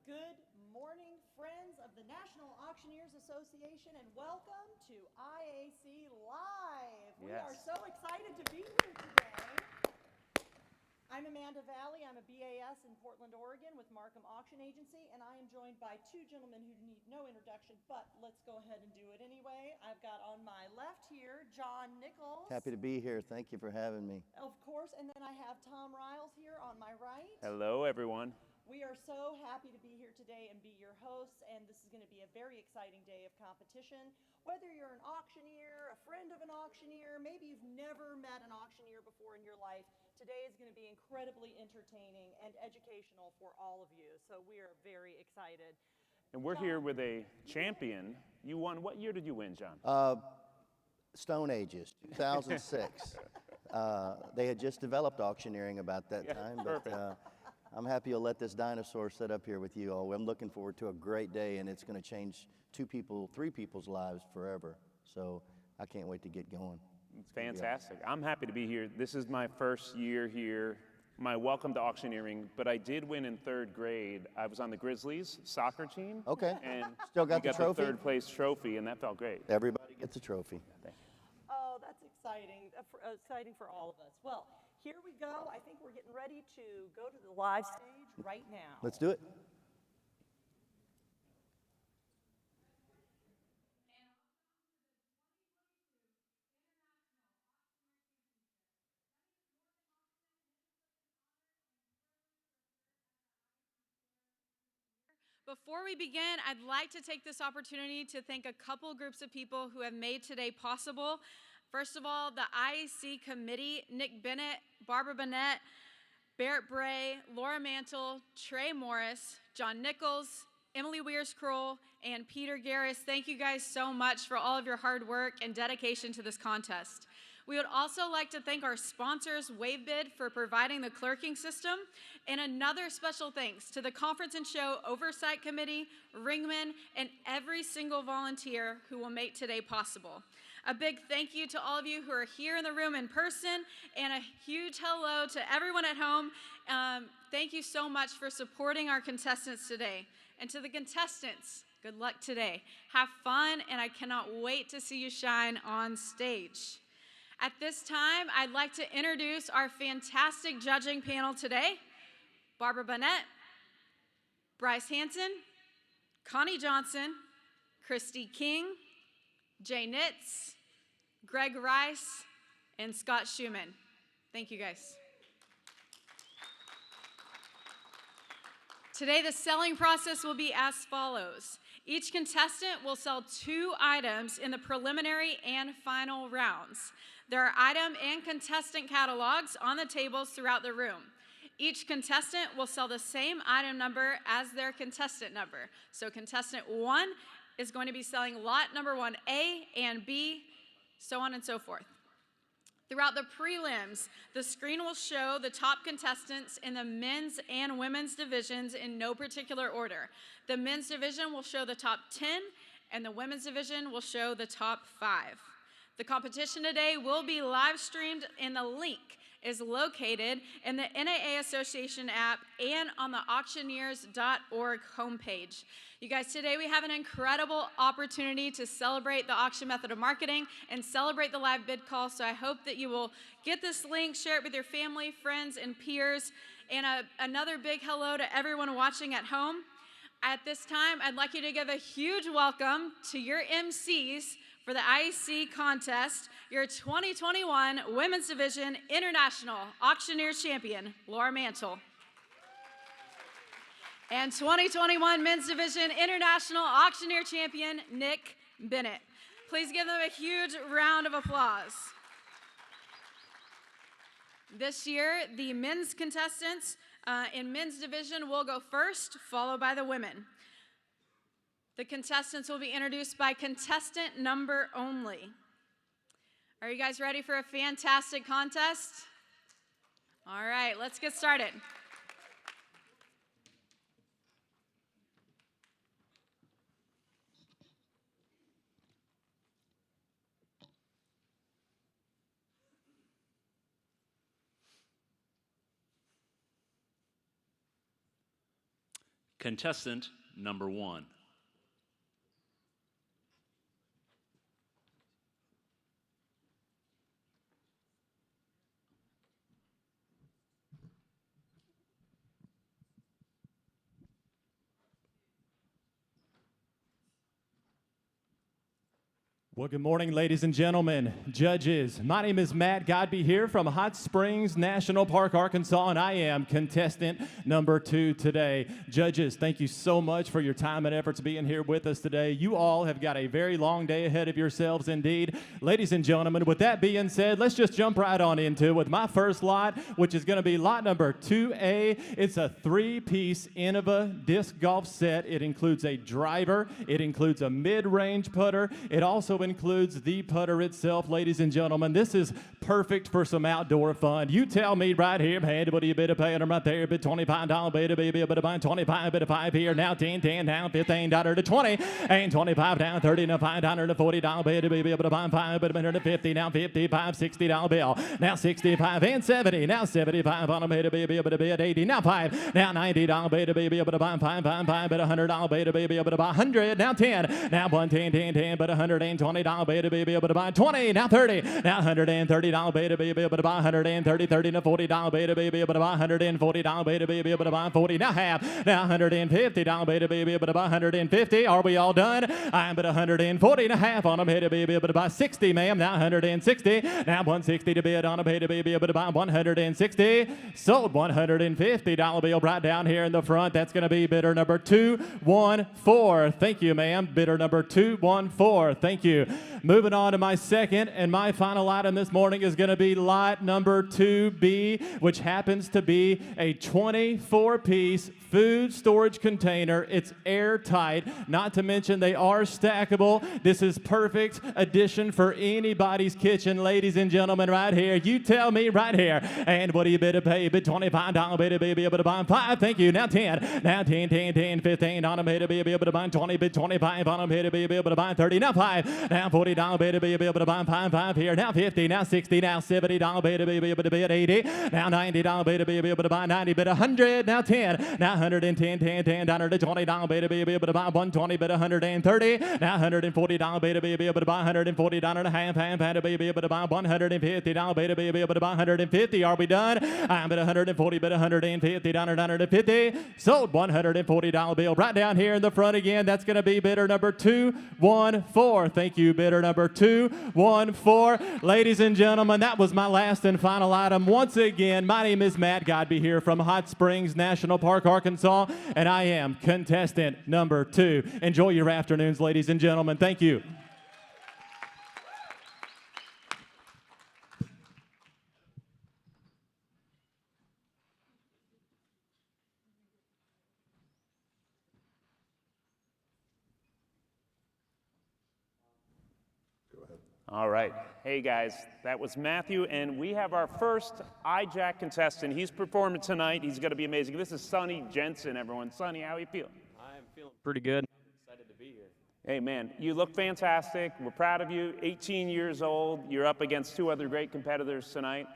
Good morning, friends of the National Auctioneers Association, and welcome to IAC Live. We are so excited to be here today. I'm Amanda Valley. I'm a BAS in Portland, Oregon with Markham Auction Agency, and I am joined by two gentlemen who need no introduction, but let's go ahead and do it anyway. I've got on my left here, John Nichols. Happy to be here. Thank you for having me. Of course, and then I have Tom Riles here on my right. Hello, everyone. We are so happy to be here today and be your hosts, and this is going to be a very exciting day of competition. Whether you're an auctioneer, a friend of an auctioneer, maybe you've never met an auctioneer before in your life, today is going to be incredibly entertaining and educational for all of you. So we are very excited. And we're here with a champion. You won, what year did you win, John? Stone Ages, 2006. They had just developed auctioneering about that time, but I'm happy you'll let this dinosaur sit up here with you all. I'm looking forward to a great day, and it's going to change three people's lives forever. So I can't wait to get going. It's fantastic. I'm happy to be here. This is my first year here, my welcome to auctioneering, but I did win in third grade. I was on the Grizzlies soccer team. Okay. And Still got the trophy? The third place trophy, and that felt great. Everybody gets a trophy. Thank you. Oh, that's exciting. Exciting for all of us. Well, here we go. I think we're getting ready to go to the live stage right now. Let's do it. Before we begin, I'd like to take this opportunity to thank a couple groups of people who have made today possible. First of all, the IAC committee, Nick Bennett, Barbara Burnett, Barrett Bray, Laura Mantle, Trey Morris, John Nichols, Emily Weers-Kroll, and Peter Garris. Thank you guys so much for all of your hard work and dedication to this contest. We would also like to thank our sponsors, WaveBid, for providing the clerking system, and another special thanks to the Conference and Show Oversight Committee, Ringman, and every single volunteer who will make today possible. A big thank you to all of you who are here in the room in person, and a huge hello to everyone at home. Thank you so much for supporting our contestants today. And to the contestants, good luck today. Have fun, and I cannot wait to see you shine on stage. At this time, I'd like to introduce our fantastic judging panel today. Barbara Burnett, Bryce Hanson, Connie Johnson, Christy King, Jay Nitz, Greg Rice, and Scott Schumann. Thank you, guys. Today, the selling process will be as follows. Each contestant will sell 2 items in the preliminary and final rounds. There are item and contestant catalogs on the tables throughout the room. Each contestant will sell the same item number as their contestant number. So contestant 1 is going to be selling lot number 1A and B, so on and so forth. Throughout the prelims, the screen will show the top contestants in the men's and women's divisions in no particular order. The men's division will show the top 10, and the women's division will show the top 5. The competition today will be live streamed, and the link is located in the NAA Association app and on the auctioneers.org homepage. You guys, today we have an incredible opportunity to celebrate the auction method of marketing and celebrate the live bid call, so I hope that you will get this link, share it with your family, friends, and peers, and another big hello to everyone watching at home. At this time, I'd like you to give a huge welcome to your MCs for the IAC contest, your 2021 Women's Division International Auctioneer Champion, Laura Mantle. And 2021 Men's Division International Auctioneer Champion, Nick Bennett. Please give them a huge round of applause. This year, the men's contestants in men's division will go first, followed by the women. The contestants will be introduced by contestant number only. Are you guys ready for a fantastic contest? All right, let's get started. Contestant number 1. Well, good morning, ladies and gentlemen, judges. My name is Matt Godby here from Hot Springs National Park, Arkansas, and I am contestant number 2 today. Judges, thank you so much for your time and efforts being here with us today. You all have got a very long day ahead of yourselves indeed. Ladies and gentlemen, with that being said, let's just jump right on into it with my first lot, which is going to be lot number 2A. It's a 3-piece Innova disc golf set. It includes a driver. It includes a mid-range putter. It also includes the putter itself, ladies and gentlemen. This is perfect for some outdoor fun. You tell me right here, man, what do you better pay them right there? Bid $25, baby, but buy 25, bid 5 here. Now 10, down $15 to 20, and 25 down 30 to $5 to $40, baby, but buy 5, but $100 to 50, now 55, $60 bill. Now 65 and 70, now 75 on a baby, but a bid 80, now 5, now $90, baby, but buy 5, but $100, baby, but buy 100, now 10, now 110, 10, but $120. Baby, able to buy 20, now 30, now $130, baby, able to buy 130, 30 to $40, baby, able to buy $140, baby, able to buy 40, now half, now $150, baby, able to buy 150. Are we all done? I'm at 140 and a half on a baby, able to buy 60, ma'am, now 160, now 160 to bid on a baby, able to buy 160. Sold $150 bill right down here in the front. That's going to be bidder number 214. Thank you, ma'am. Bidder number 214. Thank you. Moving on to my second and my final item this morning is going to be lot number 2B, which happens to be a 24-piece food storage container. It's airtight, not to mention they are stackable. This is perfect addition for anybody's kitchen, ladies and gentlemen, right here. You tell me right here. And what do you better pay? Bid $25, baby, able to buy 5. Thank you. Now 10, now 10, 15 on them, baby, able to buy 20, bid 25 on them, baby, able to buy 30, now 5, now $40, baby, able to buy 5 here, now 50, now 60, now $70, baby, able to bid 80, now $90, baby, able to buy 90, bid 100, now 10, now 110, 10, down to $20, baby, able to buy 120, bid 130, now $140, baby, able to buy $140 and a half, baby, able to buy $150, baby, able to buy 150. Are we done? I'm at 140, bid 150, down to 150. Sold $140 bill right down here in the front again. That's going to be bidder number 214. Thank you, bidder number 214. Ladies and gentlemen, that was my last and final item. Once again, my name is Matt Godby here from Hot Springs National Park, Arkansas, and I am contestant number 2. Enjoy your afternoons, ladies and gentlemen. Thank you. All right. Hey, guys, that was Matthew, and we have our first IJAC contestant. He's performing tonight. He's going to be amazing. This is Sonny Jensen, everyone. Sonny, how are you feeling? I'm feeling pretty good. I'm excited to be here. Hey, man, you look fantastic. We're proud of you. 18 years old. You're up against 2 other great competitors tonight.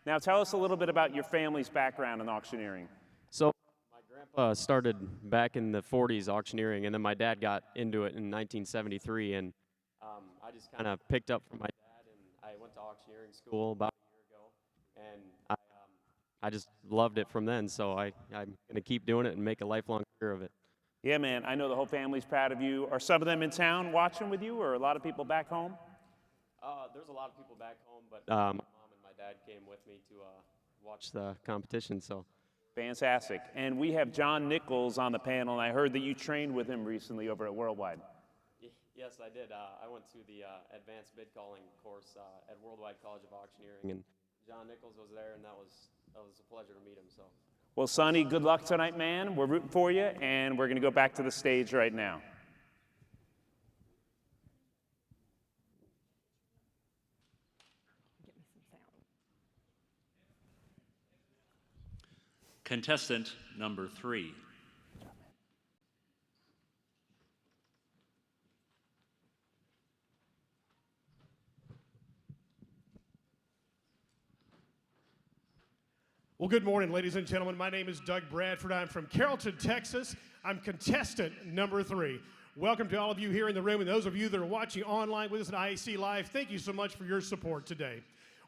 Now, tell us a little bit about your family's background in auctioneering. So my grandpa started back in the 40s auctioneering, and then my dad got into it in 1973, and I just kind of picked up from my dad, and I went to auctioneering school about a year ago, and I just loved it from then, so I'm going to keep doing it and make a lifelong career of it. Yeah, man, I know the whole family's proud of you. Are some of them in town watching with you, or a lot of people back home? There's a lot of people back home, but my mom and my dad came with me to watch the competition, so. Fantastic. And we have John Nichols on the panel, and I heard that you trained with him recently over at Worldwide. Yes, I did. I went to the advanced bid calling course at Worldwide College of Auctioneering, and John Nichols was there, and that was a pleasure to meet him. So. Well, Sonny, good luck tonight, man. We're rooting for you, and we're going to go back to the stage right now. Get me some sound. Contestant number 3. Well, good morning, ladies and gentlemen. My name is Doug Bradford. I'm from Carrollton, Texas. I'm contestant number 3. Welcome to all of you here in the room, and those of you that are watching online with us at IAC Live, thank you so much for your support today.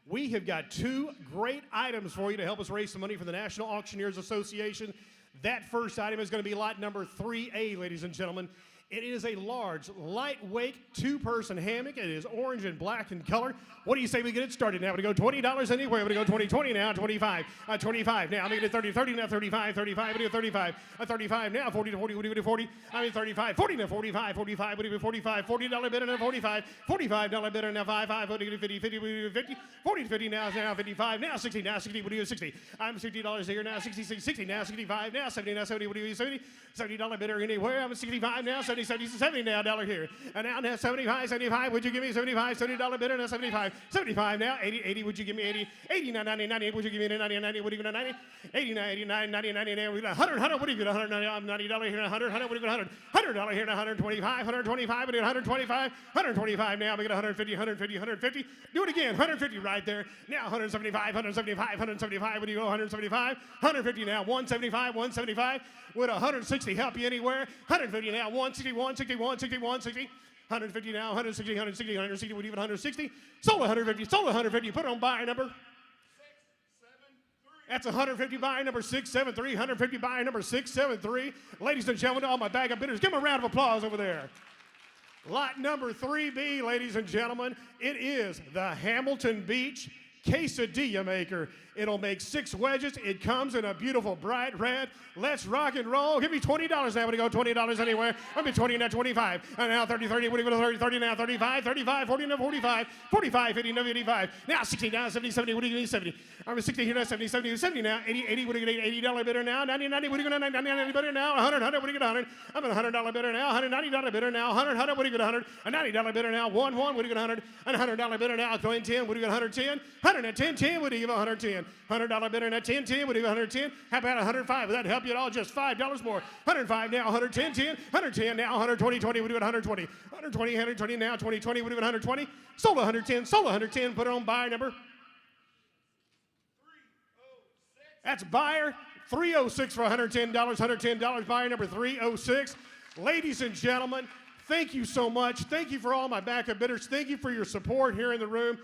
We have got 2 great items for you to help us raise some money for the National Auctioneers Association. That first item is going to be lot number 3A, ladies and gentlemen. It is a large, lightweight, 2-person hammock. It is orange and black in color. What do you say we get it started now? We're going to go $20 anywhere. We're going to go 20, 20 now, 25, 25 now. I'm going to get 30, 30 now, 35, 35. We're going to 35, 35 now, 40 to 40. What do you do 40? I mean 35, 40 now, 45, 45. What do you do 45? $40 bidder now, 45, $45 bidder now, 55. What do you do 50, 50? What do you do 50? 40 to 50 now, 55 now, 60 now, 60. What do you do 60? I'm $60 here now, 60, 60 now, 65 now, 70 now, 70. What do you do 70? $70 bidder anywhere. I'm 65 now, 70, 70, 70 now, dollar here. And now 75, 75. Would you give me 75? $70 bidder now, 75. 75 now, 80, 80. Would you give me 80? 89, 90, 90. Would you give me 90, 90? Would you give me 90? 89, 89, 90, 90. Now we got 100, 100. What do you get? 100, I'm $90 here, 100, 100. What do you get? 100? $100 here, 125, 125. What do you get? 125, 125 now. We get 150, 150, 150. Do it again. 150 right there. Now 175, 175, 175. What do you go? 175, 150 now. 175, 175. Would 160 help you anywhere? 150 now. 160, 160, 160, 160. 150 now, 160, 160, 160, would even 160. Sold 150, sold 150. Put it on buyer number 673. That's 150 buyer number 673. 150 buyer number 673. Ladies and gentlemen, all my bag of bidders, give them a round of applause over there. Lot number 3B, ladies and gentlemen, it is the Hamilton Beach Quesadilla Maker. It'll make 6 wedges. It comes in a beautiful bright red. Let's rock and roll. Give me $20 now. I'm going to go $20 anywhere. I'll be 20 now, 25. And now 30, 30. What do you go to 30, 30 now, 35, 35, 40 now, 45, 45, 50 now, 55. Now 60 now, 70, 70. What do you need 70? I'm 60 here now, 70, 70, 70 now, 80, 80. What do you get? $80 bidder now, 90, 90. What do you get? 90, 90 bidder now, 100, 100. What do you get? 100? I'm at $100 bidder now, $190 bidder now, 100, 100. What do you get? 100? A $90 bidder now, 1, 1. What do you get? 100? A $100 bidder now, 10. What do you get? 110? 110, 10. What do you give? 110? $100 bidder now, 10, 10. What do you give? 110? How about 105? Would that help you at all? Just $5 more. 105 now, 110, 10. 110 now, 120, 20. What do you get? 120? 120, 120 now, 20, 20. What do you get? 120? Sold 110, sold 110. Put it on buyer number 306. That's buyer 306 for $110. $110. Buyer number 306. Ladies and gentlemen, thank you so much. Thank you for all my backup bidders. Thank you for your support here in the room.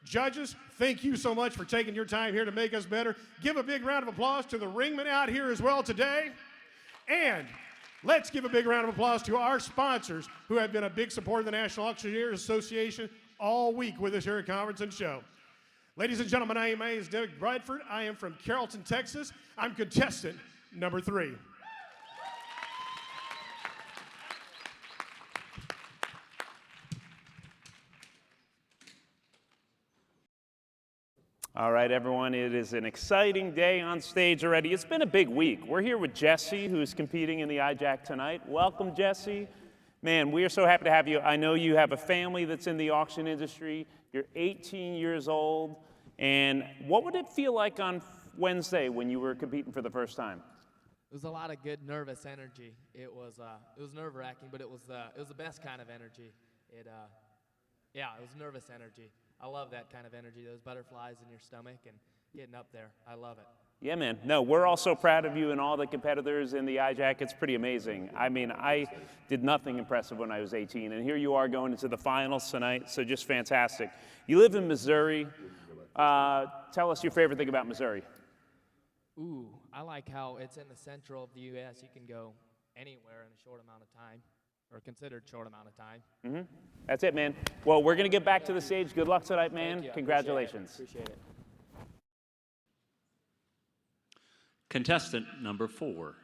Judges, thank you so much for taking your time here to make us better. Give a big round of applause to the ringmen out here as well today. And let's give a big round of applause to our sponsors who have been a big support of the National Auctioneers Association all week with us here at Conference and Show. Ladies and gentlemen, my name is Doug Bradford. I am from Carrollton, Texas. I'm contestant number 3. All right, everyone, it is an exciting day on stage already. It's been a big week. We're here with Jesse, who's competing in the IJAC tonight. Welcome, Jesse. Man, we are so happy to have you. I know you have a family that's in the auction industry. You're 18 years old. And what would it feel like on Wednesday when you were competing for the first time? It was a lot of good, nervous energy. It was nerve-wracking, but it was the best kind of energy. It was nervous energy. I love that kind of energy, those butterflies in your stomach and getting up there. I love it. Yeah, man. No, we're all so proud of you and all the competitors in the IJAC. It's pretty amazing. I mean, I did nothing impressive when I was 18, and here you are going into the finals tonight, so just fantastic. You live in Missouri. Tell us your favorite thing about Missouri. Ooh, I like how it's in the central of the U.S. You can go anywhere in a short amount of time, or considered short amount of time. Mm-hmm. That's it, man. Well, we're going to get back to the stage. Good luck tonight, man. Thank you. Congratulations. Appreciate it. Contestant number 4.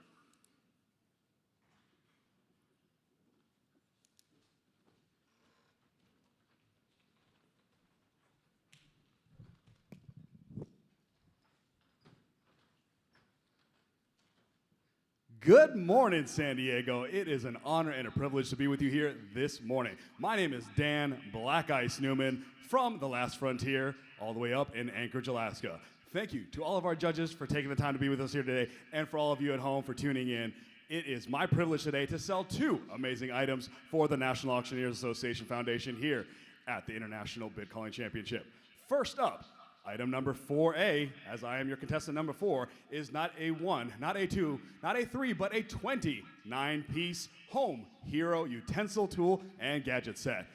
Good morning, San Diego. It is an honor and a privilege to be with you here this morning. My name is Dan Black Ice Newman from the Last Frontier, all the way up in Anchorage, Alaska. Thank you to all of our judges for taking the time to be with us here today, and for all of you at home for tuning in. It is my privilege today to sell 2 amazing items for the National Auctioneers Association Foundation here at the International Bid Calling Championship. First up Item number 4A, as I am your contestant number 4, is not a 1, not a 2, not a 3, but a 29-piece home hero utensil tool and gadget set.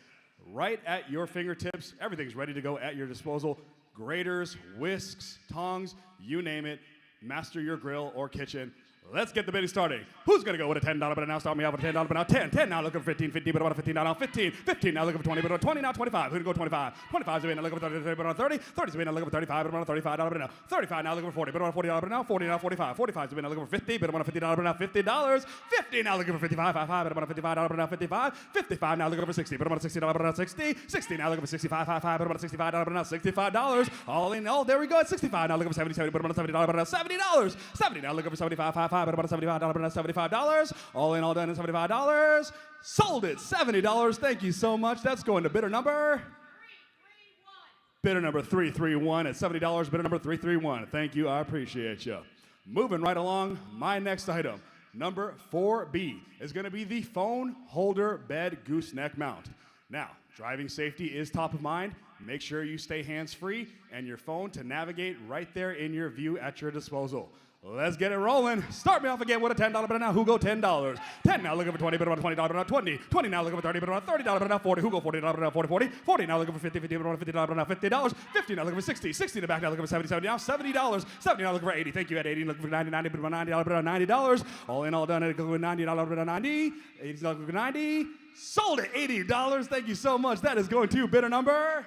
Right at your fingertips, everything's ready to go at your disposal. Graters, whisks, tongs, you name it. Master your grill or kitchen. Let's get the bidding started. Who's going to go with a $10 bid now? Start me off with a $10 bid now. 10. 10 now looking for 15. 15 but about a $15 now. 15. 15 now looking for 20 but about 20 now. 25. Who's going to go 25? 25 is now looking for 30 but about 30. 30 is now looking for 35 but about a $35 bid now. 35 now looking for 40 but about a $40 bid now. 40 now 45. 45 is now looking for 50 but about a $50 bid now. $50. 50 now looking for 55. 55 but about a $55 bid now. 55. 55 now looking for 60 but about a $60 bid now. 60. 60 now looking for 65. 55 but about a $65 bid now. $65. All in all, there we go at 65 now looking for 70. 70 but about a $70 bid now. $70. 70 now looking for 75. 55 but about a $75 bid now. $75. All in all done at $75. Sold it. $70. Thank you so much. That's going to bidder number 331. Bidder number 331 at $70. Bidder number 331. Thank you. I appreciate you. Moving right along, my next item, number 4B, is going to be the phone holder bed gooseneck mount. Now, driving safety is top of mind. Make sure you stay hands-free and your phone to navigate right there in your view at your disposal. Let's get it rolling. Start me off again with a $10 bid now. Who go $10? 10 now looking for 20 bid about $20 bid now. 20. 20 now looking for 30 bid about $30 bid now. 40. Who go $40 bid now? 40. 40. 40 now looking for 50. 50 bid about $50 bid now. $50. 50 now looking for 60. 60 in the back now looking for 70. 70 now. $70. 70 now looking for 80. Thank you at 80. Looking for 90. 90 bid about $90 bid now. $90. All in all done at $90 bid now. 90. 80 looking for 90. Sold it. $80. Thank you so much. That is going to bidder number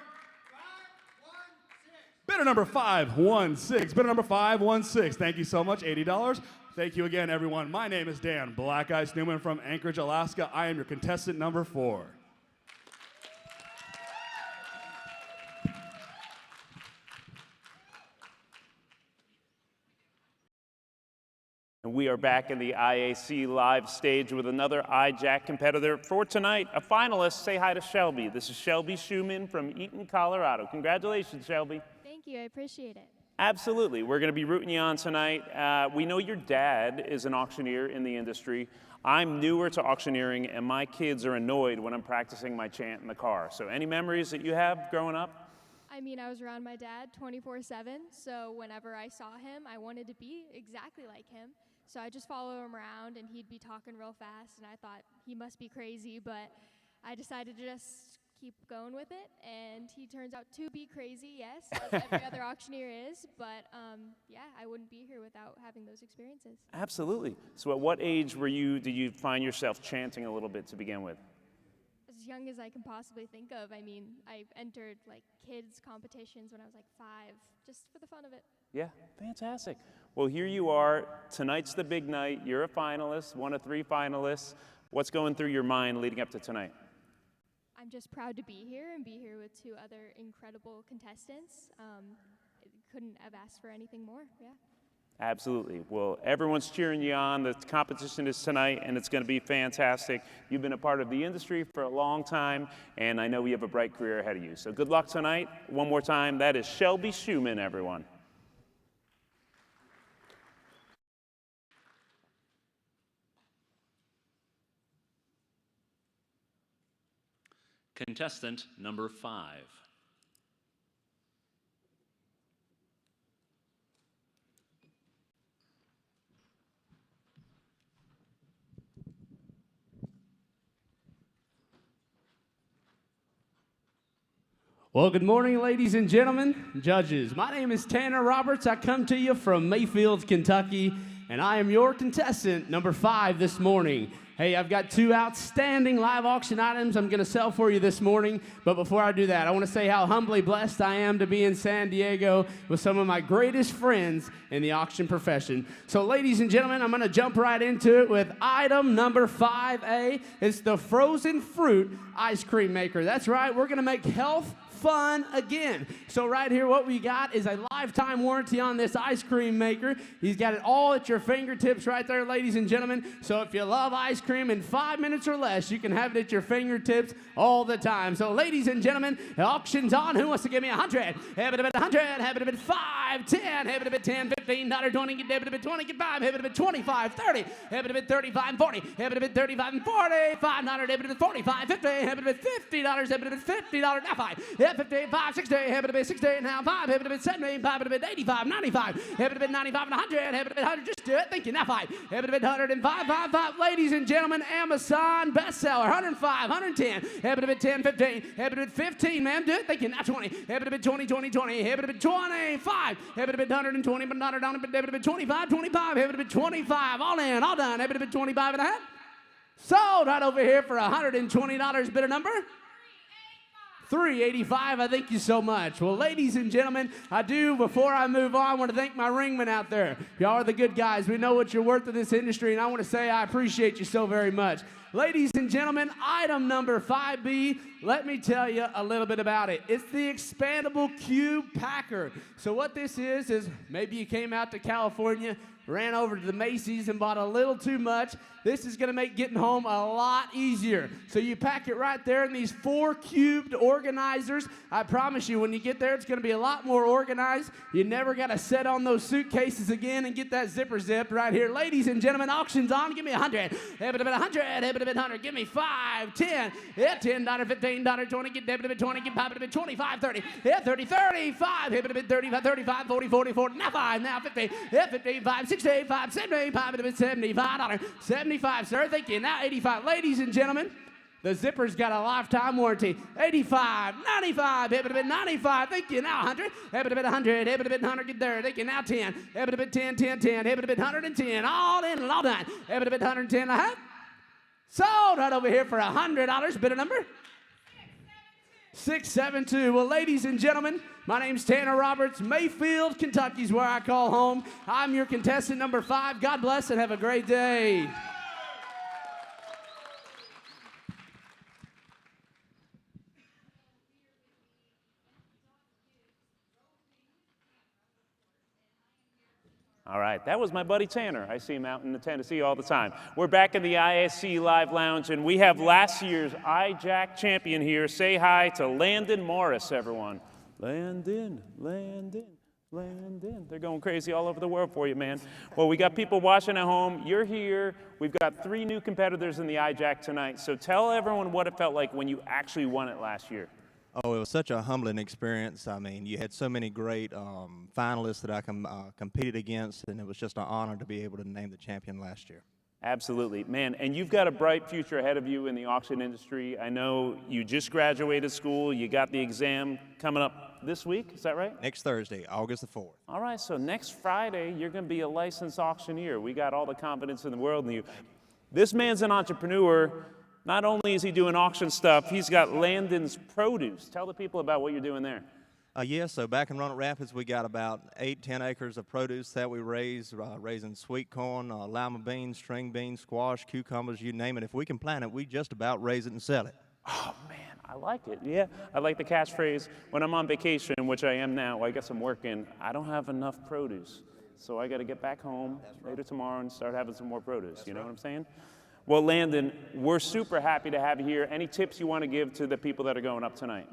516. Bidder number 516. Thank you so much. $80. Thank you again, everyone. My name is Dan Black Ice Newman from Anchorage, Alaska. I am your contestant number 4. And we are back in the IAC live stage with another iJack competitor. For tonight, a finalist. Say hi to Shelby. This is Shelby Schumann from Eaton, Colorado. Congratulations, Shelby. Thank you, I appreciate it. Absolutely. We're going to be rooting you on tonight. We know your dad is an auctioneer in the industry. I'm newer to auctioneering, and my kids are annoyed when I'm practicing my chant in the car. So any memories that you have growing up? I mean, I was around my dad 24/7, so whenever I saw him, I wanted to be exactly like him. So I just follow him around, and he'd be talking real fast, and I thought he must be crazy, but I decided to just keep going with it, and he turns out to be crazy, yes, as every other auctioneer is, but yeah, I wouldn't be here without having those experiences. Absolutely. So at what age did you find yourself chanting a little bit to begin with? As young as I can possibly think of. I mean, I entered like kids competitions when I was like 5, just for the fun of it. Yeah, fantastic. Well, here you are. Tonight's the big night. You're a finalist, one of 3 finalists. What's going through your mind leading up to tonight? I'm just proud to be here and be here with 2 other incredible contestants. Couldn't have asked for anything more, yeah. Absolutely. Well, everyone's cheering you on. The competition is tonight, and it's going to be fantastic. You've been a part of the industry for a long time, and I know you have a bright career ahead of you. So good luck tonight. One more time, that is Shelby Schumann, everyone. Contestant number 5. Well, good morning, ladies and gentlemen, judges. My name is Tanner Roberts. I come to you from Mayfield, Kentucky, and I am your contestant number 5 this morning. Hey, I've got 2 outstanding live auction items I'm going to sell for you this morning. But before I do that, I want to say how humbly blessed I am to be in San Diego with some of my greatest friends in the auction profession. So, ladies and gentlemen, I'm going to jump right into it with item number 5A. It's the frozen fruit ice cream maker. That's right, we're going to make health fun again. So right here, what we got is a lifetime warranty on this ice cream maker. He's got it all at your fingertips right there, ladies and gentlemen. So if you love ice cream in 5 minutes or less, you can have it at your fingertips all the time. So ladies and gentlemen, the auction's on. Who wants to give me 100? Have it a bit 100, have it a bit 5, 10, have it a bit 10, 15, $20, get it a bit 20, get 5, have it a bit 25, 30, have it a bit 35, 40, have it a bit 35 and 40, $500, have it a bit 45, 50, have it a bit $50, have it a bit $50, now 5, 50, 5, 60, happy to be 60 now, 5, happy to be 70, happy to be 85, 95, happy to be 95 and 100, happy to be 100, just do it, thank you, now 5, happy to be 105, 5, 5, ladies and gentlemen, Amazon bestseller, 105, 110, happy to be 10, 15, happy to be 15, ma'am, do it, thank you, now 20, happy to be 20, 20, 20, happy to be 25, happy to be 120, but not down, happy to be 25, 25, happy to be 25, all in, all done, happy to be 25 and a half, sold right over here for $120, bid a number. 385, I thank you so much. Well, ladies and gentlemen, before I move on, I want to thank my ringmen out there. Y'all are the good guys. We know what you're worth in this industry, and I want to say I appreciate you so very much. Ladies and gentlemen, item number 5B, let me tell you a little bit about it. It's the expandable cube packer. So what this is maybe you came out to California, ran over to the Macy's and bought a little too much. This is going to make getting home a lot easier. So you pack it right there in these 4 cubed organizers. I promise you, when you get there, it's going to be a lot more organized. You never got to set on those suitcases again and get that zipper zipped right here. Ladies and gentlemen, auction's on. Give me 100. Have it a bit 100. Have it a bit 100. Give me 5, 10. Yeah, $10, $15, 20. Get debit a bit 20. Get pop it a bit 25, 30. Yeah, 30, 35. Have it a bit 35, 35, 40, 40, 40. Now 5. Now 50. Yeah, 55, 65, 75. A bit $75. 75, sir. Thank you. Now 85. Ladies and gentlemen, the zipper's got a lifetime warranty. 85, 95, have it a bit 95. Thank you. Now 100, have it a bit 100, have it a bit 100. Get there. Thank you. Now 10, have it a bit 10, 10, 10, have it a bit 110. All in and all done. Have it a bit 110 and a half. Sold right over here for $100. Bid a number? 672. Well, ladies and gentlemen, my name's Tanner Roberts. Mayfield, Kentucky's where I call home. I'm your contestant number 5. God bless and have a great day. All right, that was my buddy Tanner. I see him out in Tennessee all the time. We're back in the ISC Live Lounge, and we have last year's iJack champion here. Say hi to Landon Morris, everyone. Landon, Landon, Landon. They're going crazy all over the world for you, man. Well, we got people watching at home. You're here. We've got 3 new competitors in the iJack tonight. So tell everyone what it felt like when you actually won it last year. Oh, it was such a humbling experience. I mean, you had so many great finalists that I competed against, and it was just an honor to be able to name the champion last year. Absolutely, man. And you've got a bright future ahead of you in the auction industry. I know you just graduated school. You got the exam coming up this week. Is that right? Next Thursday, August the 4th. All right, so next Friday, you're going to be a licensed auctioneer. We got all the confidence in the world in you. This man's an entrepreneur. Not only is he doing auction stuff, he's got Landon's Produce. Tell the people about what you're doing there. So back in Roanoke Rapids, we got about 8-10 acres of produce that we raise, raising sweet corn, lima beans, string beans, squash, cucumbers, you name it. If we can plant it, we just about raise it and sell it. Oh, man, I like it. Yeah, I like the catchphrase, when I'm on vacation, which I am now, I guess I'm working, I don't have enough produce. So I got to get back home later tomorrow and start having some more produce. You know what I'm saying? Well, Landon, we're super happy to have you here. Any tips you want to give to the people that are going up tonight?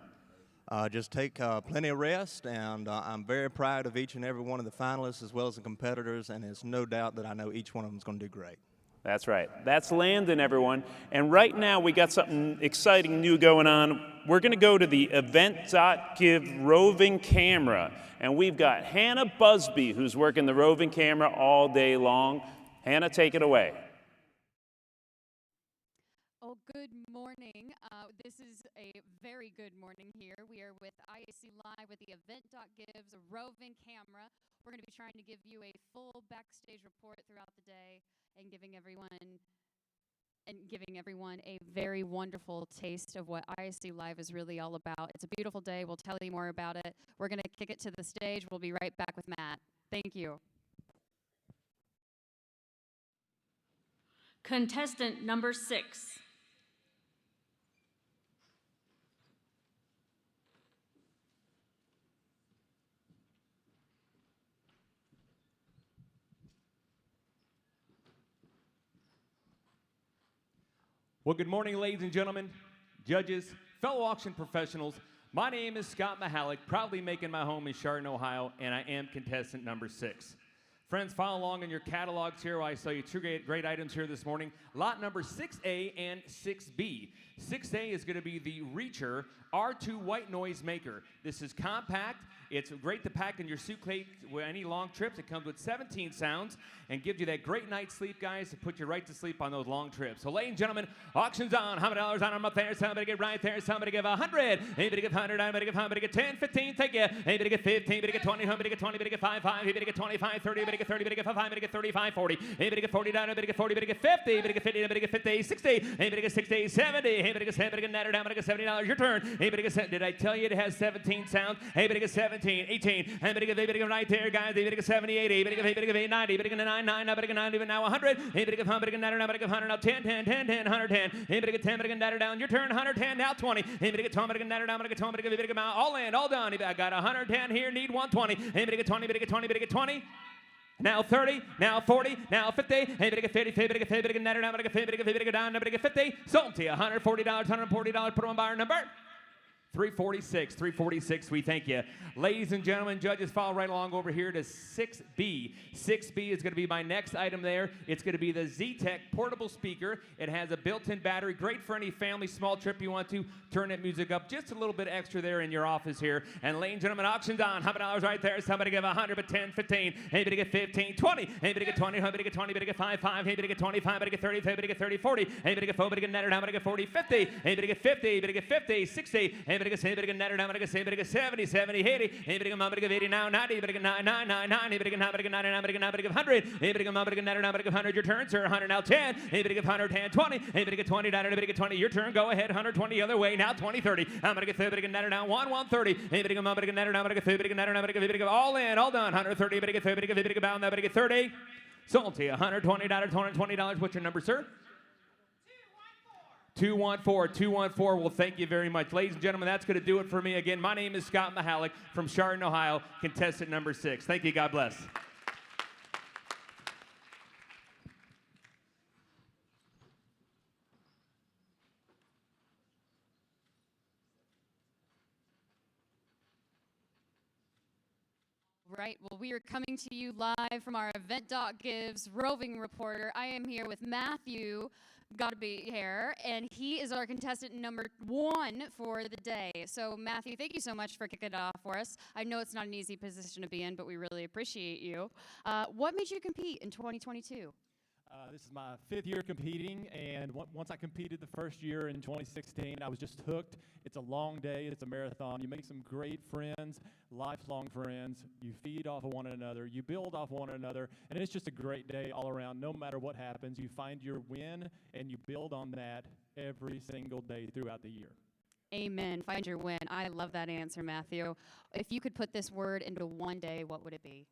Just take plenty of rest, and I'm very proud of each and every one of the finalists as well as the competitors, and there's no doubt that I know each one of them is going to do great. That's right. That's Landon, everyone. And right now, we got something exciting new going on. We're going to go to the event.give roving camera, and we've got Hannah Busby, who's working the roving camera all day long. Hannah, take it away. Oh, good morning. This is a very good morning here. We are with IAC Live with the event.give's roving camera. We're going to be trying to give you a full backstage report throughout the day and giving everyone a very wonderful taste of what IAC Live is really all about. It's a beautiful day. We'll tell you more about it. We're going to kick it to the stage. We'll be right back with Matt. Thank you. Contestant number 6. Well, good morning, ladies and gentlemen, judges, fellow auction professionals. My name is Scott Mahalik, proudly making my home in Chardon, Ohio, and I am contestant number 6. Friends, follow along in your catalogs here while I show you two great items here this morning. Lot number 6A and 6B. 6A is going to be the Reacher R2 white noise maker. This is compact. It's great to pack in your suitcase with any long trips. It comes with 17 sounds and gives you that great night's sleep, guys, to put you right to sleep on those long trips. So, ladies and gentlemen, auction's on. $100 on them up there. Somebody get right there. Somebody give 100. Anybody give 100. Anybody give 100. Get 10, 15. Thank you. Anybody get 15. Anybody get 20. Anybody get 20. Anybody get 5, 5. Anybody get 25, 30. Anybody get 30. Anybody get 5. Anybody get 35, 40. Anybody get 40 down. Anybody get 40. Anybody get 50. Anybody get 50. Anybody get 50. 60. Anybody get 60. 70. Anybody get 70. Anybody get $90. Anybody get $70. Your turn. Anybody get 70. Did I tell you it has 17 sounds? Anybody get 17. 18. Anybody get right there, guys. Anybody get 70, 80. Anybody get 90. Anybody get 9, 9. Anybody get 9. Even now 100. Anybody get 100. Get 90. Anybody get 100. Now 10, 10, 10, 10, 110. Anybody get 10. Anybody get 90 down. Your turn. 110. Now 20. Anybody get 20. Anybody get 90 down. Anybody get 20. Anybody get all in, all done. I got 110 here. Need 120. Anybody get 20. Anybody get 20. Anybody get 20. Now 30, now 40, now 50. Anybody get 50, anybody get 50, anybody get 90, anybody get 50, anybody get down, anybody get 50. Sold to you, $140, $140. Put on buyer number. 346, 346, we thank you. Ladies and gentlemen, judges, follow right along over here to 6B. 6B is going to be my next item there. It's going to be the Z-Tech portable speaker. It has a built-in battery, great for any family small trip you want to. Turn that music up just a little bit extra there in your office here. And ladies and gentlemen, auction's on. $100 right there. Somebody give 100, but 10, 15. Anybody get 15, 20. Anybody get 20, anybody get 20, anybody get 5, 5. Anybody get 25, anybody get 30, anybody get 30, 40. Anybody get 40, anybody get 90, anybody get 40, 50. Anybody get 50, anybody get 50, 60. Anybody get 70, anybody get 90, anybody get 70, anybody get 70, 70, 80. Anybody get 80 now, 90. Anybody get 9, 9, 9, 9. Anybody get 9, anybody get 99, anybody get 9, anybody get 100. Anybody get 99, anybody get 100. Your turn, sir. 100 now 10. Anybody get 100, 10, 20. Anybody get 20, 9, anybody get 20. Your turn. Go ahead. 120 the other way. Now 20, 30. I'm going to get 30, anybody get 90 now. 130. Anybody get 100, get 90 now. Anybody get 30, get 90 now. Anybody get all in, all done. 130. Anybody get 30, anybody get bound. Anybody get 30. Sold to you. $120, $220. What's your number, sir? 214, 214. Well, thank you very much. Ladies and gentlemen, that's going to do it for me. Again, my name is Scott Mahalik from Chardon, Ohio, contestant number 6. Thank you. God bless. Right, well, we are coming to you live from our Event.Gives roving reporter. I am here with Matthew, gotta be here, and he is our contestant number 1 for the day. So, Matthew, thank you so much for kicking it off for us. I know it's not an easy position to be in, but we really appreciate you. What made you compete in 2022? This is my 5th year competing, and once I competed the first year in 2016, I was just hooked. It's a long day. It's a marathon. You make some great friends, lifelong friends. You feed off of one another. You build off one another, and it's just a great day all around. No matter what happens, you find your win, and you build on that every single day throughout the year. Amen. Find your win. I love that answer, Matthew. If you could put this word into one day, what would it be?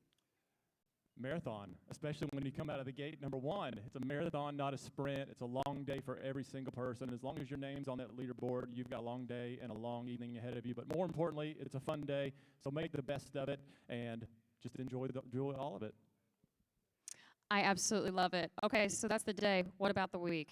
Marathon, especially when you come out of the gate number 1. It's a marathon, not a sprint. It's a long day for every single person. As long as your name's on that leaderboard, you've got a long day and a long evening ahead of you. But more importantly, it's a fun day, so make the best of it and just enjoy all of it. I absolutely love it. Okay, so that's the day. What about the week?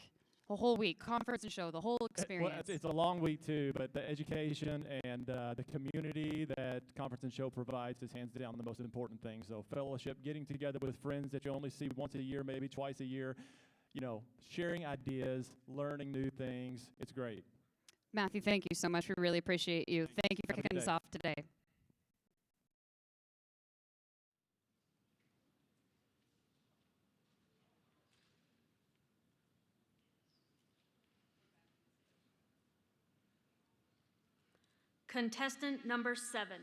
The whole week, conference and show, the whole experience. Well, it's a long week too, but the education and the community that conference and show provides is hands down the most important thing. So fellowship, getting together with friends that you only see once a year, maybe twice a year, sharing ideas, learning new things. It's great. Matthew, thank you so much. We really appreciate you. Thank you for kicking us off today. Contestant number 7.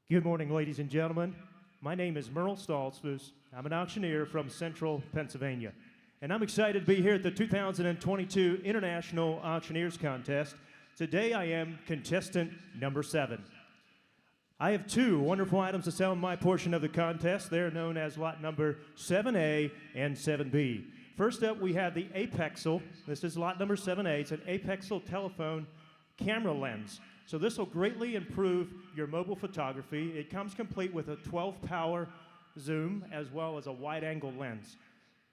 Good morning, ladies and gentlemen. My name is Merle Stoltzfus. I'm an auctioneer from Central Pennsylvania, and I'm excited to be here at the 2022 International Auctioneers Contest. Today I am contestant number 7. I have 2 wonderful items to sell in my portion of the contest. They're known as lot number 7A and 7B. First up, we have the Apexel. This is lot number 7A. It's an Apexel telephone camera lens. So this will greatly improve your mobile photography. It comes complete with a 12-power zoom as well as a wide-angle lens.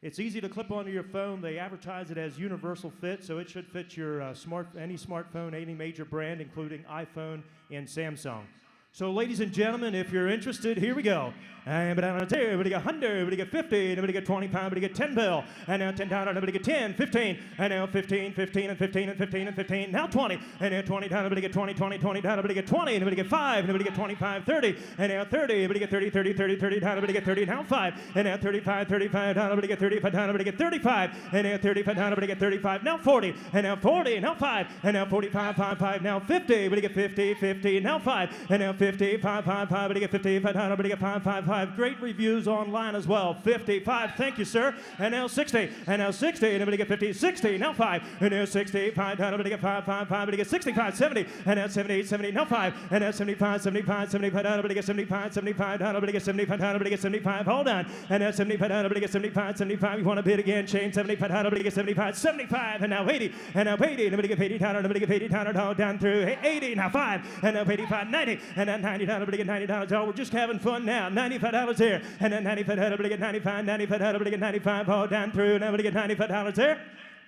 It's easy to clip onto your phone. They advertise it as universal fit, so it should fit your any smartphone, any major brand, including iPhone and Samsung. So, ladies and gentlemen, if you're interested, here we go. Everybody get 100, everybody get 50, everybody get 25, everybody get 10 bill. And now 10 down, everybody get 10, 15, and now 15, 15, and 15, and 15, and 15. Now 20, and now 20 down, everybody get 20, 20, 20 down, everybody get 20, and everybody get 5, and everybody get 25, 30, and now 30, everybody get 30, 30, 30, 30 down, everybody get 30, now 5, and now 35, 35 down, everybody get 35 down, everybody get 35, and now 35 down, everybody get 35, now 40, and now 40, now 5, and now 45, 5, 5, now 50, everybody get 50, 50, now 5, and now 50, 5, 5, 5, everybody get 50, 5 down, everybody get 5, 5, 5. Great reviews online as well. 55, thank you, sir. And now 60, and now 60, and everybody get 50, 60, now 5, and now 60, 5 down, everybody get 5, 5, 5, everybody get 65, 70, and now 70, 70, now 5, and now 75, 75, 75 down, everybody get 75, 75 down, everybody get 75 down, everybody get 75, hold on, and now 75 down, everybody get 75, 75, you want to bid again, change 75 down, everybody get 75, 75, and now 80, and now 80, and everybody get 80 down, everybody get 80 down, all down through 80, now 5, and now 85, 90, and now 90 down, everybody get 90 down, oh, we're just having fun now, $95 here, and then 95, everybody get 95, 95, everybody get 95, all down through, and everybody get $95 there.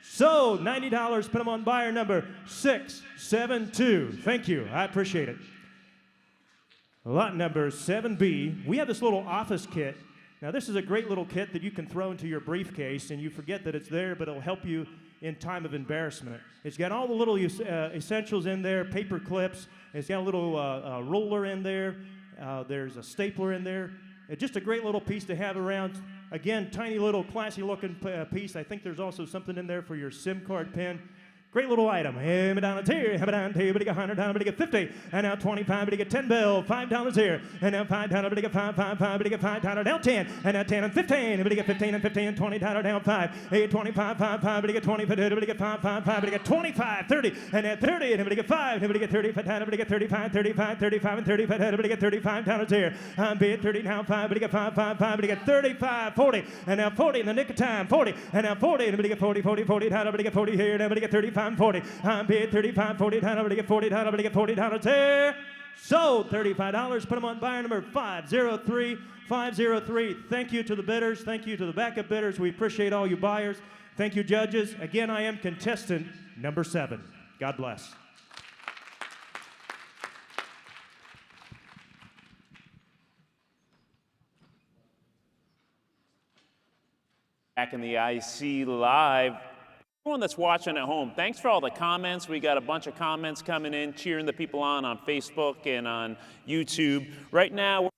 So, $90, put them on buyer number 672. Thank you, I appreciate it. Lot number 7B, we have this little office kit. Now, this is a great little kit that you can throw into your briefcase, and you forget that it's there, but it'll help you in time of embarrassment. It's got all the little essentials in there, paper clips. It's got a little roller in there. There's a stapler in there. Just a great little piece to have around. Again, tiny little classy looking piece. I think there's also something in there for your SIM card pin. Great little item. Hey, down here, everybody get 100 down, everybody get 50, and now 25, everybody get 10 bill, $5 here, and now 5 down, everybody get 5, 5, 5, everybody get $5 down, 10, and now 10 and 15, everybody get 15 and 15, and $20 down 5, 8, 25, 5, 5, everybody get 20, everybody get 5, 5, 5, everybody get 25, 30, and now 30, and everybody get 5, everybody get 35 down, everybody get 35, 35, 35, and 35, everybody get $35 here, bid 30 now 5, everybody get 5, 5, 5, everybody get 35, 40, and now 40 in the nick of time, 40, and now 40, and everybody get 40, 40, 40 down, everybody get 40 here, and everybody get 35. 40. I'm bid 35, 40 down, everybody get 40 down, everybody get $40 there. Sold $35. Put them on buyer number 503, 503. Thank you to the bidders. Thank you to the backup bidders. We appreciate all you buyers. Thank you, judges. Again, I am contestant number 7. God bless. Back in the IC Live. Everyone that's watching at home, thanks for all the comments. We got a bunch of comments coming in, cheering the people on Facebook and on YouTube. Right now, we're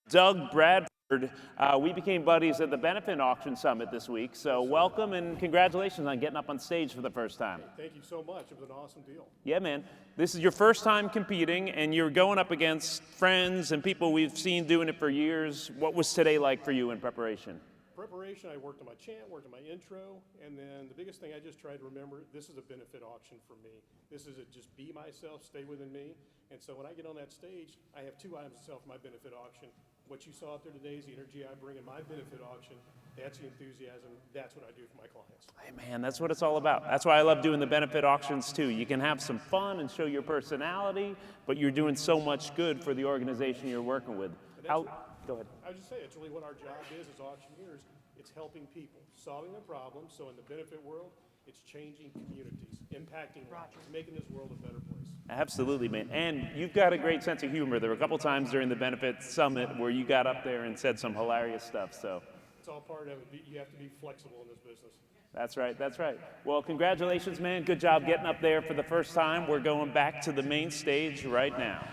Doug Bradford. We became buddies at the Benefit Auction Summit this week, so welcome and congratulations on getting up on stage for the first time. Thank you so much. It was an awesome deal. Yeah, man. This is your first time competing, and you're going up against friends and people we've seen doing it for years. What was today like for you in preparation? Preparation, I worked on my chant, worked on my intro, and then the biggest thing I just tried to remember, this is a benefit auction for me. This is a just be myself, stay within me. And so when I get on that stage, I have 2 items to sell for my benefit auction. What you saw out there today is the energy I bring in my benefit auction. That's the enthusiasm. That's what I do for my clients. Hey, man, that's what it's all about. That's why I love doing the benefit auctions, too. You can have some fun and show your personality, but you're doing so much good for the organization you're working with. Go ahead. I would just say it's really what our job is as auctioneers. It's helping people, solving their problems. So in the benefit world, it's changing communities, impacting lives, making this world a better place. Absolutely, man. And you've got a great sense of humor. There were a couple times during the Benefit Summit where you got up there and said some hilarious stuff. So it's all part of it. You have to be flexible in this business. That's right, that's right. Well, congratulations, man. Good job getting up there for the first time. We're going back to the main stage right now.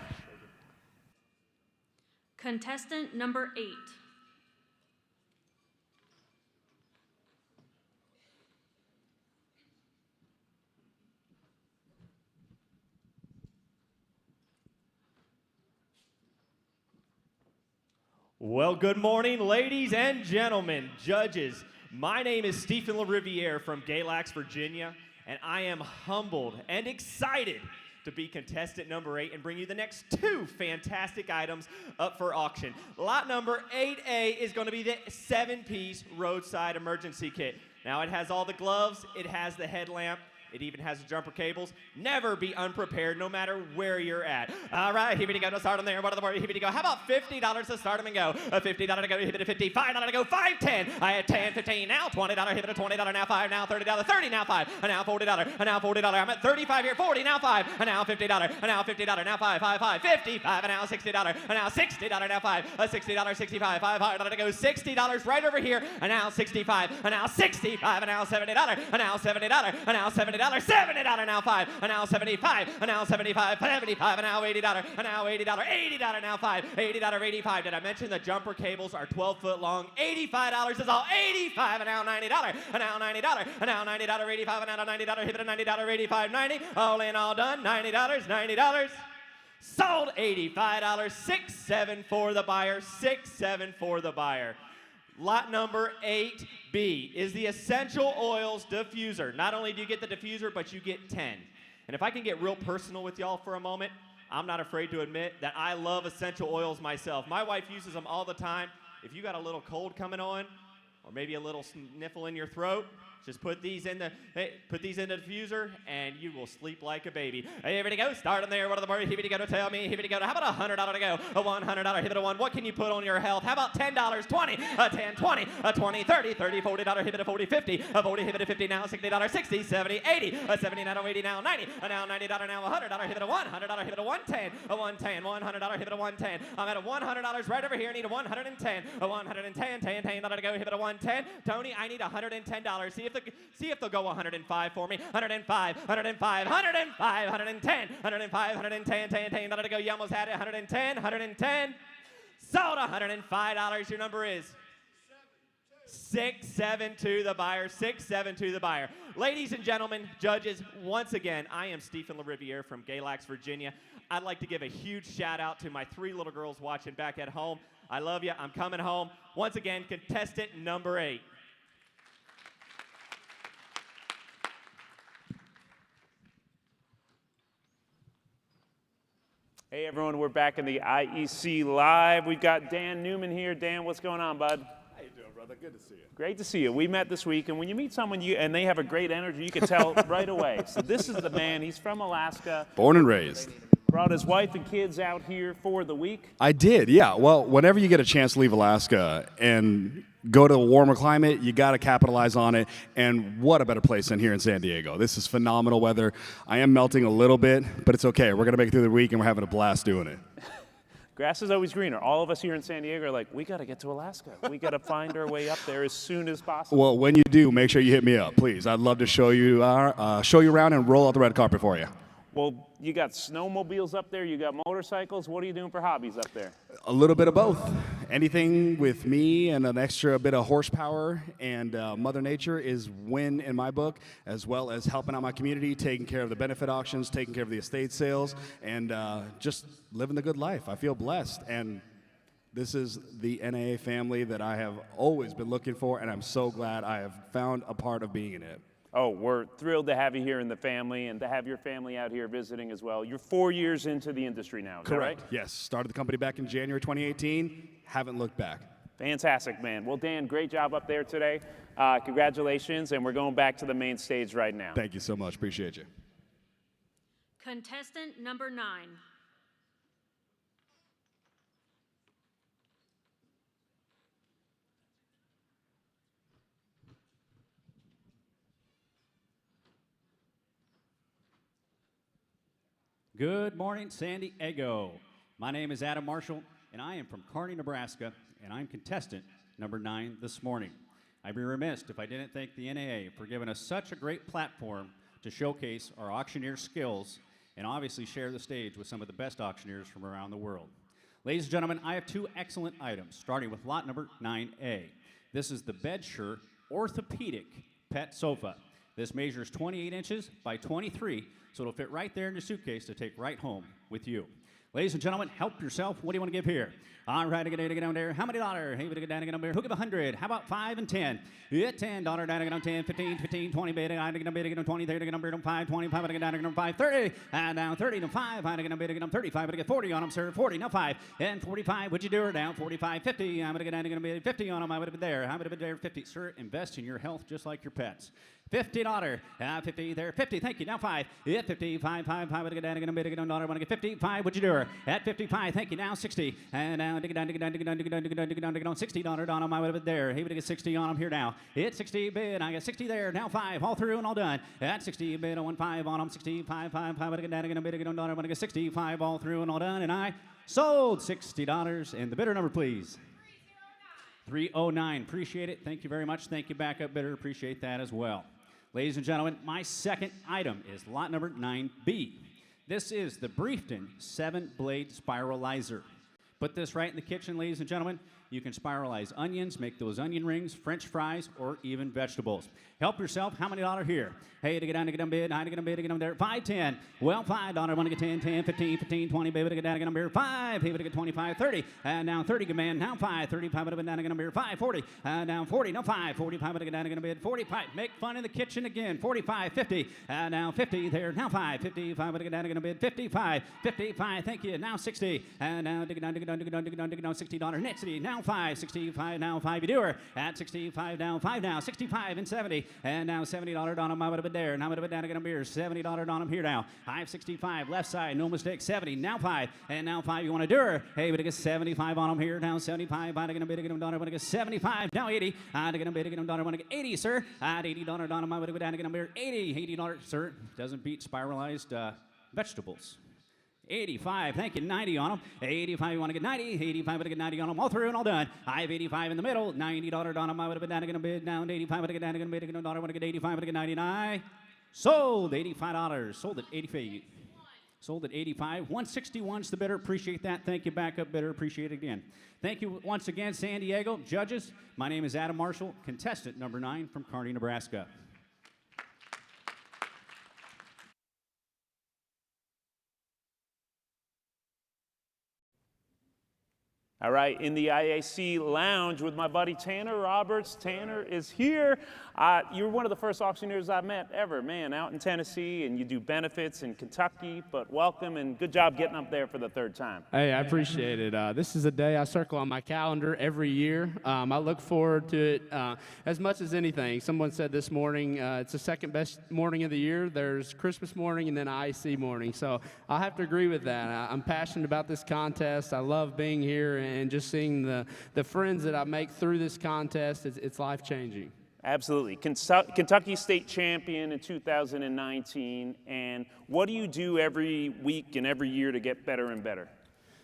Contestant number 8. Well, good morning, ladies and gentlemen, judges. My name is Stephen LaRiviere from Galax, Virginia, and I am humbled and excited to be contestant number 8 and bring you the next 2 fantastic items up for auction. Lot number 8A is going to be the 7-piece roadside emergency kit. Now, it has all the gloves, it has the headlamp, It even has jumper cables. Never be unprepared, no matter where you're at. All right, here we go to start them there. What are the more? Here we go. How about $50 to start them and go? $50 to go. Hit it at $50. $5 to go. $5, $10. I had 10, 15 now. $20. Hit it at $20 now. $5 now. $30. $30 now. $5. And now $40. And now $40. I'm at 35 here. 40 now. $5. And now $50. And now $50. Now $5. $5. $5. 55. And now $60. And now $60 now. $5. $60. 65. $5 to go. $60 right over here. And now 65. And now 65. And now $70. And now $70. And now $70. $70 now. $5. And now 75. And now 75. 75. And now $80. And now $80. $80 now. $5. $80. 85. Did I mention the jumper cables are 12 foot long? $85 is all. $85. And now $90. And now $90. And now $90. 85. And now $90. Hit it at $90. 85. 90. All in, all done. $90. $90. Sold. $85. 6-7 for the buyer. 6-7 for the buyer. Lot number 8B is the Essential Oils Diffuser. Not only do you get the diffuser, but you get 10. And if I can get real personal with y'all for a moment, I'm not afraid to admit that I love essential oils myself. My wife uses them all the time. If you got a little cold coming on, or maybe a little sniffle in your throat, just put these in the diffuser, and you will sleep like a baby. Here we go. Start them there. What are the more? Here we go to tell me. Here we go. How about $100 to go? A $100. Hit it a 1. What can you put on your health? How about $10? 20. A 10. 20. A 20. 30. 30. $40. Hit it a 40. 50. A 40. Hit it a 50 now. $60. 60. 70. 80. A 70 now. 80 now. 90. A now $90 now. $100. Hit it a $100. Hit it a 110. A 110. $100. Hit it a 110. I'm at a $100 right over here. I need a 110. A 110. $10 to go. Hit it a 110. Tony, I need $110. See if they'll go 105 for me. 105, 105, 105, 110, 105, 110, 10 to go. You almost had it. 110, 110. Sold. $105. Your number is 6-7 to the buyer. 6-7 to the buyer. Ladies and gentlemen, judges, once again, I am Stephen LaRiviere from Galax, Virginia. I'd like to give a huge shout out to my 3 little girls watching back at home. I love you. I'm coming home. Once again, contestant number 8. Hey everyone, we're back in the IEC Live. We've got Dan Newman here. Dan, what's going on, bud? How you doing, brother? Good to see you. Great to see you. We met this week, and when you meet someone and they have a great energy, you can tell right away. So this is the man. He's from Alaska. Born and raised. Brought his wife and kids out here for the week. I did, yeah. Well, whenever you get a chance to leave Alaska and go to a warmer climate, you got to capitalize on it. And what a better place than here in San Diego. This is phenomenal weather. I am melting a little bit, but it's okay. We're going to make it through the week, and we're having a blast doing it. Grass is always greener. All of us here in San Diego are like, we got to get to Alaska. We got to find our way up there as soon as possible. Well, when you do, make sure you hit me up, please. I'd love to show you around and roll out the red carpet for you. Well, you got snowmobiles up there, you got motorcycles. What are you doing for hobbies up there? A little bit of both. Anything with me and an extra bit of horsepower and Mother Nature is win in my book, as well as helping out my community, taking care of the benefit auctions, taking care of the estate sales, and just living the good life. I feel blessed, and this is the NAA family that I have always been looking for, and I'm so glad I have found a part of being in it. Oh, we're thrilled to have you here in the family and to have your family out here visiting as well. You're 4 years into the industry now, is Correct. that right? Yes. Started the company back in January 2018. Haven't looked back. Fantastic, man. Well, Dan, great job up there today. Congratulations, and we're going back to the main stage right now. Thank you so much. Appreciate you. Contestant number 9. Good morning, San Diego. My name is Adam Marshall, and I am from Kearney, Nebraska, and I'm contestant number 9 this morning. I'd be remiss if I didn't thank the NAA for giving us such a great platform to showcase our auctioneer skills and obviously share the stage with some of the best auctioneers from around the world. Ladies and gentlemen, I have 2 excellent items, starting with lot number 9A. This is the Bedsure Orthopedic Pet Sofa. This measures 28 inches by 23, so it'll fit right there in your suitcase to take right home with you. Ladies and gentlemen, help yourself. What do you want to give here? All right, get down there. How many dollars? Hey, get down there. Who give 100? How about 5 and 10? Yeah, $10 down, 10, 15, 15, 20, 20, 30, 5, 25, down, 5, 30, and down 30 to 5, 35, get 40 on them, sir. 40, now 5, and 45. Would you do her down? 45, 50. I'm gonna get down, 50 on them. I would have been there. 50, sir. Invest in your health just like your pets. $50. 50 there. 50. Thank you. Now 5. Yeah, 55. 5. Want to get down. Want to get 55. What'd you do her? At 55. Thank you. Now 60. And now dig it down. $60 on him. I would have it there. He would get 60 on him here now. It's 60 bid. I got 60 there. Now 5. All through and all done. At 60 bid. I want 5 on him. 65. 5. Want to get down. Want to get 65 all through and all done. And I sold $60. And the bidder number, please. 309. Appreciate it. Thank you very much. Thank you, backup bidder. Appreciate that as well. Ladies and gentlemen, my second item is lot number 9B. This is the Briefton 7-blade spiralizer. Put this right in the kitchen, ladies and gentlemen. You can spiralize onions, make those onion rings, French fries, or even vegetables. Help yourself. How many $? Here? Hey, to get down, bid. I to get them there. 5, 10. Well, $5. Want to get 10, 10, 15, 15, 20. Baby, to get down, get them here. 5. Hey, to get 25, 30. And now 30, command. Now 5, 35. To get down, get them here. 5, 40. Now 40. Now 5, 45. To get down, get them bid. 45. Make fun in the kitchen again. 45, 50. And now 50 there. Now 5, 55. To get down, get them bid. 55, 55. Thank you. Now 60. And now dig it down, $60. Next city. Now 5, 65. Now 5. You do her. At 65. Now 5. Now 65 and 70. And now $70 on him. I would have been there. Now I would have been down to get him here. $70 on him here now. 565. Left side. No mistake. 70. Now 5. And now 5. You want to do her. Hey, but I get 75 on him here. Now 75. I to get him bid. Get him down. I want to get 75. Now 80. I to get him bid. Get him down. I want to get 80, sir. At $80 on him. I would have down to get him here. $80, sir. Doesn't beat spiralized vegetables. 85, thank you, 90 on them. 85, you want to get 90. 85, I would get 90 on them. All through and all done. I have 85 in the middle. $90 on them. I would have been down to get a bid. Down to 85, I would get down to get a bid. I want to get 85, I would get 99. Sold $85. Sold at 85. Sold at 85. 161's the bidder. Appreciate that. Thank you, backup bidder. Appreciate it again. Thank you once again, San Diego. Judges, my name is Adam Marshall, contestant number 9 from Kearney, Nebraska. All right, in the IAC lounge with my buddy Tanner Roberts. Tanner is here. You're one of the first auctioneers I've met ever, man, out in Tennessee, and you do benefits in Kentucky, but welcome and good job getting up there for the 3rd time. Hey, I appreciate it. This is a day I circle on my calendar every year. I look forward to it as much as anything. Someone said this morning, it's the second best morning of the year. There's Christmas morning and then IAC morning, so I have to agree with that. I'm passionate about this contest. I love being here and just seeing the friends that I make through this contest. It's life-changing. Absolutely. Kentucky State Champion in 2019. And what do you do every week and every year to get better and better?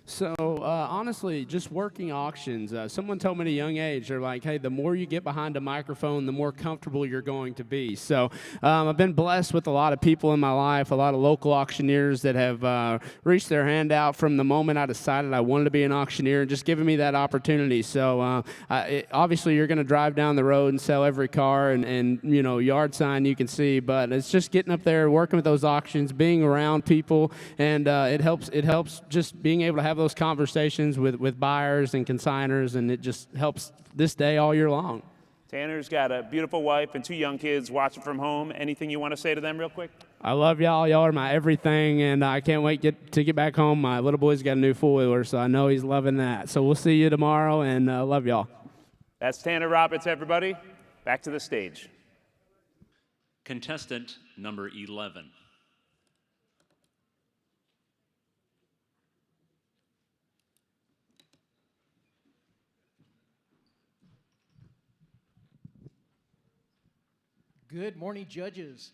So honestly, just working auctions. Someone told me at a young age, they're like, hey, the more you get behind a microphone, the more comfortable you're going to be. So I've been blessed with a lot of people in my life, a lot of local auctioneers that have reached their hand out from the moment I decided I wanted to be an auctioneer and just giving me that opportunity. So obviously you're going to drive down the road and sell every car and you know, yard sign you can see, but it's just getting up there, working with those auctions, being around people, and it helps just being able to have those conversations with buyers and consigners, and it just helps this day all year long. Tanner's got a beautiful wife and 2 young kids watching from home. Anything you want to say to them real quick? I love y'all. Y'all are my everything, and I can't wait to get back home. My little boy's got a new four-wheeler, so I know he's loving that. So we'll see you tomorrow, and love y'all. That's Tanner Roberts, everybody. Back to the stage. Contestant number 11. Good morning, judges,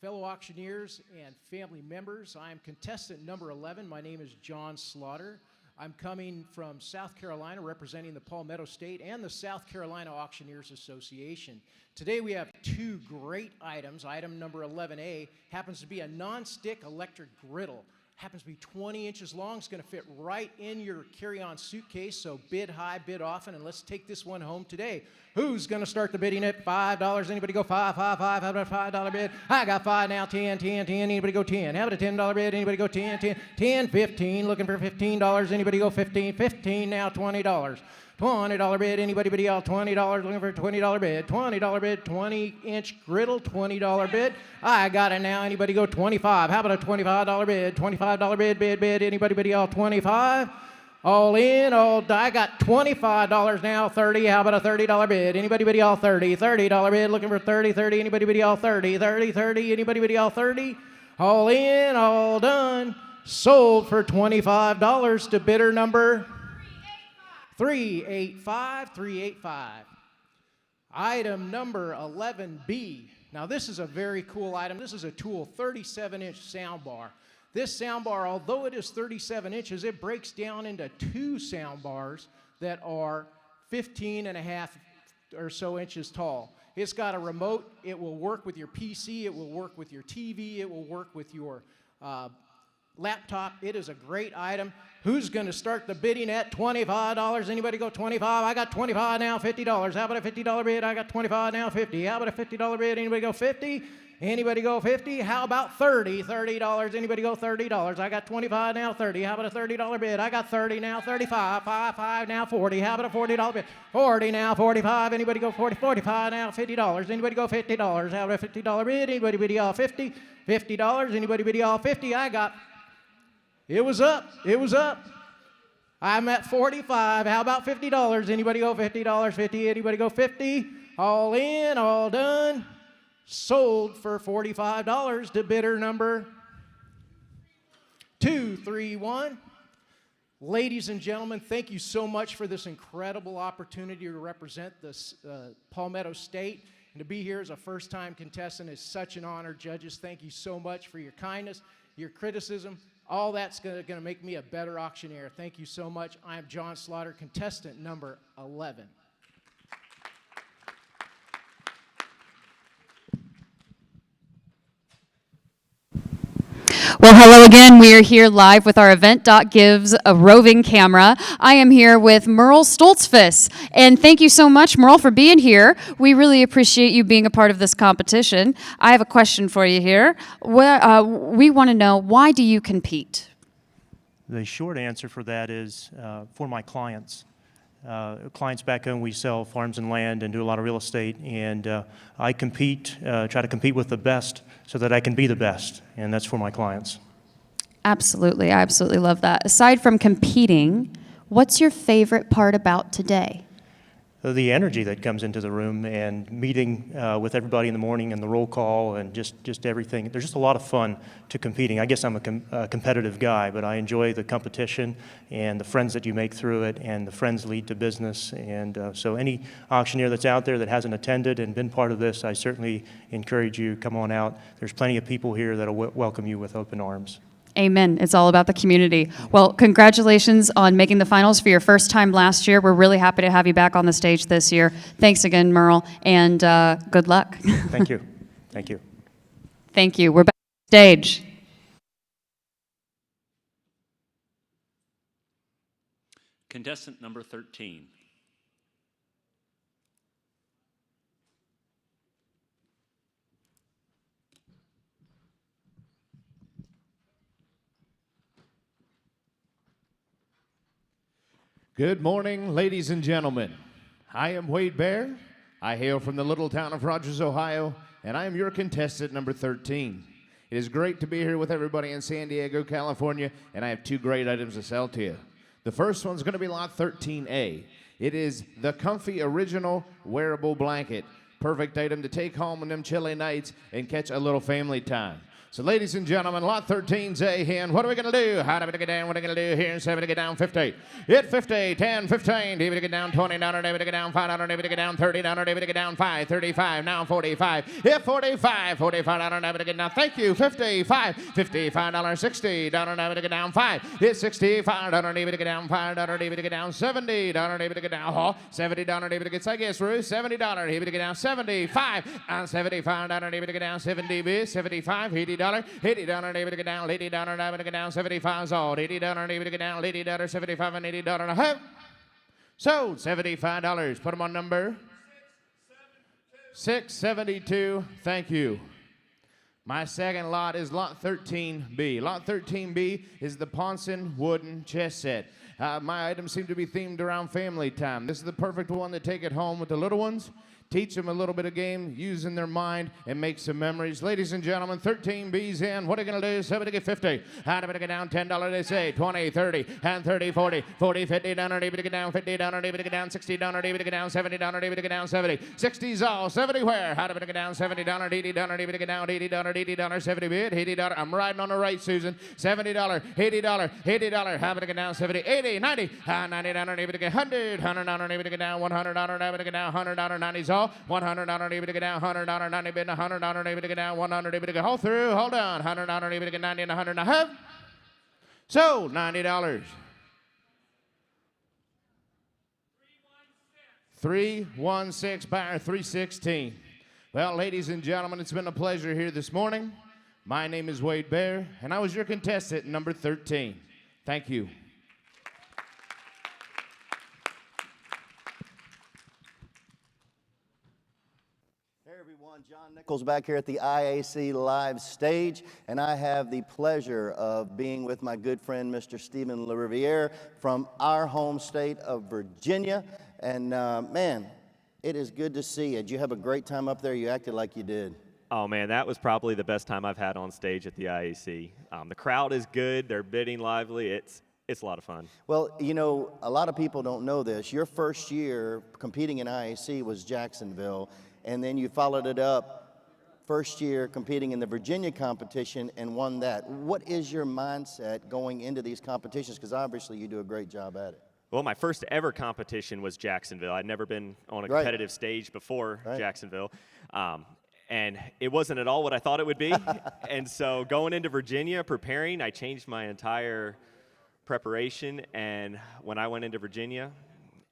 fellow auctioneers, and family members. I am contestant number 11. My name is John Slaughter. I'm coming from South Carolina, representing the Palmetto State and the South Carolina Auctioneers Association. Today we have 2 great items. Item number 11A happens to be a non-stick electric griddle. Happens to be 20 inches long. It's going to fit right in your carry-on suitcase, so bid high, bid often, and let's take this one home today. Who's going to start the bidding at $5? Anybody go 5, 5, 5? How about a $5 bid? I got 5 now, 10, 10, 10. Anybody go 10? How about a $10 bid? Anybody go 10, 10, 10, 15. Looking for $15. Anybody go 15? 15 now, $20. $20 bid, anybody bid y'all $20, looking for a $20 bid, $20 bid, 20-inch griddle, $20 bid. I got it now, anybody go 25, how about a $25 bid, $25 bid, anybody bid y'all 25? All in, all I got $25 now, 30. How about a $30 bid? Anybody bid all 30? $30 bid, looking for 30, 30. Anybody bid all 30? 30, 30. Anybody bid all 30? All in, all done. Sold for $25 to bidder number 385, 385. Item number 11B. Now this is a very cool item. This is a Tool 37-inch soundbar. This soundbar, although it is 37 inches, it breaks down into two soundbars that are 15 and a half or so inches tall. It's got a remote. It will work with your PC. It will work with your TV. It will work with your laptop. It is a great item. Who's going to start the bidding at $25? Anybody go 25? I got 25 now, $50. How about a $50 bid? I got 25 now, 50. How about a $50 bid? Anybody go 50? Anybody go 50? How about 30? $30. Anybody go $30? I got 25 now, 30. How about a $30 bid? I got 30 now, 35. 5 now, 40. How about a $40 bid? 40 now, 45. Anybody go 40? 45 now, $50. Anybody go $50? How about a $50 bid? Anybody bid all 50? $50. Anybody bid all 50? I got. It was up. It was up. I'm at 45. How about $50? Anybody go $50? 50. Anybody go 50? All in, all done. Sold for $45 to bidder number 231. Ladies and gentlemen, thank you so much for this incredible opportunity to represent this Palmetto State. And to be here as a first-time contestant is such an honor. Judges, thank you so much for your kindness, your criticism. All that's going to make me a better auctioneer. Thank you so much. I am John Slaughter, contestant number 11. Well, hello again. We are here live with our event.gives a roving camera. I am here with Merle Stoltzfus. And thank you so much, Merle, for being here. We really appreciate you being a part of this competition. I have a question for you here. We want to know, why do you compete? The short answer for that is for my clients. Clients back home, we sell farms and land and do a lot of real estate, and I compete, try to compete with the best so that I can be the best, and that's for my clients. Absolutely. I absolutely love that. Aside from competing, what's your favorite part about today? The energy that comes into the room and meeting with everybody in the morning and the roll call and just everything. There's just a lot of fun to competing. I guess I'm a competitive guy, but I enjoy the competition and the friends that you make through it, and the friends lead to business. And so any auctioneer that's out there that hasn't attended and been part of this, I certainly encourage you, come on out. There's plenty of people here that will welcome you with open arms. Amen. It's all about the community. Well, congratulations on making the finals for your first time last year. We're really happy to have you back on the stage this year. Thanks again, Merle, and good luck. Thank you. Thank you. Thank you. We're back on stage. Contestant number 13. Good morning, ladies and gentlemen. I am Wade Bear. I hail from the little town of Rogers, Ohio, and I am your contestant number 13. It is great to be here with everybody in San Diego, California, and I have two great items to sell to you. The first one's going to be lot 13A. It is the comfy original wearable blanket. Perfect item to take home on them chilly nights and catch a little family time. So, ladies and gentlemen, lot 13's A here, and what are we going to do? How do we get down? What are we going to do here? 7 to get down 50. Hit 50, 10, 15. David to get down $20. David to get down $5. David to get down $30. David to get down 5, 35. Now 45. Hit 45, $45. David to get down. Thank you. 55, $55, $60. David to get down 5. Hit 65. David to get down $5. David to get down $70. David to get down $70. David to get, I guess, Ruth, $70. David to get down 75. On $75. David to get down 70. 75. $80. $80, David to get down, $80, David to get down, 75's all, $80, David to get down, $80, 75 and $80 and a half. Sold, $75. Put them on number 672. Thank you. My second lot is lot 13B. Lot 13B is the Ponson wooden chess set. My items seem to be themed around family time. This is the perfect one to take it home with the little ones. teach them a little bit of game, using their mind, and make some memories. Ladies and gentlemen, 13 B's in. What are you going to do? Somebody get 50. How do we get down? $10, they say. 20, 30, and 30, 40, 40, 50, down, or to get down, 50, down, or to get down, 60, down, or to get down, 70, down, or to get down, 70. 60's all, 70 where? How do we get down? $70, $80, down, or to get down, $80, $80, 70 bid, $80. I'm riding on the right, Susan. $70, $80, $80. How do we get down? 70, 80, 90, 90, down, or to get 100, $100, down, or to get down, $100, down, or to get down, $100, $90's all. $100 able to get down, $100 90 bid, $100 able to get down, $100 able to get all through. Hold on, $100 able to get 90 and 100 and a half. So $90. 316 buyer 316. Well, ladies and gentlemen, it's been a pleasure here this morning. My name is Wade Bear, and I was your contestant number 13. Thank you. John Nichols back here at the IAC Live stage, and I have the pleasure of being with my good friend, Mr. Stephen LaRiviere from our home state of Virginia. And man, it is good to see you. Did you have a great time up there? You acted like you did. Oh man, that was probably the best time I've had on stage at the IAC. The crowd is good. They're bidding lively. It's a lot of fun. Well, you know, a lot of people don't know this. Your first year competing in IAC was Jacksonville, and then you followed it up first year competing in the Virginia competition and won that. What is your mindset going into these competitions? Because obviously you do a great job at it. Well, my first ever competition was Jacksonville. I'd never been on a competitive stage before Jacksonville. And it wasn't at all what I thought it would be. And so going into Virginia, preparing, I changed my entire preparation. And when I went into Virginia,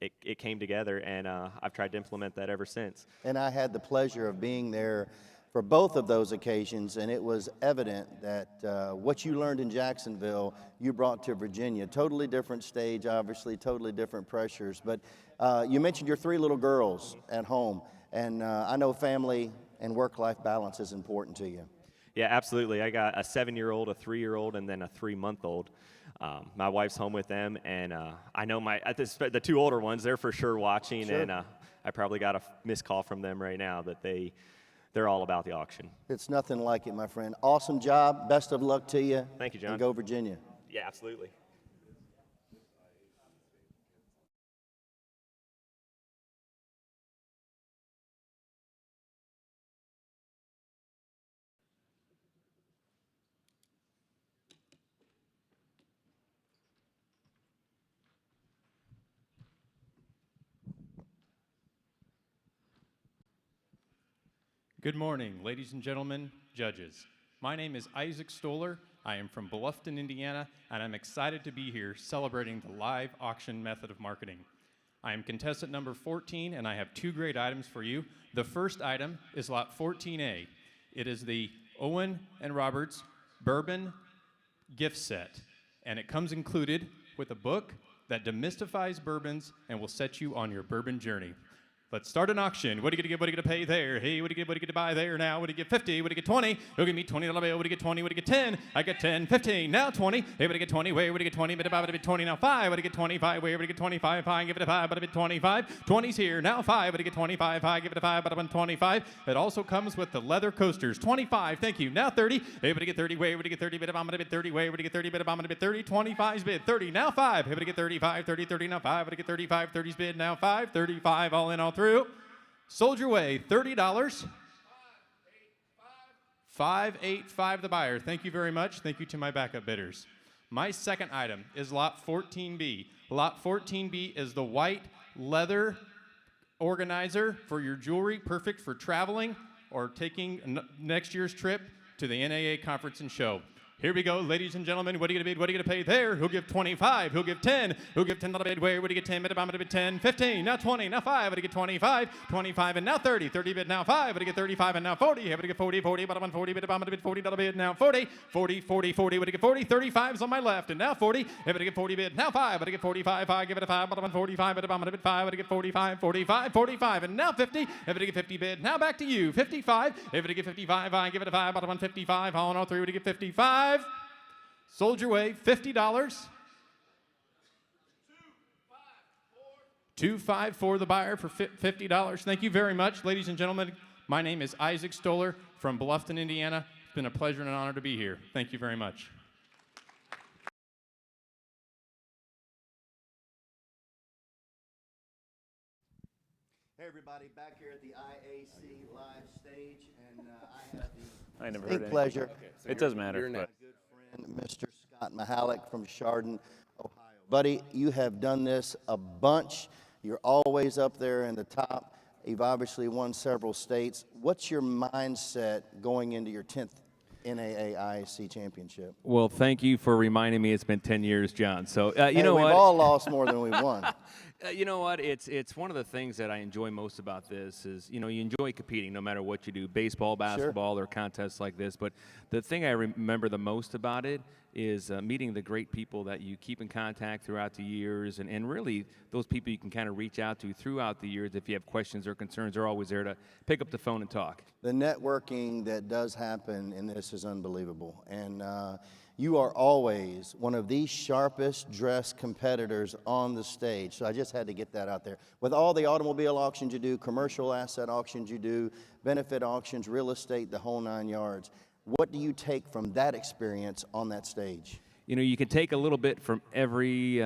it came together, and I've tried to implement that ever since. And I had the pleasure of being there for both of those occasions, and it was evident that what you learned in Jacksonville, you brought to Virginia. Totally different stage, obviously, totally different pressures. But you mentioned your 3 little girls at home, and I know family and work-life balance is important to you. Yeah, absolutely. I got a 7-year-old, a 3-year-old, and then a 3-month-old. My wife's home with them, and I know the 2 older ones, they're for sure watching, Sure. and I probably got a missed call from them right now, but they're all about the auction. It's nothing like it, my friend. Awesome job. Best of luck to you. Thank you, John. And go Virginia. Yeah, absolutely. Good morning, ladies and gentlemen, judges. My name is Isaac Stoller. I am from Bluffton, Indiana, and I'm excited to be here celebrating the live auction method of marketing. I am contestant number 14, and I have 2 great items for you. The first item is lot 14A. It is the Owen and Roberts Bourbon gift set, and it comes included with a book that demystifies bourbons and will set you on your bourbon journey. Let's start an auction. What are you gonna get? What are you gonna pay there? Hey, what do you get? What do you get to buy there now? What do you get? 50? What do you get? 20? You'll give me $20 bill. What do you get? 20? What do you get? 10? I get 10. 15. Now 20. Hey, what do you get? 20? Wait, what do you get? 20? But about it 20 now 5. What do you get? 25. Wait, what do you get? 25. Fine, give it a 5. But a bit 25. 20's here now 5. What do you get? 25. Fine, give it a 5. But I'm 25. It also comes with the leather coasters. 25. Thank you. Now 30. Hey, what do you get? 30. Wait, what do you get? 30. But I'm gonna bit 30. Wait, what do you get? 30. But I'm gonna bit 30. 25's bid. 30. Now 5. Hey, what do you get? 35. 30. 30 now 5. What do you get? 35. 30's bid now 5. 35 all in all through. Sold your way, $30. 585 the buyer. Thank you very much. Thank you to my backup bidders. My second item is lot 14B. Lot 14B is the white leather organizer for your jewelry, perfect for traveling or taking next year's trip to the NAA conference and show. Here we go, ladies and gentlemen. What are you gonna bid? What are you gonna pay there? Who'll give 25? Who'll give 10? Who'll give $10 bid? Where? What do you get? 10 bid? I'm gonna bid 10. 15. Now 20. Now 5. What do you get? 25. 25 and now 30. 30 bid now 5. What do you get? 35 and now 40. What do you get? 40. 40. But I'm on 40 bid. I'm gonna bid $40 bid now 40. 40. 40. 40. What do you get? 40. 35's on my left and now 40. What do you get? 40 bid now 5. What do you get? 45. I give it a 5. But I'm on 45 bid. I'm gonna bid 5. What do you get? 45. 45. 45 and now 50. What do you get? 50 bid. Now back to you. 55. What do you get? 55. I give it a 5. But I'm on 55. All in all 3. What do you get? 55. Sold your way, $50. 25 for the buyer for $50. Thank you very much, ladies and gentlemen. My name is Isaac Stoller from Bluffton, Indiana. It's been a pleasure and an honor to be here. Thank you very much. Hey everybody, back here at the IAC live stage, and I have the I never heard distinct anything. pleasure. Okay, so it doesn't matter. My But good friend, Mr. Scott Mahalik from Chardon, Ohio. Buddy, you have done this a bunch. You're always up there in the top. You've obviously won several states. What's your mindset going into your 10th NAA IAC championship? Well, thank you for reminding me it's been 10 years, John. So, you Hey, know we've what? all lost more than we've won. You know what? It's one of the things that I enjoy most about this is, you know, you enjoy competing no matter what you do, baseball, basketball, or contests like this. But the thing I remember the most about it is meeting the great people that you keep in contact throughout the years, and really those people you can kind of reach out to throughout the years if you have questions or concerns. They're always there to pick up the phone and talk. The networking that does happen in this is unbelievable. And you are always one of the sharpest dressed competitors on the stage. So I just had to get that out there. With all the automobile auctions you do, commercial asset auctions you do, benefit auctions, real estate, the whole 9 yards, what do you take from that experience on that stage? You know, you can take a little bit from every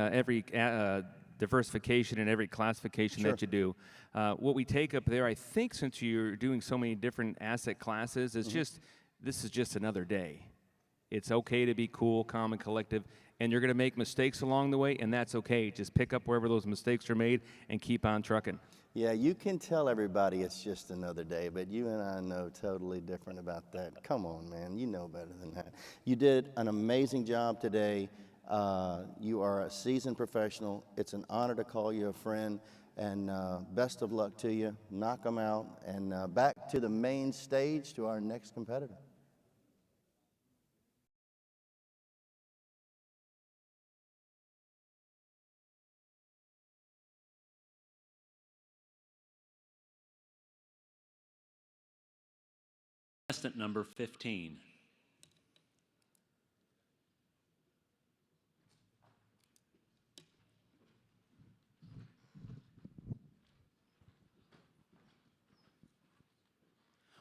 diversification and every classification that you do. What we take up there, I think, since you're doing so many different asset classes, is this is just another day. It's okay to be cool, calm, and collective, and you're going to make mistakes along the way, and that's okay. Just pick up wherever those mistakes are made and keep on trucking. Yeah, you can tell everybody it's just another day, but you and I know totally different about that. Come on, man, you know better than that. You did an amazing job today. You are a seasoned professional. It's an honor to call you a friend, and best of luck to you. Knock them out, and back to the main stage to our next competitor. Contestant number 15.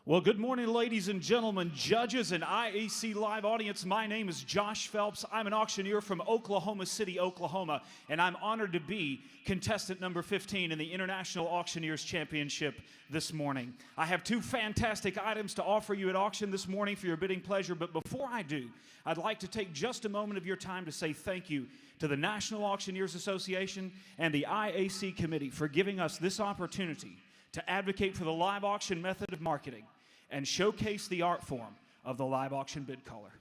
Well, good morning, ladies and gentlemen, judges and IAC live audience. My name is Josh Phelps. I'm an auctioneer from Oklahoma City, Oklahoma, and I'm honored to be contestant number 15 in the International Auctioneers Championship this morning. I have two fantastic items to offer you at auction this morning for your bidding pleasure, but before I do, I'd like to take just a moment of your time to say thank you to the National Auctioneers Association and the IAC Committee for giving us this opportunity to advocate for the live auction method of marketing and showcase the art form of the live auction bid caller.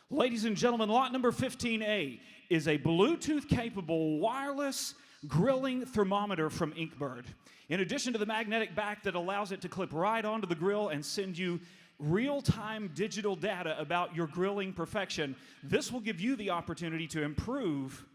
Ladies and gentlemen, lot number 15A is a Bluetooth-capable wireless grilling thermometer from Inkbird. In addition to the magnetic back that allows it to clip right onto the grill and send you real-time digital data about your grilling perfection, this will give you the opportunity to improve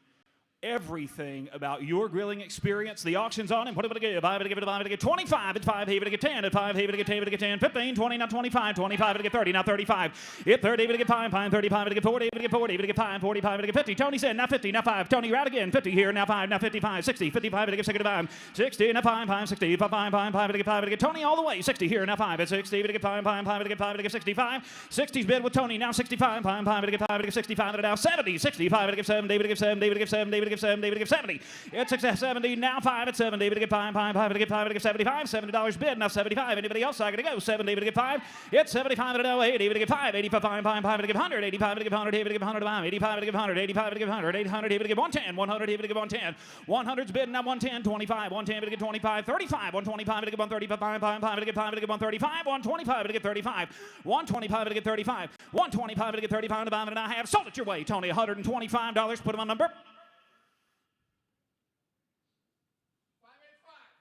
everything about your grilling experience. The auction's on, and what am I going to give? I'm going to give it 25, at 5, even to get 10, at 5, even to get 10, even to get 10, 15, 20, now 25, 25, even to get 30, now 35, at 30, even to get 5, 35, even to get 40, even to get 40, even to get 5, 45, even to get 50. Tony said, now 50, now 5. Tony, you're out again. 50 here, now 5, now 55, 60, 55, even to get 65, 60, now 5, 60, 5, 5, 5, even to get 5, even to get Tony all the way. 60 here, now 5, at 60, even to get 5, 5, even to get 5, even to get 65. 60's bid with Tony, now 65, 5, even to get 5, even to get 65, and now 70, 65, even to get 7, even to get 7, even to get 7, even to get 7, even to get 70. It's 70, now 5 at 70, to get 5, 5, to get 5, to get 75, $70 bid, now 75. Anybody else? I gotta go. 70, to get 5. It's 75 to 80, to get 5, 85, 5, to get 100, 85 to get 100, to get 100, 85 to get 100, 85 to get 100, 800 to get 110, 100 to get 110. 100's bid, now 110, 25, 110 to get 25, 35, 125 to get 135, 5 to get 5 to get 135, 125 to get 35, 125 to get 35, 125 to get 35, and I have sold it your way, Tony. $125. Put them on number.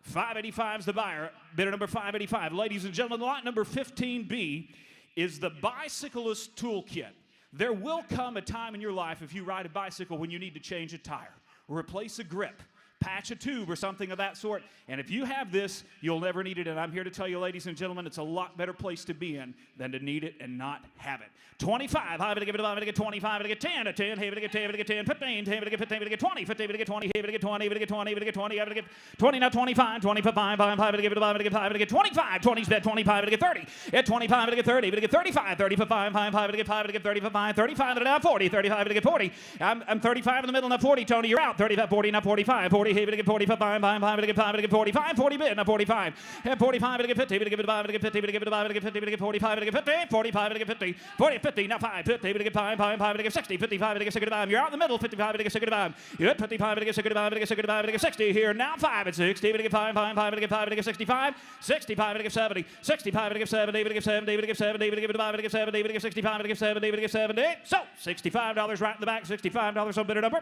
585 is the buyer. Bidder number 585. Ladies and gentlemen, lot number 15B is the Bicyclist Toolkit. There will come a time in your life if you ride a bicycle when you need to change a tire, replace a grip, patch a tube or something of that sort. And if you have this, you'll never need it. And I'm here to tell you, ladies and gentlemen, it's a lot better place to be in than to need it and not have it. 25, I'm going to give it 5, I'm going to get 25, I'm going to get 10, 10, I'm going to get 10, I'm going to get 10, 15, 10, I'm going to get 15, I'm going to get 20, 15, I'm going to get 20, I'm going to get 20, I'm going to get 20, I'm going to get 20, I'm going to get 20, now 25, 25, 5, I'm going to give it 5, I'm going to get 5, I'm going to get 25, 20's bet 25, I'm going to get 30, at 25, I'm going to get 30, I'm going to get 35, 30 for 5, 5, I'm going to get 5, I'm going to get 30 for 5, 35, and now 40, 35, I'm going to get 40, I'm 35 in the middle, now 40, Tony, you're out, 35, 40, now 45, 40, I'm going to get 40 for 5, 5, I'm going to get 5, I'm going to get 45, 40 bid, now 45, at 45, I'm going to get 50, I'm going to give it 5, I'm going to get 50, I'm going to give it 5, I'm going to get 50, I'm going to get 45, I'm going to get 50, 45, I'm going to get 50, 40, 50, now 5, 50, I'm going to get 5, 5, 5, I'm going to get 60, 55, I'm going to get 65, you're out in the middle, 55, I'm going to get 65, you're at 55, I'm going to get 65, I'm going to get 65, I'm going to get 60 here, now 5 at 60, I'm going to get 5, 5, 5, I'm going to get 5, I'm going to get 65, 65, I'm going to get 70, 65, I'm going to get 70, I'm going to get 70, I'm going to get 70, I'm going to give it 5, I'm going to get 70, I'm going to get 65, I'm going to get 70, I'm going to get 70, so $65 right in the back, $65 on bidder number.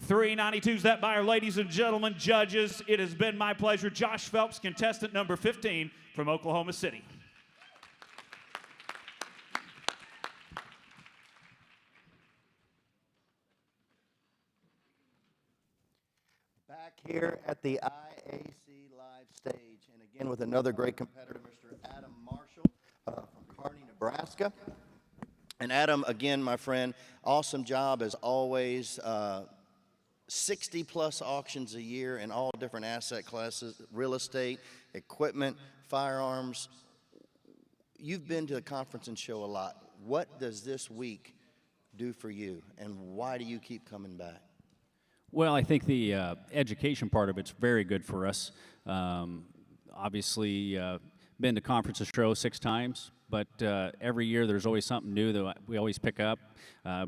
392's that buyer, ladies and gentlemen, judges. It has been my pleasure. Josh Phelps, contestant number 15 from Oklahoma City. Back here at the IAC Live stage, and again with another great competitor, Mr. Adam Marshall from Kearney, Nebraska. And Adam, again, my friend, awesome job as always. 60-plus auctions a year in all different asset classes, real estate, equipment, firearms. You've been to the conference and show a lot. What does this week do for you, and why do you keep coming back? Well, I think the education part of it's very good for us. Obviously, been to conferences show 6 times, but every year there's always something new that we always pick up.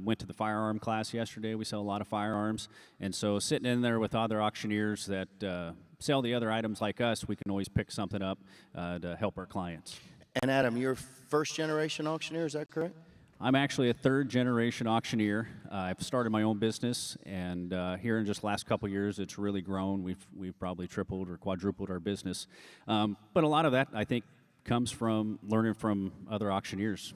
Went to the firearm class yesterday. We sell a lot of firearms, and so sitting in there with other auctioneers that sell the other items like us, we can always pick something up to help our clients. And Adam, you're first-generation auctioneer, is that correct? I'm actually a 3rd-generation auctioneer. I've started my own business, and here in just the last couple years, it's really grown. We've probably tripled or quadrupled our business. But a lot of that, I think, comes from learning from other auctioneers.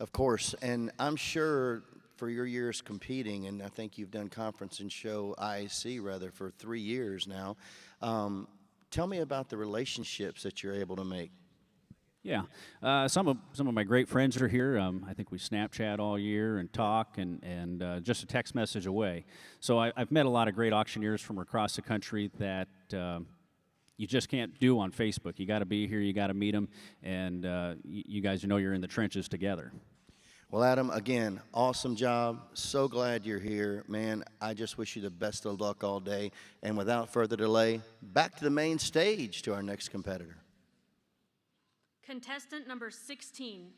Of course, and I'm sure for your years competing, and I think you've done conference and show IAC rather for 3 years now. Tell me about the relationships that you're able to make. Yeah, some of my great friends are here. I think we Snapchat all year and talk and just a text message away. So I've met a lot of great auctioneers from across the country that you just can't do on Facebook. You got to be here, you got to meet them, and you guys know you're in the trenches together. Well, Adam, again, awesome job. So glad you're here. Man, I just wish you the best of luck all day. And without further delay, back to the main stage to our next competitor. Contestant number 16.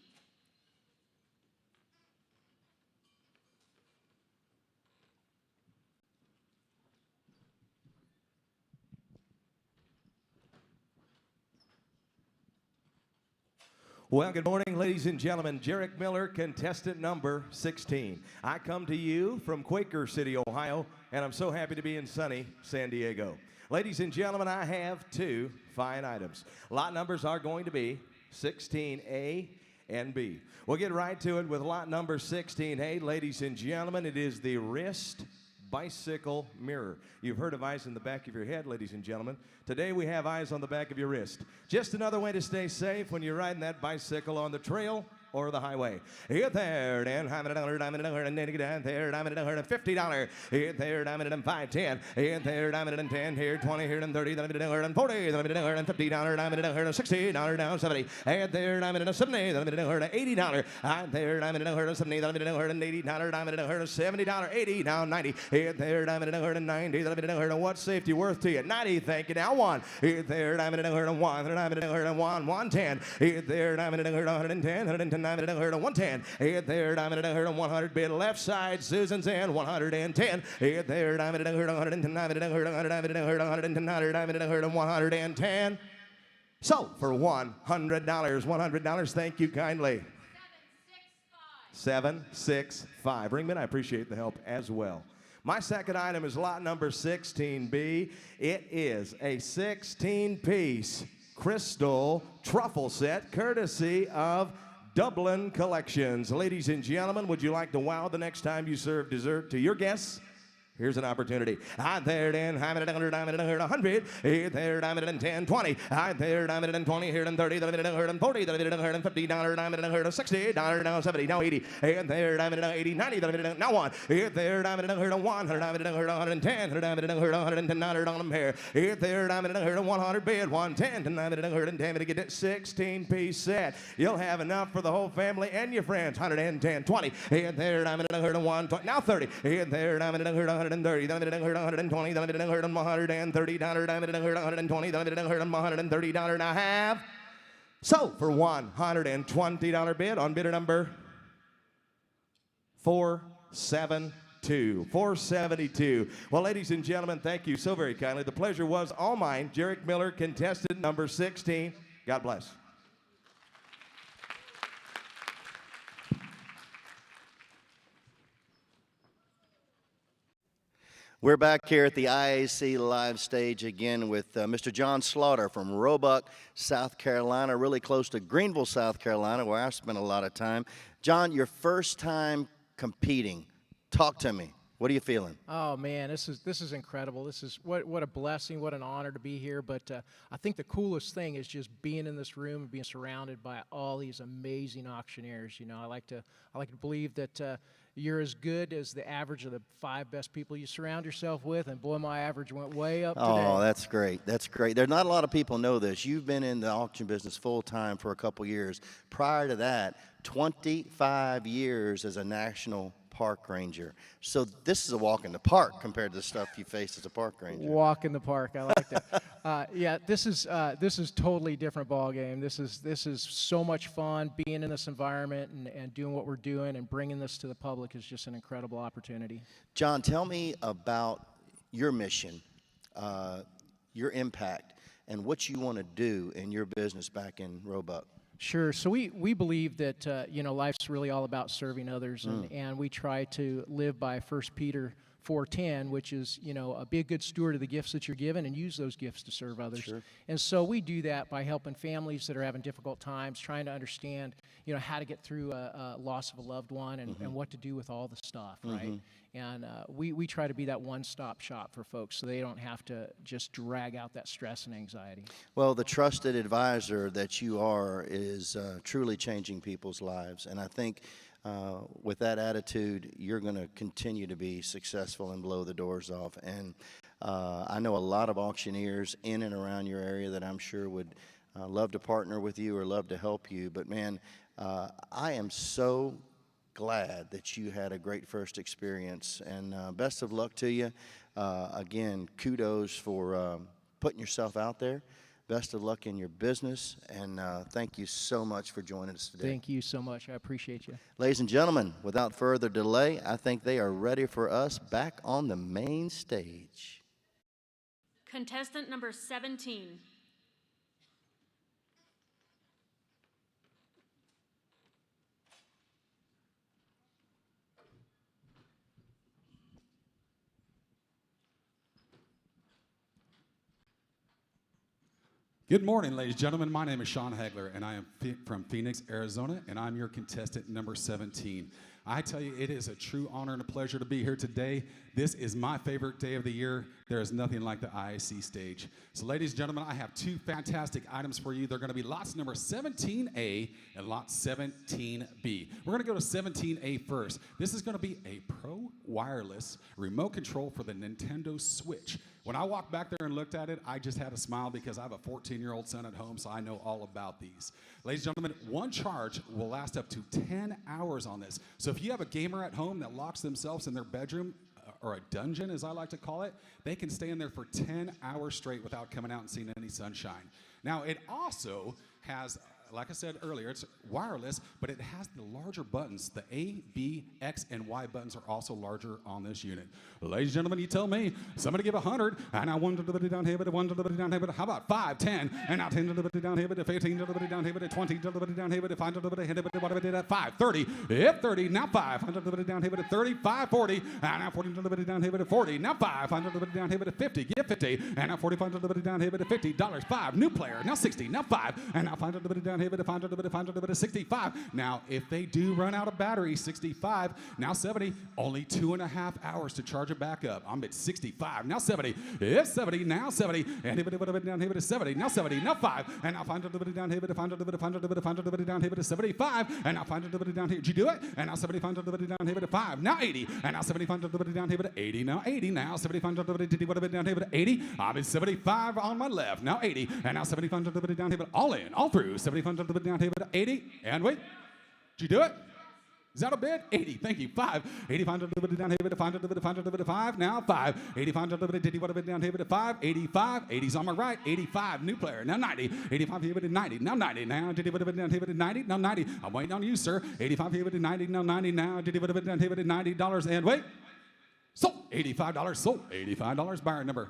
Well, good morning, ladies and gentlemen. Jarek Miller, contestant number 16. I come to you from Quaker City, Ohio, and I'm so happy to be in sunny San Diego. Ladies and gentlemen, I have 2 fine items. Lot numbers are going to be 16A and B. We'll get right to it with lot number 16A. Ladies and gentlemen, it is the wrist bicycle mirror. You've heard of eyes in the back of your head, ladies and gentlemen. Today we have eyes on the back of your wrist. Just another way to stay safe when you're riding that bicycle on the trail or the highway. Hit there, and $100, there, $50. Hit there, $5.10. Hit there, $10. Here, 20. Here, and 30. $40. $50. $60 down 70. Hit there, $70. $80. Hit there, $70. $80. $70. 80 down 90. Hit there, $90. What's safety worth to you? 90. Thank you. Now 1. Hit there, $1. 110. Hit there, $110. 110. Hit there, 100. Bid left side. Susan's in 110. Hit there, 110. So for $100, thank you kindly. 765. Ringman, I appreciate the help as well. My second item is lot number 16B. It is a 16-piece crystal truffle set courtesy of Dublin Collections. Ladies and gentlemen, would you like to wow the next time you serve dessert to your guests? Here's an opportunity. Out there, then, $100, $100, here, there, $10, 20. Out there, $20, here, and 30, $40, $50, $60, $70, now 80. Here, there, 80, 90, now 1. Here, there, $100, $110, $110 on them here. Here, there, $100 bid, 110, $110 to get that 16-piece set. You'll have enough for the whole family and your friends. 110, 20. Here, there, $120, now 30. Here, there, $130, $120, $130, $120, $130 and a half. So for $120 bid on bidder number 472. 472. Well, ladies and gentlemen, thank you so very kindly. The pleasure was all mine. Jarek Miller, contestant number 16. God bless. We're back here at the IAC live stage again with Mr. John Slaughter from Roebuck, South Carolina, really close to Greenville, South Carolina, where I've spent a lot of time. John, your first time competing. Talk to me. What are you feeling? Oh man, this is incredible. This is what a blessing, what an honor to be here. But I think the coolest thing is just being in this room and being surrounded by all these amazing auctioneers. You know, I like to believe that you're as good as the average of the 5 best people you surround yourself with, and boy, my average went way up today. Oh, that's great. That's great. There's not a lot of people know this. You've been in the auction business full time for a couple years. Prior to that, 25 years as a national park ranger. So this is a walk in the park compared to the stuff you faced as a park ranger. Walk in the park. I like that. Yeah, this is totally different ball game. This is so much fun being in this environment and doing what we're doing and bringing this to the public is just an incredible opportunity. John, tell me about your mission, your impact, and what you want to do in your business back in Roebuck. Sure. So we believe that life's really all about serving others, and we try to live by 1 Peter 4:10, which is be a good steward of the gifts that you're given and use those gifts to serve others. Sure. And so we do that by helping families that are having difficult times, trying to understand how to get through a loss of a loved one and what to do with all the stuff, right? And we try to be that one-stop shop for folks so they don't have to just drag out that stress and anxiety. Well, the trusted advisor that you are is truly changing people's lives. And I think with that attitude, you're going to continue to be successful and blow the doors off. And I know a lot of auctioneers in and around your area that I'm sure would love to partner with you or love to help you. But, man, I am so glad that you had a great first experience, and best of luck to you. Again, kudos for putting yourself out there. Best of luck in your business, and thank you so much for joining us today. Thank you so much. I appreciate you. Ladies and gentlemen, without further delay, I think they are ready for us back on the main stage. Contestant number 17. Good morning, ladies and gentlemen. My name is Sean Hagler, and I am from Phoenix, Arizona, and I'm your contestant number 17. I tell you, it is a true honor and a pleasure to be here today. This is my favorite day of the year. There is nothing like the IAC stage. So, ladies and gentlemen, I have 2 fantastic items for you. They're going to be lots number 17A and lot 17B. We're going to go to 17A first. This is going to be a Pro Wireless remote control for the Nintendo Switch. When I walked back there and looked at it, I just had a smile because I have a 14-year-old son at home, so I know all about these. Ladies and gentlemen, one charge will last up to 10 hours on this. So if you have a gamer at home that locks themselves in their bedroom, or a dungeon, as I like to call it, they can stay in there for 10 hours straight without coming out and seeing any sunshine. Now, it also has, like I said earlier, it's wireless, but it has the larger buttons. The A, B, X, and Y buttons are also larger on this unit. Ladies and gentlemen, you tell me, somebody give 100, and I 1 to the down here, but 1 to the down here, but how about 5, 10, and now 10 to the down here, but 15 to the down here, but 20 to the down here, but 5 to the down here, but what I did at 5, 30, if 30, now 5, 100 to the down here, but 30, 5, 40, and now 40 to the down here, but 40, now 5, 100 to the down here, but 50, give 50, and now 45 to the down here, but $50, 5, new player, now 60, now 5, and now 5 to the down down here, 65. Now, if they do run out of battery, 65. Now 70, only 2.5 hours to charge it back up. I'm at 65. Now 70. It's 70. Now 70. And if it down here to 70. Now 70. Now 5. And now 500 down here to 500 down here to 75. And now 500 down here. Did you do it? And now 75 down here to 5. Now 80. And now 75 down here to 80. Now 80. Now 75 down here to 80. I'm at 75 on my left. Now 80. And now 75 down here, all in, all through. 75 down here to 80. And wait. Did you do it? Is that a bid? 80. Thank you. 5. 85 down here to 5. Now 5. 85 down here to 5. 85. 80's on my right. 85. New player. Now 90. 85 here to 90. Now 90. Now down here to 90. Now 90. I'm waiting on you, sir. 85 here to 90. Now 90. Now down here to $90. And wait. Sold. $85. Sold. $85. Buyer number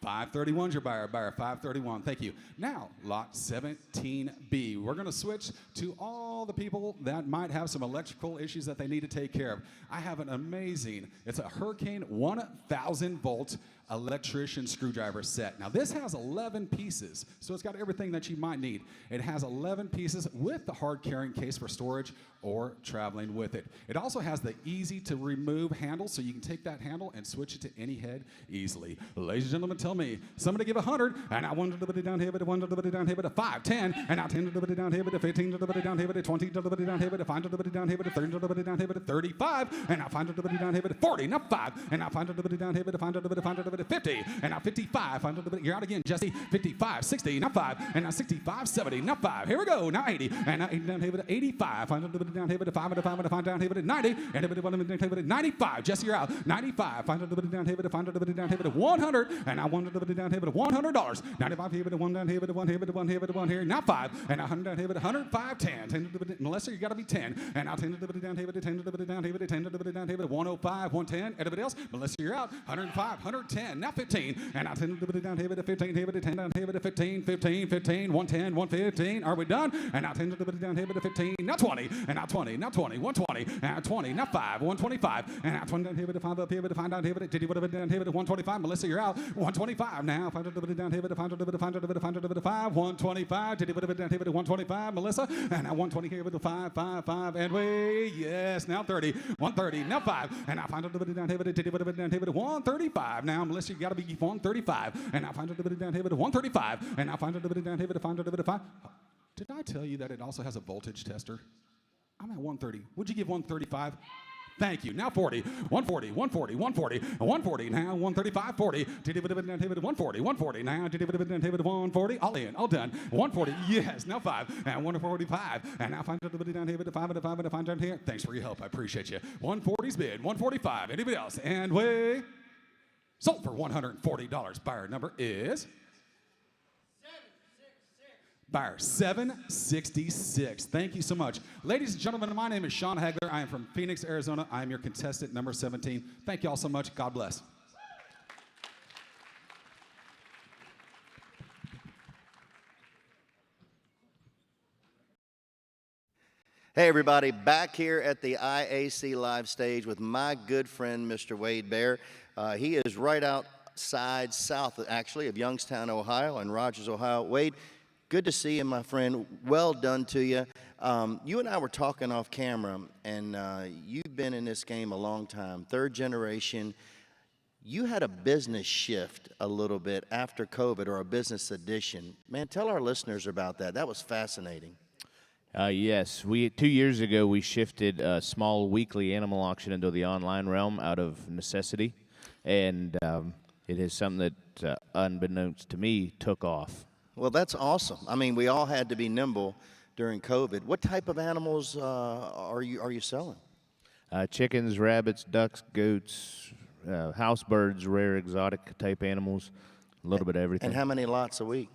531 is your buyer. Buyer 531. Thank you. Now, lot 17B. We're going to switch to all the people that might have some electrical issues that they need to take care of. I have an amazing, it's a Hurricane 1000 volt electrician screwdriver set. Now, this has 11 pieces, so it's got everything that you might need. It has 11 pieces with the hard carrying case for storage or traveling with it. It also has the easy to remove handle, so you can take that handle and switch it to any head easily. Ladies and gentlemen, tell me, somebody give 100, and I want to down here, but 1 down here, but 5, 10, and I 10 down here, but 15 down here, but 20 down here, but 5 down here, but 30 down here, but 35, and I 5 down here, but 40, not 5, and I 5 down here, but 5 50, and now 55, you're out again, Jesse, 55, 60, now 5, and now 65, 70, now 5, here we go, now 80, and now 80 down here, but 85, 5 down here, but 5 down here, but 90, and down here, but 95, Jesse, you're out, 95, 5 down here, but 5 down here, but 100, and I 1 down here, but $100, 95 here, but 1 down here, but 1 here, but 1 here, but 1 here, now 5, and 100 down here, but 105, 10, unless you got to be 10, and now 10 down here, but 10 down here, but 10 down here, but 105, 110, everybody else, Melissa, you're out, 105, 110, now 15, and I 10 down here, but 15, here, but 10 down here, but 15, 15, 15, 110, 115, are we done? And I 10 down here, but 15, now 20, and now 20, now 20, 120, and now 20, now 5, 125, and now 20 down here, but 5 up here, but 5 down here, but did you put it down here, but 125, Melissa, you're out, 125, now 5 down here, but 5 125, did you put it down here, but 125, Melissa, and now 120 here, but 5, 5, 5, and wait, yes, now 30, 130, now 5, and now 5 down here, but did you put it down here, but 135, now Melissa, you got to be 135, and now 5 down here, but 135, and now 5 down here, but 5. Did I tell you that it also has a voltage tester? I'm at 130. Would you give 135? Thank you. Now 40, 140, 140, 140, 140. Now 135, 40. Did it down here, 140, 140. Now did it down here, 140. All in, all done. 140. Yes. Now 5 and 145. And now 5 down here, 5 and 5 and 5 down here. Thanks for your help. I appreciate you. 140's bid. 145. Anybody else? And we sold for $140. Buyer number is buyer 766. Thank you so much. Ladies and gentlemen, my name is Sean Hagler. I am from Phoenix, Arizona. I am your contestant number 17. Thank you all so much. God bless. Hey everybody, back here at the IAC live stage with my good friend, Mr. Wade Bear. He is right outside south, actually, of Youngstown, Ohio, and Rogers, Ohio. Wade, good to see you, my friend. Well done to you. You and I were talking off camera, and you've been in this game a long time, third generation. You had a business shift a little bit after COVID, or a business addition. Man, tell our listeners about that. That was fascinating. Yes, 2 years ago we shifted a small weekly animal auction into the online realm out of necessity, and it is something that, unbeknownst to me, took off. Well, that's awesome. I mean, we all had to be nimble during COVID. What type of animals are you selling? Chickens, rabbits, ducks, goats, house birds, rare exotic type animals, a little bit of everything. And how many lots a week?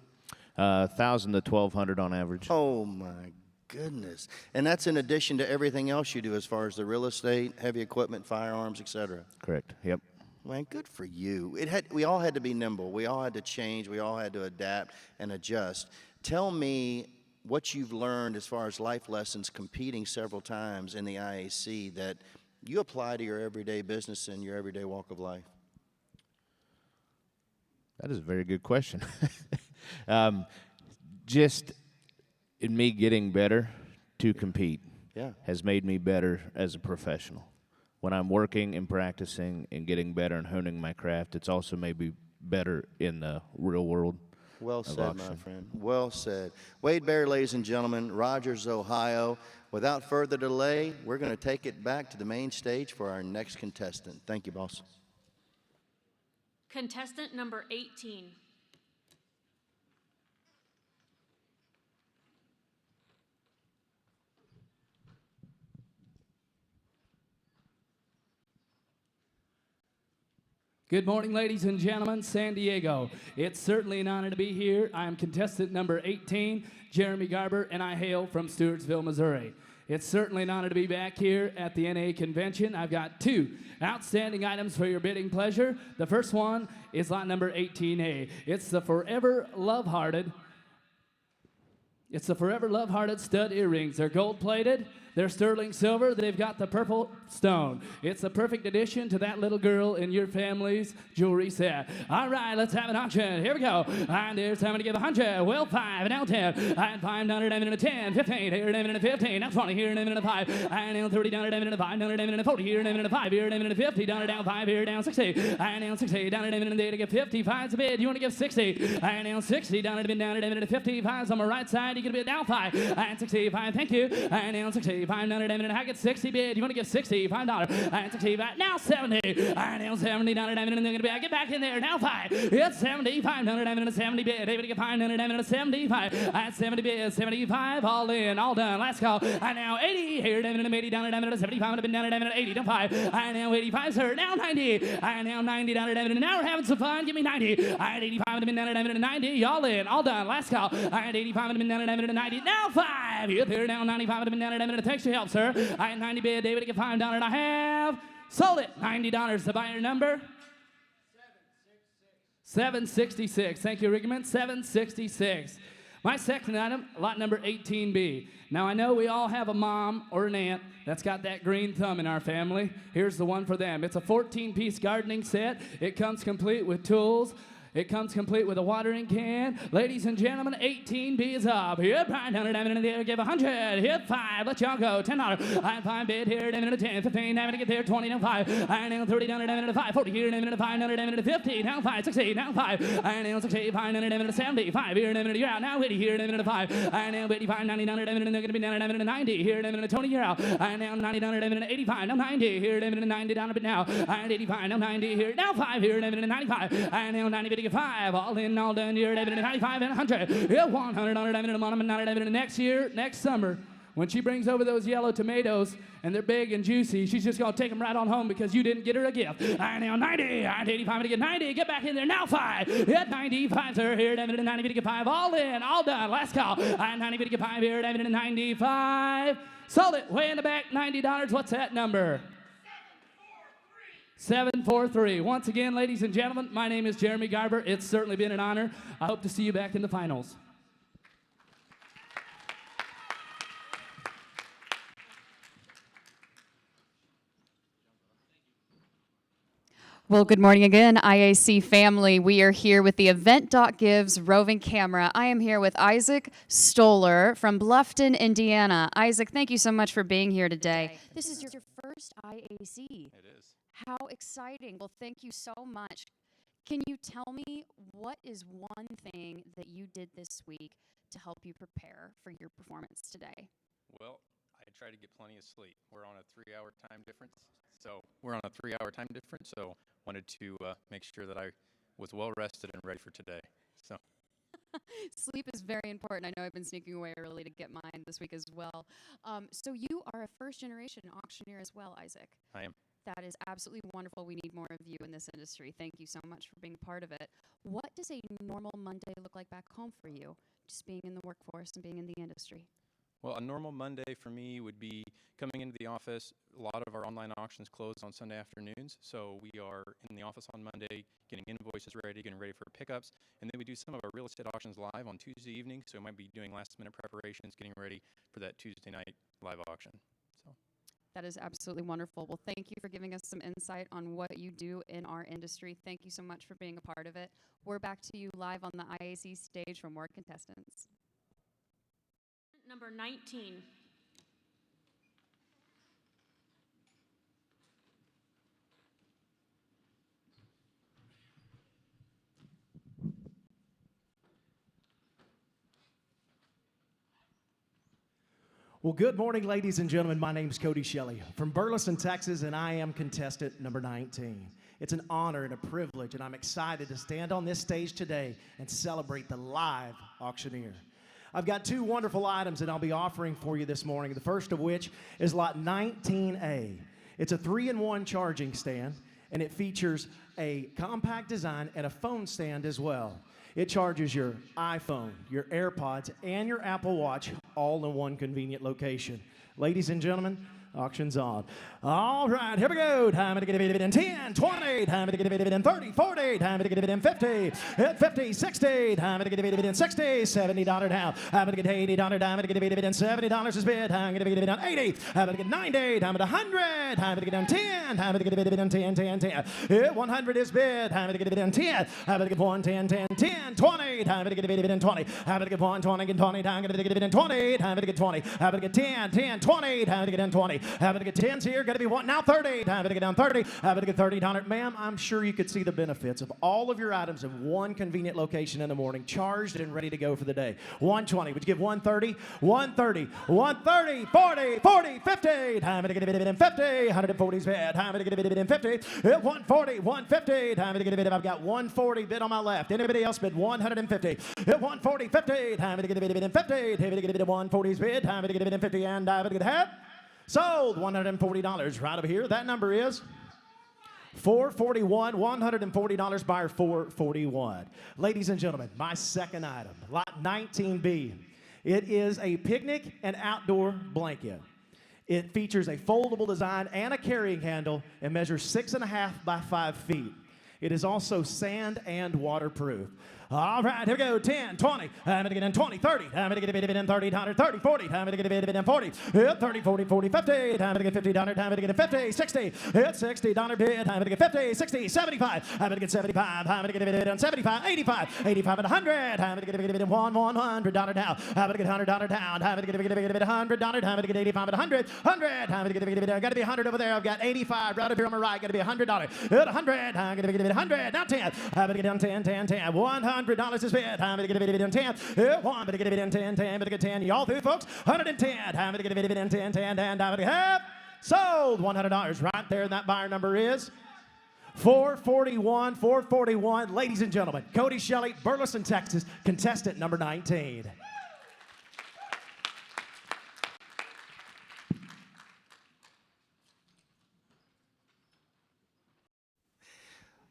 1,000 to 1,200 on average. Oh my goodness. And that's in addition to everything else you do as far as the real estate, heavy equipment, firearms, etc. Correct. Yep. Man, good for you. We all had to be nimble. We all had to change. We all had to adapt and adjust. Tell me what you've learned as far as life lessons competing several times in the IAC that you apply to your everyday business and your everyday walk of life. That is a very good question. Just in me getting better to compete Yeah. has made me better as a professional. When I'm working and practicing and getting better and honing my craft, it's also made me better in the real world. Well of said, auction. my friend. Well said. Wade Bear, ladies and gentlemen, Rogers, Ohio. Without further delay, we're going to take it back to the main stage for our next contestant. Thank you, boss. Contestant number 18. Good morning, ladies and gentlemen, San Diego. It's certainly an honor to be here. I am contestant number 18, Jeremy Garber, and I hail from Stewartsville, Missouri. It's certainly an honor to be back here at the NAA convention. I've got two outstanding items for your bidding pleasure. The first one is lot number 18A. It's the Forever Love-Hearted stud earrings. They're gold-plated. They're sterling silver. They've got the purple stone. It's a perfect addition to that little girl in your family's jewelry set. All right, let's have an auction. Here we go. And there's time to give 100. Well, 5, now 10. And 5, down to 10. 15, here to 15. Now 20, here to 5. And now 30, down to 5. Down to 40, here to 5. Here to 50, down to 5. Here down 60. And now 60, down to get 55's a bid. You want to give 60. And now 60, down to 55's on my right side. You can bid down 5. And 65, thank you. And now 65. I get 60 bid. You want to give $65 and 65. Now 70. And now 70 down to I get back in there. Now 5. It's 75 down to 70 bid. Able to get 5 down to 75. And 70 bid. 75. All in. All done. Last call. And now 80. Here down to 80 down to 75. Down to 80 down 5. And now 85 sir. Now 90. And now 90 down to now we're having some fun. Give me 90. And 85 down to 90. All in. All done. Last call. And 85 down to 90. Now 5. Here down 95 down to thanks for your help, sir. I had 90 bid. David, get $5 and I have sold it. $90. The buyer number? 766. Thank you, Rickman. 766. My second item, lot number 18B. Now, I know we all have a mom or an aunt that's got that green thumb in our family. Here's the one for them. It's a 14-piece gardening set. It comes complete with tools. It comes complete with a watering can. Ladies and gentlemen, 18B is up. Hit right down in there, give 100. Hit 5, let y'all go. $10. I 5 bid here, down to 10. 15, down to get there. 20, down 5. I down 30, down to 5. 40 here, down to 5, down to 50. Down 5, 60, down 5. I down 60, 5, down to 70. 5 here, down to you're out. Now 80 here, down to 5. I down 85, 90, down to they're going to be down to 90. Here, down to 20, you're out. I down 90, down to 85. Now 90 here, down to 90, down a bit now. I 85, now 90 here. Now 5 here, down to 95. I now 90, bid to get 5. All in, all done. You're at 95 and 100. Yeah, 100 on it. Next year, next summer, when she brings over those yellow tomatoes and they're big and juicy, she's just going to take them right on home because you didn't get her a gift. I now 90. I 85 to get 90. Get back in there. Now 5. Hit 95, sir. Here, 90 to get 5. All in, all done. Last call. I 90 to get 5 here. 95. Sold it. Way in the back. $90. What's that number? 743. Once again, ladies and gentlemen, my name is Jeremy Garber. It's certainly been an honor. I hope to see you back in the finals. Well, good morning again, IAC family. We are here with the Event.Gives roving camera. I am here with Isaac Stoller from Bluffton, Indiana. Isaac, thank you so much for being here today. This is your first IAC. It is. How exciting. Well, thank you so much. Can you tell me what is one thing that you did this week to help you prepare for your performance today? Well, I try to get plenty of sleep. We're on a 3-hour time difference. So wanted to make sure that I was well rested and ready for today. So Sleep is very important. I know I've been sneaking away early to get mine this week as well. So you are a first-generation auctioneer as well, Isaac. I am. That is absolutely wonderful. We need more of you in this industry. Thank you so much for being a part of it. What does a normal Monday look like back home for you, just being in the workforce and being in the industry? Well, a normal Monday for me would be coming into the office. A lot of our online auctions close on Sunday afternoons, so we are in the office on Monday getting invoices ready, getting ready for pickups, and then we do some of our real estate auctions live on Tuesday evening, so we might be doing last-minute preparations, getting ready for that Tuesday night live auction. So that is absolutely wonderful. Well, thank you for giving us some insight on what you do in our industry. Thank you so much for being a part of it. We're back to you live on the IAC stage for more contestants. number 19. Well, good morning, ladies and gentlemen. My name's Cody Shelley from Burleson, Texas, and I am contestant number 19. It's an honor and a privilege, and I'm excited to stand on this stage today and celebrate the live auctioneer. I've got two wonderful items that I'll be offering for you this morning, the first of which is lot 19A. It's a 3-in-1 charging stand, and it features a compact design and a phone stand as well. It charges your iPhone, your AirPods, and your Apple Watch all in one convenient location. Ladies and gentlemen, auction's on. All right, here we go. Time to get it in 10, 20, time to get it in 30, 40, time to get it in 50, 50, 60, time to get it in 60, $70 now. Time to get $80, time to get it in $70 is bid, time to get it in 80, time to get 90, time to 100, time to get it in 10, time to get it in 10, 10, 10. 100 is bid, time to get it in 10, time to get 1, 10, 10, 10, 20, time to get it in 20, time to get 1, 20, get 20, time to get it in 20, time to get 20, time to get 10, 10, 20, time to get in 20. Having to get 10s here, got to be one. Now 30. Time to get down 30. Having to get $30. Ma'am, I'm sure you could see the benefits of all of your items in one convenient location in the morning, charged and ready to go for the day. 120. Would you give 130? 130. 130. 40. 40. 50. Time to get it in 50. 140's bid. Time to get it in 50. 140. 150. Time to get it. I've got 140 bid on my left. Anybody else bid 150? 140. 50. Time to get it in 50. Time to get it in 140's bid. Time to get it in 50. And I would get half. Sold, $140 right over here. That number is $441, $140 buyer $441. Ladies and gentlemen, my second item, lot 19B. It is a picnic and outdoor blanket. It features a foldable design and a carrying handle and measures 6.5 by 5 feet. It is also sand and waterproof. All right, here we go. 10, 20. I'm going to get in 20, 30. I'm going to get a bid in 30, 30, 40. I'm going to get a bid in 40. 30, 40, 40, 50. Time to get $50. Time to get 50, 60. It's $60 bid. Time to get 50, 60, 75. I'm going to get 75. I'm going to get a bid in 75, 85, 85 and 100. I'm going to get a bid in $100 now. I'm going to get $100 down. I'm going to get a bid $100. I'm going to get 85 and 100. 100. I'm going to get a bid. Got to be 100 over there. I've got 85 right over here on my right. Got to be $100. 100. I'm going to get a bid 100. Now 10. I'm going to get down 10, 10, 10. $100 is bid. Time to get a bid in 10. One, but to get a bid in 10, 10, but to get 10. Y'all through, folks? 110. Time to get a bid in 10, 10, and time to get half. Sold. $100 right there. And that buyer number is 441, 441. Ladies and gentlemen, Cody Shelley, Burleson, Texas, contestant number 19.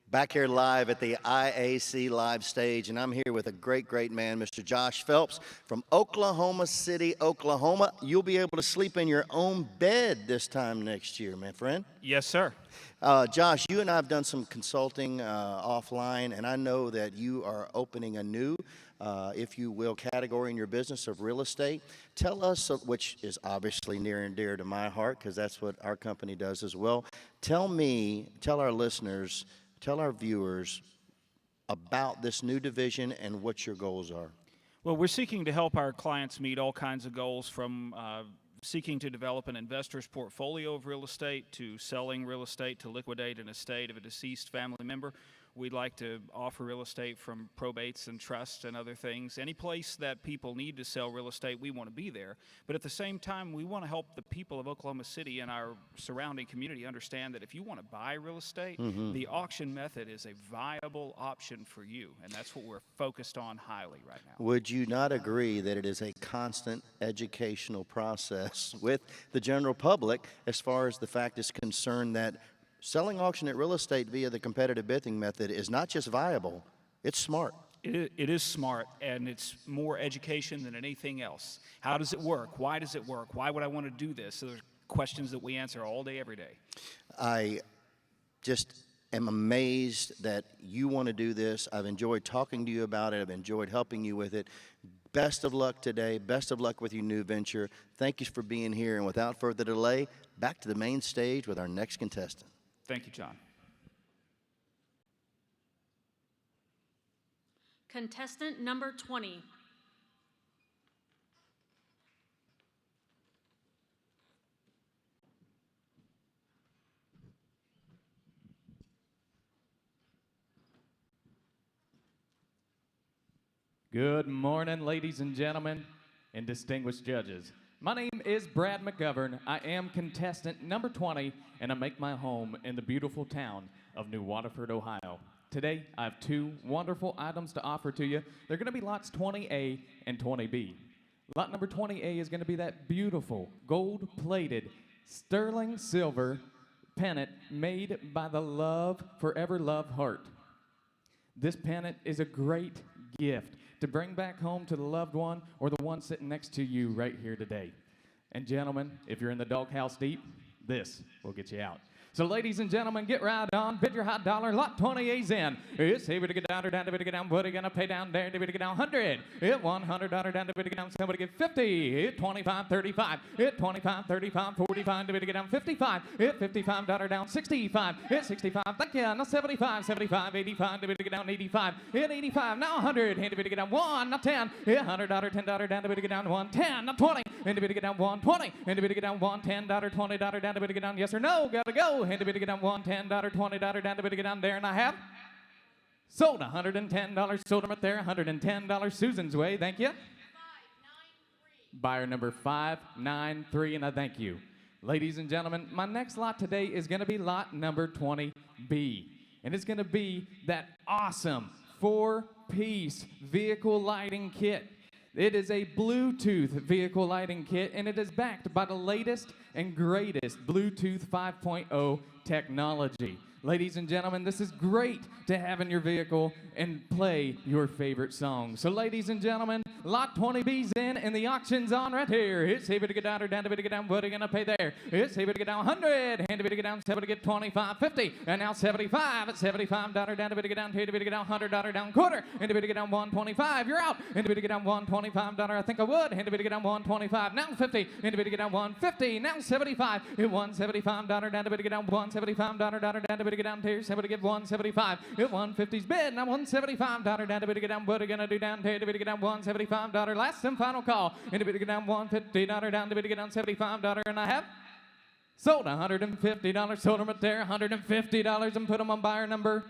Back here live at the IAC live stage, and I'm here with a great, great man, Mr. Josh Phelps from Oklahoma City, Oklahoma. You'll be able to sleep in your own bed this time next year, my friend. Yes, sir. Josh, you and I have done some consulting offline, and I know that you are opening a new, if you will, category in your business of real estate. Tell us, which is obviously near and dear to my heart, because that's what our company does as well. Tell our listeners, tell our viewers about this new division and what your goals are. Well, we're seeking to help our clients meet all kinds of goals, from seeking to develop an investor's portfolio of real estate to selling real estate to liquidate an estate of a deceased family member. We'd like to offer real estate from probates and trusts and other things. Any place that people need to sell real estate, we want to be there. But at the same time, we want to help the people of Oklahoma City and our surrounding community understand that if you want to buy real estate, the auction method is a viable option for you. And that's what we're focused on highly right now. Would you not agree that it is a constant educational process with the general public as far as the fact is concerned that selling auction at real estate via the competitive bidding method is not just viable, it's smart. It is smart, and it's more education than anything else. How does it work? Why does it work? Why would I want to do this? So there's questions that we answer all day, every day. I just am amazed that you want to do this. I've enjoyed talking to you about it. I've enjoyed helping you with it. Best of luck today. Best of luck with your new venture. Thank you for being here, and without further delay, back to the main stage with our next contestant. Thank you, John. Contestant number 20. Good morning, ladies and gentlemen, and distinguished judges. My name is Brad McGovern. I am contestant number 20, and I make my home in the beautiful town of New Waterford, Ohio. Today, I have two wonderful items to offer to you. They're going to be lots 20A and 20B. Lot number 20A is going to be that beautiful, gold-plated, sterling silver pennant made by the Love Forever Love Heart. This pennant is a great gift to bring back home to the loved one or the one sitting next to you right here today. And gentlemen, if you're in the doghouse deep, this will get you out. So ladies and gentlemen, get right on, bid your hot dollar, lot 20A's in. It's here to get down, or down, to get down, what are you gonna pay down there, to get down 100. It $100 down, to get down, somebody get 50. It 25, 35. It 25, 35, 45, to get down 55. It $55 down, 65. It 65, thank you, now 75, 75, 85, to get down 85. It 85, now 100, and to get down 1, now 10. It $100, $10 down, to get down 110, now 20, and to get down 120, and to get down $110, $20 down, to get down yes or no, gotta go. Hand to get down $110, $20 down to get down there, and I have sold $110. Sold them right there, $110 Susan's way. Thank you. Buyer number 593, and I thank you. Ladies and gentlemen, my next lot today is going to be lot number 20B, and it's going to be that awesome 4-piece vehicle lighting kit. It is a Bluetooth vehicle lighting kit, and it is backed by the latest and greatest Bluetooth 5.0 technology. Ladies and gentlemen, this is great to have in your vehicle and play your favorite songs. So ladies and gentlemen, lot 20B's in and the auction's on right here. It's here to get down or down to get down. What are you gonna pay there? It's here to get down 100, hand to get down 70 to get 25, 50, and now 75 at $75 down to get down, here to get down $100 down quarter, and to get down 125. You're out. And to get down $125. I think I would. And to get down 125. Now 50. And to get down 150. Now 75. It $175 down to get down $175 down to get down here. Somebody give 175. It 150's bid. Now $175 down to get down. What are you gonna do down here to get down $175? Last and final call. And to get down $150 down to get down $75, and I have sold $150. Sold them right there, $150, and put them on buyer number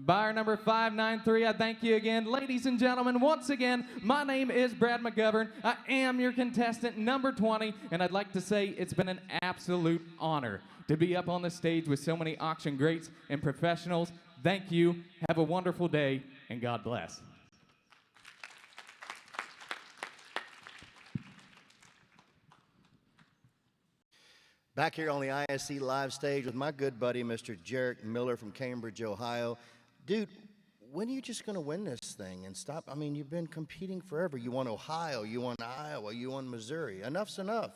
593. I thank you again. Ladies and gentlemen, once again, my name is Brad McGovern. I am your contestant number 20, and I'd like to say it's been an absolute honor to be up on the stage with so many auction greats and professionals. Thank you. Have a wonderful day, and God bless. Back here on the ISC live stage with my good buddy, Mr. Jarek Miller from Cambridge, Ohio. Dude, when are you just going to win this thing and stop? I mean, you've been competing forever. You won Ohio, you won Iowa, you won Missouri. Enough's enough.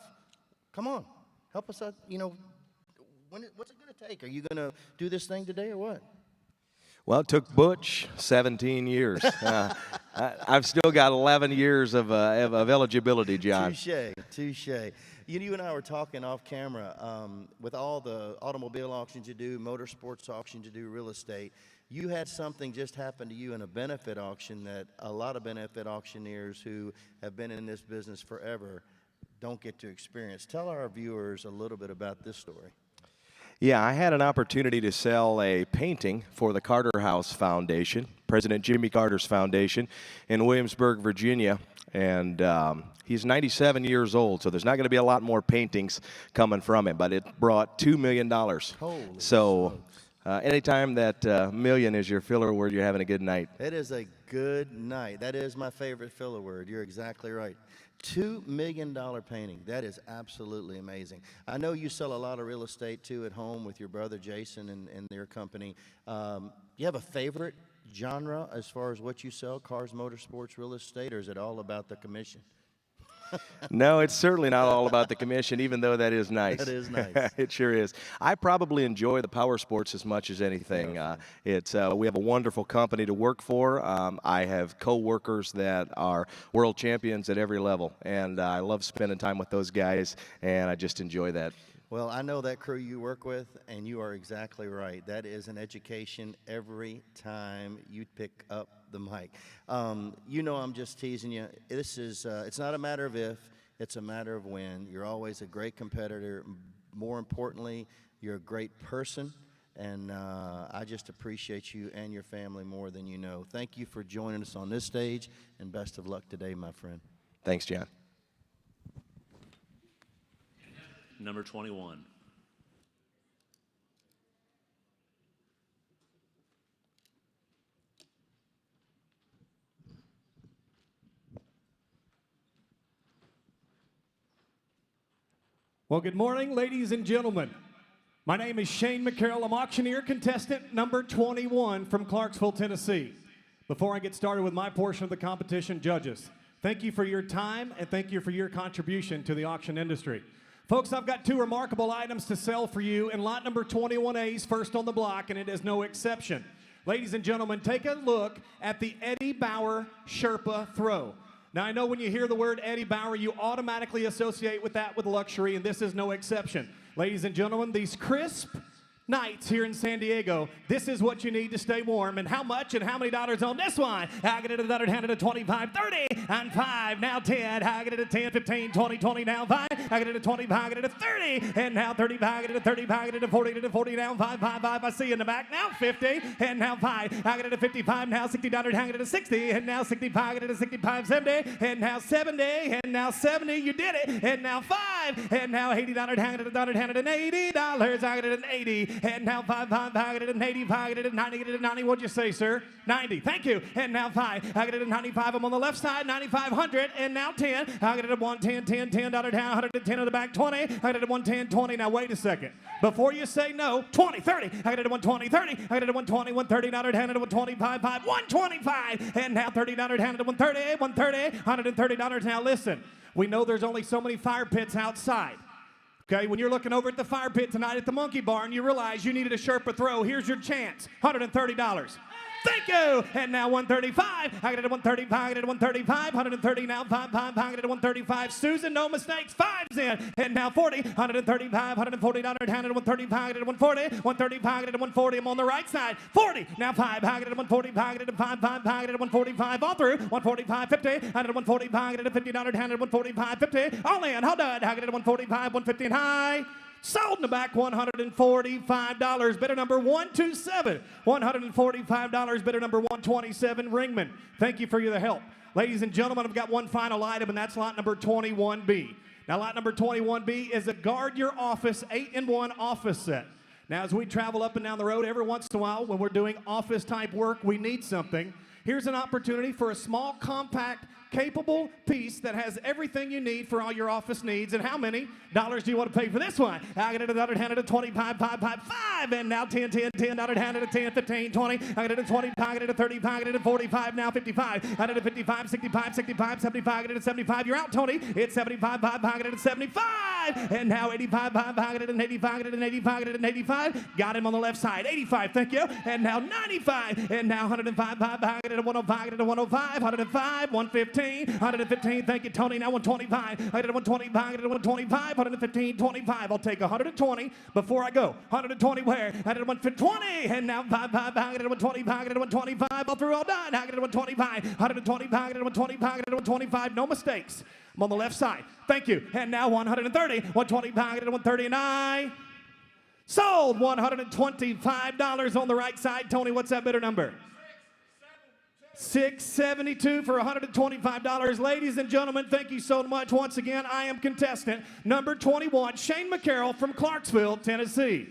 Come on, help us out. You know, what's it going to take? Are you going to do this thing today or what? Well, it took Butch 17 years. I've still got 11 years of eligibility, John. Touche. You and I were talking off camera. With all the automobile auctions you do, motorsports auctions you do, real estate, you had something just happen to you in a benefit auction that a lot of benefit auctioneers who have been in this business forever don't get to experience. Tell our viewers a little bit about this story. Yeah, I had an opportunity to sell a painting for the Carter House Foundation, President Jimmy Carter's foundation, in Williamsburg, Virginia. And he's 97 years old, so there's not going to be a lot more paintings coming from him, but it brought $2 million. So anytime that million is your filler word, you're having a good night. It is a good night. That is my favorite filler word. You're exactly right. $2 million painting. That is absolutely amazing. I know you sell a lot of real estate, too, at home with your brother Jason and their company. You have a favorite genre as far as what you sell, cars, motorsports, real estate, or is it all about the commission? No, it's certainly not all about the commission, even though that is nice. That is nice. It sure is. I probably enjoy the power sports as much as anything. We have a wonderful company to work for. I have co-workers that are world champions at every level, and I love spending time with those guys, and I just enjoy that. Well, I know that crew you work with, and you are exactly right. That is an education every time you pick up the mic. You know I'm just teasing you. This is, it's not a matter of if, it's a matter of when. You're always a great competitor. More importantly, you're a great person. And I just appreciate you and your family more than you know. Thank you for joining us on this stage, and best of luck today, my friend. Thanks, John. Number 21. Well, good morning, ladies and gentlemen. My name is Shane McCarroll. I'm auctioneer contestant number 21 from Clarksville, Tennessee. Before I get started with my portion of the competition, judges, thank you for your time and thank you for your contribution to the auction industry. Folks, I've got two remarkable items to sell for you, and lot number 21A is first on the block, and it is no exception. Ladies and gentlemen, take a look at the Eddie Bauer Sherpa throw. Now, I know when you hear the word Eddie Bauer, you automatically associate with that with luxury, and this is no exception. Ladies and gentlemen, these crisp nights here in San Diego, this is what you need to stay warm. And how much and how many dollars on this one? I get it at $100, handed at 25, 30, and 5, now 10. I get it at 10, 15, 20, 20, now 5. I get it at 25, I get it at 30, and now 35, I get it at 35, I get it at 40, I get it at 40, now 5, 5, 5. I see you in the back, now 50, and now 5. I get it at 55, now $60, I get it at 60, and now 65, I get it at 65, 70, and now 70, and now 70, you did it, and now 5, and now $80, handed at $100, handed at $80, I get it at 80, and now 5, 5, I get it at 85, I get it at 90, I get it at 90. What'd you say, sir? 90. Thank you. And now 5, I get it at 95. I'm on the left side, 9,500, and now 10. I get it at 110, 10, $10 down, 110 in the back, 20. I get it at 110, 20. Now wait a second. Before you say no, 20, 30. I get it at 120, 30. I get it at 120, 130, handed at 125, 5, 125, and now $30, handed at 130, 130, $130. Now listen, we know there's only so many fire pits outside. Okay, when you're looking over at the fire pit tonight at the Monkey Bar and you realize you needed a Sherpa throw, here's your chance, $130. Thank you. And now 135. I get it at 135. I get it at 135. 130 now. 5, 5. I get it at 135. Susan, no mistakes. 5's in. And now 40. 135. $140. Handed at 135. I get it at 140. 135. I get it at 140. I'm on the right side. 40. Now 5. I get it at 145. I get it at 5, 5. I get it at 145. All through. 145. 50. I get it at 145. I get it at $50. Handed at 145. 50. All in. Hold on. I get it at 145. 150 and high. Sold in the back, $145. Bidder number 127. $145. Bidder number 127. Ringman, thank you for your help. Ladies and gentlemen, I've got one final item, and that's lot number 21B. Now, lot number 21B is a Guard Your Office 8-in-1 office set. Now, as we travel up and down the road, every once in a while, when we're doing office-type work, we need something. Here's an opportunity for a small, compact, capable piece that has everything you need for all your office needs. And how many dollars do you want to pay for this one? I get it at $100, handed at 25, 5, 5, 5, and now 10, 10, $10, handed at 10, 15, 20. I get it at 25, I get it at 35, I get it at 45, now 55. I get it at 55, 65, 65, 75, I get it at 75. You're out, Tony. It's 75, 5, I get it at 75. And now 85, 5, I get it at 85, I get it at 85, I get it at 85. Got him on the left side. 85, thank you. And now 95. And now 105, 5, I get it at 105, I get it at 105, 105, 115. 115, thank you, Tony. Now 125. I get it at 125. I get it at 125. 115, 25. I'll take 120 before I go. 120 where? I get it at 120. And now 5, 5. I get it at 125. I get it at 125. All through, all done. I get it at 125. 125. I get it at 125. I get it at 125. No mistakes. I'm on the left side. Thank you. And now 130. 125. I get it at 130. And I sold $125 on the right side. Tony, what's that bidder number? $672 for $125. Ladies and gentlemen, thank you so much. Once again, I am contestant number 21, Shane McCarroll from Clarksville, Tennessee.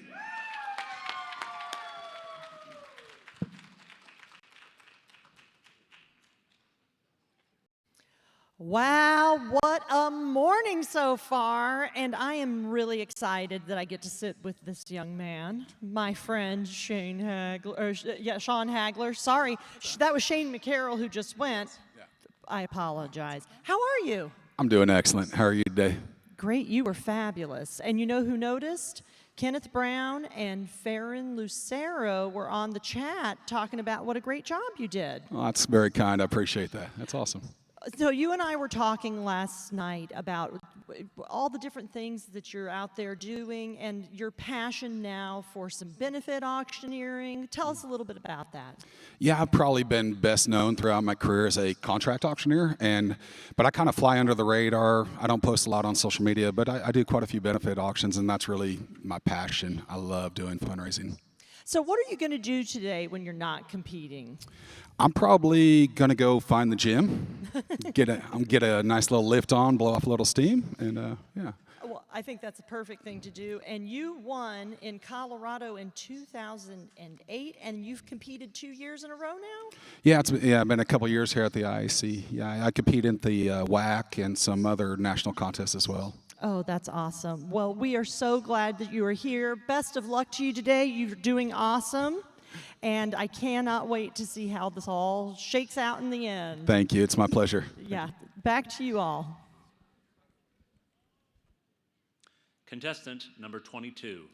Wow, what a morning so far, and I am really excited that I get to sit with this young man, my friend Shane Hagler, Sean Hagler. Sorry, that was Shane McCarroll who just went. Yeah. I apologize. How are you? I'm doing excellent. How are you today? Great, you were fabulous. And you know who noticed? Kenneth Brown and Farron Lucero were on the chat talking about what a great job you did. Well, that's very kind. I appreciate that. That's awesome. So you and I were talking last night about all the different things that you're out there doing and your passion now for some benefit auctioneering. Tell us a little bit about that. Yeah, I've probably been best known throughout my career as a contract auctioneer, but I kind of fly under the radar. I don't post a lot on social media, but I do quite a few benefit auctions, and that's really my passion. I love doing fundraising. So what are you going to do today when you're not competing? I'm probably gonna go find the gym, get a nice little lift on, blow off a little steam, and yeah. Well, I think that's a perfect thing to do. And you won in Colorado in 2008, and you've competed 2 years in a row now? Yeah, I've been a couple years here at the IAC. Yeah, I compete in the WAC and some other national contests as well. Oh, that's awesome. Well, we are so glad that you are here. Best of luck to you today. You're doing awesome. And I cannot wait to see how this all shakes out in the end. Thank you. It's my pleasure. Yeah. Back to you all. Contestant number 22.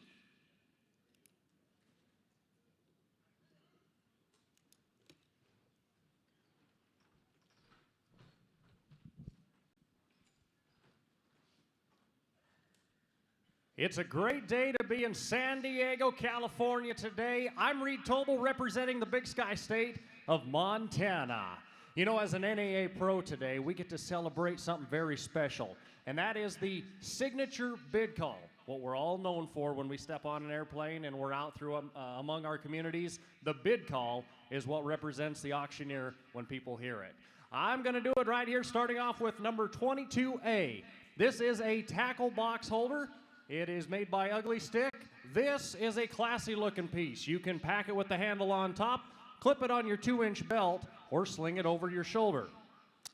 It's a great day to be in San Diego, California today. I'm Reed Tobel representing the Big Sky State of Montana. You know, as an NAA pro today, we get to celebrate something very special, and that is the signature bid call, what we're all known for when we step on an airplane and we're out through among our communities. The bid call is what represents the auctioneer when people hear it. I'm going to do it right here, starting off with number 22A. This is a tackle box holder. It is made by Ugly Stick. This is a classy looking piece. You can pack it with the handle on top, clip it on your 2-inch belt, or sling it over your shoulder.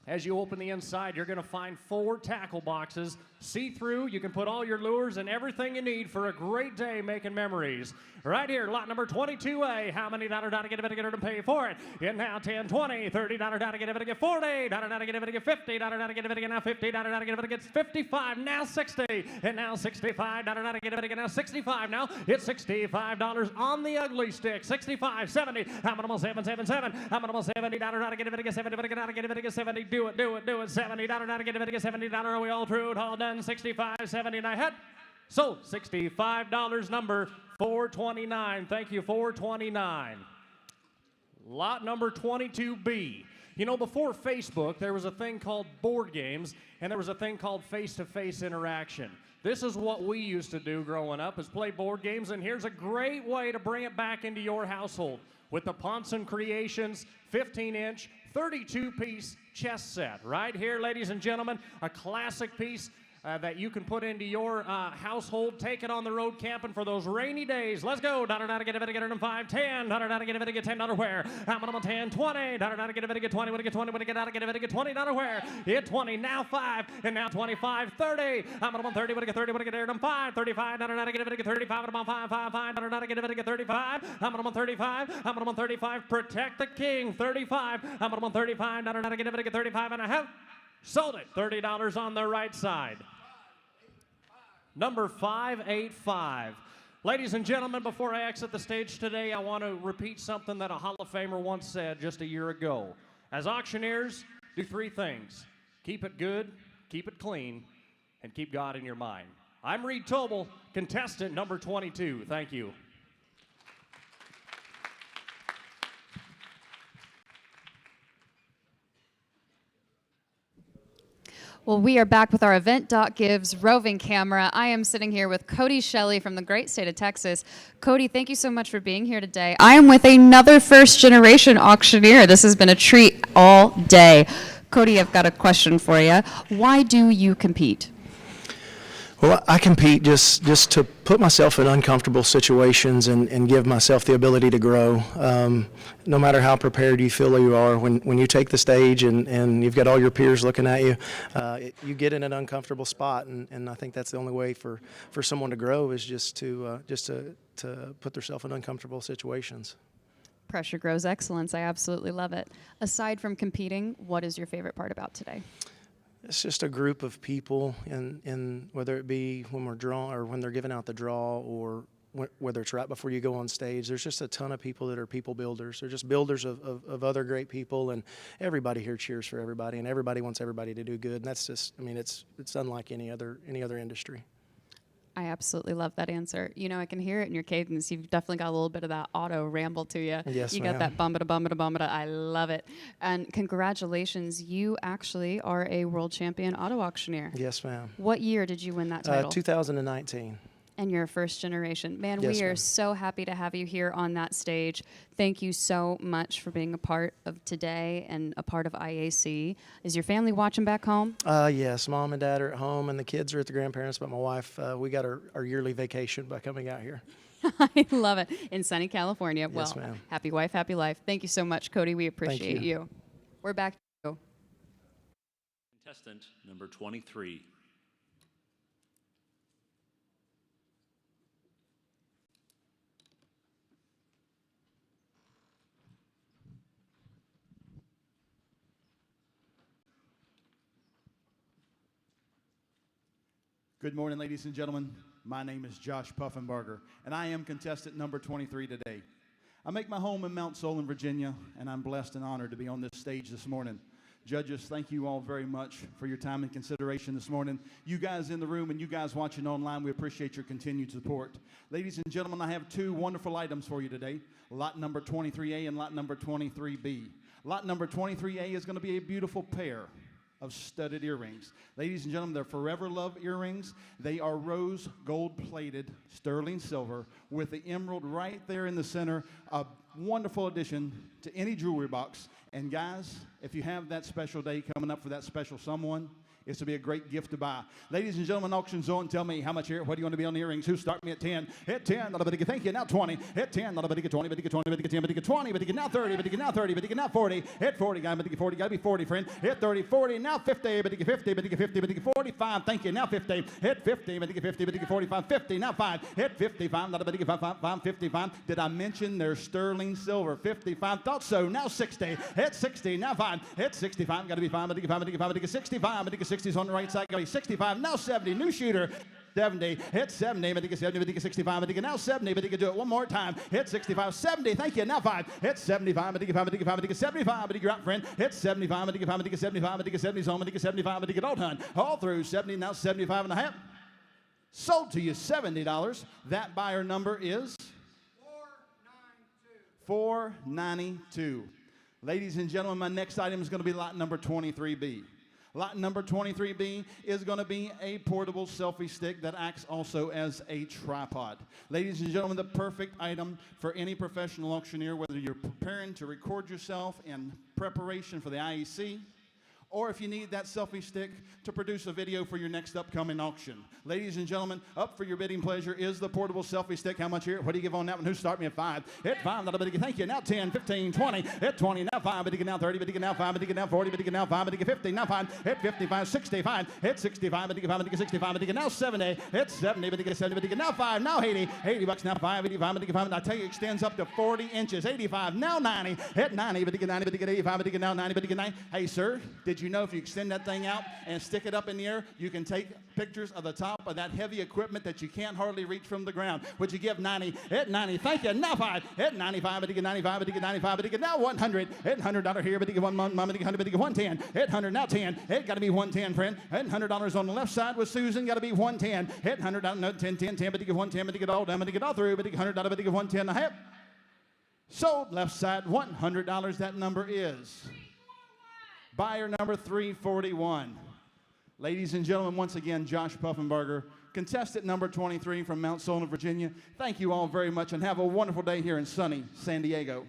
As you open the inside, you're going to find 4 tackle boxes, see-through. You can put all your lures and everything you need for a great day making memories. Right here, lot number 22A. How many dollar get it to pay for it? And now 10, 20, $30 get it to get 40, dollar get it to get 50, dollar get it to get now 50, dollar get it to get 55, now 60, and now 65, dollar get it to get now 65. Now it's $65 on the Ugly Stick. 65, 70, how many 777? How many $70 get it to get 70, get it to get 70. Do it, $70 get it to get $70. Are we all through? All done. 65, 70, and I had. So $65 number 429. Thank you, 429. Lot number 22B. You know, before Facebook, there was a thing called board games, and there was a thing called face-to-face interaction. This is what we used to do growing up, is play board games, and here's a great way to bring it back into your household with the Ponson Creations 15-inch, 32-piece chess set. Right here, ladies and gentlemen, a classic piece that you can put into your household. Take it on the road camping for those rainy days. Let's go. Dollar get it in 5, 10. Dollar get it get $10 where? How many 10, 20. Dollar get it get 20. When it get 20, when it get out, get it get $20 where? Hit 20. Now 5, and now 25, 30. How many 30? When it get 30, when it get there, 5, 35. Dollar get it get 35. I'm on 5, 5, 5. Dollar get it get 35. How many 35? How many 35? Protect the king. 35. How many 35? Dollar get it get 35 and a half. Sold it. $30 on the right side. Number 585. Ladies and gentlemen, before I exit the stage today, I want to repeat something that a Hall of Famer once said just a year ago. As auctioneers, do 3 things. Keep it good, keep it clean, and keep God in your mind. I'm Reed Tobel, contestant number 22. Thank you. Well, we are back with our Event.Gives roving camera. I am sitting here with Cody Shelley from the great state of Texas. Cody, thank you so much for being here today. I am with another first-generation auctioneer. This has been a treat all day. Cody, I've got a question for you. Why do you compete? Well, I compete just to put myself in uncomfortable situations and give myself the ability to grow. No matter how prepared you feel you are, when you take the stage and you've got all your peers looking at you, you get in an uncomfortable spot, and I think that's the only way for someone to grow is just to put themselves in uncomfortable situations. Pressure grows excellence. I absolutely love it. Aside from competing, what is your favorite part about today? It's just a group of people, and whether it be when we're drawing or when they're giving out the draw, or whether it's right before you go on stage, there's just a ton of people that are people builders. They're just builders of other great people, and everybody here cheers for everybody, and everybody wants everybody to do good. And that's just, I mean, it's unlike any other industry. I absolutely love that answer. You know, I can hear it in your cadence. You've definitely got a little bit of that auto ramble to you. Yes, you ma'am. got that bum-ba-da. I love it. And congratulations, you actually are a world champion auto auctioneer. Yes, ma'am. What year did you win that title? 2019. And you're a first generation. Man, Yes, we are ma'am. so happy to have you here on that stage. Thank you so much for being a part of today and a part of IAC. Is your family watching back home? Yes, mom and dad are at home, and the kids are at the grandparents, but my wife, we got our yearly vacation by coming out here. I love it. In sunny California. Yes, Well, ma'am. happy wife, happy life. Thank you so much, Cody. We appreciate you. you. We're back to you. Contestant number 23. Good morning, ladies and gentlemen. My name is Josh Puffenbarger, and I am contestant number 23 today. I make my home in Mount Solon, Virginia, and I'm blessed and honored to be on this stage this morning. Judges, thank you all very much for your time and consideration this morning. You guys in the room and you guys watching online, we appreciate your continued support. Ladies and gentlemen, I have two wonderful items for you today, lot number 23A and lot number 23B. Lot number 23A is going to be a beautiful pair of studded earrings. Ladies and gentlemen, they're Forever Love earrings. They are rose gold-plated sterling silver with the emerald right there in the center. A wonderful addition to any jewelry box. And guys, if you have that special day coming up for that special someone, it's to be a great gift to buy. Ladies and gentlemen, Auction Zone, tell me how much here, what do you want to be on the earrings? Who start me at 10? Hit 10, not a bit, thank you, now 20. Hit 10, not a bit, 20, but 20, but 10, but 20, but now 30, but now 30, but now 40. Hit 40, guy, but 40, gotta be 40, friend. Hit 30, 40, now 50, but 50, but 50, but 45, thank you, now 50. Hit 50, but 50, but 45, 50, now 5. Hit 55, not a bit, 5, 55. Did I mention they're sterling silver? 55, thought so, now 60. Hit 60, now 5. Hit 65, gotta be 5, but 5, but 65, but 60 is on the right side. 65, now 70, new shooter, 70, hit 70, but 70, but 65, but now 70, but you can do it one more time, hit 65, 70, thank you, now 5, hit 75, but 75, but 75, but you're out, friend, hit 75, but 75, but 70 zone, but 75, but all done, all through 70, now 75 and a half, sold to you $70, that buyer number is 492. Ladies and gentlemen, my next item is going to be lot number 23B. Lot number 23B is going to be a portable selfie stick that acts also as a tripod. Ladies and gentlemen, the perfect item for any professional auctioneer, whether you're preparing to record yourself in preparation for the IEC, or if you need that selfie stick to produce a video for your next upcoming auction. Ladies and gentlemen, up for your bidding pleasure is the portable selfie stick. How much here? What do you give on that one? Who start me at 5? Hit 5, not a bit. Thank you. Now 10, 15, 20. Hit 20, now 5, but you can now 30, but you can now 5, but you can now 40, but you can now 5, but you can 50, now 5. Hit 55, 65. Hit 65, but you can 5, but you can 65, but you can now 70. Hit 70, but you can 70, but you can now 5, now 80. 80 bucks, now 5, 85, but you can 5. And I tell you, it extends up to 40 inches. 85, now 90. Hit 90, but you can 90, but you can 85, but you can now 90, but you can 90. Hey, sir, did you know if you extend that thing out and stick it up in the air, you can take pictures of the top of that heavy equipment that you can't hardly reach from the ground? Would you give 90? Hit 90. Thank you. Now 5. Hit 95. But you get 95. But you get 95. But you get now 100. Hit $100 here. But you get 1 month. But you get 100. But you get 110. Hit 100. Now 10. It got to be 110, friend. Hit $100 on the left side with Susan. Got to be 110. Hit $100. No 10, 10, 10. But you get 110. But you get all done. But you get all through. But you get $100. But you get 110 and a half. Sold left side $100. That number is buyer number 341. Ladies and gentlemen, once again, Josh Puffenbarger, contestant number 23 from Mount Solon, Virginia. Thank you all very much and have a wonderful day here in sunny San Diego.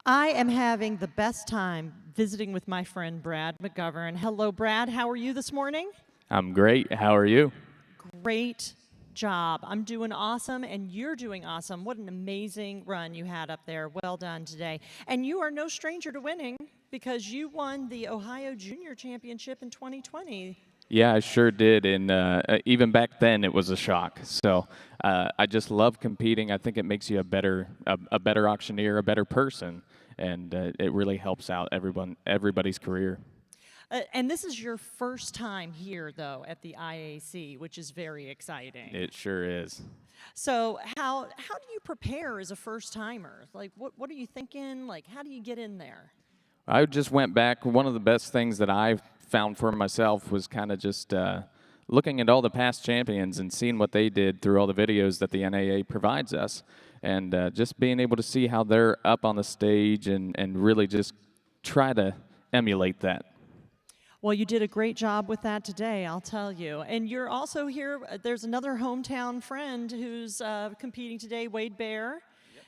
I am having the best time visiting with my friend Brad McGovern. Hello, Brad. How are you this morning? I'm great. How are you? Great job. I'm doing awesome, and you're doing awesome. What an amazing run you had up there. Well done today. And you are no stranger to winning because you won the Ohio Junior Championship in 2020. Yeah, I sure did. And even back then, it was a shock. So I just love competing. I think it makes you a better auctioneer, a better person, and it really helps out everybody's career. And this is your first time here, though, at the IAC, which is very exciting. It sure is. So how do you prepare as a first-timer? Like, what are you thinking? Like, how do you get in there? I just went back. One of the best things that I found for myself was kind of just looking at all the past champions and seeing what they did through all the videos that the NAA provides us, and just being able to see how they're up on the stage and really just try to emulate that. Well, you did a great job with that today, I'll tell you. And you're also here, there's another hometown friend who's competing today, Wade Bear.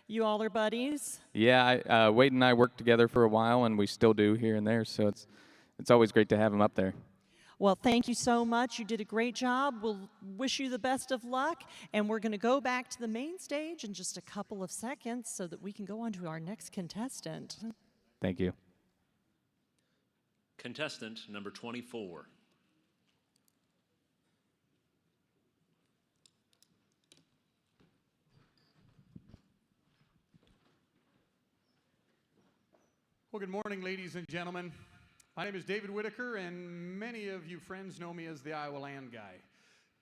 You all are buddies? Yeah, Wade and I worked together for a while, and we still do here and there, so it's always great to have him up there. Well, thank you so much. You did a great job. We'll wish you the best of luck, and we're going to go back to the main stage in just a couple of seconds so that we can go on to our next contestant. Thank you. Contestant number 24. Well, good morning, ladies and gentlemen. My name is David Whitaker, and many of you friends know me as the Iowa Land Guy.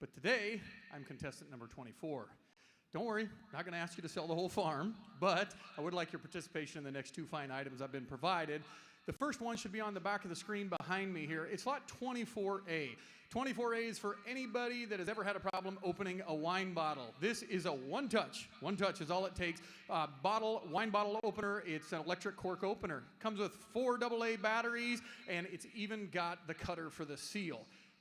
But today, I'm contestant number 24. Don't worry, not going to ask you to sell the whole farm, but I would like your participation in the next two fine items I've been provided. The first one should be on the back of the screen behind me here. It's lot 24A. 24A is for anybody that has ever had a problem opening a wine bottle. This is a one-touch. One touch is all it takes. Wine bottle opener. It's an electric cork opener. Comes with 4 AA batteries, and it's even got the cutter for the seal.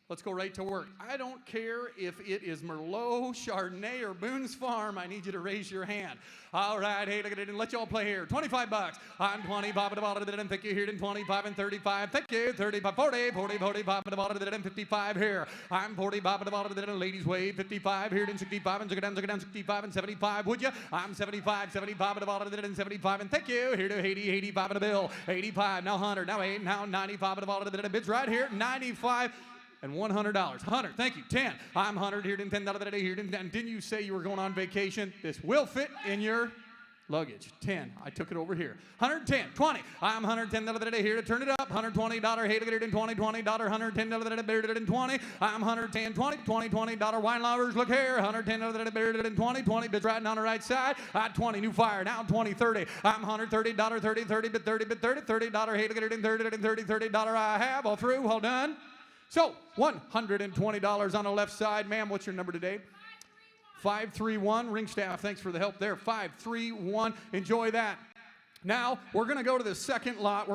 Let's go right to work. I don't care if it is Merlot, Chardonnay, or Boone's Farm. I need you to raise your hand. All right, hey, look at it, and let y'all play here. 25 bucks. I'm 20, Bob, and thank you here, and 25 and 35. Thank you, 35, 40, 40, 45, and 55 here. I'm 40, Bob, and ladies wave, 55 here, and 65, and down, 65 and 75, would you? I'm 75, 75, and 75, and thank you here to 80, 85 and a bill. 85, now 100, now 8, now 95, and bids right here, 95. And $100. 100, thank you. 10. I'm 100 here, and $10 here. And didn't you say you were going on vacation? This will fit in your luggage. 10. I took it over here. 110. 20. I'm $110 here to turn it up. $120. Hey, look at it in $20. $110 better than 20. I'm 110. 20. $20 wine lovers. Look here. $110 better than 20. 20 bids right on the right side. 20. New fire. Now 20. 30. I'm $130. 30. 30 bid 30 bid 30. $30. Hey, look at it in $30. I have all through. All done. So, $120 on the left side. Ma'am, what's your number today? 531. Ring staff, thanks for the help there. 531. Enjoy that. Now, we're going to go to the second lot.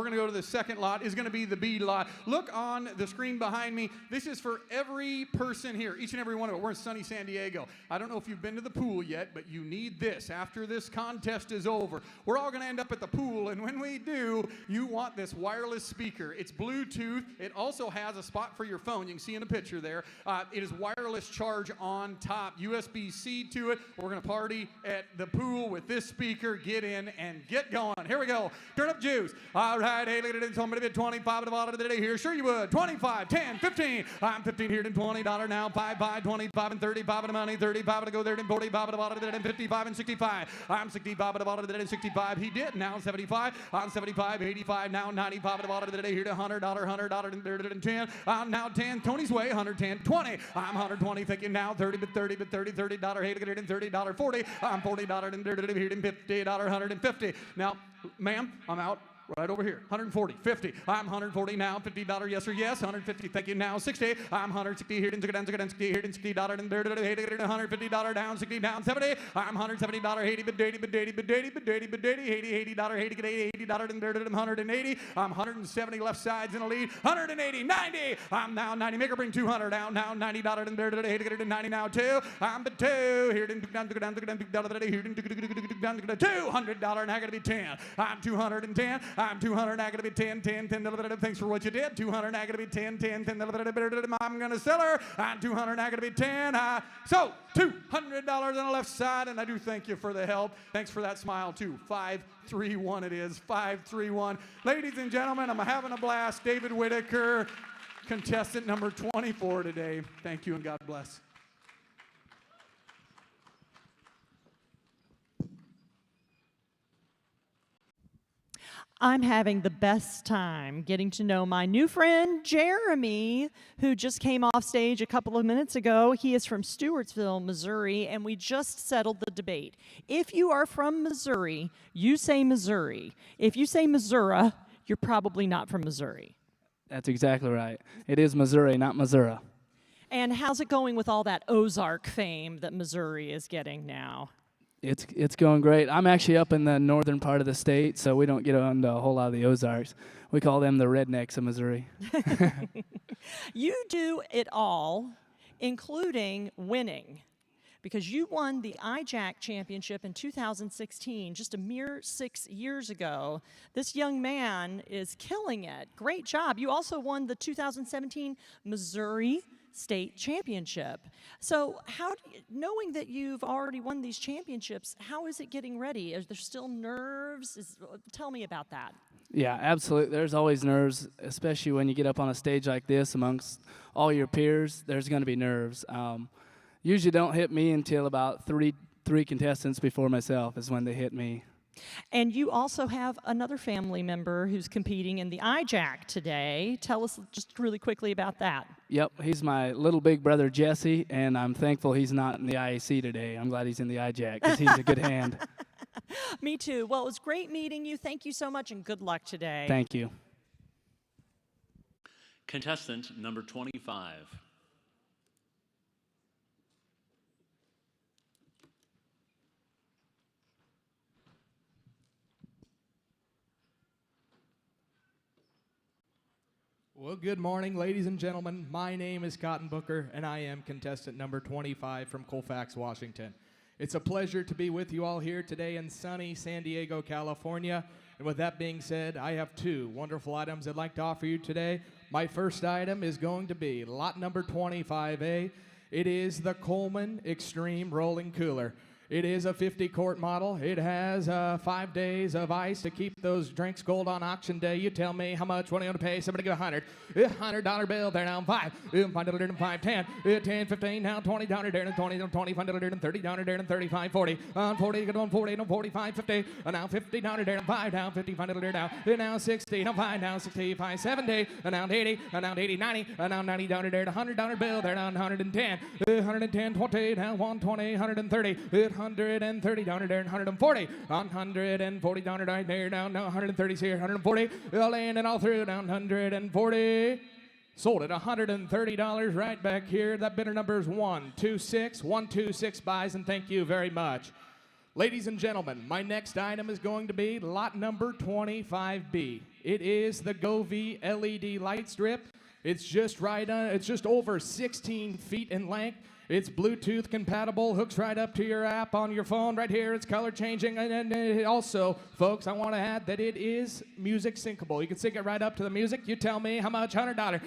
Is going to be the B lot. Look on the screen behind me. This is for every person here, each and every one of it. We're in sunny San Diego. I don't know if you've been to the pool yet, but you need this. After this contest is over, we're all going to end up at the pool, and when we do, you want this wireless speaker. It's Bluetooth. It also has a spot for your phone. You can see in the picture there. It is wireless charge on top. USB-C to it. We're going to party at the pool with this speaker. Get in and get going. Here we go. Turn up juice. All right. Hey, look at it. Somebody bid 25 of the day here. Sure you would. 25, 10, 15. I'm 15 here, and $20 now. 5, 25 and 35 of the money. 35 to go there, and 45 of the day, and 55 and 65. I'm 65 of the day, and 65. He did. Now 75. I'm 75, 85. Now 95 of the day here to $100, $100, and 10. I'm now 10. Tony's way. 110, 20. I'm 120. Thinking now 30, but 30, but 30, $30. Hey, look at it, and $30, 40. I'm $40 and here, and $50, 150. Now, ma'am, I'm out right over here. 140, 50. I'm 140 now. $50, yes or yes. 150, thank you now. 60. I'm 160 here, and $60 here, and $60 and $150 down. 60 down. 70. I'm $170. 80, but 80, but 80, but 80, but 80, but 80, $80, 80, $80 and $180. I'm 170 left sides in the lead. 180, 90. I'm now 90. Make her bring 200 down. Now $90 and $90 now 2. I'm the 2 here, and $200 now gonna be 10. I'm 210. I'm 200, I gotta be 10, 10, 10, thanks for what you did. 200, I gotta be 10, 10, 10, I'm gonna sell her. I'm 200, I gotta be 10. So, $200 on the left side, and I do thank you for the help. Thanks for that smile, too. 531 it is, 531. Ladies and gentlemen, I'm having a blast. David Whitaker, contestant number 24 today. Thank you, and God bless. I'm having the best time getting to know my new friend, Jeremy, who just came off stage a couple of minutes ago. He is from Stewartsville, Missouri, and we just settled the debate. If you are from Missouri, you say Missouri. If you say Missouri, you're probably not from Missouri. That's exactly right. It is Missouri, not Missouri. And how's it going with all that Ozark fame that Missouri is getting now? It's going great. I'm actually up in the northern part of the state, so we don't get on a whole lot of the Ozarks. We call them the rednecks of Missouri. You do it all, including winning, because you won the IJAC championship in 2016, just a mere 6 years ago. This young man is killing it. Great job. You also won the 2017 Missouri State Championship. So knowing that you've already won these championships, how is it getting ready? Are there still nerves? Tell me about that. Yeah, absolutely. There's always nerves, especially when you get up on a stage like this amongst all your peers. There's going to be nerves. Usually don't hit me until about three contestants before myself is when they hit me. And you also have another family member who's competing in the IJAC today. Tell us just really quickly about that. Yep, he's my little big brother Jesse, and I'm thankful he's not in the IAC today. I'm glad he's in the IJAC because he's a good hand. Me too. Well, it was great meeting you. Thank you so much, and good luck today. Thank you. Contestant number 25. Well, good morning, ladies and gentlemen. My name is Cotton Booker, and I am contestant number 25 from Colfax, Washington. It's a pleasure to be with you all here today in sunny San Diego, California. And with that being said, I have two wonderful items I'd like to offer you today. My first item is going to be lot number 25A. It is the Coleman Extreme Rolling Cooler. It is a 50-quart model. It has 5 days of ice to keep those drinks cold on auction day. You tell me how much, what are you going to pay? Somebody give $100. $100 bill, there now, $5. $5, $5, 10. 10, 15, now $20, there, and 20, $25, $30, there, and 35, 40. On 40, get on 40, no 45, 50. Now $50, there, and 5, now $55, there, now 60, now 5, now 65, 70, now 80, now 80, 90, now $90, there, $100 bill, there, now 110. 110, 20, now 120, 130. $130 there, 140. $140 right there, down 130 here, 140. All in and all through, down 140. Sold at $130 right back here. That bidder number is 126. 126 buys, and thank you very much. Ladies and gentlemen, my next item is going to be lot number 25B. It is the Govee LED light strip. It's just it's just over 16 feet in length. It's Bluetooth compatible, hooks right up to your app on your phone right here. It's color changing. And also, folks, I want to add that it is music syncable. You can sync it right up to the music. You tell me how much, $100. $100,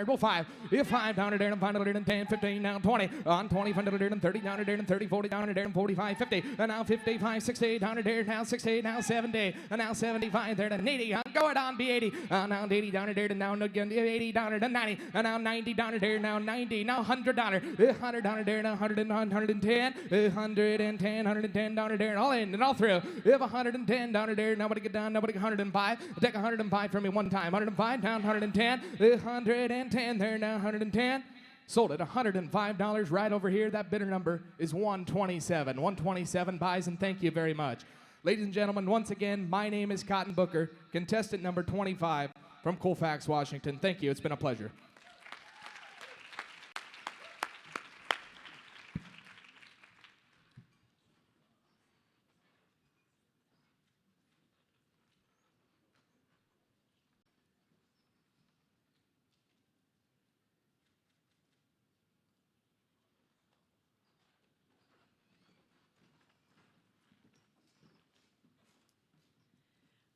well, $5. $5 there, and $5, 10, 15, now 20. On 20, $5, and $30 there, and 30, $40 there, and 45, 50. And now 55, $68 there, now 60, now 70. And now 75 there, and 80. I'm going on, be 80. Now $80 there, and now $80 and 90. And now $90 there, now 90. Now $100. $100 there, now 110, $110 there, and all in and all through. If $110 there, nobody get down, nobody get 105. Take 105 from me one time. 105 down, 110, 110 there, now 110. Sold at $105 right over here. That bidder number is 127. 127 buys, and thank you very much. Ladies and gentlemen, once again, my name is Cotton Booker, contestant number 25 from Colfax, Washington. Thank you. It's been a pleasure.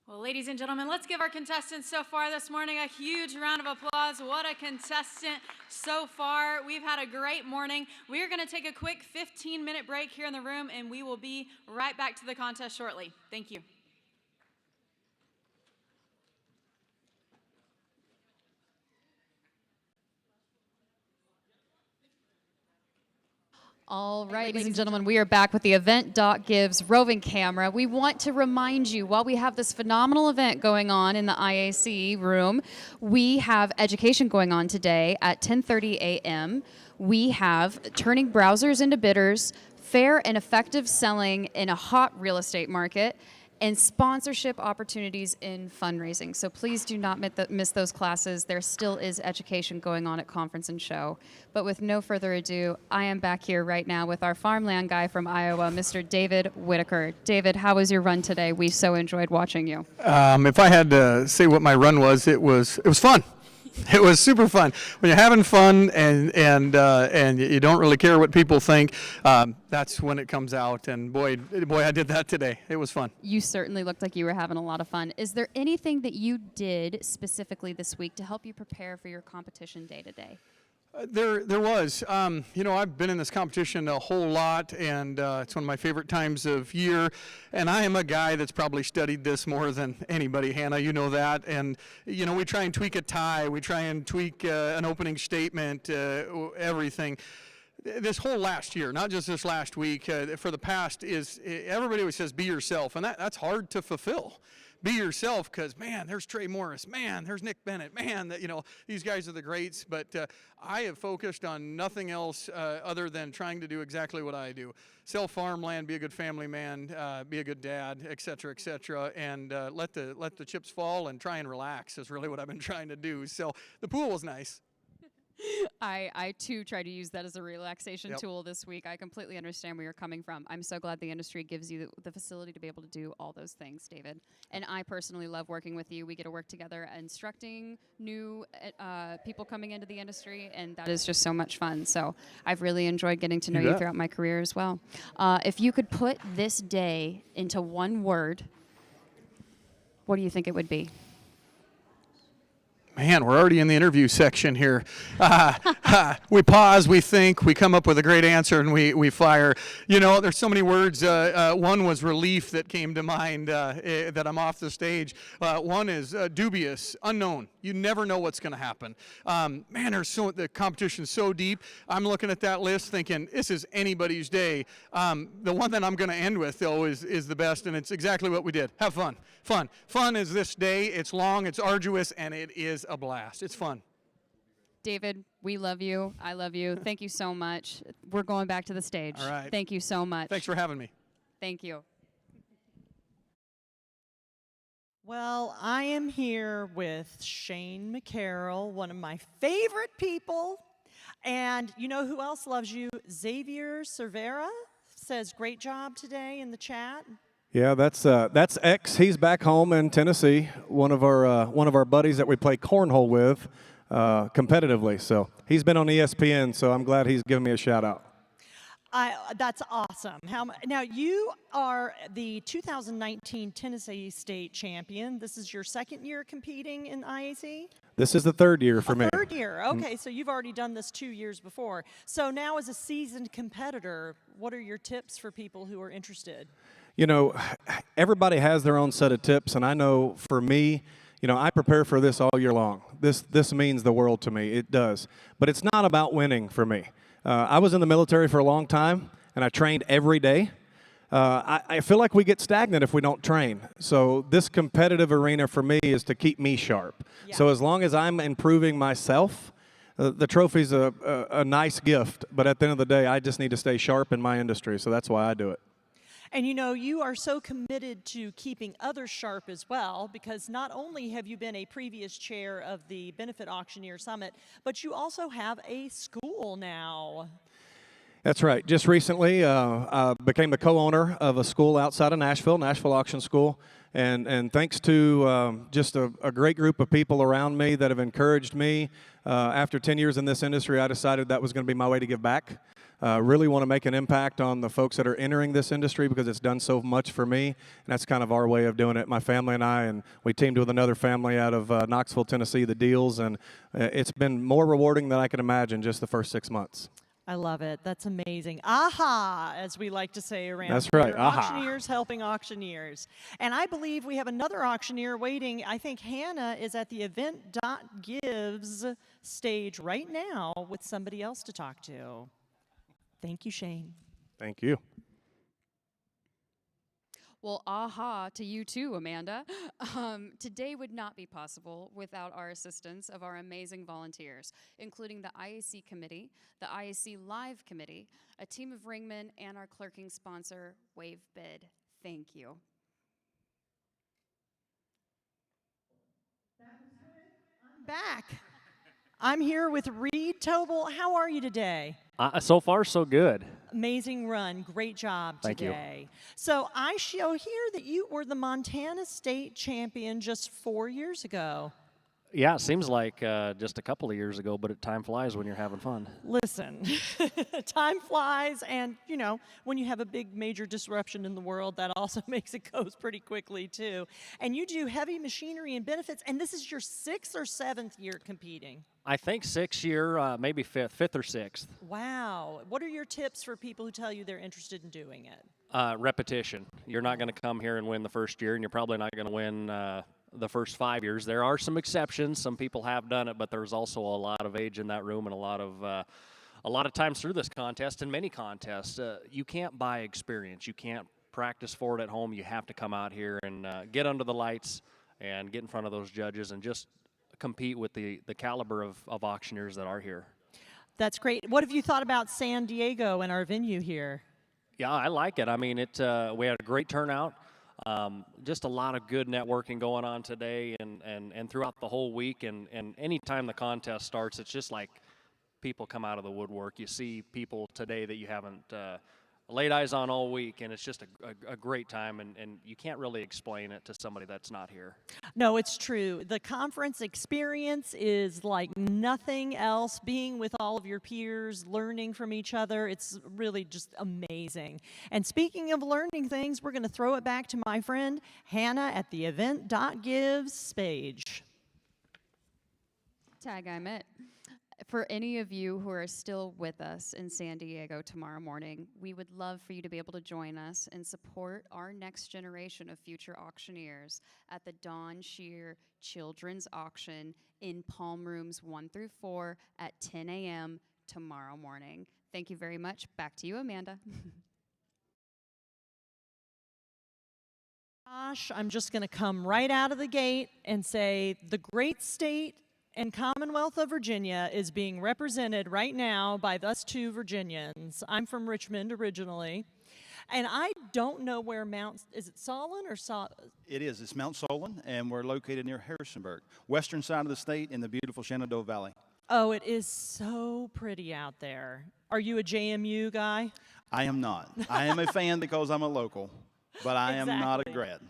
Well, ladies and gentlemen, let's give our contestants so far this morning a huge round of applause. What a contestant so far. We've had a great morning. We are going to take a quick 15-minute break here in the room, and we will be right back to the contest shortly. Thank you. All right, ladies and gentlemen, we are back with the Event.Gives roving camera. We want to remind you, while we have this phenomenal event going on in the IAC room, we have education going on today at 10:30 a.m. We have turning browsers into bidders, fair and effective selling in a hot real estate market, and sponsorship opportunities in fundraising. So please do not miss those classes. There still is education going on at Conference and Show. But with no further ado, I am back here right now with our farmland guy from Iowa, Mr. David Whitaker. David, how was your run today? We so enjoyed watching you. If I had to say what my run was, it was fun. It was super fun. When you're having fun and you don't really care what people think, that's when it comes out. And boy, I did that today. It was fun. You certainly looked like you were having a lot of fun. Is there anything that you did specifically this week to help you prepare for your competition day to day? There was. I've been in this competition a whole lot, and it's one of my favorite times of year. And I am a guy that's probably studied this more than anybody, Hannah. You know that. And, we try and tweak a tie. We try and tweak an opening statement, everything. This whole last year, not just this last week, for the past everybody always says be yourself, and that's hard to fulfill. Be yourself, because man, there's Trey Morris, man, there's Nick Bennett, man, these guys are the greats. But I have focused on nothing else other than trying to do exactly what I do: sell farmland, be a good family man, be a good dad, et cetera, and let the chips fall and try and relax is really what I've been trying to do. So the pool was nice. I too try to use that as a relaxation tool this week. I completely understand where you're coming from. I'm so glad the industry gives you the facility to be able to do all those things, David. And I personally love working with you. We get to work together instructing new people coming into the industry, and that is just so much fun. So I've really enjoyed getting to know you throughout my career as well. If you could put this day into one word, what do you think it would be? Man, we're already in the interview section here. We pause, we think, we come up with a great answer, and we fire. There's so many words. One was relief that came to mind that I'm off the stage. One is dubious, unknown. You never know what's going to happen. Man, the competition's so deep. I'm looking at that list thinking, this is anybody's day. The one that I'm going to end with, though, is the best, and it's exactly what we did. Have fun. Fun is this day. It's long, it's arduous, and it is a blast. It's fun. David, we love you. I love you. Thank you so much. We're going back to the stage. All right. Thank you so much. Thanks for having me. Thank you. Well, I am here with Shane McCarroll, one of my favorite people. And you know who else loves you? Xavier Cervera says, great job today in the chat. Yeah, that's X. He's back home in Tennessee. One of our buddies that we play cornhole with competitively. So he's been on ESPN. So I'm glad he's giving me a shout out. That's awesome. Now, you are the 2019 Tennessee State champion. This is your second year competing in IAC? This is the third year for me. Third year. Okay, so you've already done this 2 years before. So now as a seasoned competitor, what are your tips for people who are interested? Everybody has their own set of tips, and I know for me, I prepare for this all year long. This means the world to me. It does. But it's not about winning for me. I was in the military for a long time, and I trained every day. I feel like we get stagnant if we don't train. So this competitive arena for me is to keep me sharp. Yeah. So as long as I'm improving myself, the trophy's a nice gift. But at the end of the day, I just need to stay sharp in my industry. So that's why I do it. And you are so committed to keeping others sharp as well, because not only have you been a previous chair of the Benefit Auctioneer Summit, but you also have a school now. That's right. Just recently, I became the co-owner of a school outside of Nashville Auction School. And thanks to just a great group of people around me that have encouraged me, after 10 years in this industry, I decided that was going to be my way to give back. Really want to make an impact on the folks that are entering this industry because it's done so much for me, and that's kind of our way of doing it. My family and I, and we teamed with another family out of Knoxville, Tennessee, the Deals, and it's been more rewarding than I can imagine just the first 6 months. I love it. That's amazing. Aha, as we like to say around That's here. right. Aha. Auctioneers helping auctioneers. And I believe we have another auctioneer waiting. I think Hannah is at the event.gives stage right now with somebody else to talk to. Thank you, Shane. Thank you. Well, aha to you too, Amanda. Today would not be possible without our assistance of our amazing volunteers, including the IAC Committee, the IAC Live Committee, a team of ringmen, and our clerking sponsor, WaveBid. Thank you. back. I'm here with Reed Tobel. How are you today? So far, so good. Amazing run. Great job Thank you. today. So I show here that you were the Montana State champion just 4 years ago. Yeah, it seems like just a couple of years ago, but time flies when you're having fun. Listen, time flies, and you know, when you have a big major disruption in the world, that also makes it goes pretty quickly too. And you do heavy machinery and benefits, and this is your 6th or 7th year competing. I think 6th year, maybe fifth or 6th. Wow. What are your tips for people who tell you they're interested in doing it? Repetition. You're not going to come here and win the first year, and you're probably not going to win the first 5 years. There are some exceptions. Some people have done it, but there's also a lot of age in that room, and a lot of times through this contest and many contests, you can't buy experience. You can't practice for it at home. You have to come out here and get under the lights and get in front of those judges and just compete with the caliber of auctioneers that are here. That's great. What have you thought about San Diego and our venue here? Yeah, I like it. I mean, we had a great turnout. Just a lot of good networking going on today and throughout the whole week. And any time the contest starts, it's just like people come out of the woodwork. You see people today that you haven't laid eyes on all week, and it's just a great time, and you can't really explain it to somebody that's not here. No, it's true. The conference experience is like nothing else. Being with all of your peers, learning from each other, it's really just amazing. And speaking of learning things, we're going to throw it back to my friend Hannah at the event.gives page. Tag, I'm it. For any of you who are still with us in San Diego tomorrow morning, we would love for you to be able to join us and support our next generation of future auctioneers at the Dawn Shear Children's Auction in Palm Rooms 1 through 4 at 10 a.m. tomorrow morning. Thank you very much. Back to you, Amanda. Gosh, I'm just going to come right out of the gate and say the great state and Commonwealth of Virginia is being represented right now by us two Virginians. I'm from Richmond originally, and I don't know where is it Solon or It is. It's Mount Solon, and we're located near Harrisonburg, western side of the state in the beautiful Shenandoah Valley. Oh, it is so pretty out there. Are you a JMU guy? I am not. I am a fan because I'm a local, but I am not a grad.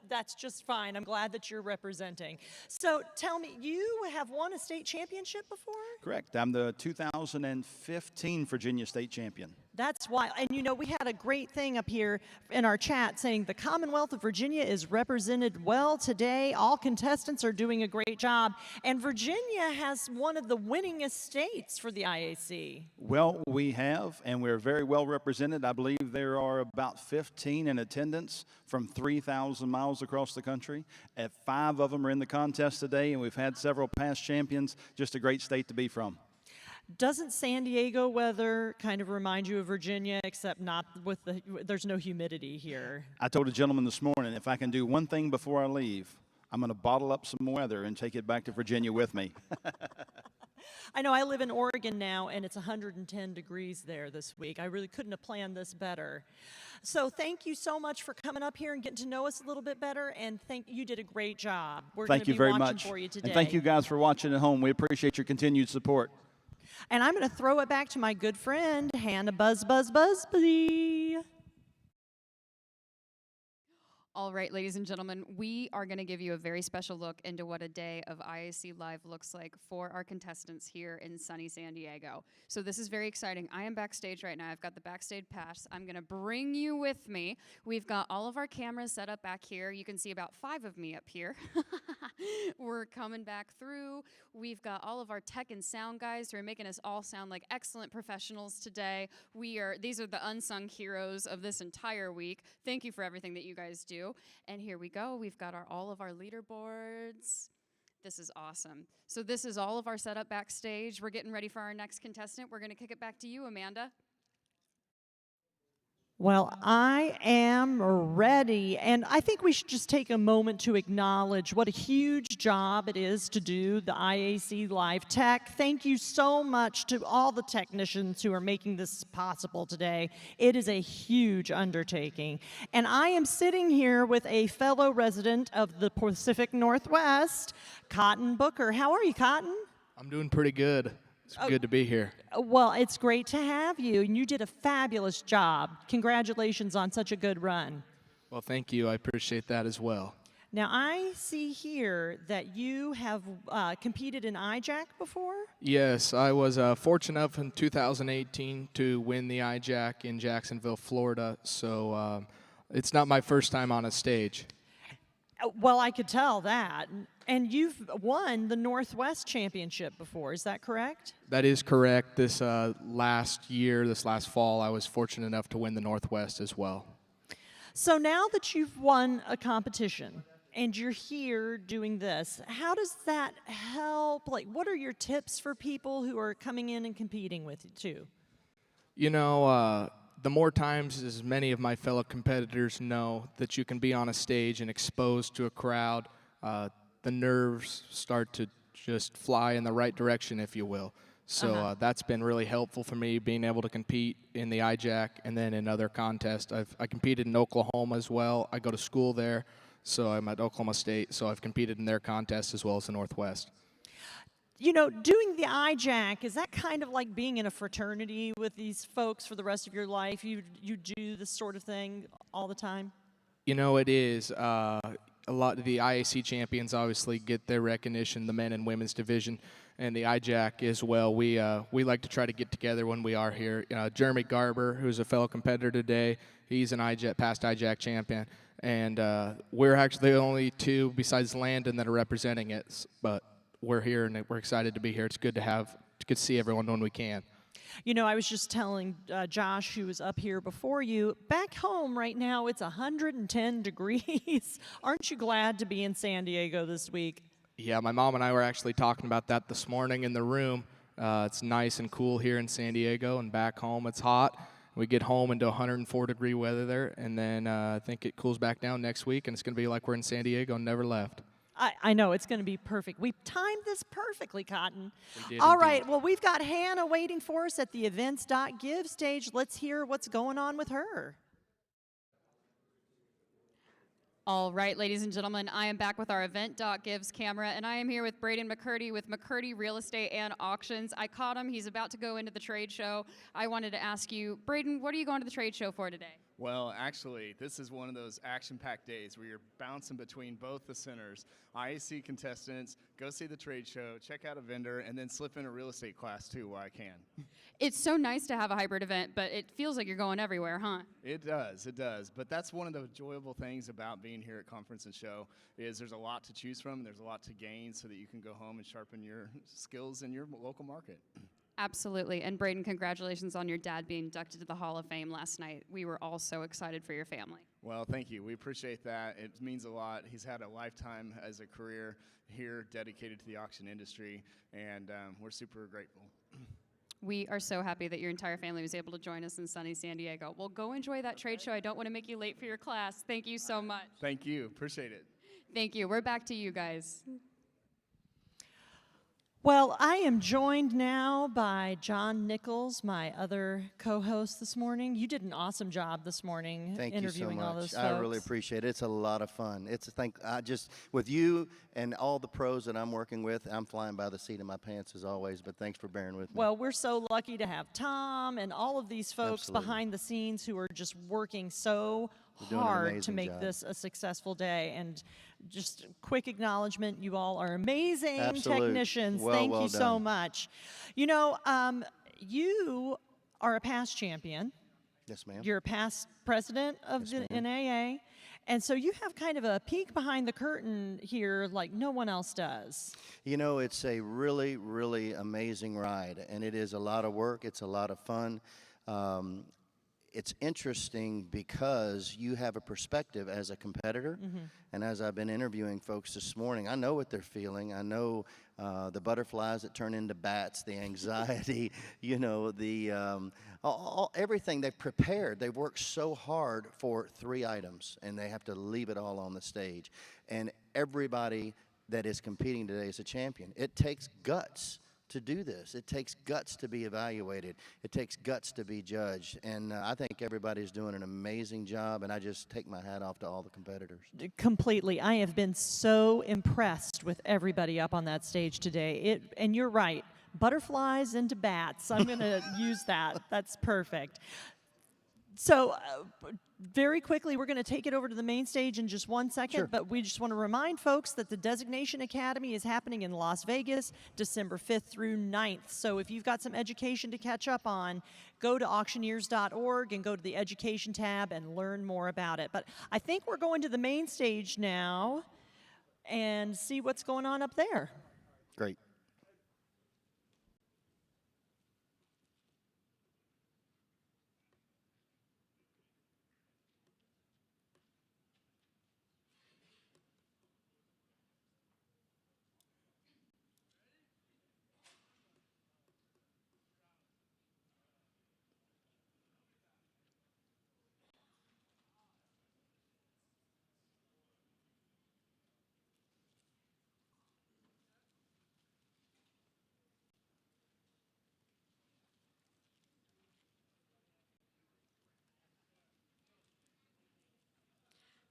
That's just fine. I'm glad that you're representing. So tell me, you have won a state championship before? Correct. I'm the 2015 Virginia State Champion. That's why, and you know, we had a great thing up here in our chat saying the Commonwealth of Virginia is represented well today. All contestants are doing a great job, and Virginia has one of the winningest states for the IAC. Well, we have, and we're very well represented. I believe there are about 15 in attendance from 3,000 miles across the country. 5 of them are in the contest today, and we've had several past champions. Just a great state to be from. Doesn't San Diego weather kind of remind you of Virginia, except not with there's no humidity here? I told a gentleman this morning, if I can do one thing before I leave, I'm going to bottle up some weather and take it back to Virginia with me. I know I live in Oregon now, and it's 110 degrees there this week. I really couldn't have planned this better. So thank you so much for coming up here and getting to know us a little bit better, and you did a great job. We're Thank you very watching much. For you today. And thank you guys for watching at home. We appreciate your continued support. And I'm going to throw it back to my good friend, Hannah Busby. All right, ladies and gentlemen, we are going to give you a very special look into what a day of IAC Live looks like for our contestants here in sunny San Diego. So this is very exciting. I am backstage right now. I've got the backstage pass. I'm going to bring you with me. We've got all of our cameras set up back here. You can see about 5 of me up here. We're coming back through. We've got all of our tech and sound guys who are making us all sound like excellent professionals today. These are the unsung heroes of this entire week. Thank you for everything that you guys do. And here we go. We've got all of our leaderboards. This is awesome. So this is all of our setup backstage. We're getting ready for our next contestant. We're going to kick it back to you, Amanda. Well, I am ready, and I think we should just take a moment to acknowledge what a huge job it is to do the IAC Live Tech. Thank you so much to all the technicians who are making this possible today. It is a huge undertaking. And I am sitting here with a fellow resident of the Pacific Northwest, Cotton Booker. How are you, Cotton? I'm doing pretty good. It's good to be here. Well, it's great to have you, and you did a fabulous job. Congratulations on such a good run. Well, thank you. I appreciate that as well. Now, I see here that you have competed in IJAC before? Yes, I was fortunate enough in 2018 to win the IJAC in Jacksonville, Florida, so it's not my first time on a stage. Well, I could tell that. And you've won the Northwest Championship before, is that correct? That is correct. This last fall, I was fortunate enough to win the Northwest as well. So now that you've won a competition and you're here doing this, how does that help? Like, what are your tips for people who are coming in and competing with you too? You know, the more times, as many of my fellow competitors know, that you can be on a stage and exposed to a crowd, the nerves start to just fly in the right direction, if you will. So that's been really helpful for me, being able to compete in the IJAC and then in other contests. I competed in Oklahoma as well. I go to school there, so I'm at Oklahoma State, so I've competed in their contests as well as the Northwest. You know, doing the IJAC, is that kind of like being in a fraternity with these folks for the rest of your life? You do this sort of thing all the time? You know, it is. A lot of the IAC champions obviously get their recognition, the men and women's division, and the IJAC as well. We like to try to get together when we are here. Jeremy Garber, who's a fellow competitor today, he's an past IJAC champion, and we're actually the only two besides Landon that are representing it. But we're here and we're excited to be here. It's good to see everyone when we can. You know, I was just telling Josh, who was up here before you, back home right now it's 110 degrees. Aren't you glad to be in San Diego this week? Yeah, my mom and I were actually talking about that this morning in the room. It's nice and cool here in San Diego, and back home it's hot. We get home into 104-degree weather there, and then I think it cools back down next week, and it's going to be like we're in San Diego and never left. I know, it's going to be perfect. We've timed this perfectly, Cotton. We did All indeed. right, well, we've got Hannah waiting for us at the events.give stage. Let's hear what's going on with her. All right, ladies and gentlemen, I am back with our event.gives camera, and I am here with Braden McCurdy with McCurdy Real Estate and Auctions. I caught him. He's about to go into the trade show. I wanted to ask you, Braden, what are you going to the trade show for today? Well, actually, this is one of those action-packed days where you're bouncing between both the centers. IAC contestants, go see the trade show, check out a vendor, and then slip in a real estate class, too, where I can. It's so nice to have a hybrid event, but it feels like you're going everywhere, huh? It does. But that's one of the enjoyable things about being here at Conference and Show is there's a lot to choose from, and there's a lot to gain so that you can go home and sharpen your skills in your local market. Absolutely. And Braden, congratulations on your dad being inducted to the Hall of Fame last night. We were all so excited for your family. Well, thank you. We appreciate that. It means a lot. He's had a lifetime as a career here dedicated to the auction industry, and we're super grateful. We are so happy that your entire family was able to join us in sunny San Diego. Well, go enjoy that trade show. I don't want to make you late for your class. Thank you so much. Thank you. Appreciate it. Thank you. We're back to you guys. Well, I am joined now by John Nichols, my other co-host this morning. You did an awesome job this morning interviewing all those folks. I really appreciate it. It's a lot of fun. With you and all the pros that I'm working with, I'm flying by the seat of my pants as always, but thanks for bearing with me. Well, we're so lucky to have Tom and all of these folks Absolutely. behind the scenes who are just working so You're doing an hard to amazing make job. this a successful day. And just quick acknowledgement, you all are amazing Absolute. technicians. Well Thank you so done. much. You know, you are a past champion. Yes, ma'am. You're a past president of the NAA. And so you have kind of a peek behind the curtain here like no one else does. You know, it's a really, really amazing ride, and it is a lot of work. It's a lot of fun. It's interesting because you have a perspective as a competitor, and as I've been interviewing folks this morning, I know what they're feeling. I know the butterflies that turn into bats, the anxiety, you know, everything they've prepared. They've worked so hard for 3 items, and they have to leave it all on the stage. And everybody that is competing today is a champion. It takes guts to do this. It takes guts to be evaluated. It takes guts to be judged. And I think everybody's doing an amazing job, and I just take my hat off to all the competitors. Completely. I have been so impressed with everybody up on that stage today. And you're right. Butterflies into bats. I'm going to use that. That's perfect. So very quickly, we're going to take it over to the main stage in just 1 second, Sure. but we just want to remind folks that the Designation Academy is happening in Las Vegas, December 5th through 9th. So if you've got some education to catch up on, go to auctioneers.org and go to the education tab and learn more about it. But I think we're going to the main stage now and see what's going on up there. Great.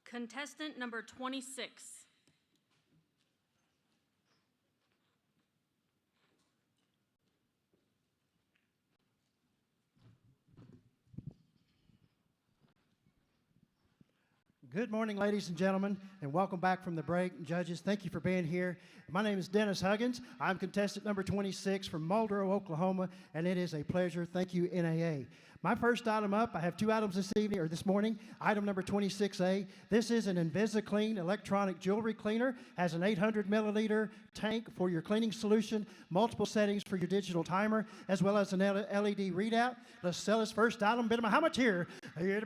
Contestant number 26. Good morning, ladies and gentlemen, and welcome back from the break. Judges, thank you for being here. My name is Dennis Huggins. I'm contestant number 26 from Muldrow, Oklahoma, and it is a pleasure. Thank you, NAA. My first item up, I have 2 items this morning. Item number 26A. This is an InvisiClean electronic jewelry cleaner. Has an 800 milliliter tank for your cleaning solution, multiple settings for your digital timer, as well as an LED readout. Let's sell this first item. Bid about how much here?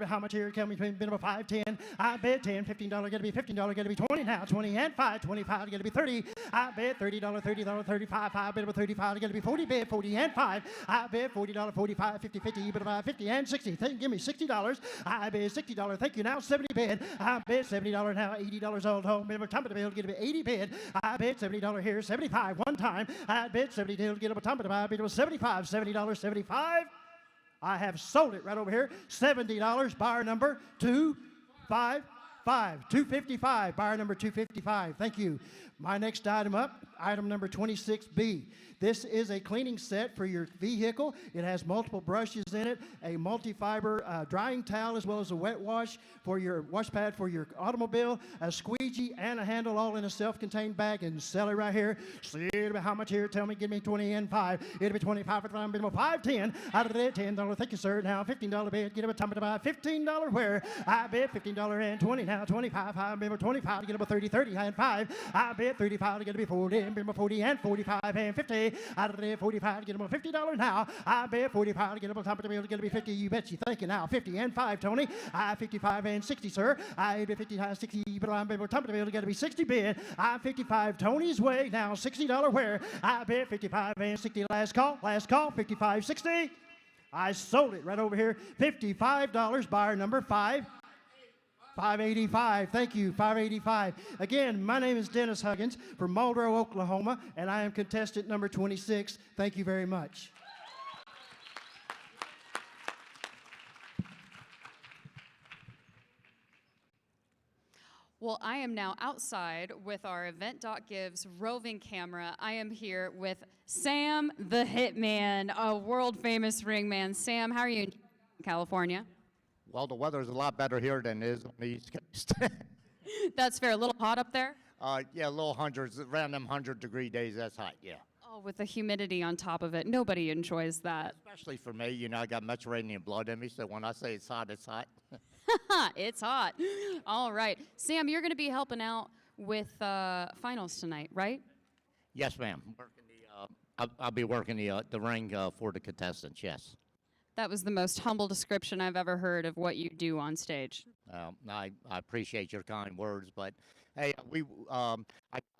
How much here? Tell me bid about 5, 10. I bet 10, $15 gonna be $15 gonna be 20 now, 20 and 5, 25 gonna be 30. I bet $30, $30, 35, 5 bid about 35 gonna be 40, bid 40 and 5. I bet $40, 45, 50, 50, bid about 50 and 60. Give me $60. I bet $60. Thank you. Now 70 bid. I bet $70 now. $80 old home. Minimum time of the bill. Get me 80 bid. I bet $70 here. 75 one time. I bet $70 deal. Get up a time of the buy. Bid was $75. $70. 75. I have sold it right over here. $70. Buyer number 255. 255. Buyer number 255. Thank you. My next item up, item number 26B. This is a cleaning set for your vehicle. It has multiple brushes in it, a multi-fiber drying towel, as well as a wet wash for your wash pad for your automobile, a squeegee, and a handle, all in a self-contained bag. And sell it right here. See how much here? Tell me, give me 20 and 5. It'll be 25 for the time, 5, 10. Out of that, $10. Thank you, sir. Now $15 bid. Get up a time to buy $15 where? I bet $15 and 20. Now 25. I remember 25 to get up a 30, 30 and 5. I bet 35 to get to be 40. Remember 40 and 45 and 50. Out of there, 45 to get them a $50 now. I bet 45 to get them on top of the bill to get to be 50. You bet you. Thank you. Now 50 and 5, Tony. I 55 and 60, sir. I bet 50 and 60, but I'm able to top of the bill to get to be 60 bid. I 55 Tony's way. Now $60 where? I bet 55 and 60. Last call. 55, 60. I sold it right over here. $55. Buyer number 5. 585. Thank you. 585. Again, my name is Dennis Huggins from Muldrow, Oklahoma, and I am contestant number 26. Thank you very much. Well, I am now outside with our Event.Gives roving camera. I am here with Sam the Hitman, a world-famous ringman. Sam, how are you in California? Well, the weather is a lot better here than it is on the East Coast. That's fair. A little hot up there? Yeah, a little hundreds, around them 100-degree days, that's hot, yeah. Oh, with the humidity on top of it. Nobody enjoys that. Especially for me, you know, I got Mediterranean blood in me, so when I say it's hot, it's hot. It's hot. All right. Sam, you're going to be helping out with finals tonight, right? Yes, ma'am. I'll be working the ring for the contestants, yes. That was the most humble description I've ever heard of what you do on stage. I appreciate your kind words, but hey, I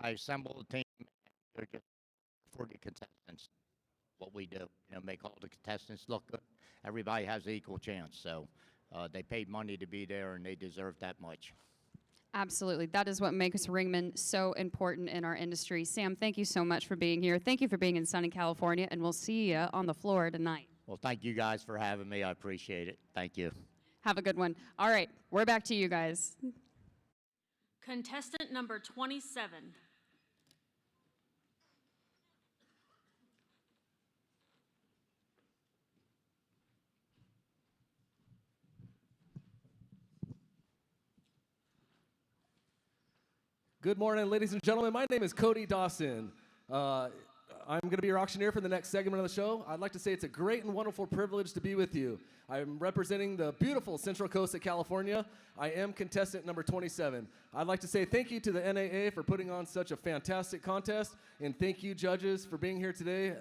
assembled a team. They're just for the contestants. What we do, make all the contestants look good. Everybody has an equal chance. So they paid money to be there, and they deserve that much. Absolutely. That is what makes Ringman so important in our industry. Sam, thank you so much for being here. Thank you for being in sunny California, and we'll see you on the floor tonight. Well, thank you guys for having me. I appreciate it. Thank you. Have a good one. All right, we're back to you guys. Contestant number 27. Good morning, ladies and gentlemen. My name is Cody Dawson. I'm going to be your auctioneer for the next segment of the show. I'd like to say it's a great and wonderful privilege to be with you. I'm representing the beautiful Central Coast of California. I am contestant number 27. I'd like to say thank you to the NAA for putting on such a fantastic contest, and thank you, judges, for being here today,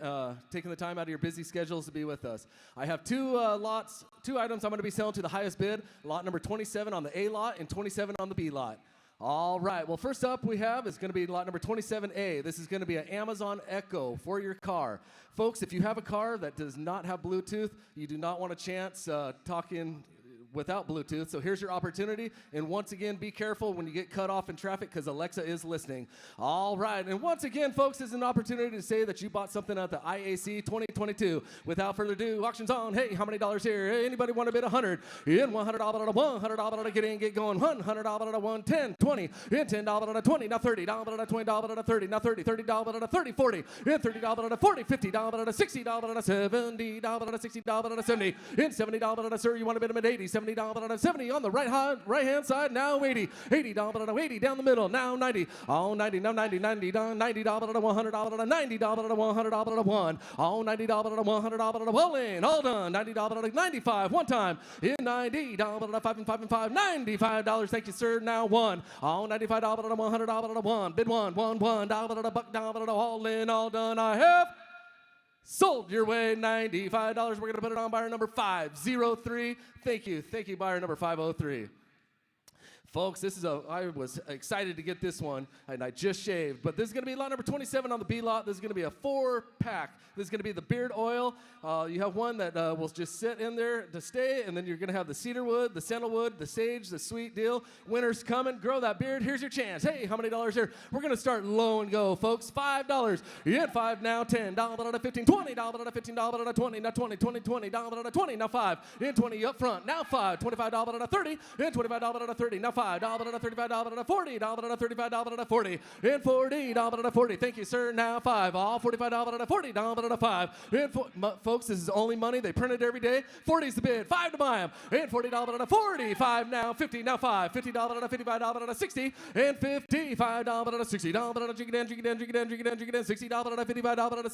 taking the time out of your busy schedules to be with us. I have two items I'm going to be selling to the highest bid, lot number 27 on the A lot and 27 on the B lot. All right, well, first up we have is going to be lot number 27A. This is going to be an Amazon Echo for your car. Folks, if you have a car that does not have Bluetooth, you do not want a chance talking without Bluetooth. So here's your opportunity. And once again, be careful when you get cut off in traffic because Alexa is listening. All right. And once again, folks, this is an opportunity to say that you bought something at the IAC 2022. Without further ado, auction's on. Hey, how many dollars here? Hey, anybody want to bid 100? In $100 to $100 to get in, get going. $100 to 1, 10, 20. In $10 to 20. Now $30 to $20 to 30. Now $30, $30 to 30, 40. In $30 to 40, $50 to $60 to $70 to $60 to 70. In $70 to sir, you want to bid them at 80. $70 to 70 on the right-hand side, now 80. $80 to 80 down the middle, now 90. All 90, now 90, $90 to $100 to $90 to $100 to 1. All $90 to $100 to all in, all done. $90 to 95, one time. In $90 to 5 and 5 and 5, $95. Thank you, sir. Now 1. All $95 to $100 to 1. Bid $1 to buck $1 to all in, all done. I have sold your way, $95. We're going to put it on buyer number 503. Thank you, buyer number 503. Folks, I was excited to get this one, and I just shaved. But this is going to be lot number 27 on the B lot. This is going to be a 4-pack. This is going to be the beard oil. You have one that will just sit in there to stay, and then you're going to have the cedar wood, the sandalwood, the sage, the sweet deal. Winter's coming. Grow that beard. Here's your chance. Hey, how many dollars here? We're going to start low and go, folks. $5. You had 5 now. $10 to 15. $20 to $15 to 20. Now 20, $20 to 20. Now 5. In 20 up front. Now 5. $25 to 30. In $25 to 30. Now 5. $5 to $35 to 40. $40 to $35 to 40. In $40 to 40. Thank you, sir. Now 5. All $45 to $40 to 5. In folks, this is only money. They print it every day. 40 is the bid. 5 to buy them. And $40 to 40. 5 now. 50 now 5. $50 to $55 to 60. And $55 to $60. Drink it in. $60 to $55 to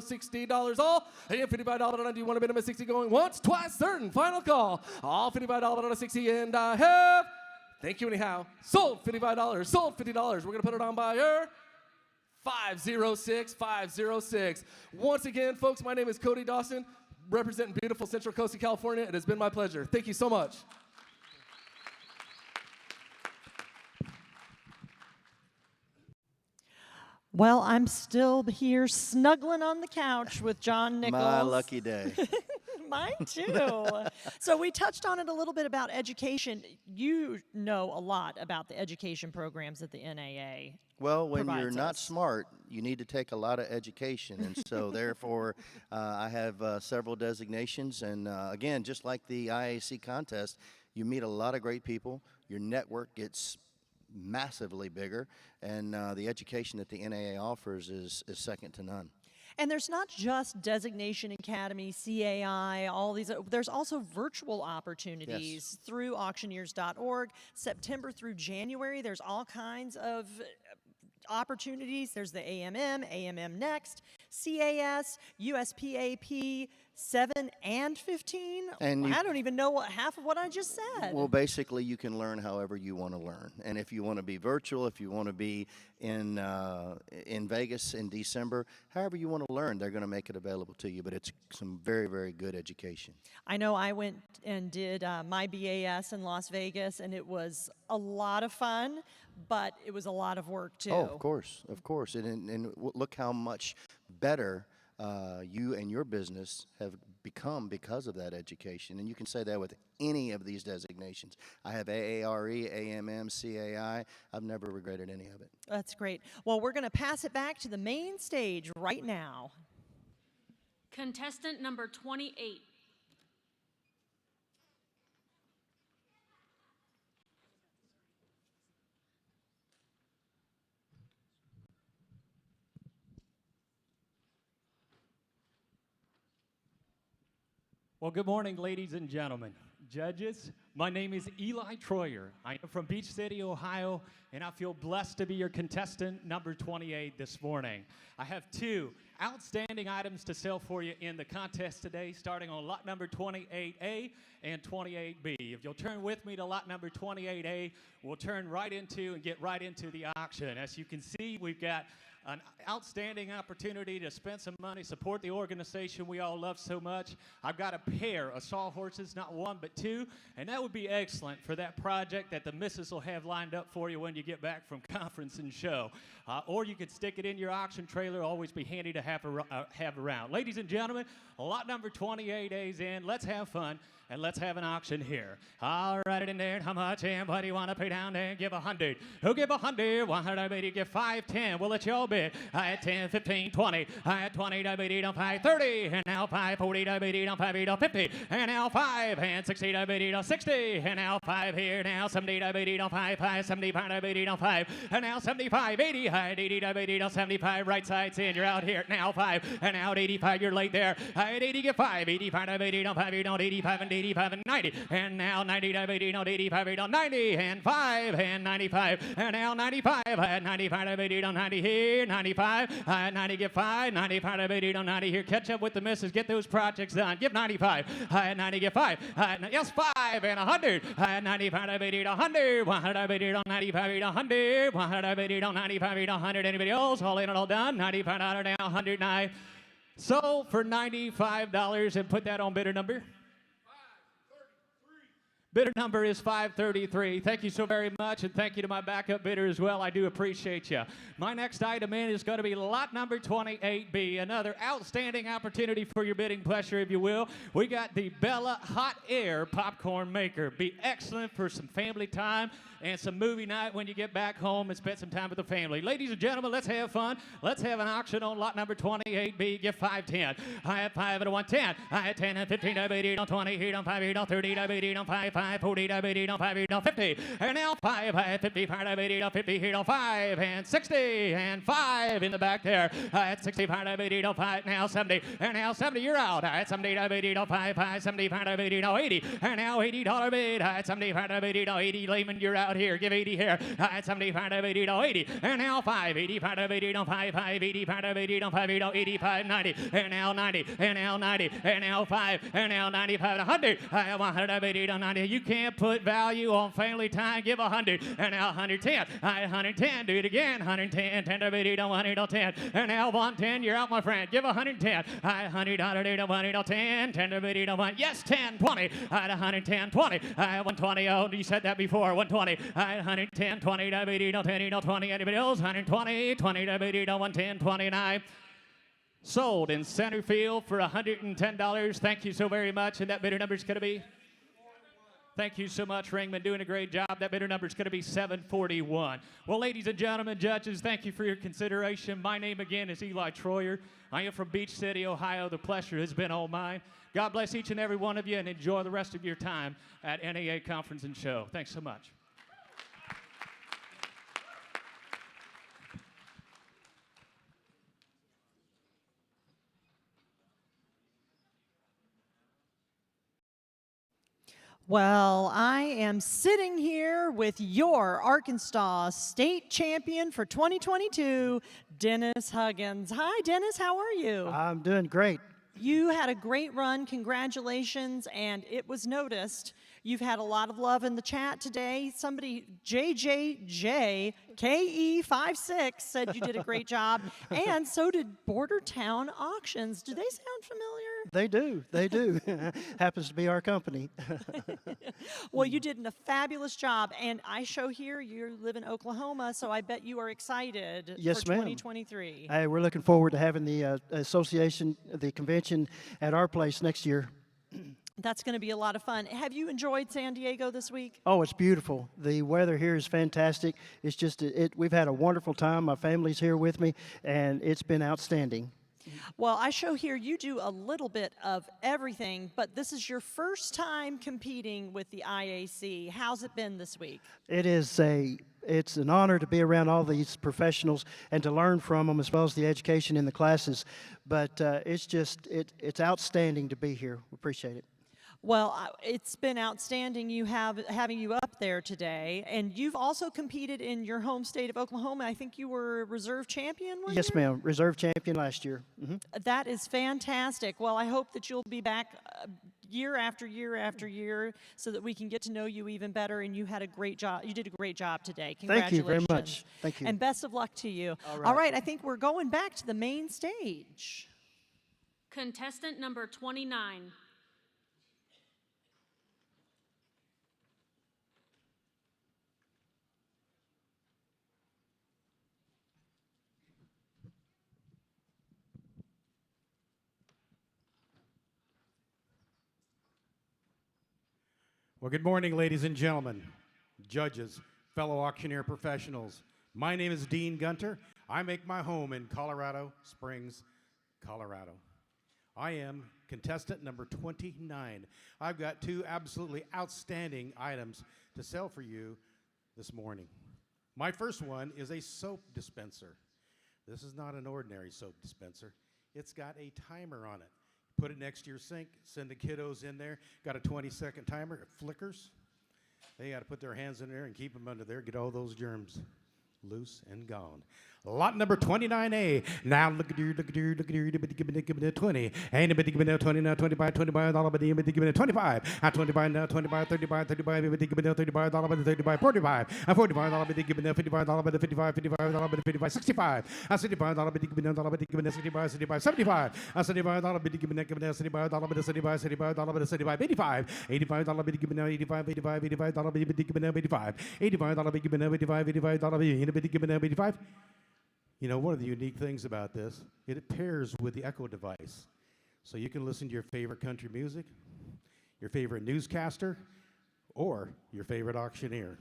$60 all. And $55 do you want to bid them at 60 going once, twice, certain. Final call. All $55 to 60 and I have. Thank you anyhow. Sold $55. Sold $50. We're going to put it on buyer 506. 506. Once again, folks, my name is Cody Dawson, representing beautiful Central Coast of California. It has been my pleasure. Thank you so much. Well, I'm still here snuggling on the couch with John Nichols. My lucky day. Mine too. So we touched on it a little bit about education. You know a lot about the education programs that the NAA Well, when you're provides not us. smart, you need to take a lot of education. And so therefore, I have several designations. And again, just like the IAC contest, you meet a lot of great people. Your network gets massively bigger. And the education that the NAA offers is second to none. And there's not just Designation Academy, CAI, all these. There's also virtual opportunities through auctioneers.org. September through January, there's all kinds of opportunities. There's the AMM Next, CAS, USPAP, 7 and 15? And I don't even know half of what I just said. Well, basically, you can learn however you want to learn. And if you want to be virtual, if you want to be in Vegas in December, however you want to learn, they're going to make it available to you. But it's some very, very good education. I know I went and did my BAS in Las Vegas, and it was a lot of fun, but it was a lot of work, too. Oh, of course, of course. And look how much better you and your business have become because of that education. And you can say that with any of these designations. I have AARE, AMM, CAI. I've never regretted any of it. That's great. Well, we're going to pass it back to the main stage right now. Contestant number 28. Well, good morning, ladies and gentlemen. Judges, my name is Eli Troyer. I am from Beach City, Ohio, and I feel blessed to be your contestant number 28 this morning. I have two outstanding items to sell for you in the contest today, starting on lot number 28A and 28B. If you'll turn with me to lot number 28A, we'll turn right into and get right into the auction. As you can see, we've got an outstanding opportunity to spend some money, support the organization we all love so much. I've got a pair of sawhorses, not one but two, and that would be excellent for that project that the missus will have lined up for you when you get back from conference and show. Or you could stick it in your auction trailer, always be handy to have around. Ladies and gentlemen, lot number 28A is in. Let's have fun. And let's have an auction here. All right, it in there. How much and what do you want to pay down there? Give 100. Who give 100? 180. Give 5, 10. Well, it's your bid. I had 10, 15, 20. I had 20. Diabetes on 5, 30. And now 5, 40. Diabetes on 5, 50. And now 5 and 60. Diabetes on 60. And now 5 here. Now 70. Diabetes on 5, 5, 75. Diabetes on 5. And now 75, 80. I had 80. Diabetes on 75. Right side's in. You're out here. Now 5. And now 85. You're late there. I had 80. Give 5. 85. Diabetes on 5. You don't 85 and 85 and 90, and now 90, diabetes, on 85, on 90, and 5, and 95, and now 95, and 95, diabetes, on 90 here, 95, and 90, give 5, 95, diabetes, on 90 here, catch up with the missus, get those projects done, give 95, and 90, give 5, yes, 5, and 100, and 95, diabetes, 100, 100, diabetes, on 95, 100, 100, diabetes, on 95, 100, anybody else, all in and all done, 95, now 109, sold for $95, and put that on bidder number. Bidder number is 533. Thank you so very much, and thank you to my backup bidder as well. I do appreciate you. My next item in is going to be lot number 28B, another outstanding opportunity for your bidding pleasure, if you will. We got the Bella Hot Air Popcorn Maker. Be excellent for some family time and some movie night when you get back home and spend some time with the family. Ladies and gentlemen, let's have fun. Let's have an auction on lot number 28B. Give 510. I had 5 and a 110. I had 10 and 15. Diabetes on 20. Here on 5. Here on 30. Diabetes on 5. 5 40. Diabetes on 5. Here on 50. And now 5. I had 55. Diabetes on 50. Here on 5 and 60 and 5 in the back there. I had 65. Diabetes on 5. Now 70. And now 70. You're out. I had 70. Diabetes on 5. 5 75. Diabetes on 80. And now $80 bid. I had 75. Diabetes on 80. Layman, you're out here. Give 80 here. I had 75 diabetes on 80. And now 5. 85 diabetes on 5. 5 85 diabetes on 5. 85 90. And now 90. And now 90. And now 5. And now 95 100. I have 100 diabetes on 90. You can't put value on family time. Give 100. And now 110. I had 110. Do it again. 110. 10 diabetes on 110. And now 110. You're out, my friend. Give 110. I had 100 diabetes on 110. 10 diabetes on 1. Yes, 10. 20. I had 110. 20. I had 120. Oh, you said that before. 120. I had 110. 20 diabetes on 10. 20. Anybody else? 120. 20 diabetes on 110. 29. Sold in center field for $110. Thank you so very much. And that bidder number is going to be? Thank you so much, Ringman. Doing a great job. That bidder number is going to be 741. Well, ladies and gentlemen, judges, thank you for your consideration. My name again is Eli Troyer. I am from Beach City, Ohio. The pleasure has been all mine. God bless each and every one of you, and enjoy the rest of your time at NAA Conference and Show. Thanks so much. Well, I am sitting here with your Arkansas State Champion for 2022, Dennis Huggins. Hi, Dennis. How are you? I'm doing great. You had a great run. Congratulations, and it was noticed. You've had a lot of love in the chat today. Somebody, JJJKE56, said you did a great job, and so did Bordertown Auctions. Do they sound familiar? They do. They do. Happens to be our company. Well, you did a fabulous job, and I show here you live in Oklahoma, so I bet you are excited Yes, for ma'am. 2023. Hey, we're looking forward to having the association, the convention at our place next year. That's going to be a lot of fun. Have you enjoyed San Diego this week? Oh, it's beautiful. The weather here is fantastic. It's just, we've had a wonderful time. My family's here with me, and it's been outstanding. Well, I show here you do a little bit of everything, but this is your first time competing with the IAC. How's it been this week? It's an honor to be around all these professionals and to learn from them, as well as the education in the classes. But it's outstanding to be here. We appreciate it. Well, it's been outstanding having you up there today, and you've also competed in your home state of Oklahoma. I think you were reserve champion one Yes, year? ma'am. Reserve champion last year. That is fantastic. Well, I hope that you'll be back year after year after year so that we can get to know you even better, and you had a great job. You did a great job today. Thank you very Congratulations. much. Thank you. And best of luck to you. All right. I think we're going back to the main stage. Contestant number 29. Well, good morning, ladies and gentlemen, judges, fellow auctioneer professionals. My name is Dean Gunter. I make my home in Colorado Springs, Colorado. I am contestant number 29. I've got two absolutely outstanding items to sell for you this morning. My first one is a soap dispenser. This is not an ordinary soap dispenser. It's got a timer on it. Put it next to your sink, send the kiddos in there. Got a 20-second timer, it flickers. They got to put their hands in there and keep them under there, get all those germs loose and gone. Lot number 29A. Now look at your 20. Ain't anybody giving me 20 now, 25, $20, anybody giving me 25. At 25 now, 25, 35, 35, anybody giving me $35, 35, 45. At 45, anybody giving me $55, 55, $55, 55, 65. At 65, anybody giving me $65, 65, 75. At 75, anybody giving me $75, 75, 75, 75, 85. 85, anybody giving me 85, 85, 85, anybody giving me 85. 85, anybody giving me 85, 85, anybody giving me 85. You know, one of the unique things about this, it pairs with the Echo device. So you can listen to your favorite country music, your favorite newscaster, or your favorite auctioneer.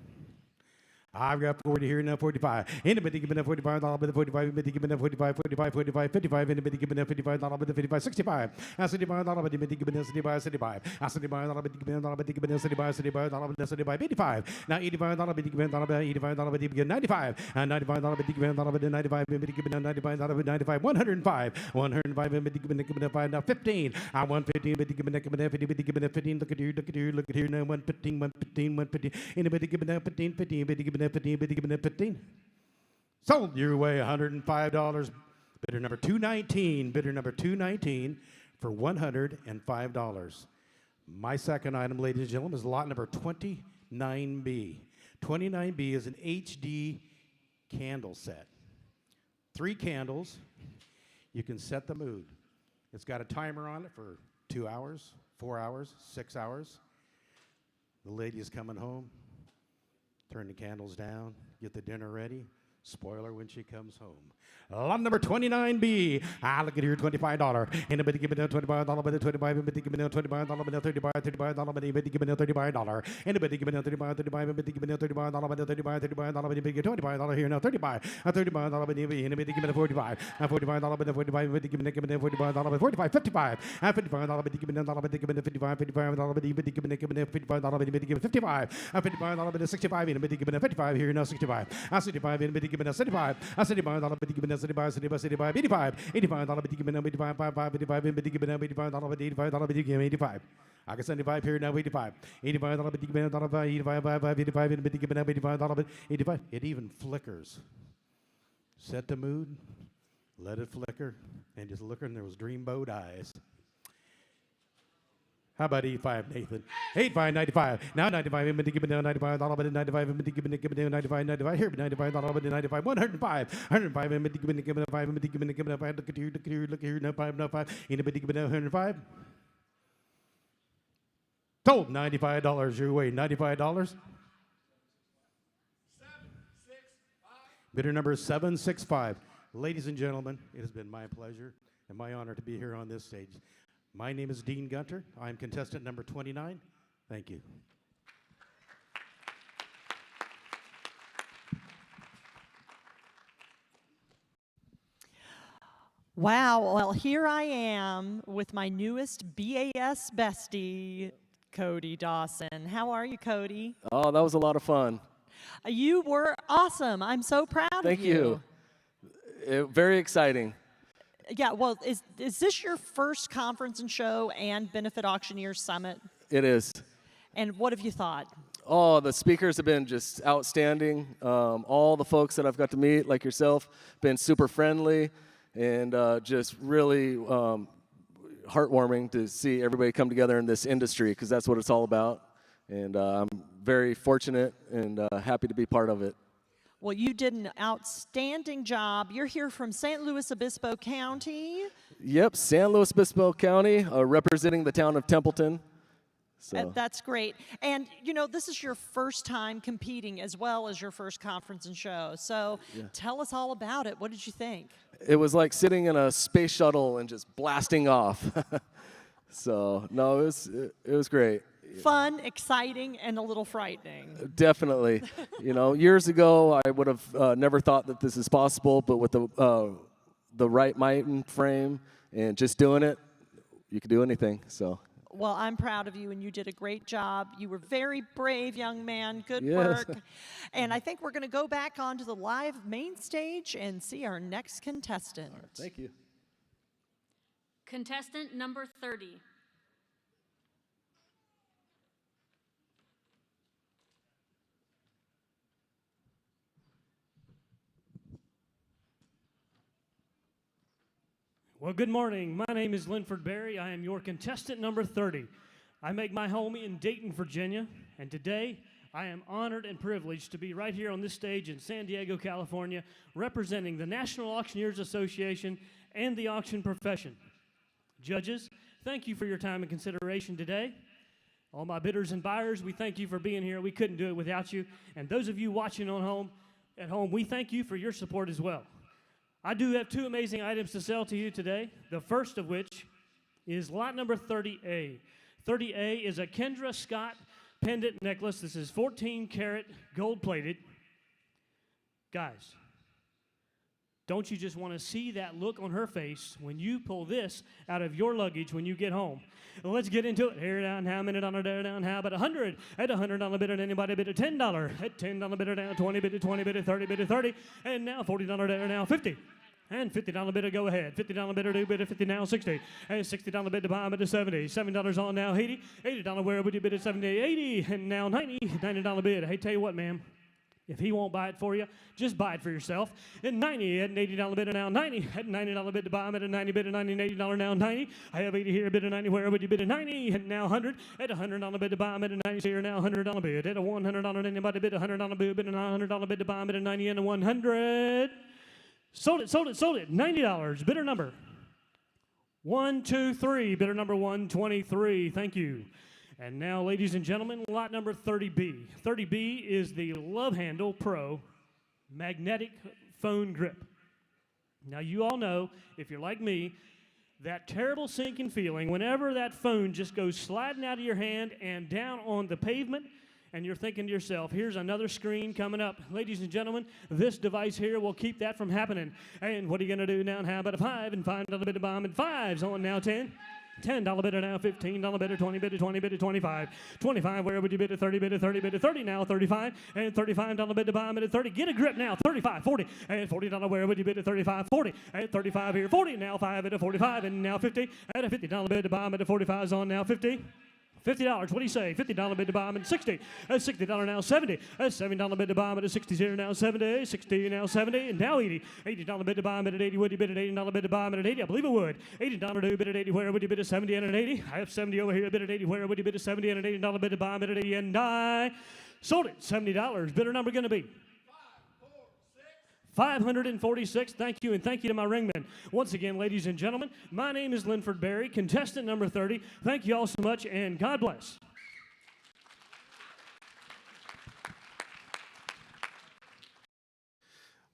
I've got 40 here, now 45. Anybody giving up $45, $45, anybody giving up 45, 45, 45, 55, anybody giving up $55, 55, 65. I said $55, anybody giving up 75, 75. I said $55, anybody giving up 75, 75, 75, 85. Now $85, anybody giving up 85, anybody giving 95. And $95, anybody giving up 95, anybody giving up 95, 95, 105. 105, anybody giving up 5, now 15. I 115, anybody giving up 50, anybody giving up 15. Look at here, now 115, 115, 115. Anybody giving up 15, 15, anybody giving up 15, anybody giving up 15? Sold your way $105. Bidder number 219, bidder number 219 for $105. My second item, ladies and gentlemen, is lot number 29B. 29B is an HD candle set. 3 candles. You can set the mood. It's got a timer on it for 2 hours, 4 hours, 6 hours. The lady is coming home. Turn the candles down, get the dinner ready, spoil her when she comes home. Lot number 29B. Look at here, $25. Anybody giving out $25, $25, anybody giving out $25, $35, $35, anybody giving out $35. Anybody giving out $35, $35, anybody giving out $35, $35, $35, anybody give $25 here now, $35. $35, anybody giving out $45. $45, $45, anybody giving out $45, $45, $55. $55, anybody giving out $55, $55, anybody giving out $55, anybody giving $55. $55, $65, anybody giving out $55 here now, $65. $65, anybody giving out $75. $75, anybody giving out $75, $75, $85. $85, anybody giving out $85, $85, anybody giving out $85, $85, anybody giving $85. I got $75 here now, $85. $85, anybody giving out $85, $85, anybody giving out $85, $85. It even flickers. Set the mood, let it flicker, and just look in those dreamboat eyes. How about 85, Nathan? 85, 95. Now 95, I'm going to give it down 95, $95, I'm going to give it 95, 95, here, 95, $95, 105, 105, I'm going to give it 5, I'm going to give it 5, look here, no 5, no 5, anybody give it 105? Sold, $95 your way, $95. Bidder number 765. Ladies and gentlemen, it has been my pleasure and my honor to be here on this stage. My name is Dean Gunter. I'm contestant number 29. Thank you. Wow, well, here I am with my newest BAS bestie, Cody Dawson. How are you, Cody? Oh, that was a lot of fun. You were awesome. I'm so proud Thank of you. Very exciting. Yeah, well, is this your first conference and show and Benefit Auctioneer Summit? It is. And what have you thought? Oh, the speakers have been just outstanding. All the folks that I've got to meet, like yourself, been super friendly and just really heartwarming to see everybody come together in this industry, because that's what it's all about. And I'm very fortunate and happy to be part of it. Well, you did an outstanding job. You're here from St. Louis Obispo County. Yep, San Luis Obispo County, representing the town of Templeton. So. That's great. And, you know, this is your first time competing as well as your first conference and show. So tell us all about it. What did you think? It was like sitting in a space shuttle and just blasting off. So, no, it was great. Fun, exciting, and a little frightening. Definitely. You know, years ago, I would have never thought that this is possible, but with the right mind frame and just doing it, you can do anything. So. Well, I'm proud of you, and you did a great job. You were very brave, young man. Good Yes. work. And I think we're going to go back onto the live main stage and see our next contestant. Thank you. Contestant number 30. Well, good morning. My name is Linford Berry. I am your contestant number 30. I make my home in Dayton, Virginia, and today I am honored and privileged to be right here on this stage in San Diego, California, representing the National Auctioneers Association and the auction profession. Judges, thank you for your time and consideration today. All my bidders and buyers, we thank you for being here. We couldn't do it without you. And those of you watching at home, we thank you for your support as well. I do have two amazing items to sell to you today, the first of which is lot number 30A. 30A is a Kendra Scott pendant necklace. This is 14 karat gold plated. Guys, don't you just want to see that look on her face when you pull this out of your luggage when you get home? Well, let's get into it. Here down, how minute on her there down, how about 100? At $100 bid, and anybody bid at $10. At $10 bid down, 20 bid at 20 bid at 30 bid at 30, and now $40 there now 50. And $50 bidder, go ahead. $50 bidder, do bid at 50 now, 60. And $60 bid to buy bid at 70. $7 on now, 80. $80 where would you bid at 70? 80. And now 90. $90 bid. Hey, tell you what, ma'am. If he won't buy it for you, just buy it for yourself. And 90 at an $80 bid now, 90 at $90 bid to buy him at a 90 bid at 90 and $80 now 90. I have 80 here, bid at 90. Where would you bid at 90? And now 100 at $100 bid to buy him at a 90 here now $100 bid at a $100 anybody bid $100 bid at a $900 bid to buy him at a 90 and a 100. Sold it, sold it, sold it. $90. Bidder number 123. Bidder number 123. Thank you. And now, ladies and gentlemen, lot number 30B. 30B is the Love Handle Pro magnetic phone grip. Now, you all know, if you're like me, that terrible sinking feeling whenever that phone just goes sliding out of your hand and down on the pavement, and you're thinking to yourself, here's another screen coming up. Ladies and gentlemen, this device here will keep that from happening. And what are you going to do now? And how about a 5? And $5 bid to bomb, and 5's on now 10. $10 bidder now, $15 bidder, 20 bidder, 20 bidder, 25. 25, where would you bid at 30 bidder, 30 bidder, 30 now, 35. And $35 bid to buy him at 30. Get a grip now, 35, 40. And $40, where would you bid at 35, 40. And 35 here, 40, now 5 at a 45. And now 50. At a $50 bid to buy him at a 45's on now 50. $50. What do you say? $50 bid to bomb and 60. That's $60 now 70. That's $70 bid to bomb at 60 here now 70. 60 now 70 and now 80. $80 bid to bomb at 80. Would you bid at $80 bid to bomb at 80? I believe it would. $80 do bid at 80. Where would you bid at 70 and at 80? I have 70 over here. Bid at 80. Where would you bid at 70 and at $80 bid to bomb at 80 and I sold it. $70. Bidder number going to be 546. Thank you, and thank you to my ringmen. Once again, ladies and gentlemen, my name is Linford Berry, contestant number 30. Thank you all so much, and God bless.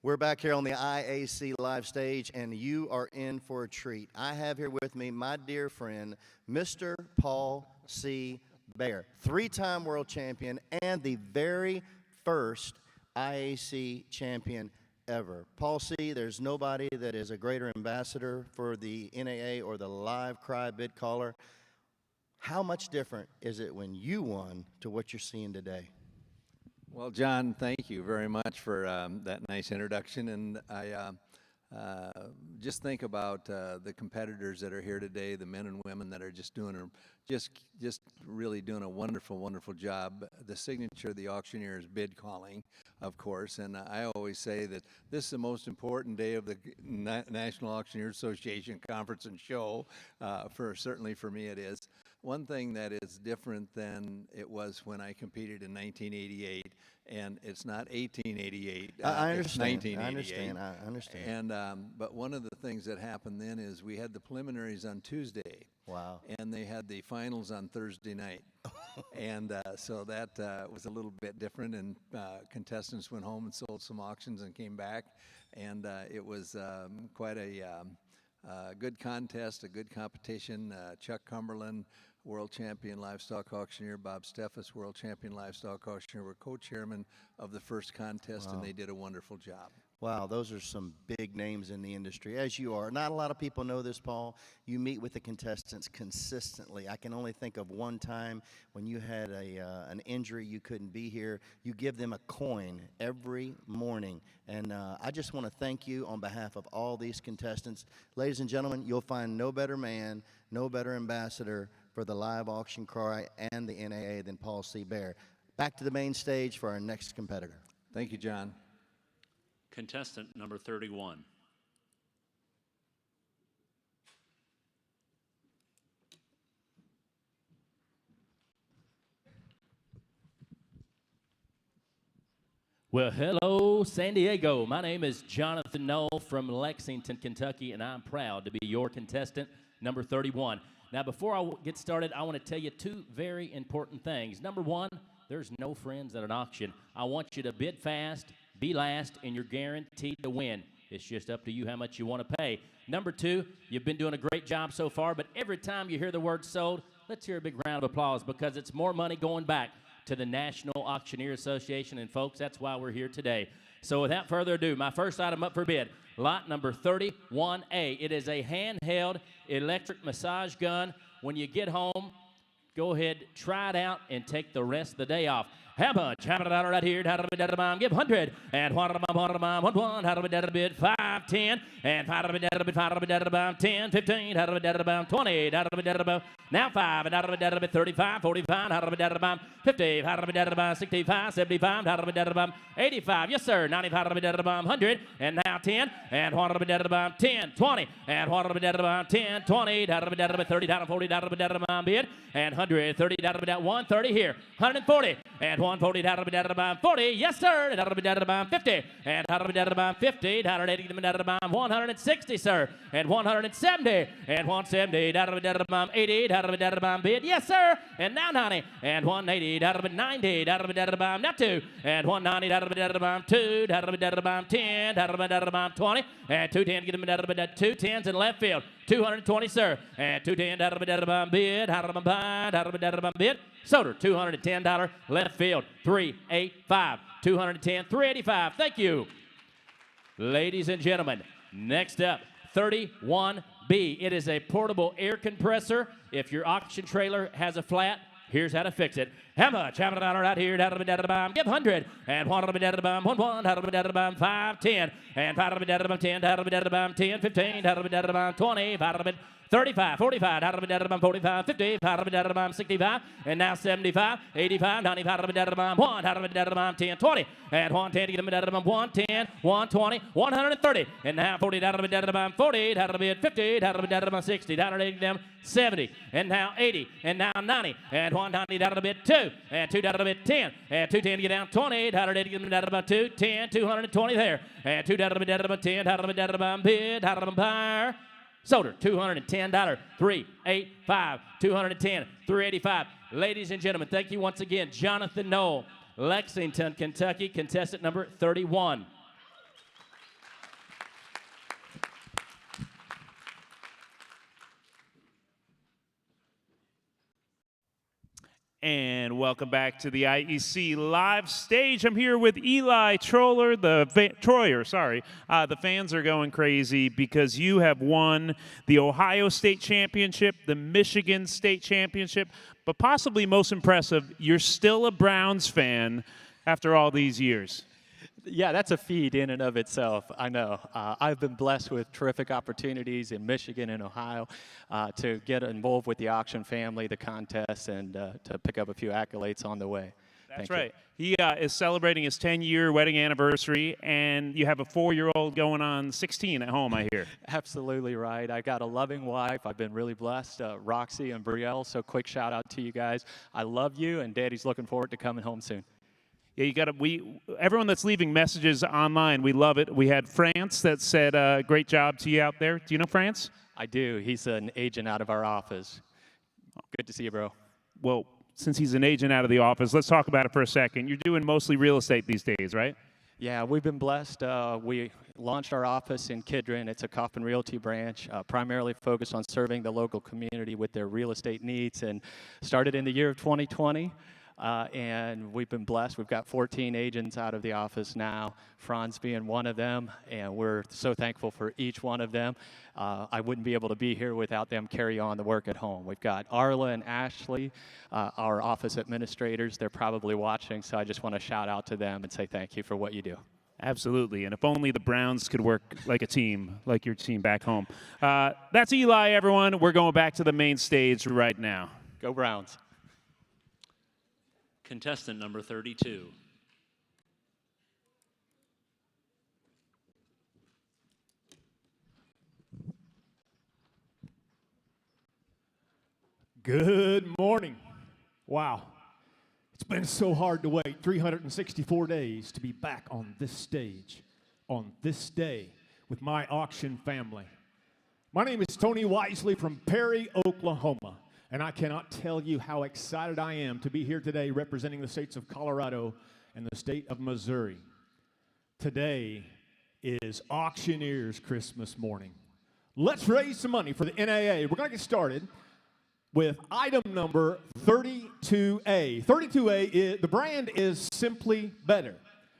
We're back here on the IAC live stage, and you are in for a treat. I have here with me my dear friend, Mr. Paul C. Bear, three-time world champion and the very first IAC champion ever. Paul C., there's nobody that is a greater ambassador for the NAA or the live cry bid caller. How much different is it when you won to what you're seeing today? Well, John, thank you very much for that nice introduction. And I just think about the competitors that are here today, the men and women that are just doing just really doing a wonderful, wonderful job. The signature of the auctioneer is bid calling, of course, and I always say that this is the most important day of the National Auctioneer Association Conference and Show. Certainly for me it is. One thing that is different than it was when I competed in 1988, and it's not 1888. I understand. It's 1988. I understand. And but one of the things that happened then is we had the preliminaries on Tuesday. Wow. And they had the finals on Thursday night. And so that was a little bit different, and contestants went home and sold some auctions and came back, and it was quite a good contest, a good competition. Chuck Cumberland, world champion livestock auctioneer, Bob Steffes, world champion livestock auctioneer, were co-chairman of the first contest, and they did a wonderful job. Wow, those are some big names in the industry, as you are. Not a lot of people know this, Paul. You meet with the contestants consistently. I can only think of one time when you had an injury, you couldn't be here. You give them a coin every morning. And I just want to thank you on behalf of all these contestants. Ladies and gentlemen, you'll find no better man, no better ambassador for the live auction cry and the NAA than Paul C. Bear. Back to the main stage for our next competitor. Thank you, John. Contestant number 31. Well, hello, San Diego. My name is Jonathan Knoll from Lexington, Kentucky, and I'm proud to be your contestant, number 31. Now, before I get started, I want to tell you two very important things. Number one, there's no friends at an auction. I want you to bid fast, be last, and you're guaranteed to win. It's just up to you how much you want to pay. Number two, you've been doing a great job so far, but every time you hear the word sold, let's hear a big round of applause because it's more money going back to the National Auctioneer Association, and folks, that's why we're here today. So without further ado, my first item up for bid, lot number 31A. It is a handheld electric massage gun. When you get home, go ahead, try it out, and take the rest of the day off. How much? How about right here? How do we give 100? And what how do we bid 5, 10, and 5 do we bid 10, 15, how do we bid 20, how do we bid now 5, and how do we bid 35, 45, how do we bid 50, how do we bid 65, 75, how do we bid 85, yes sir, 95, how do we bid 100, and now 10, and what do we bid 10, 20, and what do we bid 10, 20, how do we bid 30, how do 40, how do we bid, and 130, how do we bid 130 here, 140, and 140, that'll be down 40, yes sir, that'll be down 50, and that'll be down 50, that'll be down 160, sir, and 170, and 170, that'll be down 80, that'll be down bid, yes sir, and now 90, and 180, that'll be 90, that'll be down now 2, and 190, that'll be down 2, that'll be down 10, that'll be down 20, and 210, get them down 2 10s in left field, 220, sir, and 210, that'll be down bid, that'll be down bid, Soder, $210 left field, 385, 210, 385. Thank you. Ladies and gentlemen, next up, 31B. It is a portable air compressor. If your auction trailer has a flat, here's how to fix it. How much? How about right here? How do we give 100? And what do we 1, how do we 5, 10, and 5 do we 10, how do we 10, 15, how do we 20, how do we 35, 45, 45, 50, 65, and now 75, 85, 95, 1, 10, 20, and 110 to get them 110, 120, 130, and now 40, 40, 50, 60, 70, and now 80, and now 90, and 190, 2, and 2, 10, and 210 to get down 20, 180 to get them 210, 220 there, and 2, 10, bid, power. Solder, $210, 385, 210, 385. Ladies and gentlemen, thank you once again. Jonathan Knoll, Lexington, Kentucky, contestant number 31. And welcome back to the IEC live stage. I'm here with Eli Troyer. The fans are going crazy because you have won the Ohio State Championship, the Michigan State Championship, but possibly most impressive, you're still a Browns fan after all these years. Yeah, that's a feat in and of itself. I know. I've been blessed with terrific opportunities in Michigan and Ohio to get involved with the auction family, the contest, and to pick up a few accolades on the way. That's right. He is celebrating his 10-year wedding anniversary, and you have a 4-year-old going on 16 at home, I hear. Absolutely right. I got a loving wife. I've been really blessed, Roxy and Brielle, so quick shout out to you guys. I love you, and Daddy's looking forward to coming home soon. Yeah, you got to. Everyone that's leaving messages online, we love it. We had France that said, "Great job to you out there." Do you know France? I do. He's an agent out of our office. Good to see you, bro. Well, since he's an agent out of the office, let's talk about it for a second. You're doing mostly real estate these days, right? Yeah, we've been blessed. We launched our office in Kidron. It's a Coffin Realty branch, primarily focused on serving the local community with their real estate needs, and started in the year of 2020. And we've been blessed. We've got 14 agents out of the office now, Franz being one of them, and we're so thankful for each one of them. I wouldn't be able to be here without them carry on the work at home. We've got Arla and Ashley, our office administrators. They're probably watching, so I just want to shout out to them and say thank you for what you do. Absolutely, and if only the Browns could work like a team, like your team back home. That's Eli, everyone. We're going back to the main stage right now. Go Browns. Contestant number 32. Good morning. Wow. It's been so hard to wait 364 days to be back on this stage, on this day, with my auction family. My name is Tony Wisely from Perry, Oklahoma. And I cannot tell you how excited I am to be here today representing the states of Colorado and the state of Missouri. Today is Auctioneer's Christmas morning. Let's raise some money for the NAA. We're going to get started with item number 32A. 32A, the brand is Simply Better.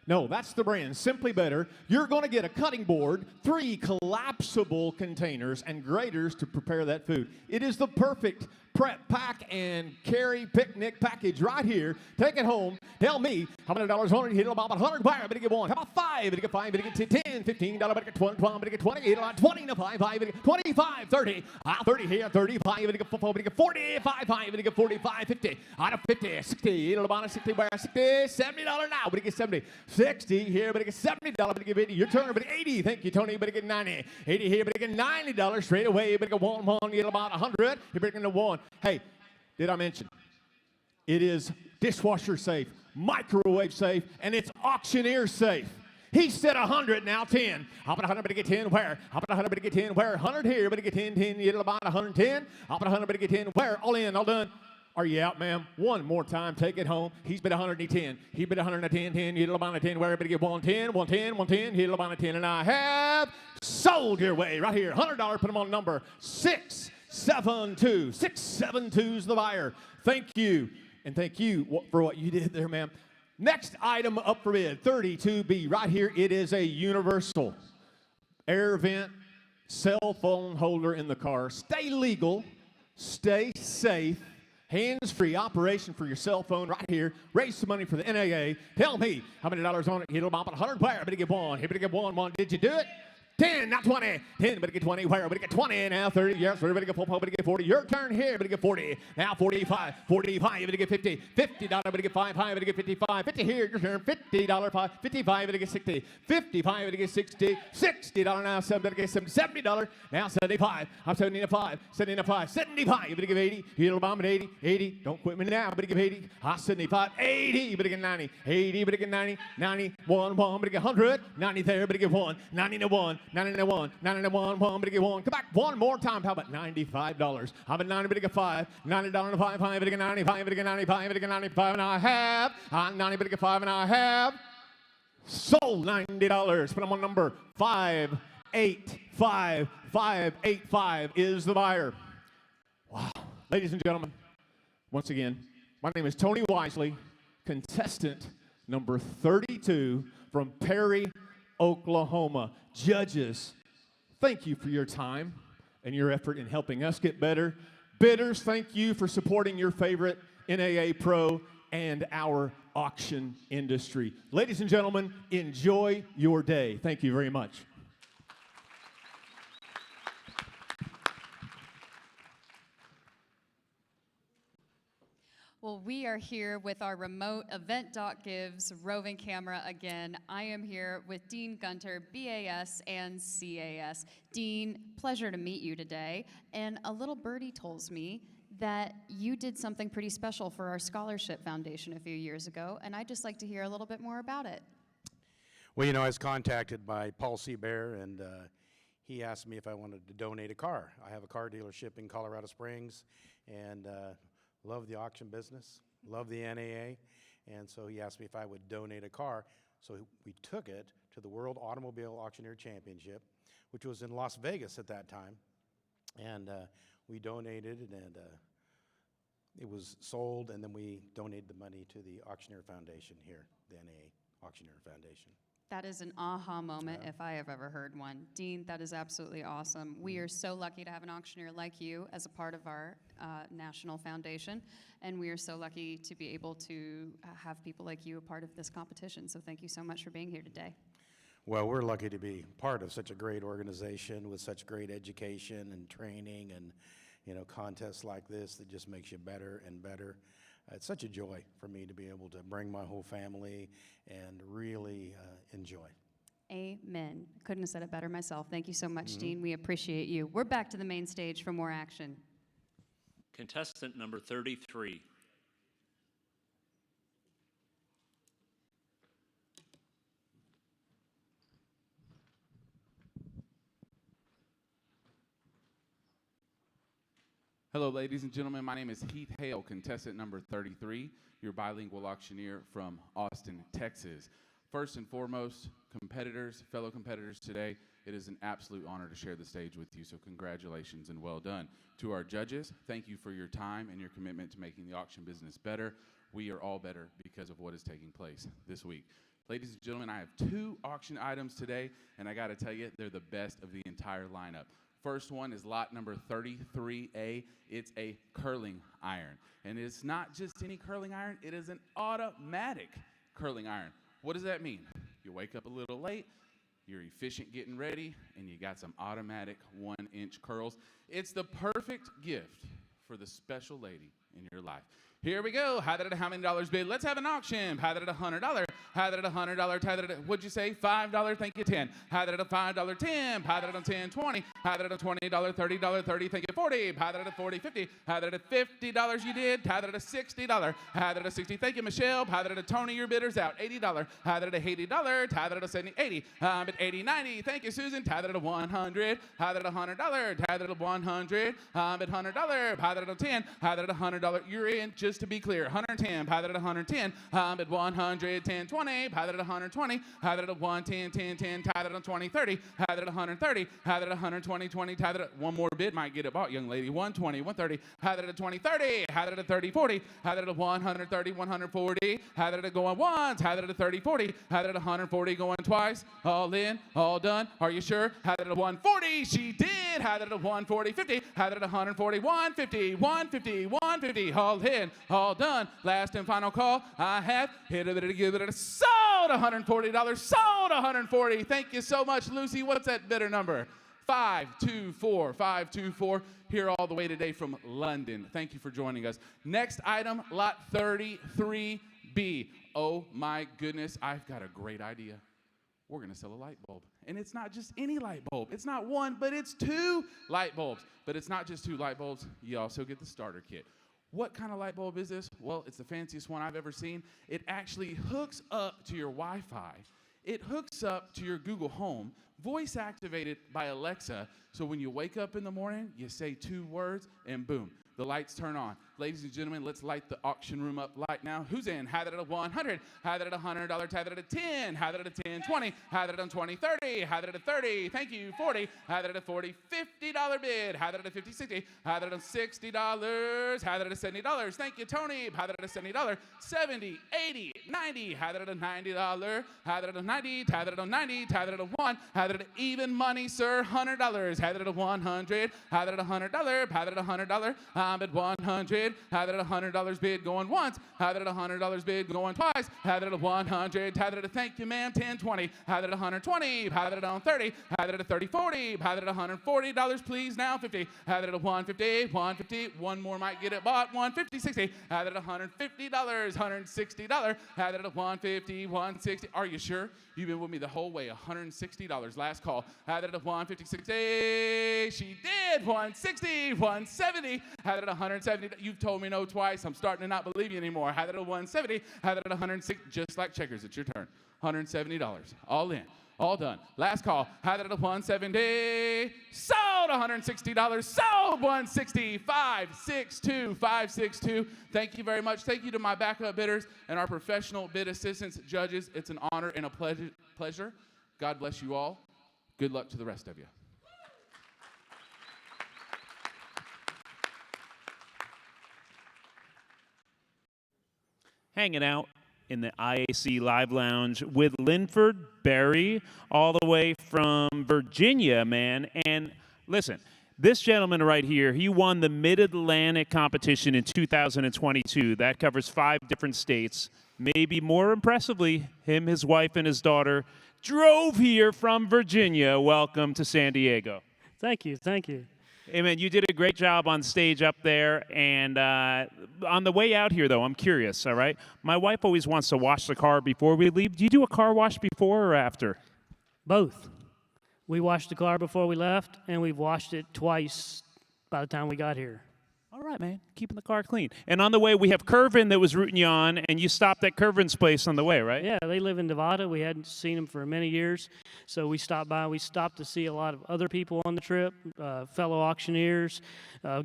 No, that's the brand, Simply Better. You're going to get a cutting board, 3 collapsible containers, and graters to prepare that food. It is the perfect prep, pack, and carry picnic package right here. Take it home. Tell me how many dollars on it. Hit about 100. Buy, better get 1. How about 5? Better get 5. Better get 10, 15. Better get 20. Better get 20. Hit about 20 to 5. Better get 25, 30. 30 here, 35. Better get 4. Better get 45. Better get 45, 50. Out of 50, 60. Hit about 60. Buy 60. $70 now. Better get 70. 60 here. Better get $70. Better get 80. Your turn. Better get 80. Thank you, Tony. Better get 90. 80 here. Better get $90 straight away. Better get 1. Hit about 100. You better get 1. Hey, did I mention it is dishwasher safe, microwave safe, and it's auctioneer safe? He said 100, now 10. How about 100, better get 10, where? How about 100, better get 10, where? 100 here, better get 10, 10, you about 110. How about 100, better get 10, where? All in, all done. Are you out, ma'am? One more time, take it home. He's bid 110. He bid 110, 10, you about a 10, where? Better get 110, 110, 110, you about a 10, and I have sold your way right here. $100, put them on number 672. 672's the buyer. Thank you, and thank you for what you did there, ma'am. Next item up for bid, 32B, right here. It is a universal air vent cell phone holder in the car. Stay legal, stay safe, hands-free operation for your cell phone right here. Raise some money for the NAA. Tell me how many dollars on it. Hit about 100 buyer. Better get 1. Here, better get 1. Did you do it? 10, now 20. 10, better get 20. Where? Better get 20. Now 30. Yes, sir. Better get 40. Better get 40. Your turn here. Better get 40. Now 45. 45. Better get 50. $50. Better get 5. Better get 55. 50 here. Your turn. $50. 5. 55. Better get 60. 55. Better get 60. $60 now. 7. Better get $70. Now 75. I'm 75. 75. 75. You better give 80. You'll bomb at 80. 80. Don't quit me now. Better give 80. 75. 80. You better get 90. 80. Better get 90. 91. 1. Better get 100. 90 there. Better get 1. 90 to 1. 90 to 1. 90 to 1. 1. Better get 1. Come back one more time. How about $95? I'm at 90. Better get 5. $90 to 5. 5. Better get 95. Better get 95. Better get 95 and I have. 90. Better get 5 and I have. Sold $90. Put them on number 585. 585 is the buyer. Wow. Ladies and gentlemen, once again, my name is Tony Wisely, contestant number 32 from Perry, Oklahoma. Judges, thank you for your time and your effort in helping us get better. Bidders, thank you for supporting your favorite NAA Pro and our auction industry. Ladies and gentlemen, enjoy your day. Thank you very much. Well, we are here with our remote Event.Gives roving camera again. I am here with Dean Gunter, BAS and CAS. Dean, pleasure to meet you today. And a little birdie tells me that you did something pretty special for our Scholarship Foundation a few years ago, and I'd just like to hear a little bit more about it. Well, you know, I was contacted by Paul Seabear, and he asked me if I wanted to donate a car. I have a car dealership in Colorado Springs, and love the auction business, love the NAA, and so he asked me if I would donate a car. So we took it to the World Automobile Auctioneer Championship, which was in Las Vegas at that time, and we donated, and it was sold, and then we donated the money to the Auctioneer Foundation here, the NAA Auctioneer Foundation. That is an aha moment if I have ever heard one. Dean, that is absolutely awesome. We are so lucky to have an auctioneer like you as a part of our national foundation, and we are so lucky to be able to have people like you a part of this competition. So thank you so much for being here today. Well, we're lucky to be part of such a great organization with such great education and training and, you know, contests like this that just makes you better and better. It's such a joy for me to be able to bring my whole family and really enjoy. Amen. Couldn't have said it better myself. Thank you so much, Dean. We appreciate you. We're back to the main stage for more action. Contestant number 33. Hello, ladies and gentlemen. My name is Heath Hale, contestant number 33, your bilingual auctioneer from Austin, Texas. First and foremost, competitors, fellow competitors today, it is an absolute honor to share the stage with you, so congratulations and well done. To our judges, thank you for your time and your commitment to making the auction business better. We are all better because of what is taking place this week. Ladies and gentlemen, I have 2 auction items today, and I gotta tell you, they're the best of the entire lineup. First one is lot number 33A. It's a curling iron. And it's not just any curling iron, it is an automatic curling iron. What does that mean? You wake up a little late, you're efficient getting ready, and you got some automatic 1-inch curls. It's the perfect gift for the special lady in your life. Here we go. How many dollars bid? Let's have an auction. How did $100? How did $100? What'd you say? $5? Thank you, 10. How did $5? 10. How did $10? 20. How did $20? $30? 30. Thank you, 40. How did $40? 50. How did $50? You did. How did $60? How did $60? Thank you, Michelle. How did Tony? Your bidder's out. $80. How did $80? How did $70? 80. At 80, 90. Thank you, Susan. How did $100? How did $100? How did $100? At $100. How did $10? How did $100? You're in. Just to be clear, 110, how did it 110, at 110, 20, how did it 120, how did it 110, 10, 10, how did it 20, 30, how did it 130, how did it 120, 20, how did it, one more bid might get it bought, young lady, 120, 130, how did it 20, 30, how did it 30, 40, how did it 130, 140, how did it go on once, how did it 30, 40, how did it 140 going twice, all in, all done, are you sure, how did it 140, she did, how did it 140, 50, how did it 140, 150, 150, 150, $150, all in, all done. Last and final call. I have hit it, give it, sold $140, sold $140. Thank you so much, Lucy. What's that bidder number? 524, 524, here all the way today from London. Thank you for joining us. Next item, lot 33B. Oh my goodness, I've got a great idea. We're gonna sell a light bulb. And it's not just any light bulb. It's not one, but it's 2 light bulbs. But it's not just 2 light bulbs. You also get the starter kit. What kind of light bulb is this? Well, it's the fanciest one I've ever seen. It actually hooks up to your Wi-Fi. It hooks up to your Google Home, voice activated by Alexa. So when you wake up in the morning, you say 2 words and boom, the lights turn on. Ladies and gentlemen, let's light the auction room up light now. Who's in? Have it at a 100, have it at $100, have it at a 10, have it at a 10, 20, have it at a 20, 30, have it at a 30, thank you, 40, have it at a 40, $50 bid, have it at a 50, 60, have it at a $60, have it at a $70, thank you, Tony, have it at a $70, 70, 80, 90, have it at a $90, have it at a 90, have it at a 90, have it at a 1, have it at even money, sir, $100, have it at a 100, have it at a $100, have it at a $100, I'm at 100, have it at a $100 bid going once, have it at a $100 bid going twice, have it at a 100, have it at a thank you ma'am, 10, 20, have it at 120, have it at a 30, have it at a 30, 40, have it at $140 please now, 50, have it at a 150, 150, one more might get it bought, 150, 60, have it at $150, $160, have it at a 150, 160, are you sure? You've been with me the whole way, $160, last call, have it at a 150, 60, she did, 160, 170, have it at 170, you've told me no twice, I'm starting to not believe you anymore, have it at 170, have it at 160, just like checkers, it's your turn, $170, all in. All done. Last call. Had it at a 170. Sold $160. Sold 160. 562. 562. Thank you very much. Thank you to my backup bidders and our professional bid assistants, judges. It's an honor and a pleasure. God bless you all. Good luck to the rest of you. Hanging out in the IAC Live Lounge with Linford Berry, all the way from Virginia, man. And listen, this gentleman right here, he won the Mid-Atlantic competition in 2022. That covers 5 different states. Maybe more impressively, him, his wife, and his daughter drove here from Virginia. Welcome to San Diego. Thank you, thank you. Hey, man, you did a great job on stage up there. And on the way out here, though, I'm curious, all right? My wife always wants to wash the car before we leave. Do you do a car wash before or after? Both. We washed the car before we left, and we've washed it twice by the time we got here. All right, man, keeping the car clean. And on the way, we have Curvin that was rooting you on, and you stopped at Curvin's place on the way, right? Yeah, they live in Nevada. We hadn't seen them for many years, so we stopped by. We stopped to see a lot of other people on the trip, fellow auctioneers,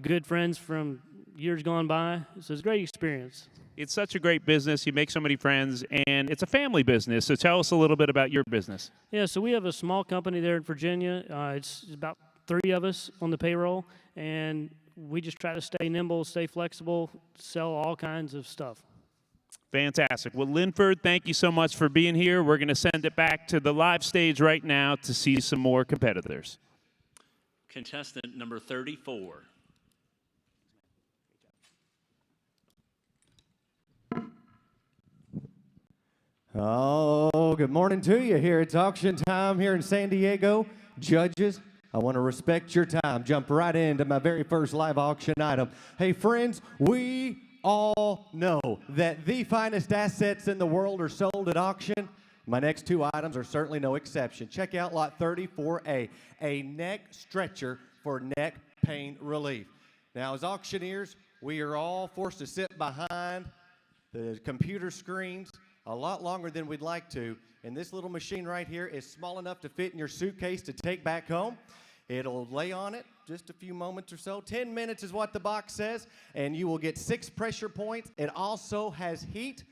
good friends from years gone by. So it's a great experience. It's such a great business. You make so many friends, and it's a family business. So tell us a little bit about your business. Yeah, so we have a small company there in Virginia. It's about 3 of us on the payroll, and we just try to stay nimble, stay flexible, sell all kinds of stuff. Fantastic. Well, Linford, thank you so much for being here. We're going to send it back to the live stage right now to see some more competitors. Contestant number 34. Oh, good morning to you here. It's auction time here in San Diego. Judges, I want to respect your time. Jump right into my very first live auction item. Hey, friends, we all know that the finest assets in the world are sold at auction. My next 2 items are certainly no exception. Check out lot 34A, a neck stretcher for neck pain relief. Now, as auctioneers, we are all forced to sit behind the computer screens a lot longer than we'd like to. And this little machine right here is small enough to fit in your suitcase to take back home. It'll lay on it just a few moments or so. 10 minutes is what the box says, and you will get 6 pressure points. It also has heat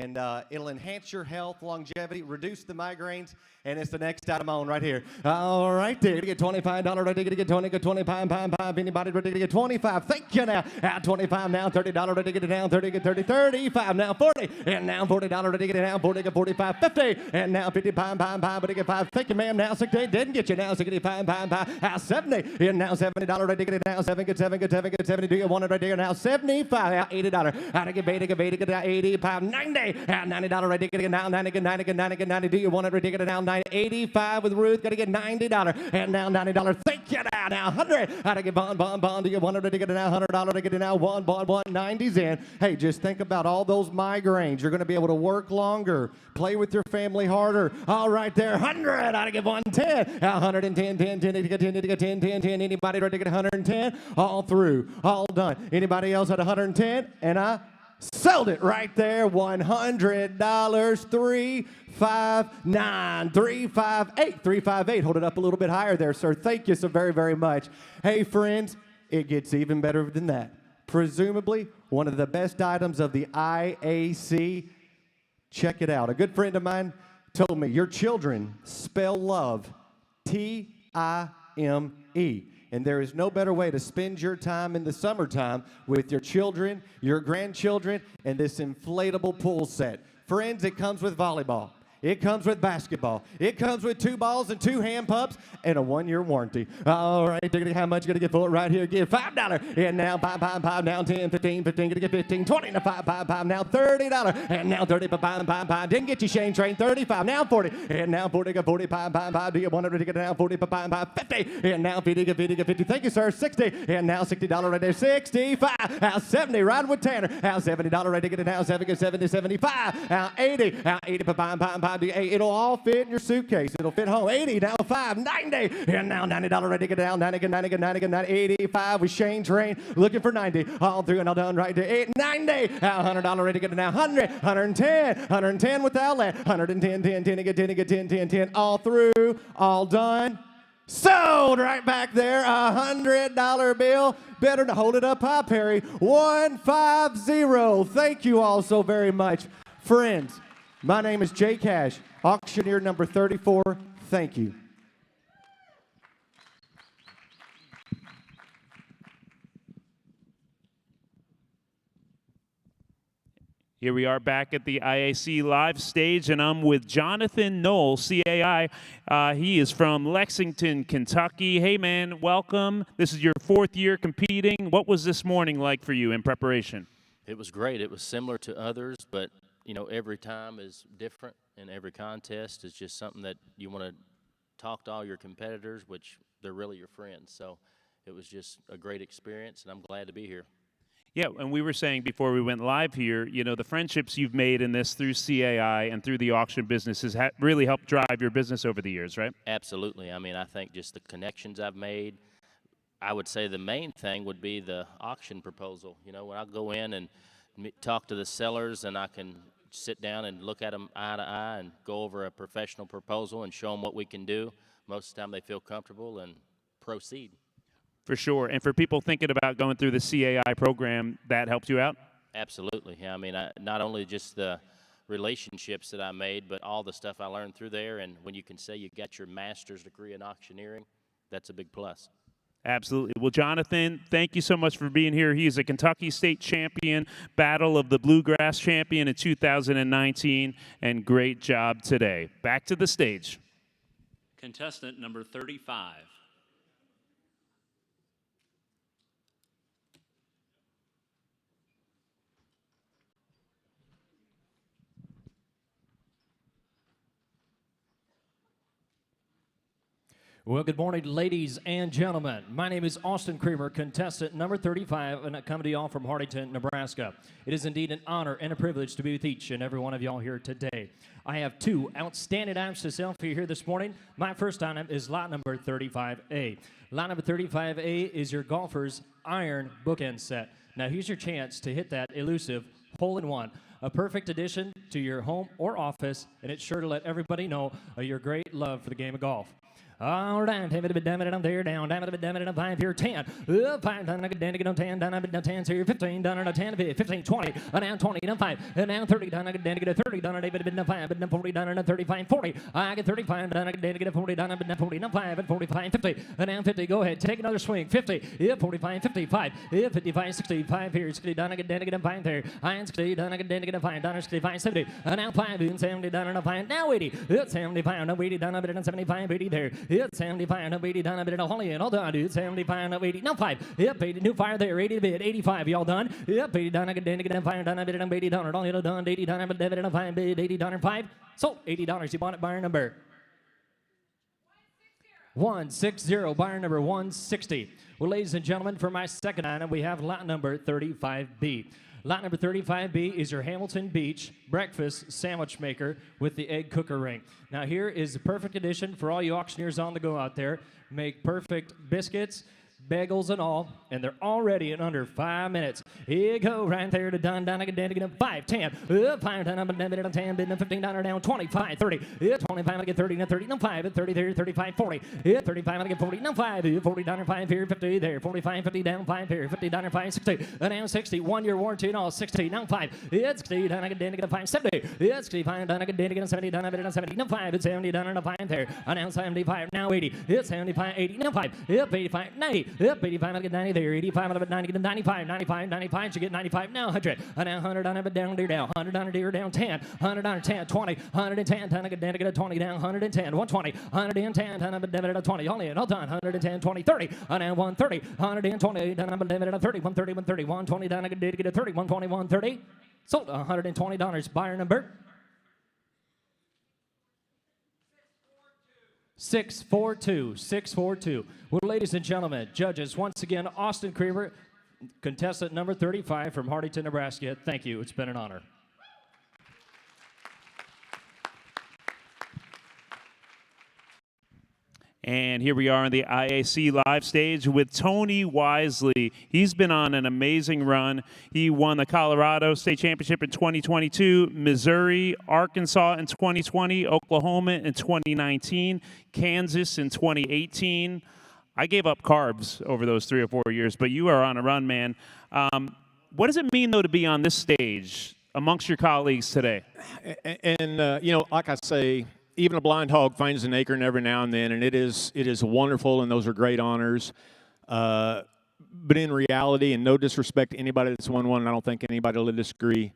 And it'll enhance your health, longevity, reduce the migraines, and it's the next item on right here. All right, there. To get $25, ready to get 20, get 25, pie. Anybody ready to get 25? Thank you now. At 25 now, $30, ready to get it down, 30, get 30, 35 now, 40, and now $40, ready to get it down, 40, get 45, 50, and now 50, pie, ready to get 5. Thank you, ma'am. Now 60, didn't get you now, 65, pie, 70, and now $70, ready to get it down, 7, get 7, get 7, get 70. Do you want it right there now? 75, now $80, how to get 80, get 80, pie, 90. At $90, ready to get it now, 90, get 90, get 90, get 90. Do you want it ready to get it now? 90, 85 with Ruth, gotta get $90. And now $90, thank you now 100. How to get bond. Do you want it ready to get it now? $100 to get it now, one, 90's in. Hey, just think about all those migraines. You're gonna be able to work longer, play with your family harder. All right there, 100. How to get 110. 110, 10, to get 10, to get 10, 10, 10. Anybody ready to get 110? All through, all done. Anybody else at 110? And I sold it right there. $100. 359 358 358. Hold it up a little bit higher there, sir. Thank you so very, very much. Hey, friends, it gets even better than that. Presumably one of the best items of the IAC. Check it out. A good friend of mine told me your children spell love T-I-M-E. And there is no better way to spend your time in the summertime with your children, your grandchildren, and this inflatable pool set. Friends, it comes with volleyball. It comes with basketball. It comes with 2 balls and 2 hand pumps and a 1-year warranty. All right, how much you gonna get for it right here? Give $5. And now $5, now 10, 15, gonna get 15, 20, now $5, now $30. And now 30, $5. Didn't get you Shane Train, 35, now 40. And now 40, got 40, $5. Do you want it to get now 40, $5, 50. And now 50, get 50. Thank you, sir, 60. And now $60 right there, 65. Now 70, riding with Tanner. Now $70 right to get it now, 70, 75. Now 80, now 80, it'll all fit in your suitcase. It'll fit home. 80, now 5, 90, and now $90 ready to get down. 90, 85 with Shane Train, looking for 90. All through and all done right there. 90, now $100 ready to get it down. 100, 110 with the outlet. 110, 10, get 10, all through, all done. Sold right back there, $100 bill. Better to hold it up high, Perry. 150. Thank you all so very much. Friends, my name is Jay Cash, auctioneer number 34. Thank you. Here we are back at the IAC live stage, and I'm with Jonathan Knoll, CAI. He is from Lexington, Kentucky. Hey, man, welcome. This is your 4th year competing. What was this morning like for you in preparation? It was great. It was similar to others, but you know, every time is different, and every contest is just something that you want to talk to all your competitors, which they're really your friends. So it was just a great experience, and I'm glad to be here. Yeah, and we were saying before we went live here, you know, the friendships you've made in this through CAI and through the auction business has really helped drive your business over the years, right? Absolutely. I mean, I think just the connections I've made, I would say the main thing would be the auction proposal. You know, when I go in and talk to the sellers, and I can sit down and look at them eye to eye and go over a professional proposal and show them what we can do. Most of the time they feel comfortable and proceed. For sure. And for people thinking about going through the CAI program, that helped you out? Absolutely. Yeah, I mean, not only just the relationships that I made, but all the stuff I learned through there. And when you can say you got your master's degree in auctioneering, that's a big plus. Absolutely. Well, Jonathan, thank you so much for being here. He is a Kentucky State champion, Battle of the Bluegrass champion in 2019, and great job today. Back to the stage. Contestant number 35. Well, good morning, ladies and gentlemen. My name is Austin Creamer, contestant number 35, and I come to y'all from Hartington, Nebraska. It is indeed an honor and a privilege to be with each and every one of y'all here today. I have 2 outstanding items to sell for you here this morning. My first item is lot number 35A. Lot number 35A is your golfer's iron bookend set. Now, here's your chance to hit that elusive hole-in-one. A perfect addition to your home or office, and it's sure to let everybody know your great love for the game of golf. All right, have it a bit down, down there, down, down a bit down, 5 here, 10. 5 down, down, down, 10, down, down, 10 here, 15, down, 10, 15, 20, down 20, down 5, down 30, down, down, 30, down, David, down 5, down 40, down, 35, 40. I get 35, down, down, 40, down, 40, down 5, and 45, 50, down 50. Go ahead, take another swing. 50, 45, 55, 55, 65 here, 60, down, down 5 there. I 60, down, down 5, down 65, 70, now 5, and 70, down, 5, now 80, 75, now 80, down, 75, 80 there. It's 75, now 80, down, a Holly, and all done, dude. 75, now 80, now 5, 80, new fire there, 80 to bit, 85, y'all done. 80, down, down 5, down, 80, down, all you done, 80, down, 5 bid, 80, down, 5. So $80, you bought it, buyer number 160, buyer number 160. Well, ladies and gentlemen, for my second item, we have lot number 35B. Lot number 35B is your Hamilton Beach breakfast sandwich maker with the egg cooker ring. Now, here is the perfect addition for all you auctioneers on the go out there. Make perfect biscuits, bagels and all, and they're all ready in under 5 minutes. Here you go, right there to done, down, again, 5, 10, 5, down, 10, bid, 15, down, 25, 30, 25, I get 30, now 30, now 5, 30 there, 35, 40, 35, I get 40, now 5, 40 down, 5 here, 50 there, 45, 50 down, 5 here, 50 down, 5, 60, now 60, 1 year warranty and all, 60, now 5, it's 60, down, again, 5, 70, it's 65, down, again, 70, down, 70, now 5, it's 70, down, 5 there, now 75, now 80, it's 75, 80, now 5, 85, 90, 85, I get 90 there, 85, I get 90, get 95, 95, 95, you get 95, now 100, now 100, on it, down, deer down, 100, on deer down, 10, 100, on 10, 20, 110, 10, I get 20, down, 110, 120, 110, 10, I get 20, only, all done, 110, 20, 30, now 130, 120, down, I'm 30, 130, 130, 120, down, I get 30, 120, 130, sold $120, buyer number 642, 642. Well, ladies and gentlemen, judges, once again, Austin Creamer, contestant number 35 from Hardyton, Nebraska. Thank you. It's been an honor. And here we are on the IAC live stage with Tony Wisely. He's been on an amazing run. He won the Colorado State Championship in 2022, Missouri, Arkansas in 2020, Oklahoma in 2019, Kansas in 2018. I gave up carbs over those 3 or 4 years, but you are on a run, man. What does it mean, though, to be on this stage amongst your colleagues today? And you know, like I say, even a blind hog finds an acorn every now and then, and it is wonderful, and those are great honors. But in reality, and no disrespect to anybody that's won one, and I don't think anybody will disagree,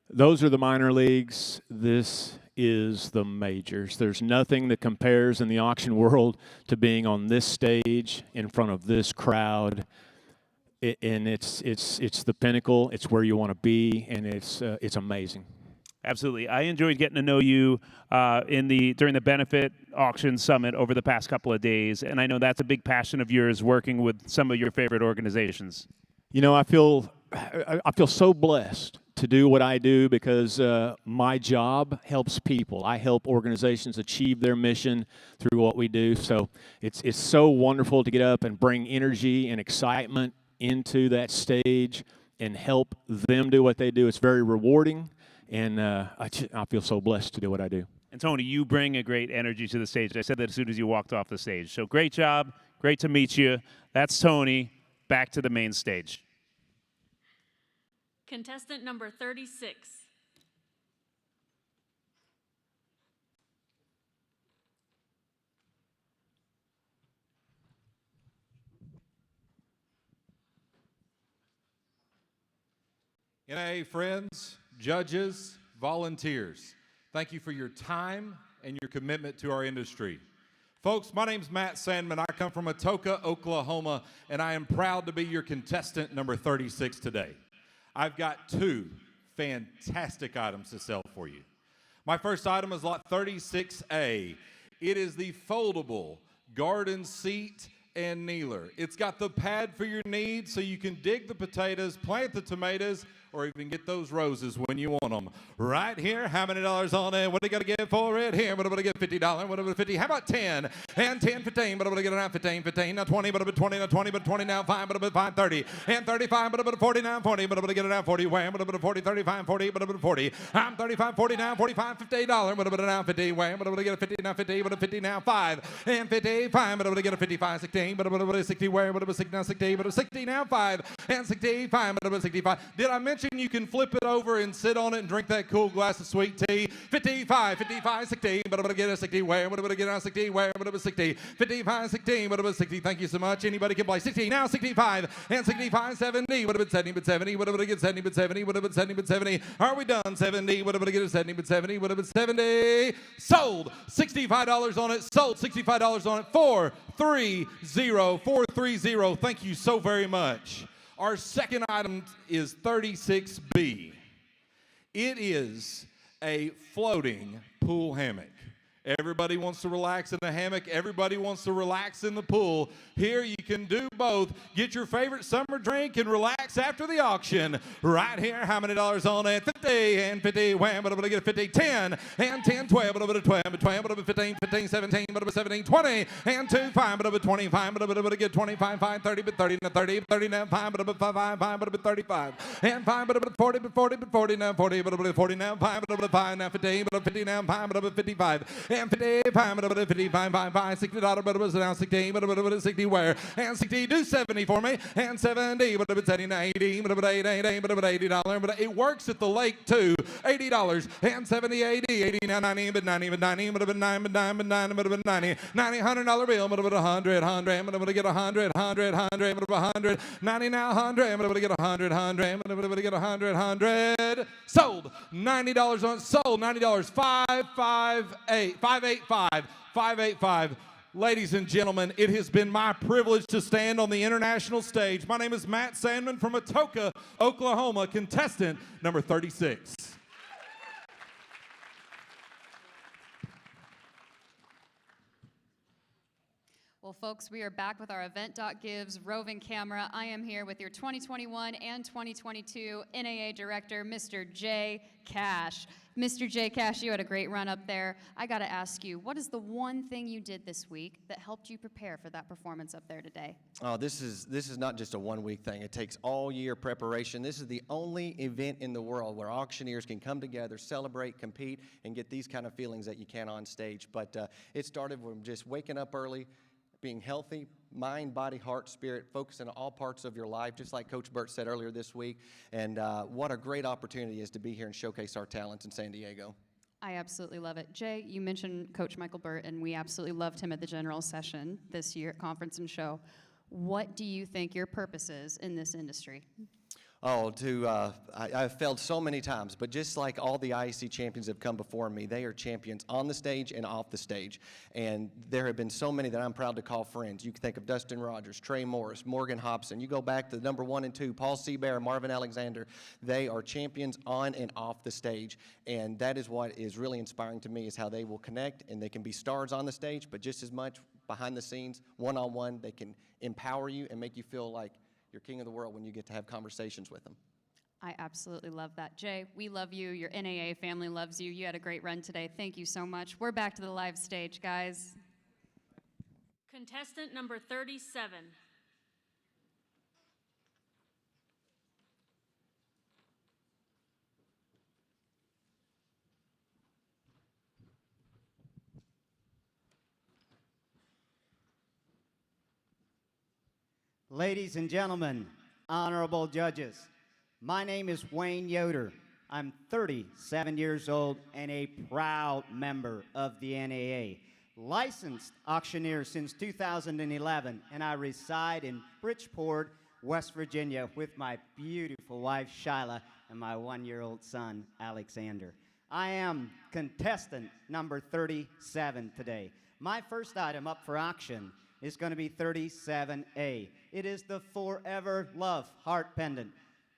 those are the minor leagues. This is the majors. There's nothing that compares in the auction world to being on this stage in front of this crowd. And it's the pinnacle. It's where you want to be, and it's amazing. Absolutely. I enjoyed getting to know you during the benefit auction summit over the past couple of days, and I know that's a big passion of yours, working with some of your favorite organizations. You know, I feel so blessed to do what I do because my job helps people. I help organizations achieve their mission through what we do. So it's so wonderful to get up and bring energy and excitement into that stage and help them do what they do. It's very rewarding. And I feel so blessed to do what I do. And Tony, you bring a great energy to the stage. I said that as soon as you walked off the stage. So great job. Great to meet you. That's Tony. Back to the main stage. Contestant number 36. NAA friends, judges, volunteers, thank you for your time and your commitment to our industry. Folks, my name's Matt Sandman. I come from Atoka, Oklahoma, and I am proud to be your contestant number 36 today. I've got 2 fantastic items to sell for you. My first item is lot 36A. It is the foldable garden seat and kneeler. It's got the pad for your needs so you can dig the potatoes, plant the tomatoes, or even get those roses when you want them. Right here, how many dollars on it? What do you got to get for it here? What am I going to get? $50. What about 50? How about 10? And 10, 15. What am I going to get around 15, 15? Now 20, but about 20, now 20, but 20, now 5, but about 5, 30. And 35, but about 40, now 40, but I'm going to get around 40. Wham, but about 40, 35, 40, but about 40. I'm 35, 40, now 45, $50. But about now 50. Wham, but I'm going to get a 50, now 50, but a 50, now 5. And 50, 5, but I'm going to get a 55, 16, but about 60, where, but about 60, now 60, but a 60, now 5. And 65, but about 65. Did I mention you can flip it over and sit on it and drink that cool glass of sweet tea? 55, 55, 60, but I'm going to get a 60, where, but I'm going to get a 60, where, but it was 60. 55, 16, but it was 60. Thank you so much. Anybody can play 60, now 65, and 65, 70, would have been 70, but 70, would have get 70, but 70, would have been 70, but 70. Are we done? 70, would have get a 70, but 70, would have been 70. Sold. $65 on it. Sold. $65 on it. 430, 430. Thank you so very much. Our second item is 36B. It is a floating pool hammock. Everybody wants to relax in a hammock. Everybody wants to relax in the pool. Here you can do both. Get your favorite summer drink and relax after the auction. Right here, how many dollars on it? 50 and 50. Wham, but I'm going to get a 50. 10 and 10, 12, but I'm going to 12, 12, but I'm 15, 15, 17, but I'm 17, 20 and 2, 5, but I'm 25, but I'm going to get 25, 5, 30, but 30, now 30, 30, now 5, but I'm 5, 5, but I'm 35, and 5, but I'm 40, but 40, but 40, now 40, but I'm 40, now 5, but I'm 5, now 15, but I'm 50, now 5, but I'm 55. And 55, but about 55, $60, but it was now 16, but about 60 where? And 60, do 70 for me, and 70, but about 70, 80, but about 80, but about $80, but it works at the lake too, $80, and 70, 80, 80, now 90, but 90, but 90, but about 9, but 9, but 9, but about 90, $100 bill, but about 100, 100, but I'm gonna get 100, 100, 100, but about 100, 90 now 100, but I'm gonna get 100, 100, but I'm gonna get 100, 100, sold, $90 on, sold, $90, 558, 585, 585. Ladies and gentlemen, it has been my privilege to stand on the international stage. My name is Matt Sandman from Atoka, Oklahoma, contestant number 36. Well, folks, we are back with our Event.Gives roving camera. I am here with your 2021 and 2022 NAA Director, Mr. Jay Cash. Mr. Jay Cash, you had a great run up there. I got to ask you, what is the one thing you did this week that helped you prepare for that performance up there today? Oh, this is not just a one-week thing. It takes all year preparation. This is the only event in the world where auctioneers can come together, celebrate, compete, and get these kind of feelings that you can on stage. But it started from just waking up early, being healthy, mind, body, heart, spirit, focusing on all parts of your life, just like Coach Burt said earlier this week. And what a great opportunity it is to be here and showcase our talents in San Diego. I absolutely love it. Jay, you mentioned Coach Michael Burt, and we absolutely loved him at the general session this year at Conference and Show. What do you think your purpose is in this industry? Oh, I've failed so many times, but just like all the IEC champions have come before me, they are champions on the stage and off the stage. And there have been so many that I'm proud to call friends. You can think of Dustin Rogers, Trey Morris, Morgan Hobson. You go back to the number 1 and 2, Paul Seabear, Marvin Alexander. They are champions on and off the stage. And that is what is really inspiring to me, is how they will connect, and they can be stars on the stage, but just as much behind the scenes, one-on-one, they can empower you and make you feel like you're king of the world when you get to have conversations with them. I absolutely love that. Jay, we love you. Your NAA family loves you. You had a great run today. Thank you so much. We're back to the live stage, guys. Contestant number 37. Ladies and gentlemen, honorable judges, my name is Wayne Yoder. I'm 37 years old and a proud member of the NAA. Licensed auctioneer since 2011, and I reside in Bridgeport, West Virginia with my beautiful wife, Shyla, and my 1-year-old son, Alexander. I am contestant number 37 today. My first item up for auction is going to be 37A. It is the Forever Love heart pendant.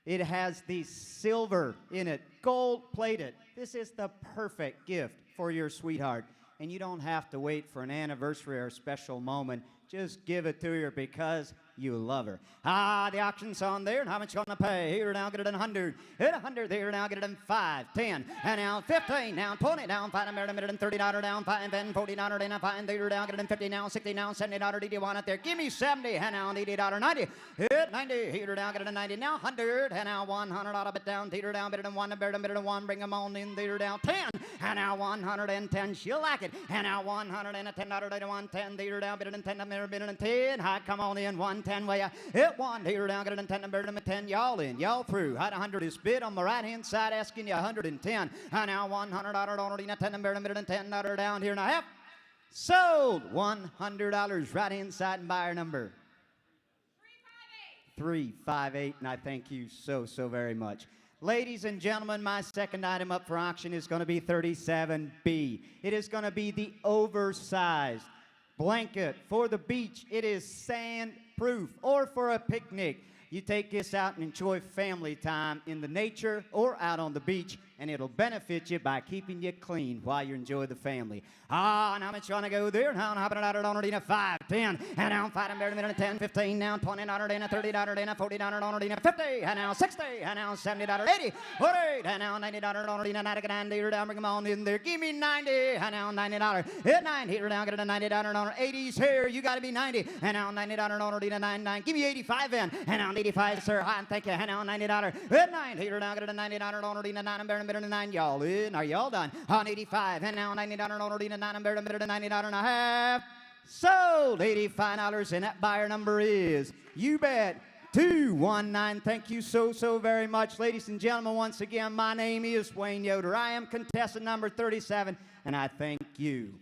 It has the silver in it, gold-plated. This is the perfect gift for your sweetheart. And you don't have to wait for an anniversary or a special moment. Just give it to her because you love her. Ah, the auction's on there, and how much you gonna pay? Here now, get it in 100. Hit 100 there now, get it in 5, 10, and now 15, now 20, down 5, and minute and $30 down 5, then $40 and 5, there down, get it in 50 now, 60 now, $70. Do you want it there? Give me 70, and now $80, 90. Hit 90, here down, get it in 90 now, 100, and now $100 bit down, theater down, bit in 1, a bit in 1, bring them on in, theater down 10, and now 110. She'll like it, and now $110, they 110, theater down, bit in 10, a bit in 10. Hi, come on in 110 way. Hit 1, here down, get it in 10, and bit in 10. Y'all in, y'all through. Had 100 is bid on the right hand side, asking you 110. And now $100 on it, 10 and bit in $10 down here now. Half sold. $100 right hand side and buyer number 358. And I thank you so very much. Ladies and gentlemen, my second item up for auction is going to be 37B. It is going to be the oversized blanket for the beach. It is sand-proof, or for a picnic. You take this out and enjoy family time in the nature or out on the beach, and it'll benefit you by keeping you clean while you enjoy the family. Ah, and how much you want to go there? Now, how about $100 on it in a 5, 10, and now $5 and 10, 15, now $20 and a $30 and a $40 on it in a 50, and now 60, and now $70, 80, 48, and now $90 on it in a 90, down, bring them on in there. Give me 90, and now $90. Hit 9, here now, get it a $90 on it. 80's here, you got to be 90, and now $90 on it in a 99. Give me 85 then, and now 85, sir. Hi, and thank you, and now $90. Hit 9, here now, get it a $90 on it in a 9, and better than 9. Y'all in? Are y'all done? On 85, and now $90 on it in a 9, and better than $90 and a half. Sold. $85, and that buyer number is, you bet, 219. Thank you so very much. Ladies and gentlemen, once again, my name is Wayne Yoder. I am contestant number 37, and I thank you.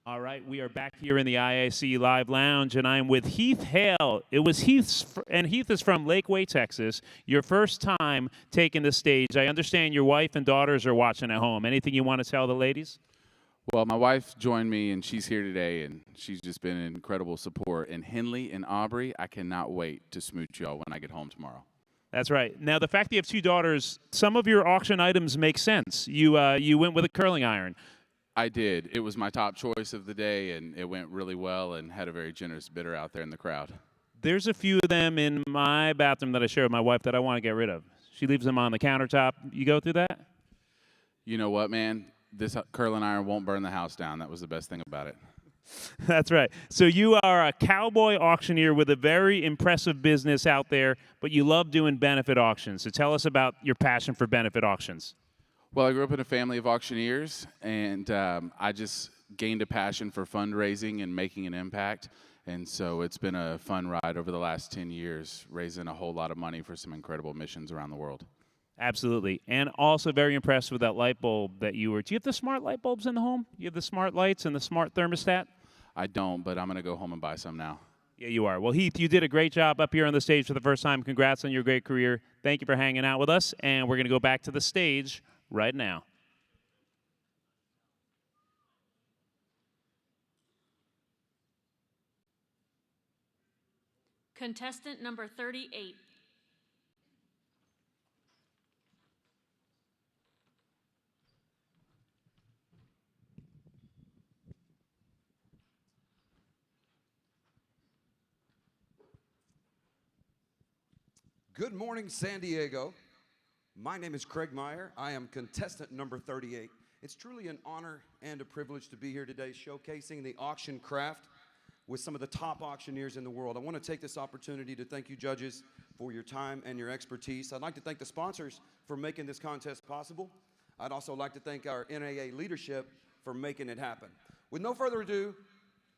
All right, we are back here in the IAC Live Lounge, and I'm with Heath Hale. It was Heath is from Lakeway, Texas. Your first time taking the stage. I understand your wife and daughters are watching at home. Anything you want to tell the ladies? Well, my wife joined me, and she's here today, and she's just been an incredible support. And Henley and Aubrey, I cannot wait to smooch y'all when I get home tomorrow. That's right. Now, the fact that you have two daughters, some of your auction items make sense. You went with a curling iron. I did. It was my top choice of the day, and it went really well and had a very generous bidder out there in the crowd. There's a few of them in my bathroom that I share with my wife that I want to get rid of. She leaves them on the countertop. You go through that? You know what, man? This curling iron won't burn the house down. That was the best thing about it. That's right. So you are a cowboy auctioneer with a very impressive business out there, but you love doing benefit auctions. So tell us about your passion for benefit auctions. Well, I grew up in a family of auctioneers, and I just gained a passion for fundraising and making an impact. And so it's been a fun ride over the last 10 years, raising a whole lot of money for some incredible missions around the world. Absolutely. And also very impressed with that light bulb that you were. Do you have the smart light bulbs in the home? You have the smart lights and the smart thermostat? I don't, but I'm going to go home and buy some now. Yeah, you are. Well, Heath, you did a great job up here on the stage for the first time. Congrats on your great career. Thank you for hanging out with us, and we're going to go back to the stage right now. Contestant number 38. Good morning, San Diego. My name is Craig Meyer. I am contestant number 38. It's truly an honor and a privilege to be here today showcasing the auction craft with some of the top auctioneers in the world. I want to take this opportunity to thank you judges for your time and your expertise. I'd like to thank the sponsors for making this contest possible. I'd also like to thank our NAA leadership for making it happen. With no further ado,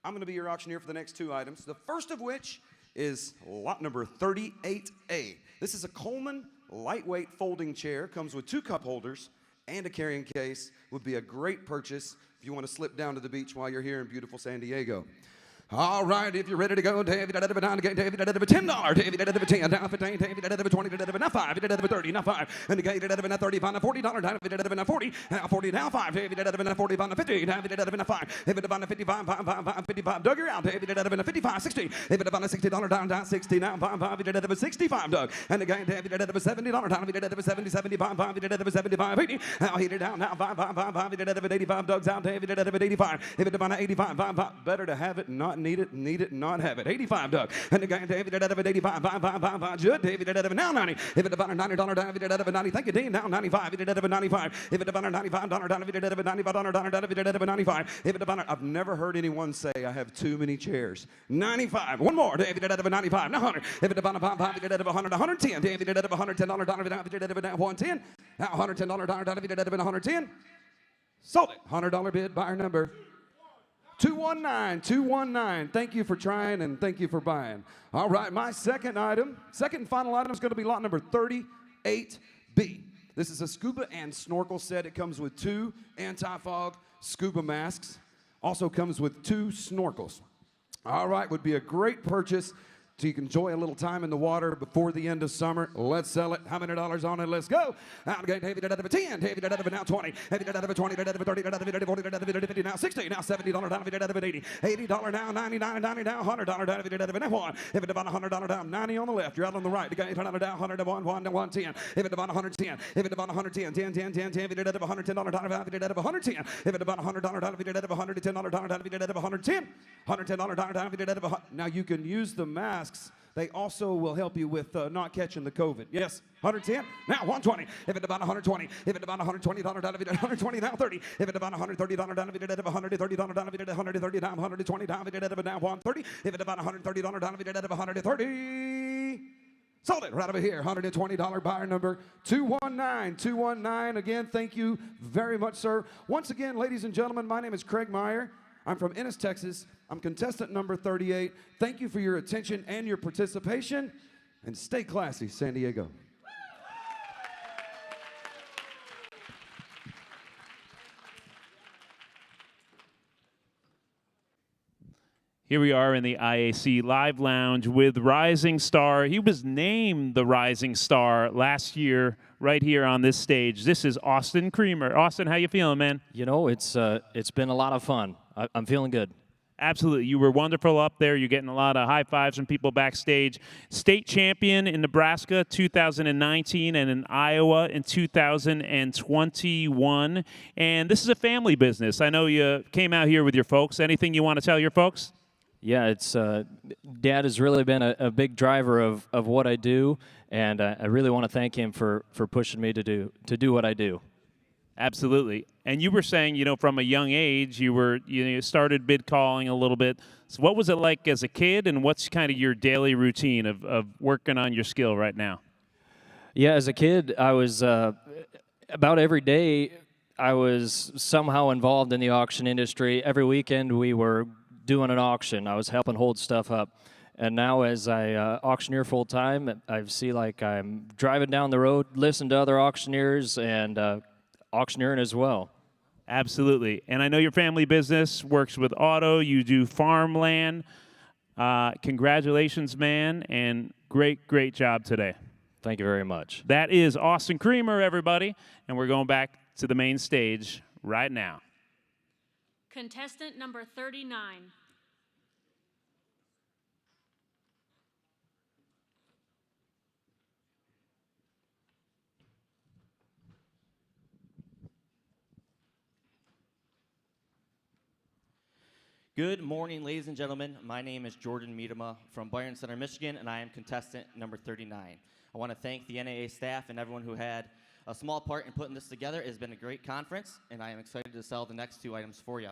I'm going to be your auctioneer for the next two items, the first of which is lot number 38A. This is a Coleman lightweight folding chair, comes with 2 cup holders and a carrying case. Would be a great purchase if you want to slip down to the beach while you're here in beautiful San Diego. All right, if you're ready to go, David, down again, David, $10, David, $10, down 15, David, $20, now 5, David, 30, now 5, and again, David, now 30, now $40, David, now 40, now 40, now 5, David, now 40, now 50, David, now 5, David, now 55, 55, Doug, you're out, David, now 55, 60, David, now $60, down 60, now 5, David, 65, Doug, and again, David, $70, down, David, 70, 75, David, 75, 80, now heat it down, now 5, David, 85, Doug's out, David, 85, David, 85, 5, better to have it, not need it, not have it. 85, Doug. And again, David, 85, 5, Judd, David, now 90. If it's about $90, David, 90. Thank you, Dean. Now 95, David, 95. If it's about $95, David, $95, David, 95. If it's about, I've never heard anyone say I have too many chairs. 95. One more, David, 95. Now 100. If it's about 100, 110. David, $110, David, 110. Now $110, David, 110. Sold it. $100 bid, buyer number 219. Thank you for trying and thank you for buying. All right, my second and final item is going to be lot number 38B. This is a scuba and snorkel set. It comes with 2 anti-fog scuba masks. Also comes with 2 snorkels. All right, would be a great purchase so you can enjoy a little time in the water before the end of summer. Let's sell it. How many dollars on it? Let's go. Out again, David, 10. David, now 20. David, 20. David, 30. David, 40. David, 50. Now 60. Now $70. David, 80. $80 now. 99. 90 now. $100. David, now 1. If it's about $100 down, 90 on the left. You're out on the right. Again, $100 down. 100 1 110. If it's about 110. If it's about 110. 10. David, $110. David, 110. If it's about $100. David, $110. David, $110. $110. David, now you can use the masks. They also will help you with not catching the COVID. Yes, 110. Now 120. If it's about 120. If it's about $120, David, 120 now 30. If it's about $130, David, $130, David, 130 down, 120 down, David, now 130. If it's about $130, David, 130. Sold it right over here. $120 buyer number 219. Again, thank you very much, sir. Once again, ladies and gentlemen, my name is Craig Meyer. I'm from Ennis, Texas. I'm contestant number 38. Thank you for your attention and your participation. And stay classy, San Diego. Here we are in the IAC Live Lounge with Rising Star. He was named the Rising Star last year right here on this stage. This is Austin Creamer. Austin, how you feeling, man? You know, it's been a lot of fun. I'm feeling good. Absolutely. You were wonderful up there. You're getting a lot of high fives from people backstage. State champion in Nebraska 2019 and in Iowa in 2021. And this is a family business. I know you came out here with your folks. Anything you want to tell your folks? Yeah, it's Dad has really been a big driver of what I do, and I really want to thank him for pushing me to do what I do. Absolutely. And you were saying, you know, from a young age, you started bid calling a little bit. So what was it like as a kid, and what's kind of your daily routine of working on your skill right now? Yeah, as a kid, I was about every day I was somehow involved in the auction industry. Every weekend we were doing an auction. I was helping hold stuff up. And now as I auctioneer full-time, I see like I'm driving down the road, listening to other auctioneers, and auctioneering as well. Absolutely. And I know your family business works with auto. You do farmland. Congratulations, man, and great job today. Thank you very much. That is Austin Creamer, everybody, and we're going back to the main stage right now. Contestant number 39. Good morning, ladies and gentlemen. My name is Jordan Miedema from Byron Center, Michigan, and I am contestant number 39. I want to thank the NAA staff and everyone who had a small part in putting this together. It has been a great conference, and I am excited to sell the next 2 items for you.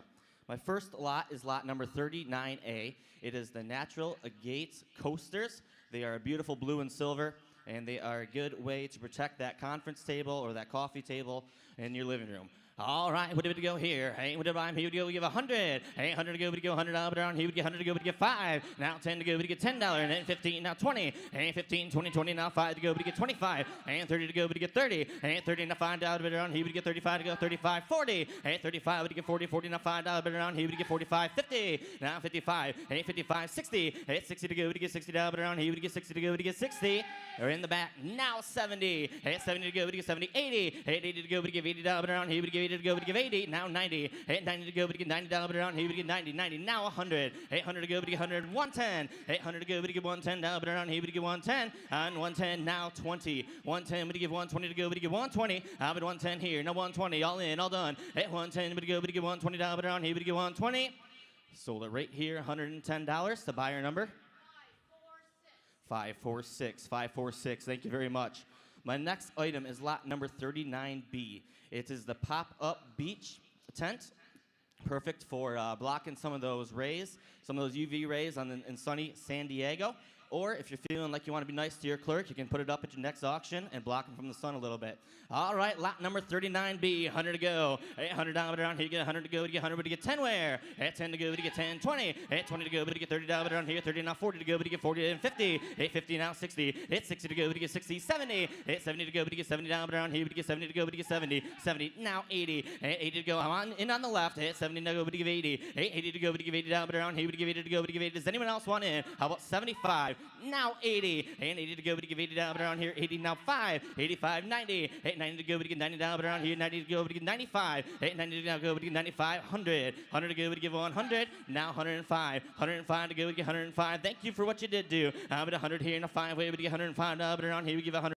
My first lot is lot number 39A. It is the Natural Agates Coasters. They are a beautiful blue and silver, and they are a good way to protect that conference table or that coffee table in your living room. All right, what did we go here? Hey, what did I here? We go, we give 100. Hey, 100 to go, we go $100 around here. We get 100 to go, we get 5. Now 10 to go, we get $10. And then 15, now 20. Hey, 15, 20, 20. Now 5 to go, we get 25. And 30 to go, we get 30. And 30, now $5 around here. We get 35 to go, 35, 40. And 35, we get 40, 40. Now $5 around here. We get 45, 50. Now 55. Hey, 55, 60. Hey, 60 to go, we get $60 around here. We get 60 to go, we get 60. We're in the back. Now 70. Hey, 70 to go, we get 70, 80. Hey, 80 to go, we give $80 around here. We give 80 to go, we give 80. Now 90. Hey, 90 to go, we get $90 around here. We get 90, 90. Now 100. Hey, 100 to go, we get 100, 110. Hey, 100 to go, we get $110 around here. We get 110. And 110. Now 20. 110, we give 120 to go, we get 120. I'm at 110 here. Now 120. All in, all done. Hey, 110, we go, we get $120 around here. We get 120. Sold it right here, $110 to buyer number 546. 546. Thank you very much. My next item is lot number 39B. It is the pop-up beach tent, perfect for blocking some of those rays, some of those UV rays in sunny San Diego. Or if you're feeling like you want to be nice to your clerk, you can put it up at your next auction and block him from the sun a little bit. All right, lot number 39B, 100 to go. Hey, $100 around here, you get 100 to go, you get 100, but you get 10 where? Hey, 10 to go, but you get 10, 20. Hey, 20 to go, but you get $30 around here, 30 now 40 to go, but you get 40 and 50. Hey, 50 now 60. Hey, 60 to go, but you get 60, 70. Hey, 70 to go, but you get $70 around here, but you get 70 to go, but you get 70. 70 now 80. Hey, 80 to go, I'm on the left. Hey, 70 to go, but you give 80. Hey, 80 to go, but you give $80 around here, but you give 80 to go, but you give 80. Does anyone else want in? How about 75? Now 80. And 80 to go, but you give $80 around here. 80 now 5. 85, 90. Hey, 90 to go, but you get $90 around here. 90 to go, but you get 95. Hey, 90 to now go, but you get 95. 100. 100 to go, but you give 100. Now 105. 105 to go, but you get 105. Thank you for what you did do. I'm at 100 here and a 5 way, but you get $105 but around here. We give 100.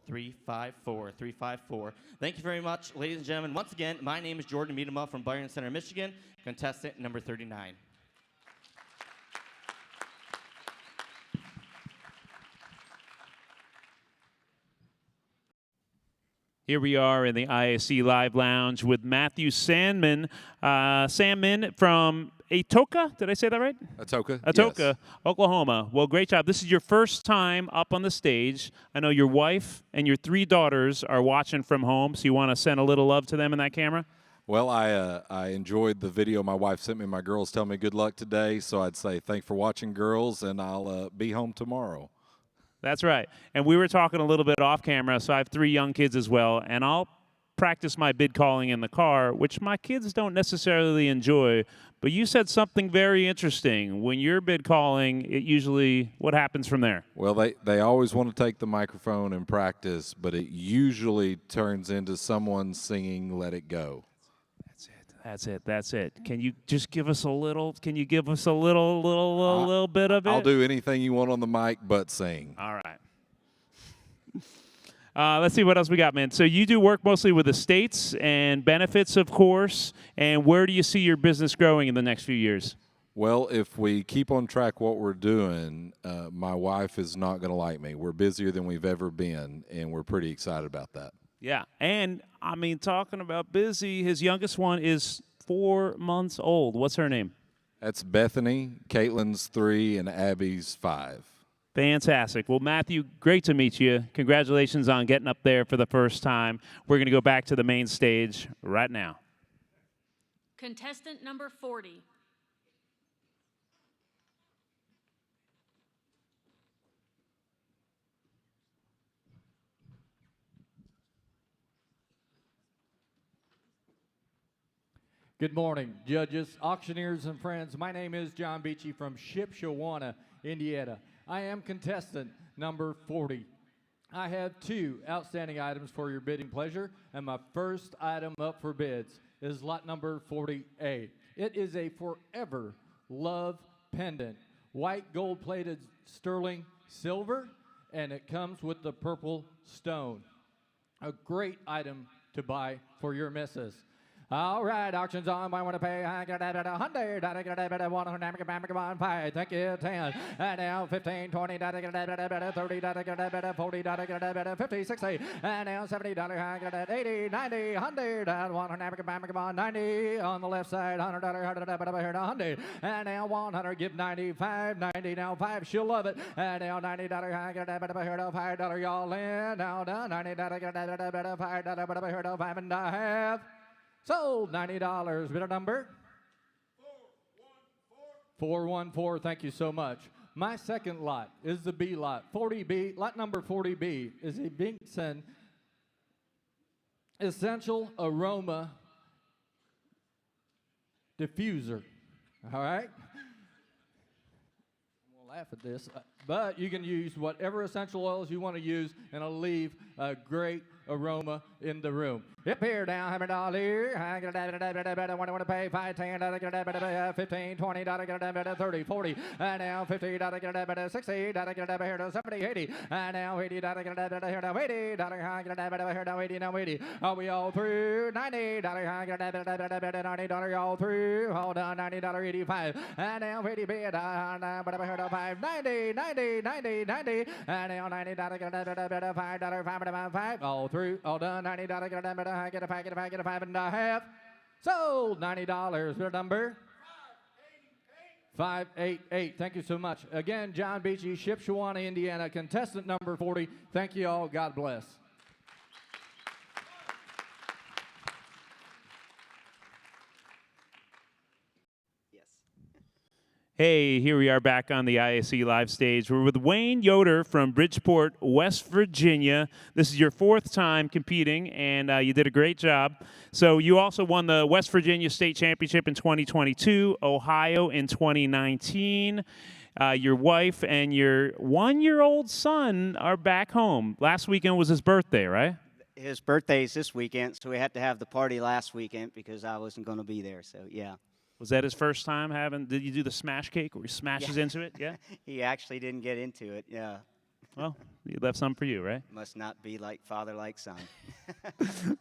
354. 354. Thank you very much, ladies and gentlemen. Once again, my name is Jordan Miedema from Byron Center, Michigan, contestant number 39. Here we are in the IAC Live Lounge with Matthew Sandman. Sandman from Atoka, did I say that right? Atoka. Atoka, Yes. Oklahoma. Well, great job. This is your first time up on the stage. I know your wife and your 3 daughters are watching from home, so you want to send a little love to them in that camera? Well, I enjoyed the video my wife sent me. My girls tell me good luck today, so I'd say thanks for watching, girls, and I'll be home tomorrow. That's right. And we were talking a little bit off camera, so I have 3 young kids as well, and I'll practice my bid calling in the car, which my kids don't necessarily enjoy. But you said something very interesting. When you're bid calling, it usually, what happens from there? Well, they always want to take the microphone and practice, but it usually turns into someone singing Let It Go. That's it. Can you just give us a little, can you give us a little bit of it? I'll do anything you want on the mic but sing. All right. Let's see what else we got, man. So you do work mostly with estates and benefits, of course. And where do you see your business growing in the next few years? Well, if we keep on track what we're doing, my wife is not going to like me. We're busier than we've ever been, and we're pretty excited about that. Yeah, and I mean, talking about busy, his youngest one is 4 months old. What's her name? That's Bethany. Caitlin's 3, and Abby's 5. Fantastic. Well, Matthew, great to meet you. Congratulations on getting up there for the first time. We're going to go back to the main stage right now. Contestant number 40. Good morning, judges, auctioneers, and friends. My name is John Beachy from Shipshewana, Indiana. I am contestant number 40. I have 2 outstanding items for your bidding pleasure, and my first item up for bids is lot number 40A. It is a Forever Love pendant, white gold-plated sterling silver, and it comes with the purple stone. A great item to buy for your missus. All right, auctions on. I want to pay. I got a 100. I got a 100. Come on, pay. Thank you. 10. And now 15, 20. I got a 30. I got a 40. I got a 50, 60. And now 70. I got a 80, 90, 100. And 100. Come on, 90 on the left side. $100. 100. And now 100. Give 95. 90 now 5. She'll love it. And now $90. I got a $5. Y'all in. Now done. $90. I got a $5. 5 and a half. Sold. $90. Bid a number? 414. Thank you so much. My second lot is the B lot. 40B. Lot number 40B is a Binkson Essential Aroma Diffuser. All right? We'll laugh at this. But you can use whatever essential oils you want to use, and it'll leave a great aroma in the room. Up here, down, $100. I want to pay 5, 10, 15, 20, 30, 40, and now 50, 60, here to 70, 80, and now 80, here now 80, now 80, now 80. Are we all through? $90, $90 all through. Hold on, $90, 85, and now 80 bid, here to 5, 90, 90, 90, 90, and now $90, $5, 5, all through, all done, $90, I get a 5 and a half. Sold. $90. Your number? 588. Thank you so much. Again, John Beachy, Shipshewana, Indiana, contestant number 40. Thank you all. God bless. Hey, here we are back on the ISC live stage. We're with Wayne Yoder from Bridgeport, West Virginia. This is your 4th time competing, and you did a great job. So you also won the West Virginia State Championship in 2022, Ohio in 2019. Your wife and your 1-year-old son are back home. Last weekend was his birthday, right? His birthday's this weekend, so we had to have the party last weekend because I wasn't going to be there, so yeah. Was that his first time having, did you do the smash cake where he smashes into it? Yeah? He actually didn't get into it, yeah. Well, you left some for you, right? Must not be like father, like son.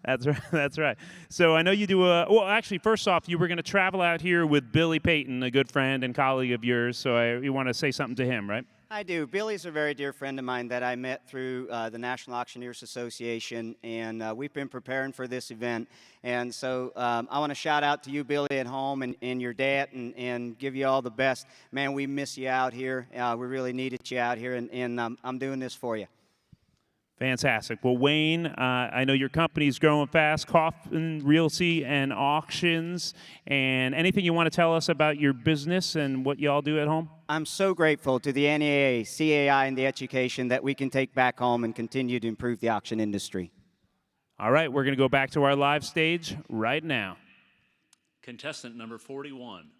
That's right. That's right. So I know you do well, actually, first off, you were going to travel out here with Billy Payton, a good friend and colleague of yours, so you want to say something to him, right? I do. Billy's a very dear friend of mine that I met through the National Auctioneers Association, and we've been preparing for this event. And so I want to shout out to you, Billy, at home, and your dad, and give you all the best. Man, we miss you out here. We really needed you out here, and I'm doing this for you. Fantastic. Well, Wayne, I know your company's growing fast, Kaufman Realty and Auctions, and anything you want to tell us about your business and what you all do at home? I'm so grateful to the NAA, CAI, and the education that we can take back home and continue to improve the auction industry. All right, we're going to go back to our live stage right now. Contestant number 41.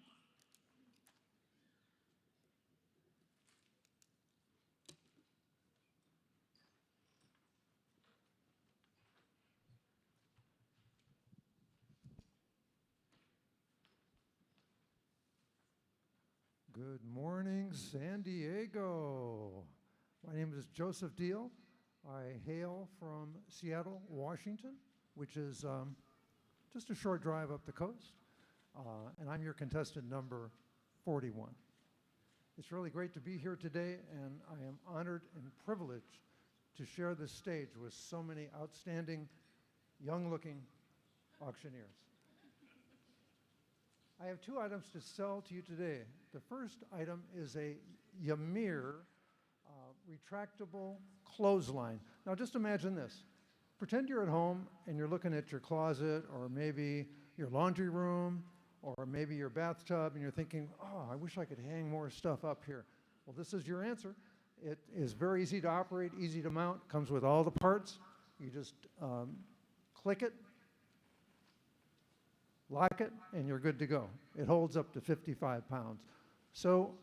Good morning, San Diego. My name is Joseph Deal. I hail from Seattle, Washington, which is just a short drive up the coast. And I'm your contestant number 41. It's really great to be here today, and I am honored and privileged to share this stage with so many outstanding, young-looking auctioneers. I have 2 items to sell to you today. The first item is a Yamir retractable clothesline. Now just imagine this. Pretend you're at home and you're looking at your closet or maybe your laundry room or maybe your bathtub and you're thinking, oh, I wish I could hang more stuff up here. Well, this is your answer. It is very easy to operate, easy to mount, comes with all the parts. You just click it, lock it, and you're good to go. It holds up to 55 pounds. So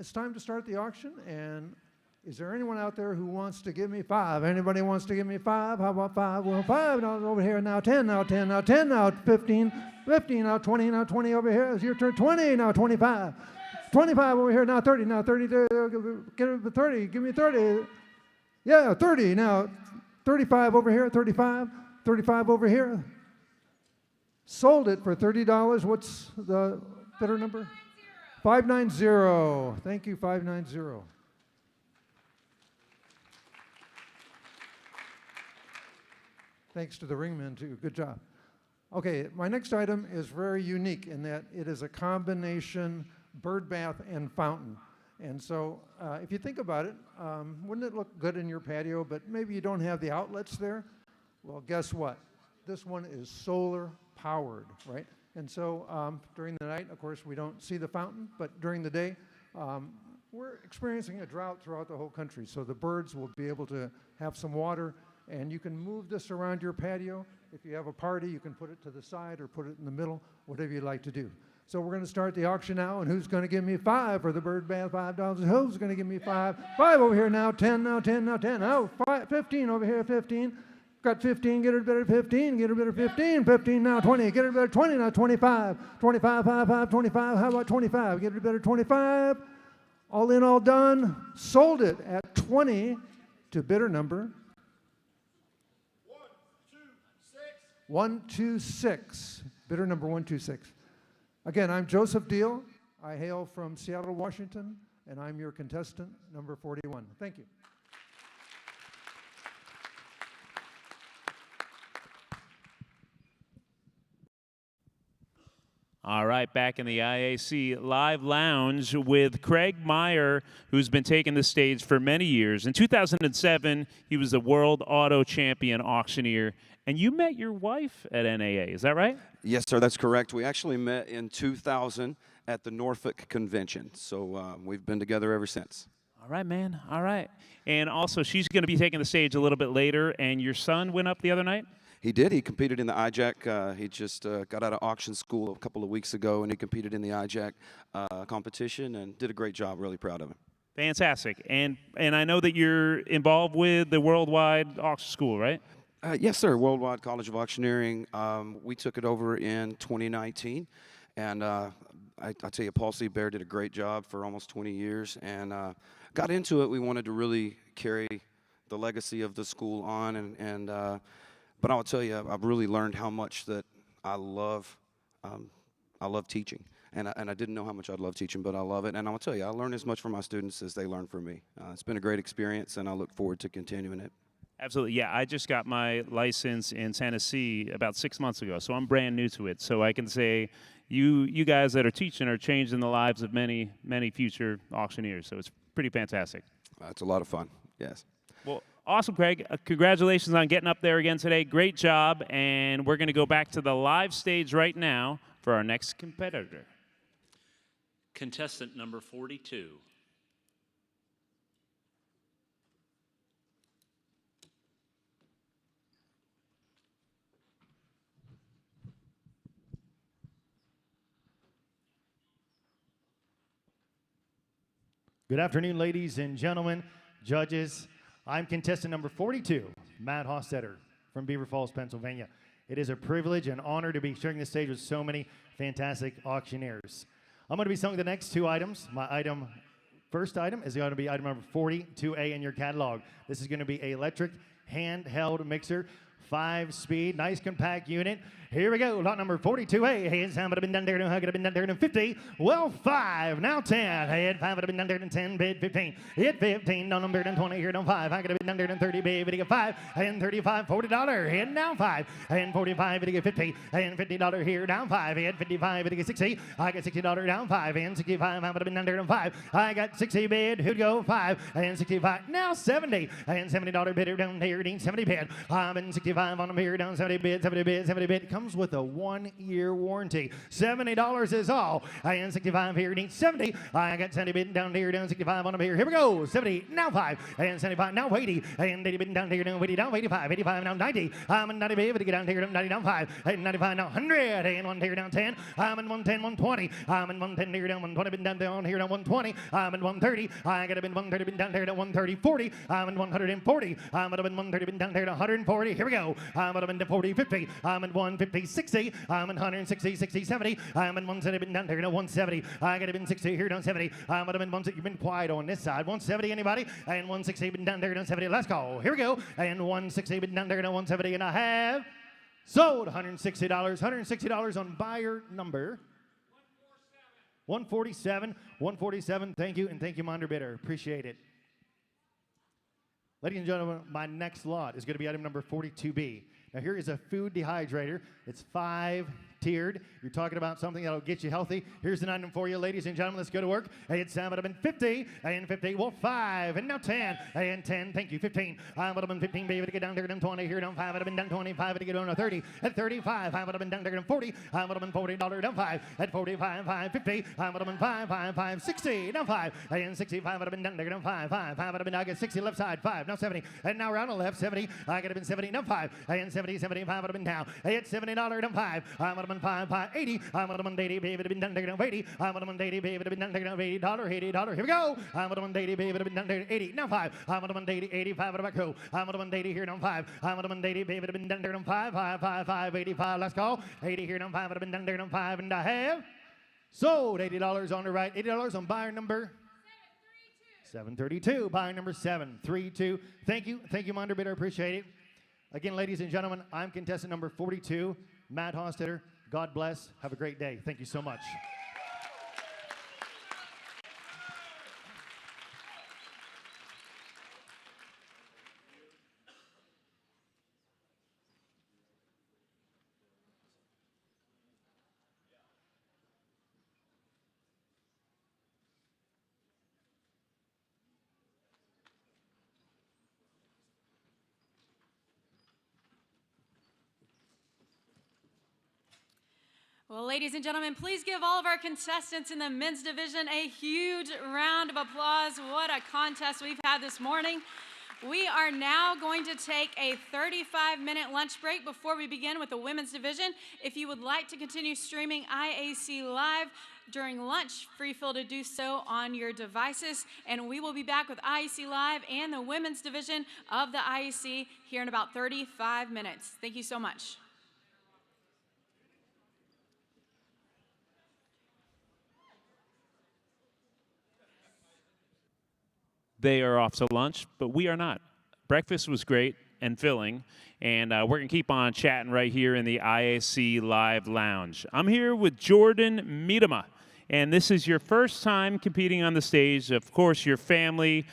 it's time to start the auction, and is there anyone out there who wants to give me 5? Anybody wants to give me 5? How about 5? Well, 5 now over here, now 10, now 10, now 10, now 15, 15, now 20, now 20 over here. It's your turn, 20, now 25. 25 over here, now 30, now 30, get it to 30, give me 30. Yeah, 30, now 35 over here, 35, 35 over here. Sold it for $30. What's the bidder number? 590. Thank you, 590. Thanks to the ringmen, too. Good job. Okay, my next item is very unique in that it is a combination bird bath and fountain. And so if you think about it, wouldn't it look good in your patio, but maybe you don't have the outlets there? Well, guess what? This one is solar powered, right? And so during the night, of course, we don't see the fountain, but during the day, we're experiencing a drought throughout the whole country. So the birds will be able to have some water, and you can move this around your patio. If you have a party, you can put it to the side or put it in the middle, whatever you'd like to do. So we're going to start the auction now, and who's going to give me 5 for the bird bath, $5? Who's going to give me 5? 5 over here now, 10 now, 10 now, 10. Oh, 15 over here, 15. Got 15, get her better 15, get her better 15, 15 now, 20, get her better 20 now, 25, 25, 5, 25, how about 25, get her better 25, all in, all done, sold it at 20 to bidder number 126, bidder number 126. Again, I'm Joseph Deal. I hail from Seattle, Washington, and I'm your contestant, number 41. Thank you. All right, back in the IAC Live Lounge with Craig Meyer, who's been taking the stage for many years. In 2007, he was the World Auto Champion Auctioneer, and you met your wife at NAA, is that right? Yes, sir, that's correct. We actually met in 2000 at the Norfolk Convention, so we've been together ever since. All right, man, all right. And also, she's going to be taking the stage a little bit later, and your son went up the other night? He did. He competed in the IJAC. He just got out of auction school a couple of weeks ago, and he competed in the IJAC competition and did a great job. Really proud of him. Fantastic. And I know that you're involved with the Worldwide Auction School, right? Yes, sir. Worldwide College of Auctioneering. We took it over in 2019, and I tell you, Paul C. Bear did a great job for almost 20 years, and got into it. We wanted to really carry the legacy of the school on, but I'll tell you, I've really learned how much that I love teaching. And I didn't know how much I'd love teaching, but I love it. And I'll tell you, I learn as much from my students as they learn from me. It's been a great experience, and I look forward to continuing it. Absolutely, yeah. I just got my license in Tennessee about 6 months ago, so I'm brand new to it. So I can say you guys that are teaching are changing the lives of many, many future auctioneers. So it's pretty fantastic. It's a lot of fun, yes. Well, awesome, Craig. Congratulations on getting up there again today. Great job. And we're going to go back to the live stage right now for our next competitor. Contestant number 42. Good afternoon, ladies and gentlemen, judges. I'm contestant number 42, Matt Hostetter from Beaver Falls, Pennsylvania. It is a privilege and honor to be sharing the stage with so many fantastic auctioneers. I'm going to be selling the next 2 items. My first item is going to be item number 42A in your catalog. This is going to be an electric handheld mixer, 5-speed, nice compact unit. Here we go, lot number 42A. Hey, it's time to been done there, could have been done there in 50. Well, 5, now 10. Hey, 5 would have been done there in 10, bid 15. Hit 15, down number 20, here down 5. I could have been done there in 30, bid, get 5. And 35, $40, hit down 5. And 45, bid, get 50. And $50 here, down 5. Hit 55, bid, get 60. I got $60 down 5. And 65, I would have been done there in 5. I got 60 bid, who'd go 5. And 65, now 70. And $70 bidder down here, 70 bid. I'm in 65 on them here, down 70 bid, 70 bid, 70 bid. Comes with a 1-year warranty. $70 is all. I am 65 here, need 70. I got 70 bid down here, down 65 on them here. Here we go. 70, now 5. And 75, now 80. And 80 bid down here, down 80, down 85. 85, now 90. I'm in 90 bid, to get down here, 90, down 5. And 95, now 100. And 1 here, down 10. I'm in 110, 120. I'm in 110 here, down 120, bid down here, down 120. I'm in 130. I got to been 130, bid down here, down 130, 40. I'm in 140. I'm at 130, bid down here, down 140. Here we go. I'm at 40, 50. I'm in 150, 60. I'm in 160, 60, 70. I'm in 170, been down here to 170. I got to been 60 here, down 70. I'm at 160. You've been quiet on this side. 170, anybody? And 160, been down there, down 70. Let's go. Here we go. And 160, been down there, down 170. And I have Sold. $160. $160 on buyer number 147. 147. Thank you, and thank you, my underbidder. Appreciate it. Ladies and gentlemen, my next lot is going to be item number 42B. Now here is a food dehydrator. It's 5-tiered. You're talking about something that'll get you healthy. Here's an item for you, ladies and gentlemen. Let's go to work. And 7 would have been 50. And 50, well, 5. And now 10. And 10, thank you, 15. I would have been 15, baby, to get down there to 20. Here down 5 would have been down 25 to get down to 30. At 35, I would have been down there to 40. I would have been $40 down 5. At 45, 5, 50. I would have been 5, 60. Down 5. And 65 would have been down there down 5. 5 would have been, I get 60 left side. 5, now 70. And now round the left, 70. I could have been 70, down 5. And 70, 75 would have been down. At $70 down 5. I would have been 5, 80. I would have been 80, baby, would have been down there down 80. I would have been 80, baby, would have been down there down $80. $80. Here we go. I would have been 80, baby, would have been down there 80. Now 5. I would have been 80, 85 would have go. I would have been 80 here down 5. I would have been 80, baby, would have been down there down 5, 85. Let's go. 80 here down 5 would have been down there down 5, and I have sold. $80 on the right. $80 on buyer number 732. Buyer number 732. Thank you, my underbidder. Appreciate it. Again, ladies and gentlemen, I'm contestant number 42, Matt Hostetter. God bless. Have a great day. Thank you so much. Well, ladies and gentlemen, please give all of our contestants in the men's division a huge round of applause. What a contest we've had this morning. We are now going to take a 35-minute lunch break before we begin with the women's division. If you would like to continue streaming IAC Live during lunch, feel to do so on your devices. And we will be back with IAC Live and the women's division of the IAC here in about 35 minutes. Thank you so much. They are off to lunch, but we are not. Breakfast was great and filling, and we're going to keep on chatting right here in the IAC Live Lounge. I'm here with Jordan Miedema, and this is your first time competing on the stage. Of course, your family,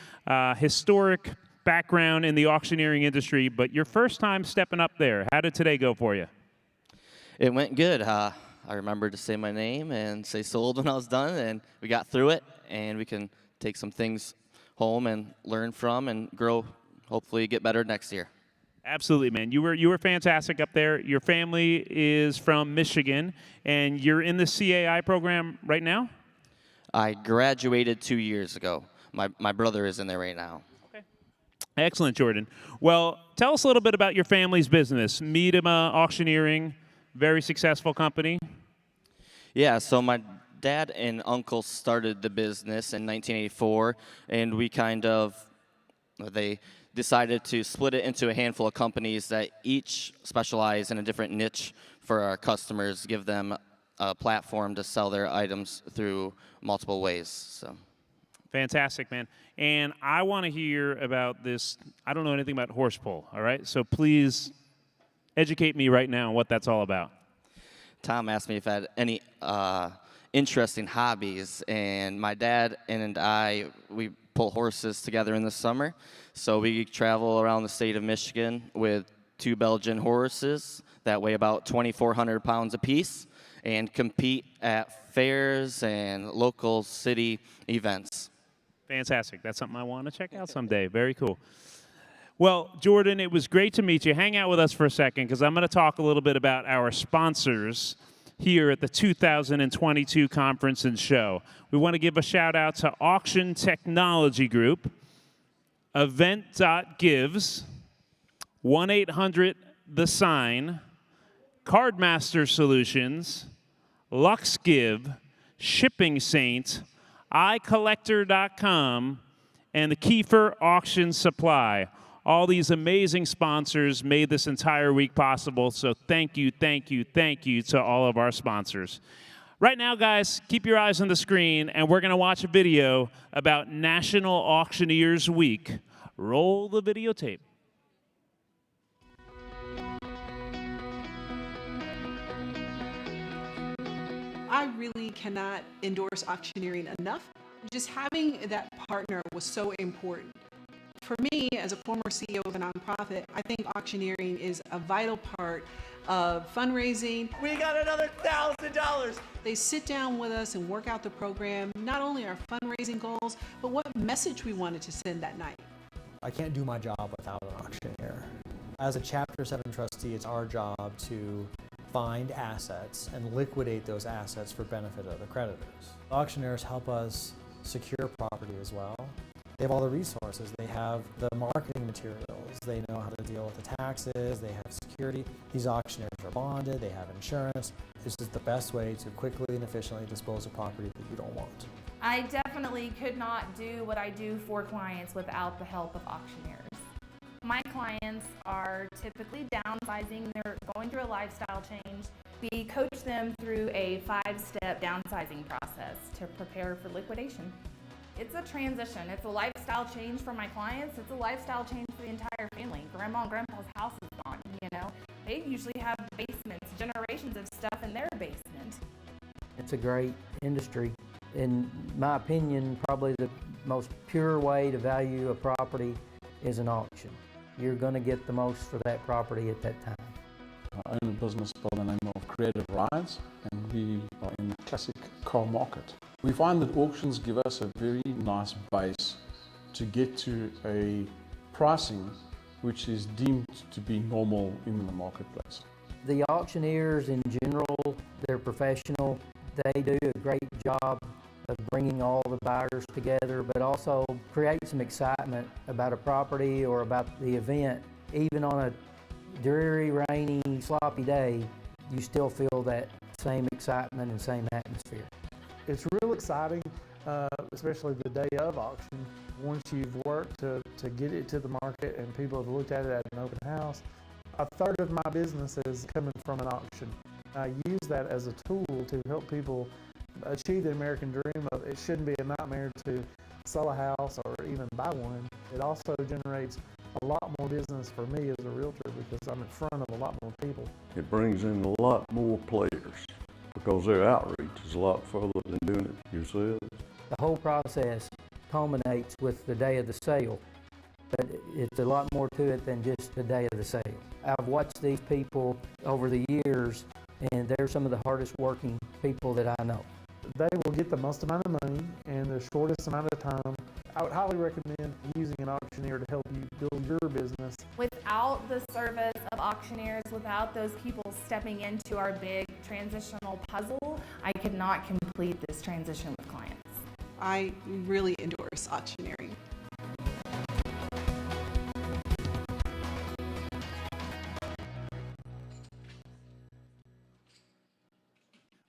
historic background in the auctioneering industry, but your first time stepping up there. How did today go for you? It went good. I remembered to say my name and say sold when I was done, and we got through it, and we can take some things home and learn from and grow, hopefully get better next year. Absolutely, man. You were fantastic up there. Your family is from Michigan, and you're in the CAI program right now? I graduated 2 years ago. My brother is in there right now. Okay. Excellent, Jordan. Well, tell us a little bit about your family's business. Miedema Auctioneering, very successful company. Yeah, so my dad and uncle started the business in 1984, and they decided to split it into a handful of companies that each specialize in a different niche for our customers, give them a platform to sell their items through multiple ways. So, fantastic, man. And I want to hear about this. I don't know anything about horse pull, all right? So please educate me right now on what that's all about. Tom asked me if I had any interesting hobbies, and my dad and I, we pull horses together in the summer. So we travel around the state of Michigan with 2 Belgian horses that weigh about 2,400 pounds apiece and compete at fairs and local city events. Fantastic. That's something I want to check out someday. Very cool. Well, Jordan, it was great to meet you. Hang out with us for a second because I'm going to talk a little bit about our sponsors here at the 2022 conference and show. We want to give a shout out to Auction Technology Group, Event.Gives, 1-800 The Sign, Cardmaster Solutions, LuxGive, Shipping Saint, iCollector.com, and the Kiefer Auction Supply. All these amazing sponsors made this entire week possible, so thank you, thank you, thank you to all of our sponsors. Right now, guys, keep your eyes on the screen, and we're going to watch a video about National Auctioneers Week. Roll the videotape. I really cannot endorse auctioneering enough. Just having that partner was so important. For me, as a former CEO of a nonprofit, I think auctioneering is a vital part of fundraising. We got another $1,000. They sit down with us and work out the program, not only our fundraising goals, but what message we wanted to send that night. I can't do my job without an auctioneer. As a Chapter 7 trustee, it's our job to find assets and liquidate those assets for benefit of the creditors. Auctioneers help us secure property as well. They have all the resources. They have the marketing materials. They know how to deal with the taxes. They have security. These auctioneers are bonded. They have insurance. This is the best way to quickly and efficiently dispose of property that you don't want. I definitely could not do what I do for clients without the help of auctioneers. My clients are typically downsizing. They're going through a lifestyle change. We coach them through a 5-step downsizing process to prepare for liquidation. It's a transition. It's a lifestyle change for my clients. It's a lifestyle change for the entire family. Grandma and grandpa's house is gone, you know. They usually have basements, generations of stuff in their basement. It's a great industry. In my opinion, probably the most pure way to value a property is an auction. You're going to get the most for that property at that time. I own a business by the name of Creative Rides, and we are in the classic car market. We find that auctions give us a very nice base to get to a pricing which is deemed to be normal in the marketplace. The auctioneers in general, they're professional. They do a great job of bringing all the buyers together, but also create some excitement about a property or about the event. Even on a dreary, rainy, sloppy day, you still feel that same excitement and same atmosphere. It's real exciting, especially the day of auction. Once you've worked to get it to the market and people have looked at it at an open house, a third of my business is coming from an auction. I use that as a tool to help people achieve the American dream of it shouldn't be a nightmare to sell a house or even buy one. It also generates a lot more business for me as a realtor because I'm in front of a lot more people. It brings in a lot more players because their outreach is a lot further than doing it yourselves. The whole process culminates with the day of the sale, but it's a lot more to it than just the day of the sale. I've watched these people over the years, and they're some of the hardest working people that I know. They will get the most amount of money in the shortest amount of time. I would highly recommend using an auctioneer to help you build your business. Without the service of auctioneers, without those people stepping into our big transitional puzzle, I could not complete this transition with clients. I really endorse auctioneering.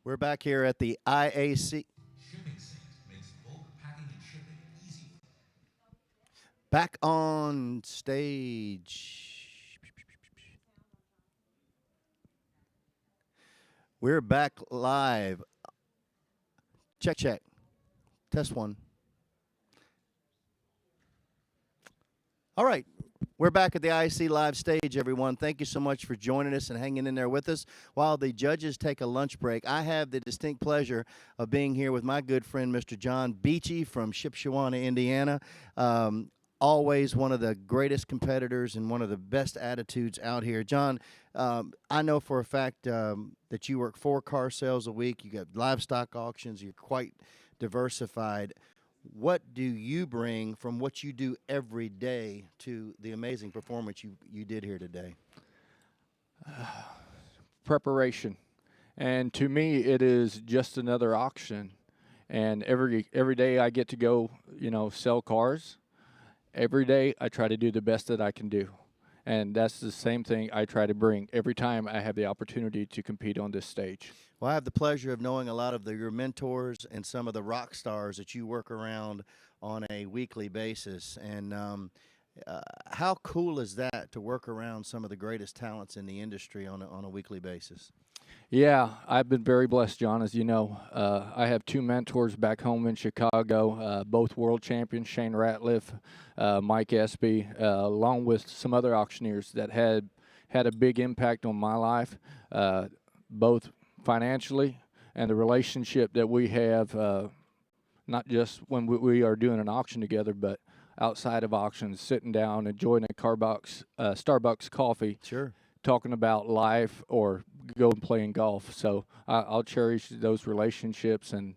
We're back here at the IAC. Back on stage. We're back live. Check, check. Test one. All right. We're back at the IAC live stage, everyone. Thank you so much for joining us and hanging in there with us. While the judges take a lunch break, I have the distinct pleasure of being here with my good friend, Mr. John Beachy from Shipshewana, Indiana. Always one of the greatest competitors and one of the best attitudes out here. John, I know for a fact that you work 4 car sales a week. You got livestock auctions. You're quite diversified. What do you bring from what you do every day to the amazing performance you did here today? Preparation. And to me, it is just another auction. And every day I get to go, sell cars. Every day I try to do the best that I can do. And that's the same thing I try to bring every time I have the opportunity to compete on this stage. Well, I have the pleasure of knowing a lot of your mentors and some of the rock stars that you work around on a weekly basis. And how cool is that to work around some of the greatest talents in the industry on a weekly basis? Yeah, I've been very blessed, John, as you know. I have 2 mentors back home in Chicago, both world champions, Shane Ratliff, Mike Espy, along with some other auctioneers that had a big impact on my life, both financially and the relationship that we have, not just when we are doing an auction together, but outside of auctions, sitting down, enjoying a Starbucks coffee, sure, talking about life or going playing golf. So I'll cherish those relationships, and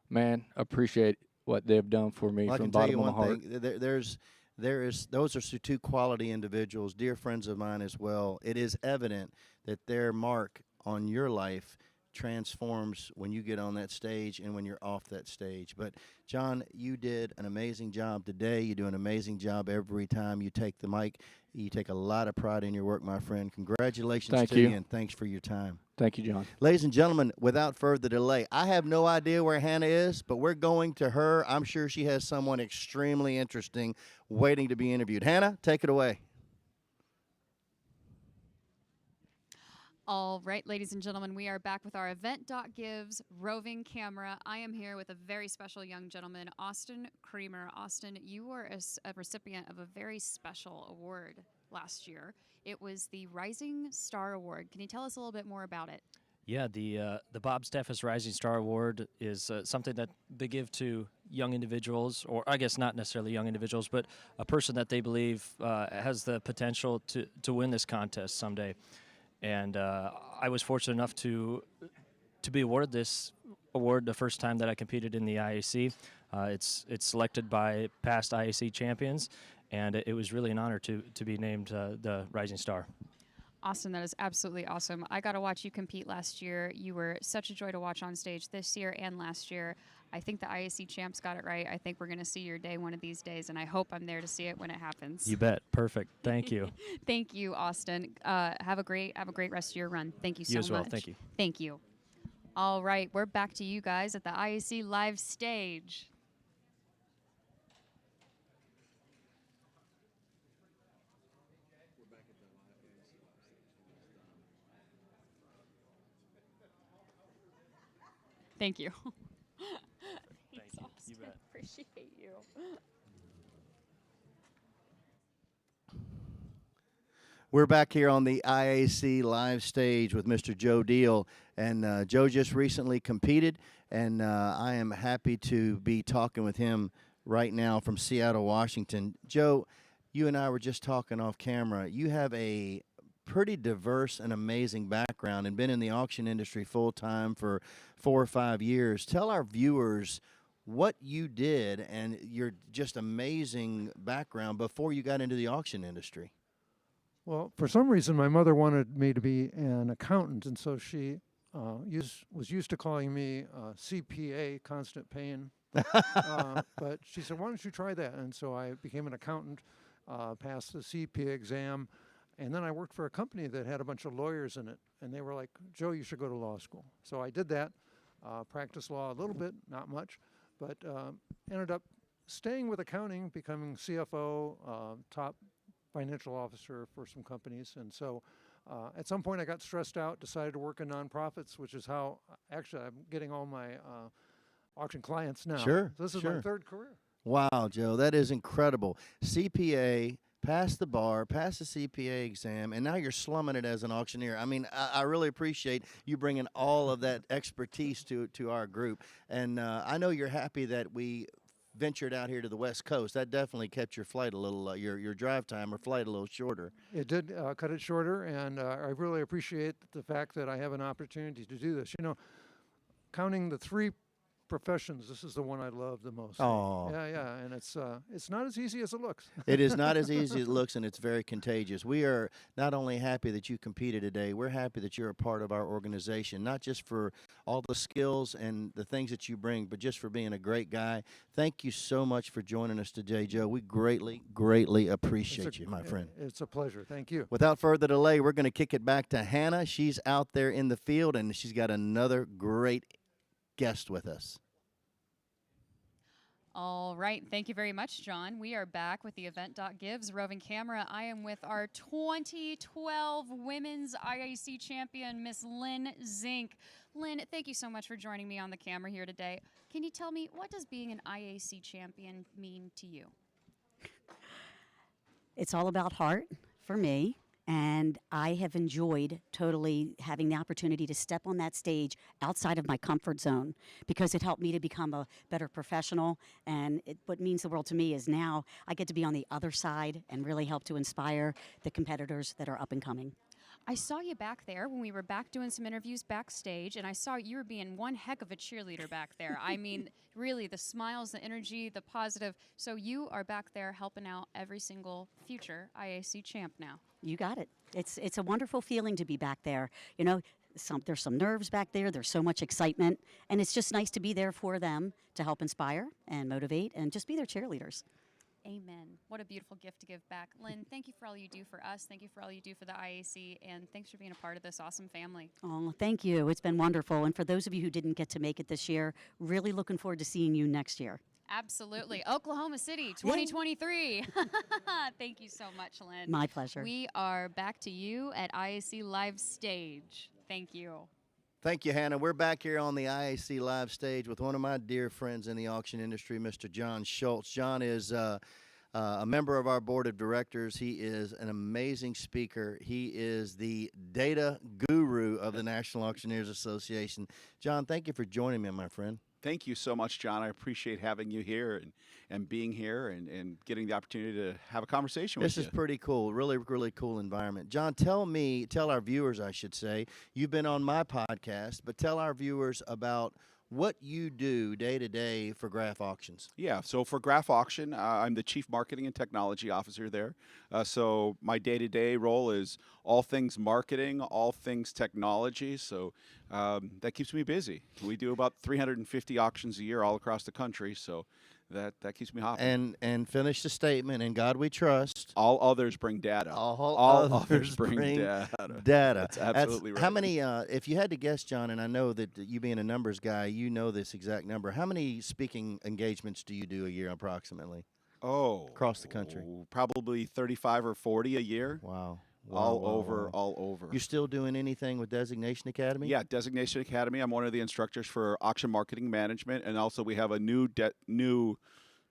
man, appreciate what they've done for me Well, I from can the tell bottom you of my one heart. thing. Those are two quality individuals, dear friends of mine as well. It is evident that their mark on your life transforms when you get on that stage and when you're off that stage. But John, you did an amazing job today. You do an amazing job every time you take the mic. You take a lot of pride in your work, my friend. Congratulations Thank to you. you, and thanks for your time. Thank you, John. Ladies and gentlemen, without further delay, I have no idea where Hannah is, but we're going to her. I'm sure she has someone extremely interesting waiting to be interviewed. Hannah, take it away. All right, ladies and gentlemen, we are back with our event.gives roving camera. I am here with a very special young gentleman, Austin Creamer. Austin, you were a recipient of a very special award last year. It was the Rising Star Award. Can you tell us a little bit more about it? Yeah, the Bob Steffes Rising Star Award is something that they give to young individuals, or I guess not necessarily young individuals, but a person that they believe has the potential to win this contest someday. And I was fortunate enough to be awarded this award the first time that I competed in the IAC. It's selected by past IAC champions, and it was really an honor to be named the Rising Star. Austin, that is absolutely awesome. I got to watch you compete last year. You were such a joy to watch on stage this year and last year. I think the IAC champs got it right. I think we're going to see your day one of these days, and I hope I'm there to see it when it happens. You bet. Perfect. Thank you. Thank you, Austin. Have a great rest of your run. Thank you so much. You as well. Thank you. Thank you. All right, we're back to you guys at the IAC live stage. Thank you. Thanks, Austin. You bet. Appreciate you. We're back here on the IAC live stage with Mr. Joe Deal, and Joe just recently competed, and I am happy to be talking with him right now from Seattle, Washington. Joe, you and I were just talking off camera. You have a pretty diverse and amazing background and been in the auction industry full-time for 4 or 5 years. Tell our viewers what you did and your just amazing background before you got into the auction industry. Well, for some reason, my mother wanted me to be an accountant, and so she was used to calling me CPA, constant pain. But she said, why don't you try that? And so I became an accountant, passed the CPA exam, and then I worked for a company that had a bunch of lawyers in it, and they were like, Joe, you should go to law school. So I did that, practiced law a little bit, not much, but ended up staying with accounting, becoming CFO, top financial officer for some companies. And so at some point I got stressed out, decided to work in nonprofits, which is how actually I'm getting all my auction clients now. Sure, So this is my third career. Wow, Joe, that is incredible. CPA, passed the bar, passed the CPA exam, and now you're slumming it as an auctioneer. I mean, I really appreciate you bringing all of that expertise to our group. And I know you're happy that we ventured out here to the West Coast. That definitely kept your flight a little, your drive time or flight a little shorter. It did cut it shorter, and I really appreciate the fact that I have an opportunity to do this. You know, counting the 3 professions, this is the one I love the most. Oh. Yeah, and it's not as easy as it looks. It is not as easy as it looks, and it's very contagious. We are not only happy that you competed today, we're happy that you're a part of our organization, not just for all the skills and the things that you bring, but just for being a great guy. Thank you so much for joining us today, Joe. We greatly, greatly appreciate you, my friend. It's a pleasure. Thank you. Without further delay, we're going to kick it back to Hannah. She's out there in the field, and she's got another great guest with us. All right. Thank you very much, John. We are back with the event.gives roving camera. I am with our 2012 Women's IAC champion, Miss Lynn Zink. Lynn, thank you so much for joining me on the camera here today. Can you tell me, what does being an IAC champion mean to you? It's all about heart for me, And I have enjoyed totally having the opportunity to step on that stage outside of my comfort zone because it helped me to become a better professional. And what means the world to me is now I get to be on the other side and really help to inspire the competitors that are up and coming. I saw you back there when we were back doing some interviews backstage, and I saw you were being one heck of a cheerleader back there. I mean, really, the smiles, the energy, the positive. So you are back there helping out every single future IAC champ now. You got it. It's a wonderful feeling to be back there. You know, there's some nerves back there. There's so much excitement, and it's just nice to be there for them to help inspire and motivate and just be their cheerleaders. Amen. What a beautiful gift to give back. Lynn, thank you for all you do for us. Thank you for all you do for the IAC, and thanks for being a part of this awesome family. Oh, thank you. It's been wonderful. And for those of you who didn't get to make it this year, really looking forward to seeing you next year. Absolutely. Oklahoma City, 2023. Thank you so much, Lynn. My pleasure. We are back to you at IAC Live Stage. Thank you. Thank you, Hannah. We're back here on the IAC Live Stage with one of my dear friends in the auction industry, Mr. John Schultz. John is a member of our board of directors. He is an amazing speaker. He is the data guru of the National Auctioneers Association. John, thank you for joining me, my friend. Thank you so much, John. I appreciate having you here and being here and getting the opportunity to have a conversation with you. This is pretty cool. Really, really cool environment. John, tell our viewers, I should say, you've been on my podcast, but tell our viewers about what you do day to day for Graph Auctions. Yeah, so for Graph Auction, I'm the Chief Marketing and Technology Officer there. So my day-to-day role is all things marketing, all things technology. So that keeps me busy. We do about 350 auctions a year all across the country. So that keeps me hopping. And finish the statement, in God we trust. All others bring data. All others bring data. That's absolutely right. How many, if you had to guess, John, and I know that you being a numbers guy, you know this exact number, how many speaking engagements do you do a year approximately? Across the country? Probably 35 or 40 a year. Wow. All over. You're still doing anything with Designation Academy? Yeah, Designation Academy. I'm one of the instructors for auction marketing management, and also we have a new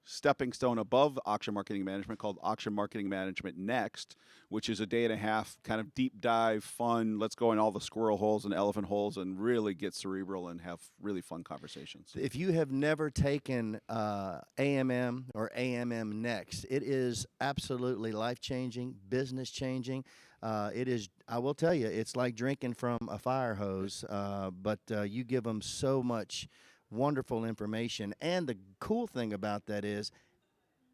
stepping stone above auction marketing management called Auction Marketing Management Next, which is a day and a half kind of deep dive, fun, let's go in all the squirrel holes and elephant holes and really get cerebral and have really fun conversations. If you have never taken AMM or AMM Next, it is absolutely life-changing, business-changing. It is, I will tell you, it's like drinking from a fire hose, but you give them so much wonderful information. And the cool thing about that is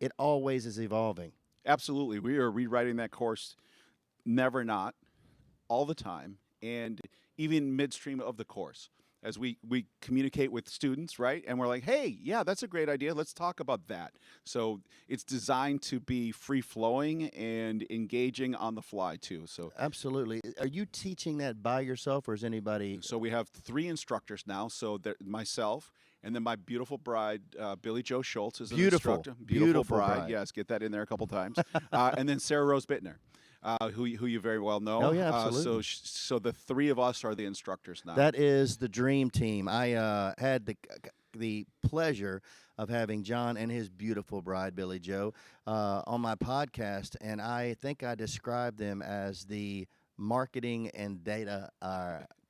it always is evolving. Absolutely. We are rewriting that course never not, all the time, and even midstream of the course. As we communicate with students, right? And we're like, hey, yeah, that's a great idea. Let's talk about that. So it's designed to be free-flowing and engaging on the fly, too. So Absolutely. Are you teaching that by yourself, or is anybody? So we have 3 instructors now. So myself, and then my beautiful bride, Billy Joe Schultz, is an instructor. Beautiful bride. Yes, get that in there a couple times. And then Sarah Rose Bittner. Who you very well know. Oh, yeah, absolutely. So the 3 of us are the instructors now. That is the dream team. I had the pleasure of having John and his beautiful bride, Billy Joe, on my podcast, and I think I described them as the marketing and data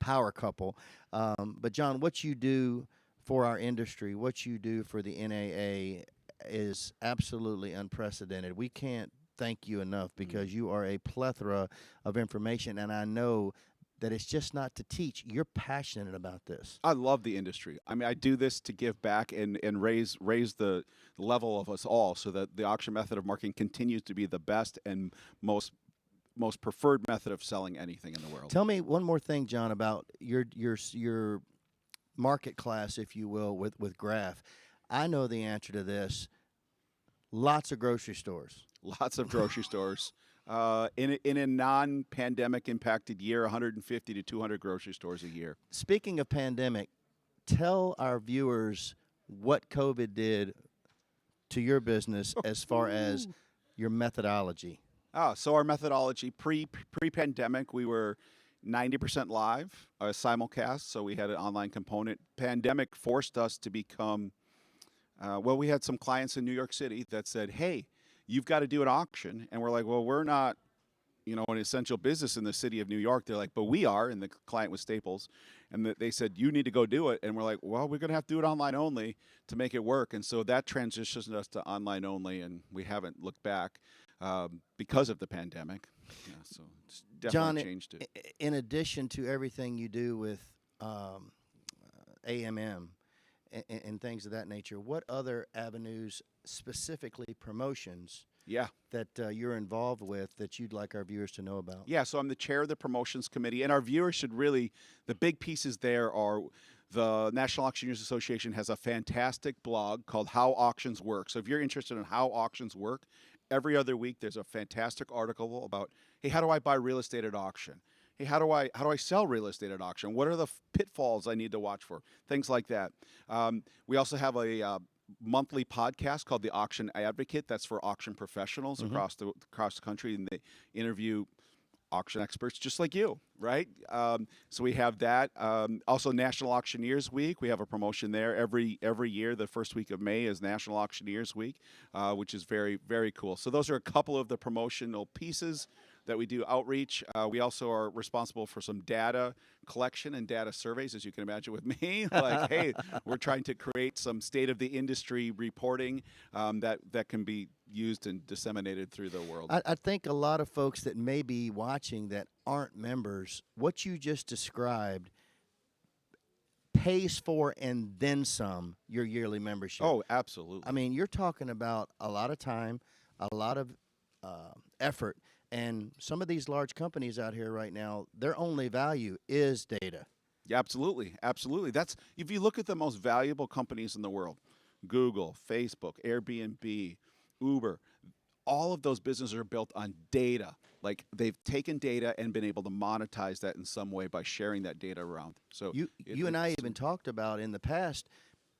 power couple. But John, what you do for our industry, what you do for the NAA is absolutely unprecedented. We can't thank you enough because you are a plethora of information, and I know that it's just not to teach. You're passionate about this. I love the industry. I mean, I do this to give back and raise the level of us all so that the auction method of marketing continues to be the best and most preferred method of selling anything in the world. Tell me one more thing, John, about your market class, if you will, with Graph. I know the answer to this. Lots of grocery stores. Lots of grocery stores. In a non-pandemic impacted year, 150 to 200 grocery stores a year. Speaking of pandemic, tell our viewers what COVID did to your business as far as your methodology. So our methodology, pre-pandemic, we were 90% live, simulcast, so we had an online component. Pandemic forced us to become, we had some clients in New York City that said, hey, you've got to do an auction. And we're like, well, we're not an essential business in the city of New York. They're like, but we are, and the client was Staples, and they said, you need to go do it. And we're like, well, we're going to have to do it online only to make it work. And so that transitioned us to online only, and we haven't looked back because of the pandemic. Yeah, so it's definitely John, changed it. in addition to everything you do with AMM and things of that nature, what other avenues, specifically promotions, that you're involved with that you'd like our viewers to know about? Yeah, so I'm the chair of the promotions committee, and our viewers should really, the big pieces there are the National Auctioneers Association has a fantastic blog called How Auctions Work. So if you're interested in how auctions work, every other week there's a fantastic article about, hey, how do I buy real estate at auction? Hey, how do I sell real estate at auction? What are the pitfalls I need to watch for? Things like that. We also have a monthly podcast called The Auction Advocate. That's for auction professionals across the country, and they interview auction experts just like you, right? So we have that. Also, National Auctioneers Week. We have a promotion there every year. The first week of May is National Auctioneers Week, which is very, very cool. So those are a couple of the promotional pieces that we do outreach. We also are responsible for some data collection and data surveys, as you can imagine with me. Like, hey, we're trying to create some state-of-the-industry reporting that can be used and disseminated through the world. I think a lot of folks that may be watching that aren't members, what you just described pays for and then some your yearly membership. Oh, absolutely. I mean, you're talking about a lot of time, a lot of effort, and some of these large companies out here right now, their only value is data. Yeah, absolutely, absolutely. That's, if you look at the most valuable companies in the world, Google, Facebook, Airbnb, Uber, all of those businesses are built on data. Like, they've taken data and been able to monetize that in some way by sharing that data around. So you and I even talked about in the past,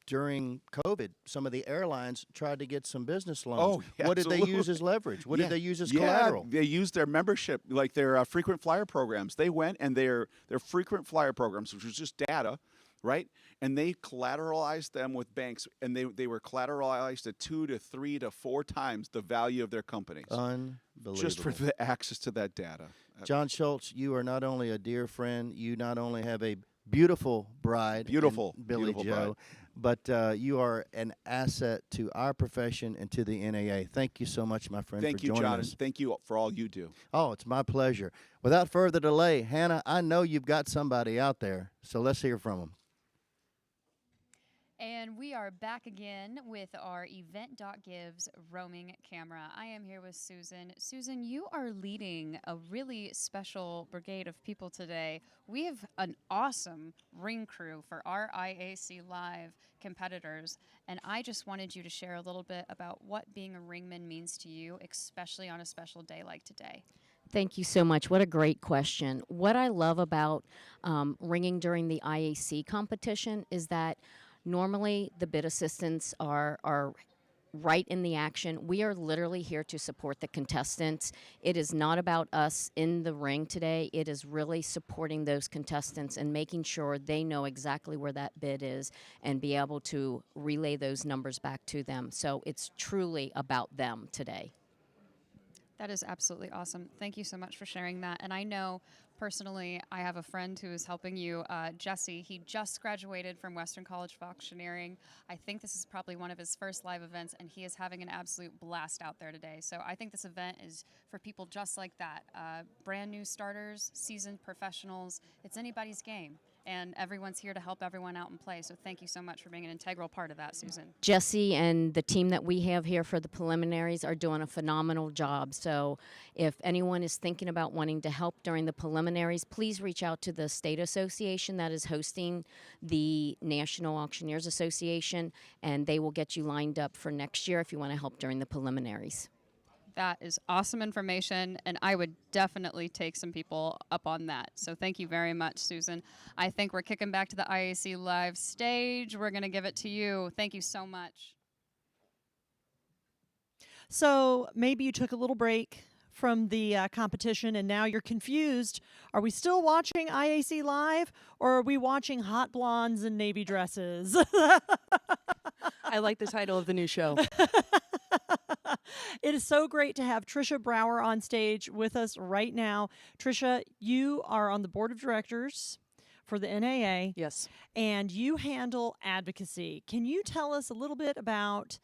during COVID, some of the airlines tried to get some business loans. Oh, yeah, what did they absolutely. use as leverage? What did they use as Yeah, collateral? they used their membership, like their frequent flyer programs. They went and their frequent flyer programs, which was just data, right? And they collateralized them with banks, and they were collateralized at 2 to 3 to 4 times the value of their companies. Unbelievable. Just for the access to that data. John Schultz, you are not only a dear friend, you not only have a beautiful bride, Beautiful, Billy beautiful Joe, bride. but you are an asset to our profession and to the NAA. Thank you so much, my friend, Thank for you, joining John, us. and thank you for all you do. Oh, it's my pleasure. Without further delay, Hannah, I know you've got somebody out there, so let's hear from them. And we are back again with our Event.Gives roaming camera. I am here with Susan. Susan, you are leading a really special brigade of people today. We have an awesome ring crew for our IAC Live competitors, and I just wanted you to share a little bit about what being a ringman means to you, especially on a special day like today. Thank you so much. What a great question. What I love about ringing during the IAC competition is that normally the bid assistants are right in the action. We are literally here to support the contestants. It is not about us in the ring today. It is really supporting those contestants and making sure they know exactly where that bid is and be able to relay those numbers back to them. So it's truly about them today. That is absolutely awesome. Thank you so much for sharing that. And I know personally, I have a friend who is helping you, Jesse. He just graduated from Western College of Auctioneering. I think this is probably one of his first live events, and he is having an absolute blast out there today. So I think this event is for people just like that. Brand new starters, seasoned professionals. It's anybody's game. And everyone's here to help everyone out and play. So thank you so much for being an integral part of that, Susan. Jesse and the team that we have here for the preliminaries are doing a phenomenal job. So if anyone is thinking about wanting to help during the preliminaries, please reach out to the state association that is hosting the National Auctioneers Association, and they will get you lined up for next year if you want to help during the preliminaries. That is awesome information, and I would definitely take some people up on that. So thank you very much, Susan. I think we're kicking back to the IAC Live stage. We're going to give it to you. Thank you so much. So maybe you took a little break from the competition and now you're confused. Are we still watching IAC Live, or are we watching hot blondes in navy dresses? I like the title of the new show. It is so great to have Trisha Brower on stage with us right now. Trisha, you are on the board of directors for the NAA. Yes. And you handle advocacy. Can you tell us a little bit about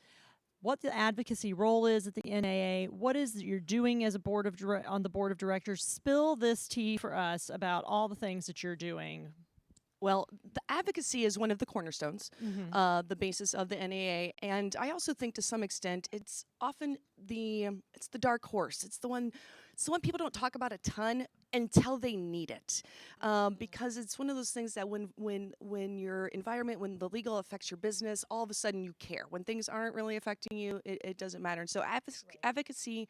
what the advocacy role is at the NAA? What is that you're doing as a on the board of directors? Spill this tea for us about all the things that you're doing. Well, the advocacy is one of the cornerstones, the basis of the NAA, and I also think to some extent it's often it's the dark horse. It's the one people don't talk about a ton until they need it, because it's one of those things that when your environment, when the legal affects your business, all of a sudden you care. When things aren't really affecting you, it doesn't matter. And so advocacy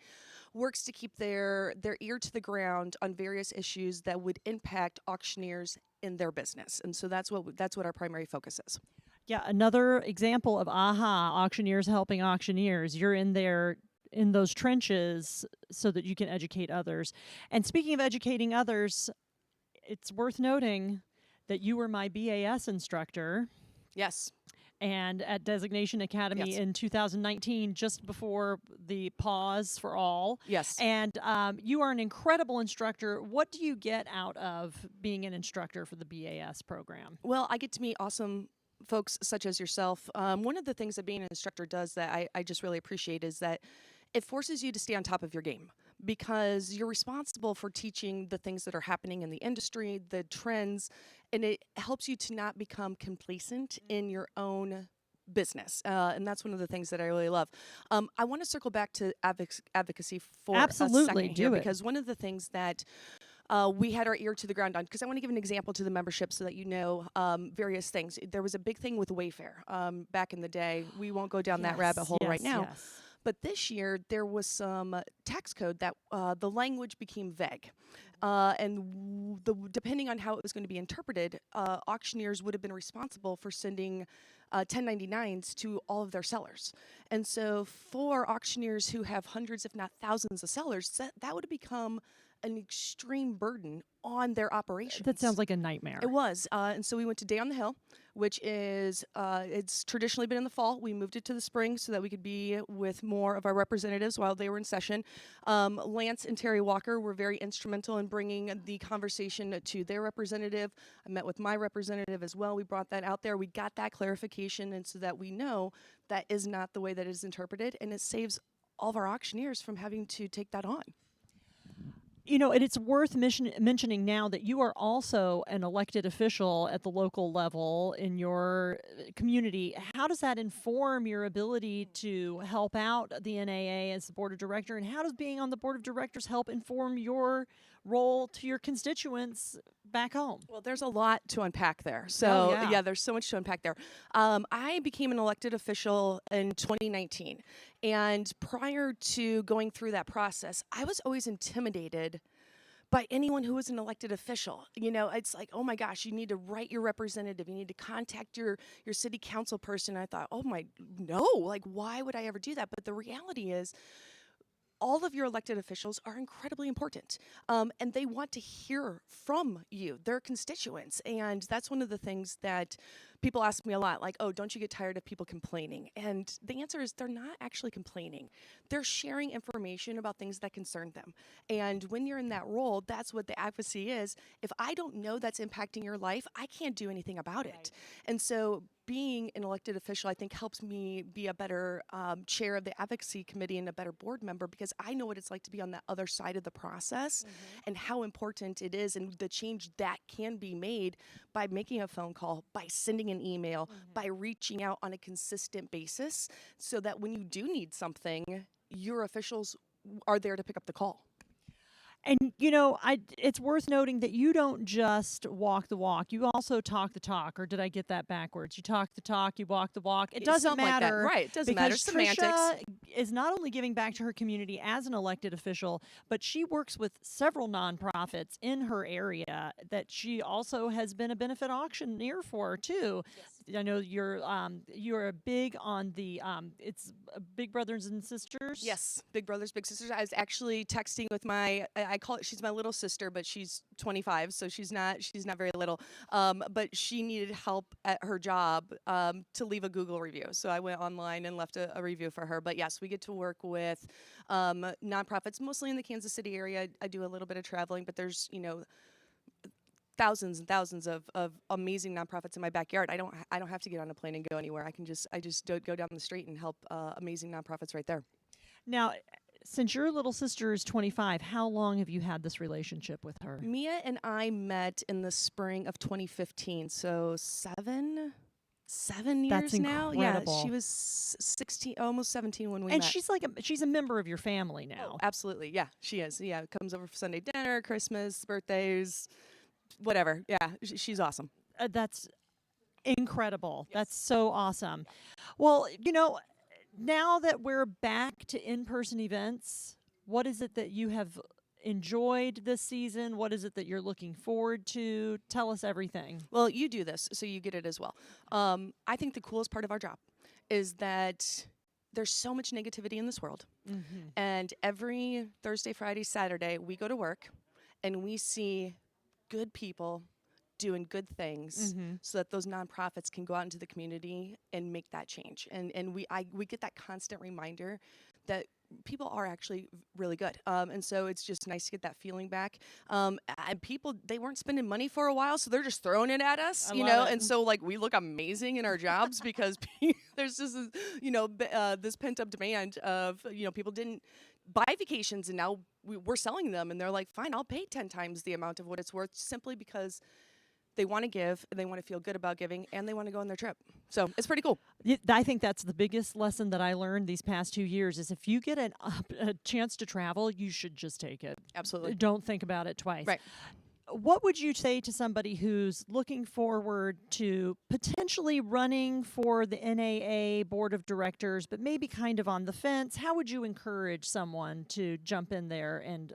works to keep their ear to the ground on various issues that would impact auctioneers in their business. And so that's what our primary focus is. Yeah, another example of auctioneers helping auctioneers. You're in there in those trenches so that you can educate others. And speaking of educating others, it's worth noting that you were my BAS instructor. Yes. And at Designation Academy in 2019, just before the pause for all. Yes. And you are an incredible instructor. What do you get out of being an instructor for the BAS program? Well, I get to meet awesome folks such as yourself. One of the things that being an instructor does that I just really appreciate is that it forces you to stay on top of your game, because you're responsible for teaching the things that are happening in the industry, the trends, and it helps you to not become complacent in your own business. And that's one of the things that I really love. I want to circle back to advocacy for a second here, because one of the things that we had our ear to the ground on, because I want to give an example to the membership so that you know various things. There was a big thing with Wayfair back in the day. We won't go down that rabbit hole right now. But this year, there was some tax code that the language became vague. And depending on how it was going to be interpreted, auctioneers would have been responsible for sending 1099s to all of their sellers. And so for auctioneers who have hundreds, if not thousands of sellers, that would have become an extreme burden on their operations. That sounds like a nightmare. It was. And so we went to Day on the Hill, which is, it's traditionally been in the fall. We moved it to the spring so that we could be with more of our representatives while they were in session. Lance and Terry Walker were very instrumental in bringing the conversation to their representative. I met with my representative as well. We brought that out there. We got that clarification, and so that we know that is not the way that it is interpreted, and it saves all of our auctioneers from having to take that on. You know, and it's worth mentioning now that you are also an elected official at the local level in your community. How does that inform your ability to help out the NAA as the board of director? And how does being on the board of directors help inform your role to your constituents back home? Well, there's a lot to unpack there. So, yeah, there's so much to unpack there. I became an elected official in 2019. And prior to going through that process, I was always intimidated by anyone who was an elected official. You know, it's like, oh my gosh, you need to write your representative. You need to contact your city council person. I thought, no, like, why would I ever do that? But the reality is, all of your elected officials are incredibly important, and they want to hear from you, their constituents. And that's one of the things that people ask me a lot, like, oh, don't you get tired of people complaining? And the answer is they're not actually complaining. They're sharing information about things that concern them. And when you're in that role, that's what the advocacy is. If I don't know that's impacting your life, I can't do anything about it. And so being an elected official, I think, helps me be a better chair of the advocacy committee and a better board member, because I know what it's like to be on the other side of the process and how important it is, and the change that can be made by making a phone call, by sending an email, by reaching out on a consistent basis, so that when you do need something, your officials are there to pick up the call. And, you know, it's worth noting that you don't just walk the walk. You also talk the talk. Or did I get that backwards? You talk the talk, you walk the walk. It doesn't matter. Like that. Right. It doesn't matter. Semantics. Trisha is not only giving back to her community as an elected official, but she works with several nonprofits in her area that she also has been a benefit auctioneer for, too. I know you're big on the it's Big Brothers and Sisters. Yes, Big Brothers, Big Sisters. I was actually texting with I call it, she's my little sister, but she's 25, so she's not very little. But she needed help at her job to leave a Google review. So I went online and left a review for her. But yes, we get to work with nonprofits, mostly in the Kansas City area. I do a little bit of traveling, but there's, thousands and thousands of amazing nonprofits in my backyard. I don't have to get on a plane and go anywhere. I just go down the street and help amazing nonprofits right there. Now, since your little sister is 25, how long have you had this relationship with her? Mia and I met in the spring of 2015, so seven years now. Yeah, she was 16, almost 17 when we met. And she's a member of your family now. Oh, absolutely, yeah, she is. Yeah, comes over for Sunday dinner, Christmas, birthdays, whatever. Yeah, she's awesome. That's incredible. Yes. That's so awesome. Well, now that we're back to in-person events, what is it that you have enjoyed this season? What is it that you're looking forward to? Tell us everything. Well, you do this, so you get it as well. I think the coolest part of our job is that there's so much negativity in this world. Mm-hmm. And every Thursday, Friday, Saturday, we go to work and we see good people doing good things so that those nonprofits can go out into the community and make that change. And we get that constant reminder that people are actually really good. And so it's just nice to get that feeling back. And people, they weren't spending money for a while, so they're just throwing it at us, and so we look amazing in our jobs because there's just this pent-up demand of, people didn't buy vacations and now we're selling them, and they're like, fine, I'll pay 10 times the amount of what it's worth, simply because they want to give, and they want to feel good about giving, and they want to go on their trip. So it's pretty cool. I think that's the biggest lesson that I learned these past 2 years is if you get a chance to travel, you should just take it. Absolutely. Don't think about it twice. Right. What would you say to somebody who's looking forward to potentially running for the NAA board of directors, but maybe kind of on the fence? How would you encourage someone to jump in there and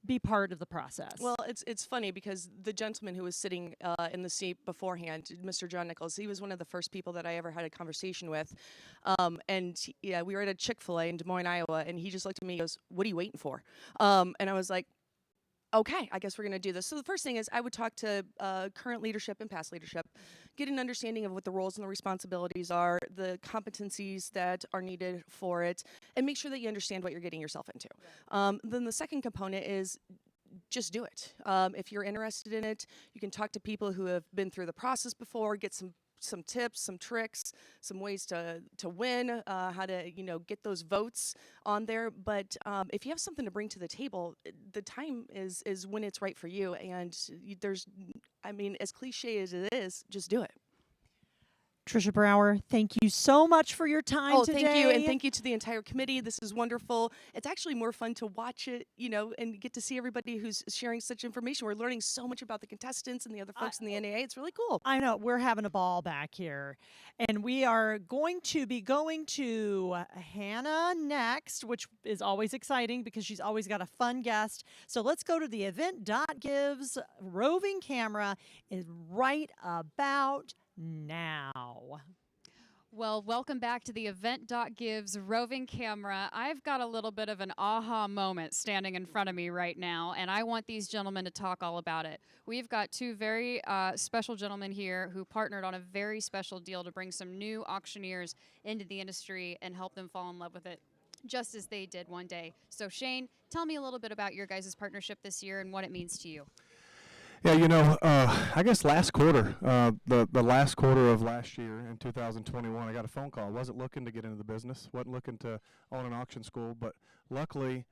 be part of the process? Well, it's funny because the gentleman who was sitting in the seat beforehand, Mr. John Nichols, he was one of the first people that I ever had a conversation with. We were at a Chick-fil-A in Des Moines, Iowa, and he just looked at me and goes, "What are you waiting for?" And I was like, okay, I guess we're going to do this. So the first thing is I would talk to current leadership and past leadership, get an understanding of what the roles and the responsibilities are, the competencies that are needed for it, and make sure that you understand what you're getting yourself into. Then the second component is just do it. If you're interested in it, you can talk to people who have been through the process before, get some tips, some tricks, some ways to win, how to get those votes on there. But if you have something to bring to the table, the time is when it's right for you. And as cliche as it is, just do it. Tricia Brower, thank you so much for your time today. Thank you, and thank you to the entire committee. This is wonderful. It's actually more fun to watch it, and get to see everybody who's sharing such information. We're learning so much about the contestants and the other folks in the NAA. It's really cool. I know. We're having a ball back here. And we are going to be going to Hannah next, which is always exciting because she's always got a fun guest. So let's go to the event.give's roving camera is right about now. Well, welcome back to the event.give's roving camera. I've got a little bit of an aha moment standing in front of me right now, and I want these gentlemen to talk all about it. We've got two very special gentlemen here who partnered on a very special deal to bring some new auctioneers into the industry and help them fall in love with it, just as they did one day. So Shane, tell me a little bit about your guys' partnership this year and what it means to you. Yeah, I guess last quarter, the last quarter of last year in 2021, I got a phone call. I wasn't looking to get into the business, wasn't looking to own an auction school, but luckily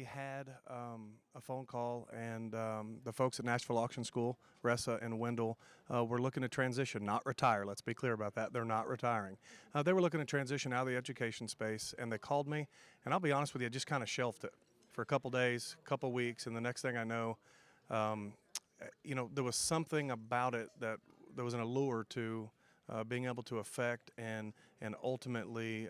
had a phone call, and the folks at Nashville Auction School, Ressa and Wendell, were looking to transition, not retire. Let's be clear about that. They're not retiring. They were looking to transition out of the education space, and they called me, and I'll be honest with you, I just kind of shelved it for a couple days, couple weeks, and the next thing I know, there was something about it that there was an allure to being able to affect and ultimately,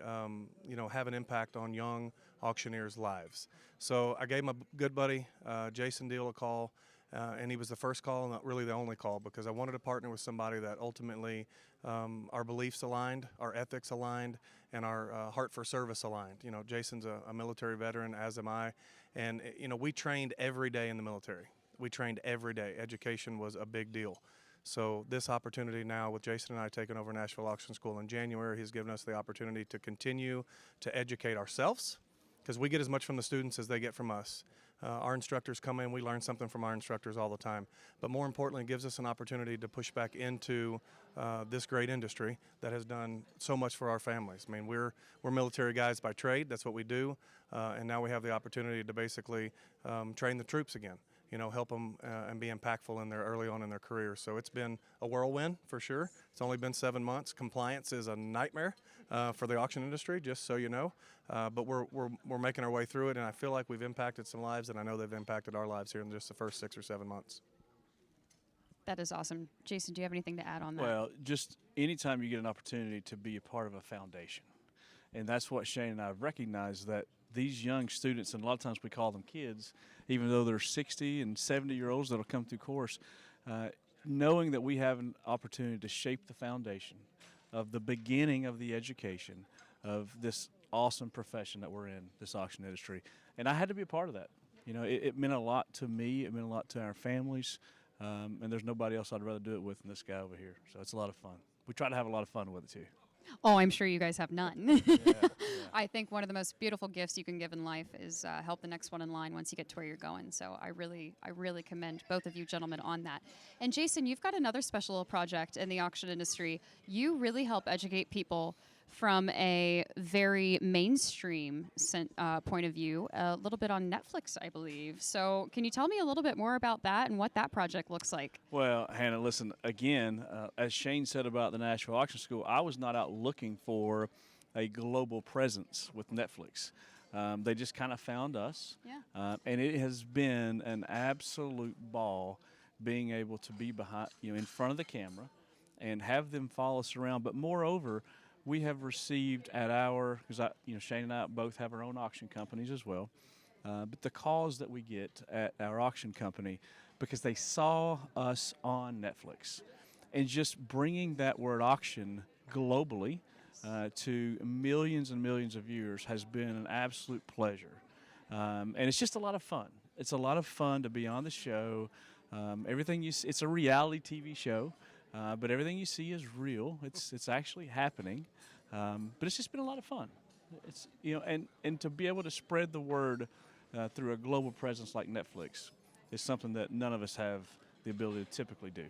have an impact on young auctioneers' lives. So I gave my good buddy Jason Deal a call, And he was the first call, not really the only call, because I wanted to partner with somebody that ultimately our beliefs aligned, our ethics aligned, and our heart for service aligned. You know, Jason's a military veteran, as am I, and you know, we trained every day in the military. We trained every day. Education was a big deal. So this opportunity now with Jason and I taking over Nashville Auction School in January, he's given us the opportunity to continue to educate ourselves, because we get as much from the students as they get from us. Our instructors come in, we learn something from our instructors all the time. But more importantly, it gives us an opportunity to push back into this great industry that has done so much for our families. I mean, we're military guys by trade, that's what we do, and now we have the opportunity to basically train the troops again. You know, help them and be impactful in their early on in their career. So it's been a whirlwind for sure. It's only been 7 months. Compliance is a nightmare for the auction industry, just so you know. But we're making our way through it, and I feel like we've impacted some lives, and I know they've impacted our lives here in just the first 6 or 7 months. That is awesome. Jason, do you have anything to add on that? Well, just anytime you get an opportunity to be a part of a foundation, and that's what Shane and I have recognized, that these young students, and a lot of times we call them kids, even though they're 60 and 70-year-olds that'll come through course, knowing that we have an opportunity to shape the foundation of the beginning of the education of this awesome profession that we're in, this auction industry. And I had to be a part of that. You know, it meant a lot to me. It meant a lot to our families. And there's nobody else I'd rather do it with than this guy over here. So it's a lot of fun. We try to have a lot of fun with it, too. Oh, I'm sure you guys have none. Yeah. I think one of the most beautiful gifts you can give in life is help the next one in line once you get to where you're going. So I really commend both of you gentlemen on that. And Jason, you've got another special project in the auction industry. You really help educate people from a very mainstream point of view, a little bit on Netflix, I believe. So can you tell me a little bit more about that and what that project looks like? Well, Hannah, listen, again, as Shane said about the Nashville Auction School, I was not out looking for a global presence with Netflix. They just kind of found us. Yeah. And it has been an absolute ball being able to be behind, in front of the camera and have them follow us around. But moreover, we have received at our, because Shane and I both have our own auction companies as well, but the calls that we get at our auction company, because they saw us on Netflix, and just bringing that word auction globally to millions and millions of viewers has been an absolute pleasure. And it's just a lot of fun. It's a lot of fun to be on the show. Everything it's a reality TV show. But everything you see is real. It's actually happening. But it's just been a lot of fun. It's and to be able to spread the word through a global presence like Netflix is something that none of us have the ability to typically do.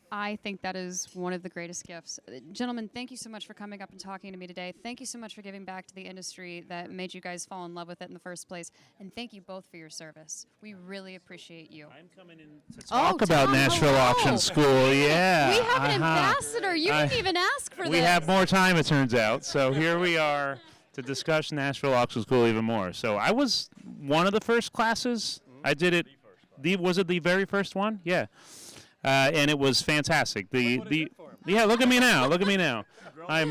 I think that is one of the greatest gifts. Gentlemen, thank you so much for coming up and talking to me today. Thank you so much for giving back to the industry that made you guys fall in love with it in the first place. And thank you both for your service. We really appreciate you. I'm coming in to talk about Tom, Nashville hello. Auction School. Yeah. We have an ambassador. You didn't even ask for this. We have more time, it turns out. So here we are to discuss Nashville Auction School even more. So I was one of the first classes. I did it. Was it the very first one? Yeah. And it was fantastic. Yeah, look at me now. Look at me now. I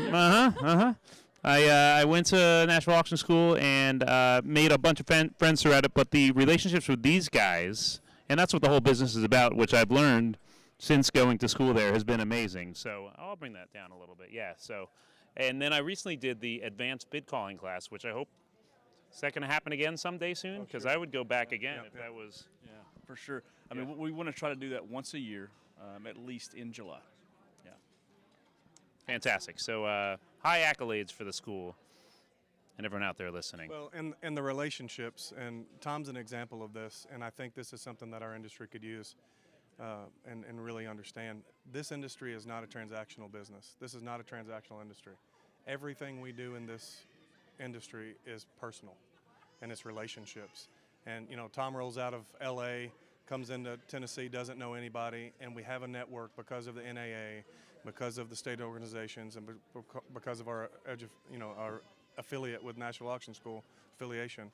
went to Nashville Auction School and made a bunch of friends throughout it. But the relationships with these guys, and that's what the whole business is about, which I've learned since going to school there, has been amazing. So I'll bring that down a little bit. Yeah. So, and then I recently did the advanced bid calling class, which I hope is that going to happen again someday soon? Because I would go back again if that was. Yeah, for sure. I mean, we want to try to do that once a year, at least in July. Yeah. Fantastic. So high accolades for the school and everyone out there listening. Well, and the relationships, and Tom's an example of this, and I think this is something that our industry could use and really understand. This industry is not a transactional business. This is not a transactional industry. Everything we do in this industry is personal, and it's relationships. And, Tom rolls out of L.A., comes into Tennessee, doesn't know anybody, and we have a network because of the NAA, because of the state organizations, and because of our affiliate with Nashville Auction School affiliation.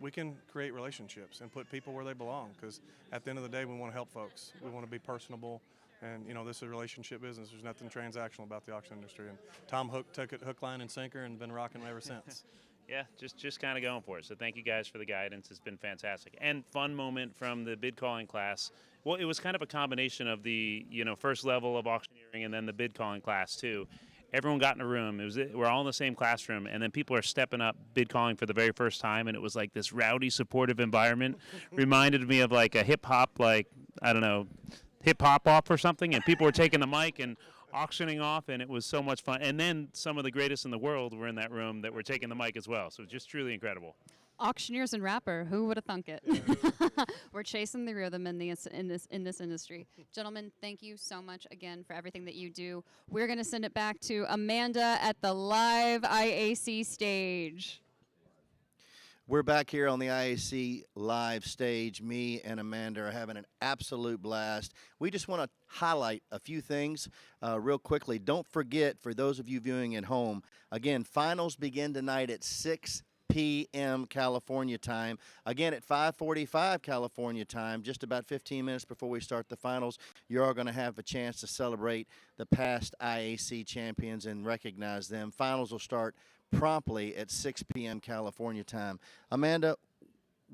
We can create relationships and put people where they belong, because at the end of the day, we want to help folks. We want to be personable, and this is a relationship business. There's nothing transactional about the auction industry. And Tom took it hook, line, and sinker, and been rocking ever since. Yeah, just kind of going for it. So thank you guys for the guidance. It's been fantastic. And fun moment from the bid calling class. Well, it was kind of a combination of the, first level of auctioneering and then the bid calling class too. Everyone got in a room. We're all in the same classroom, and then people are stepping up bid calling for the very first time, and it was like this rowdy, supportive environment. Reminded me of like a hip hop, hip hop off or something, and people were taking the mic and auctioning off, and it was so much fun. And then some of the greatest in the world were in that room that were taking the mic as well. So just truly incredible. Auctioneers and rapper, who would have thunk it? We're chasing the rhythm in this industry. Gentlemen, thank you so much again for everything that you do. We're going to send it back to Amanda at the live IAC stage. We're back here on the IAC live stage. Me and Amanda are having an absolute blast. We just want to highlight a few things real quickly. Don't forget, for those of you viewing at home, again, finals begin tonight at 6 p.m. California time. Again, at 5:45 California time, just about 15 minutes before we start the finals, you're all going to have a chance to celebrate the past IAC champions and recognize them. Finals will start promptly at 6 p.m. California time. Amanda,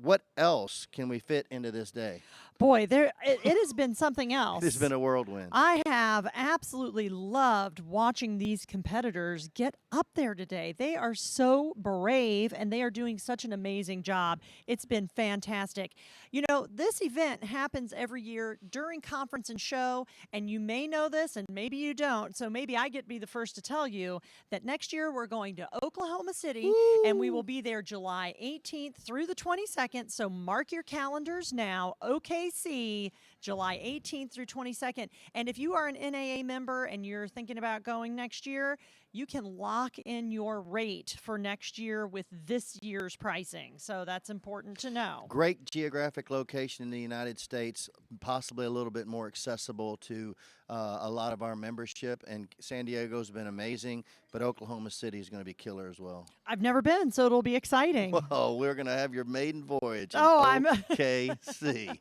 what else can we fit into this day? Boy, it has been something else. It has been a whirlwind. I have absolutely loved watching these competitors get up there today. They are so brave, and they are doing such an amazing job. It's been fantastic. This event happens every year during conference and show, and you may know this, and maybe you don't, so maybe I get to be the first to tell you that next year we're going to Oklahoma City, and we will be there July 18th through the 22nd, so mark your calendars now. OKC, July 18th through 22nd. And if you are an NAA member and you're thinking about going next year, you can lock in your rate for next year with this year's pricing. So that's important to know. Great geographic location in the United States, possibly a little bit more accessible to a lot of our membership. And San Diego's been amazing, but Oklahoma City is going to be killer as well. I've never been, so it'll be exciting. Well, we're going to have your maiden voyage in I'm OKC.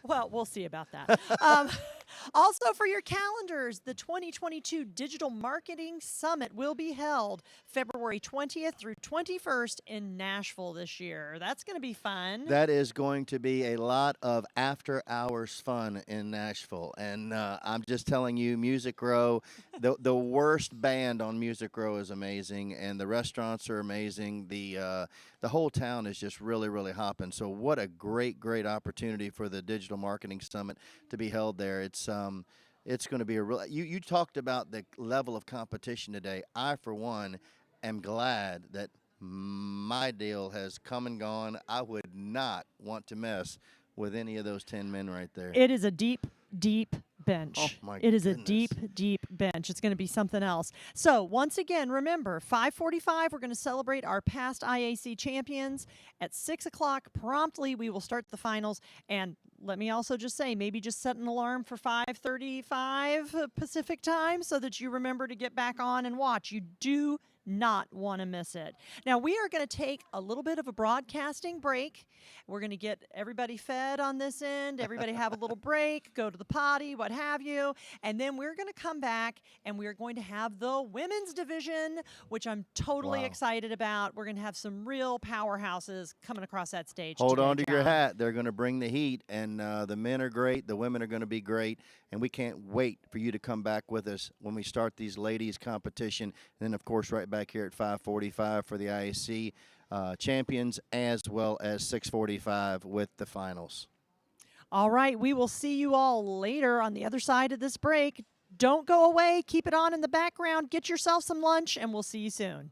Well, we'll see about that. Also, for your calendars, the 2022 Digital Marketing Summit will be held February 20th through 21st in Nashville this year. That's going to be fun. That is going to be a lot of after-hours fun in Nashville. And I'm just telling you, Music Row, the worst band on Music Row is amazing, and the restaurants are amazing. The whole town is just really, really hopping. So what a great, great opportunity for the Digital Marketing Summit to be held there. It's going to be a real. You talked about the level of competition today. I, for one, am glad that my deal has come and gone. I would not want to mess with any of those 10 men right there. It is a deep, deep bench. Oh, my It is a goodness. deep, deep bench. It's going to be something else. So once again, remember, 5:45, we're going to celebrate our past IAC champions. At 6 o'clock promptly, we will start the finals. And let me also just say, maybe just set an alarm for 5:35 Pacific time so that you remember to get back on and watch. You do not want to miss it. Now, we are going to take a little bit of a broadcasting break. We're going to get everybody fed on this end, everybody have a little break, go to the potty, what have you, and then we're going to come back and we're going to have the women's division, which I'm totally excited about. We're going to have some real powerhouses coming across that stage. Hold today, on to your John. hat. They're going to bring the heat, and the men are great. The women are going to be great, and we can't wait for you to come back with us when we start these ladies' competition. And then, of course, right back here at 5:45 for the IAC champions, as well as 6:45 with the finals. All right, we will see you all later on the other side of this break. Don't go away. Keep it on in the background. Get yourself some lunch, and we'll see you soon.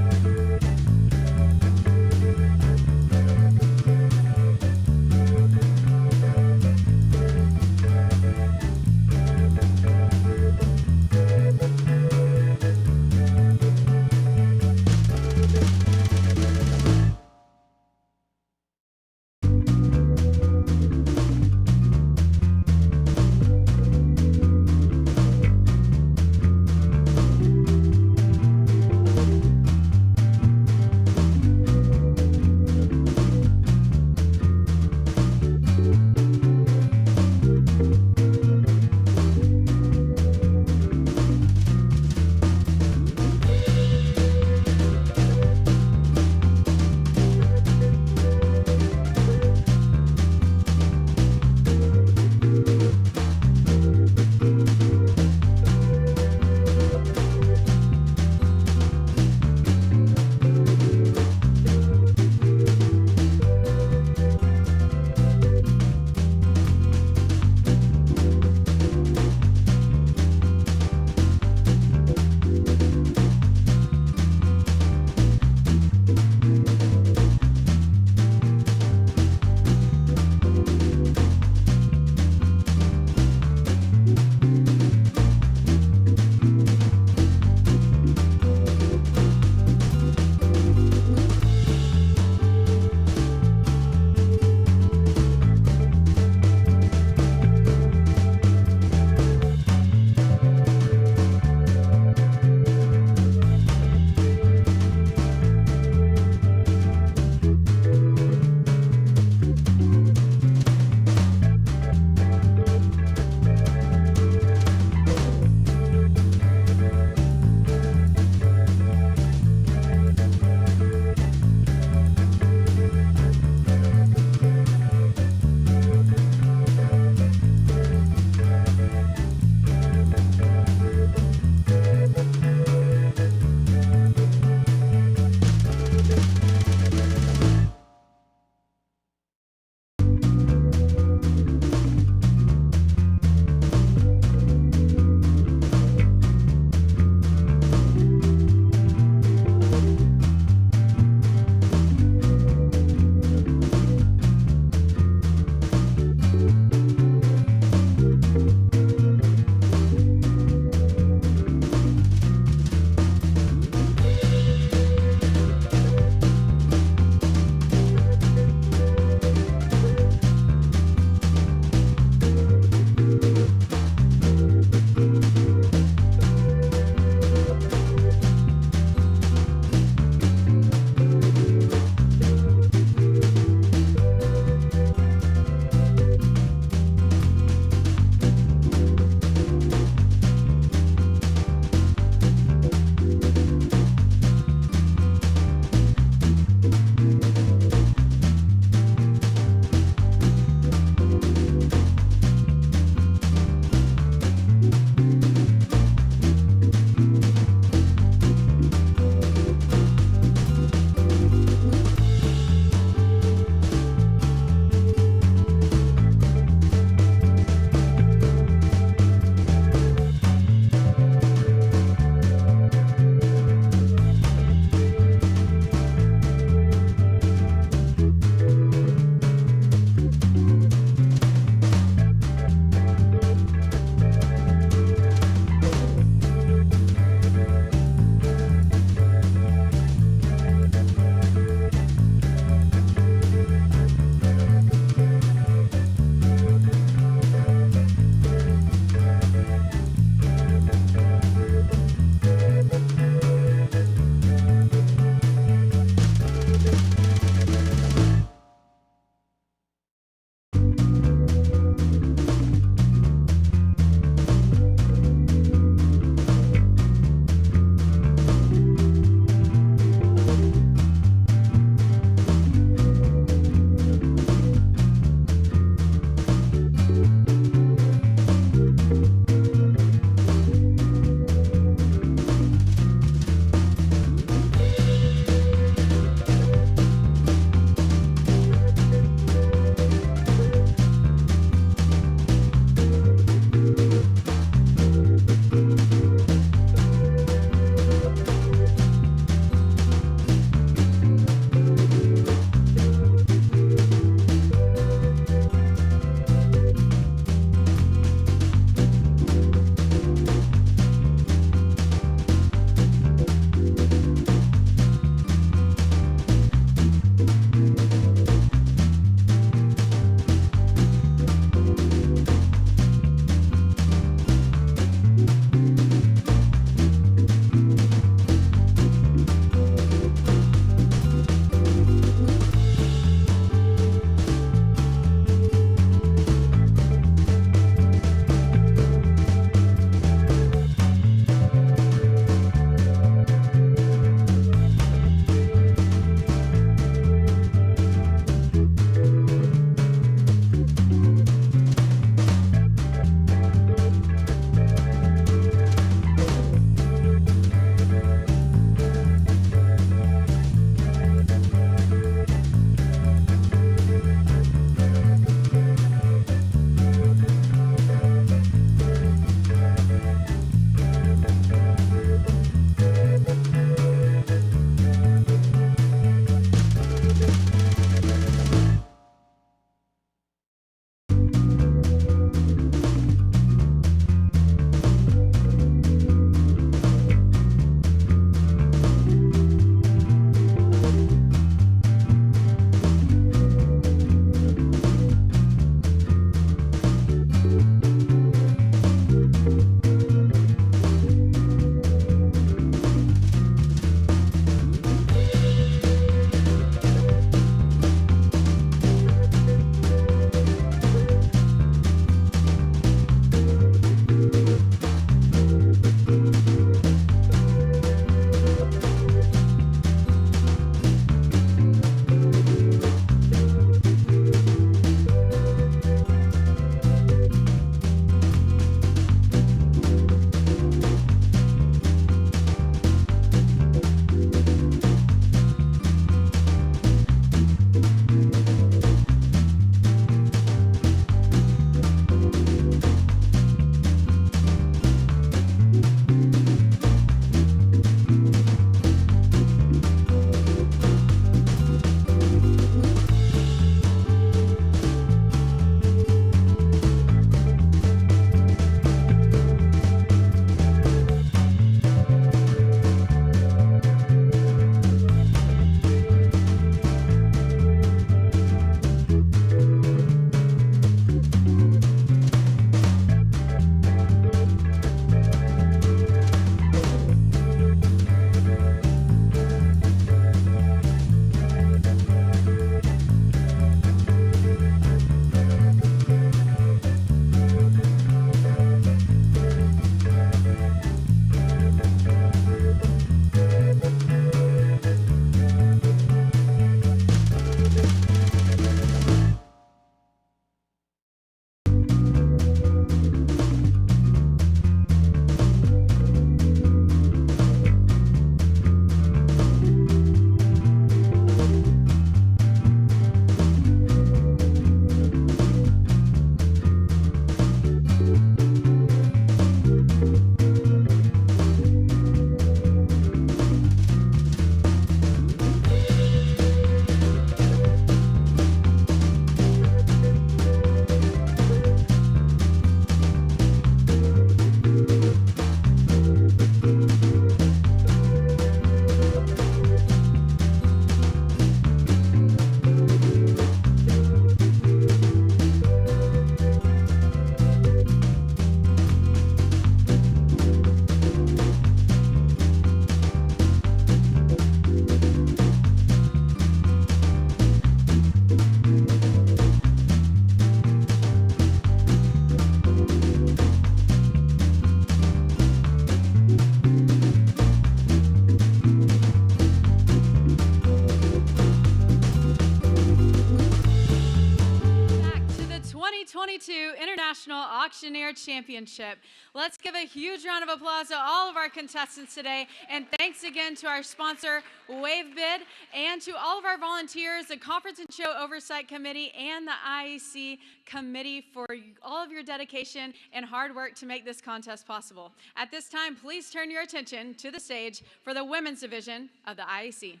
2022 International Auctioneer Championship. Let's give a huge round of applause to all of our contestants today, and thanks again to our sponsor, WaveBid, and to all of our volunteers, the Conference and Show Oversight Committee, and the IEC Committee for all of your dedication and hard work to make this contest possible. At this time, please turn your attention to the stage for the women's division of the IEC.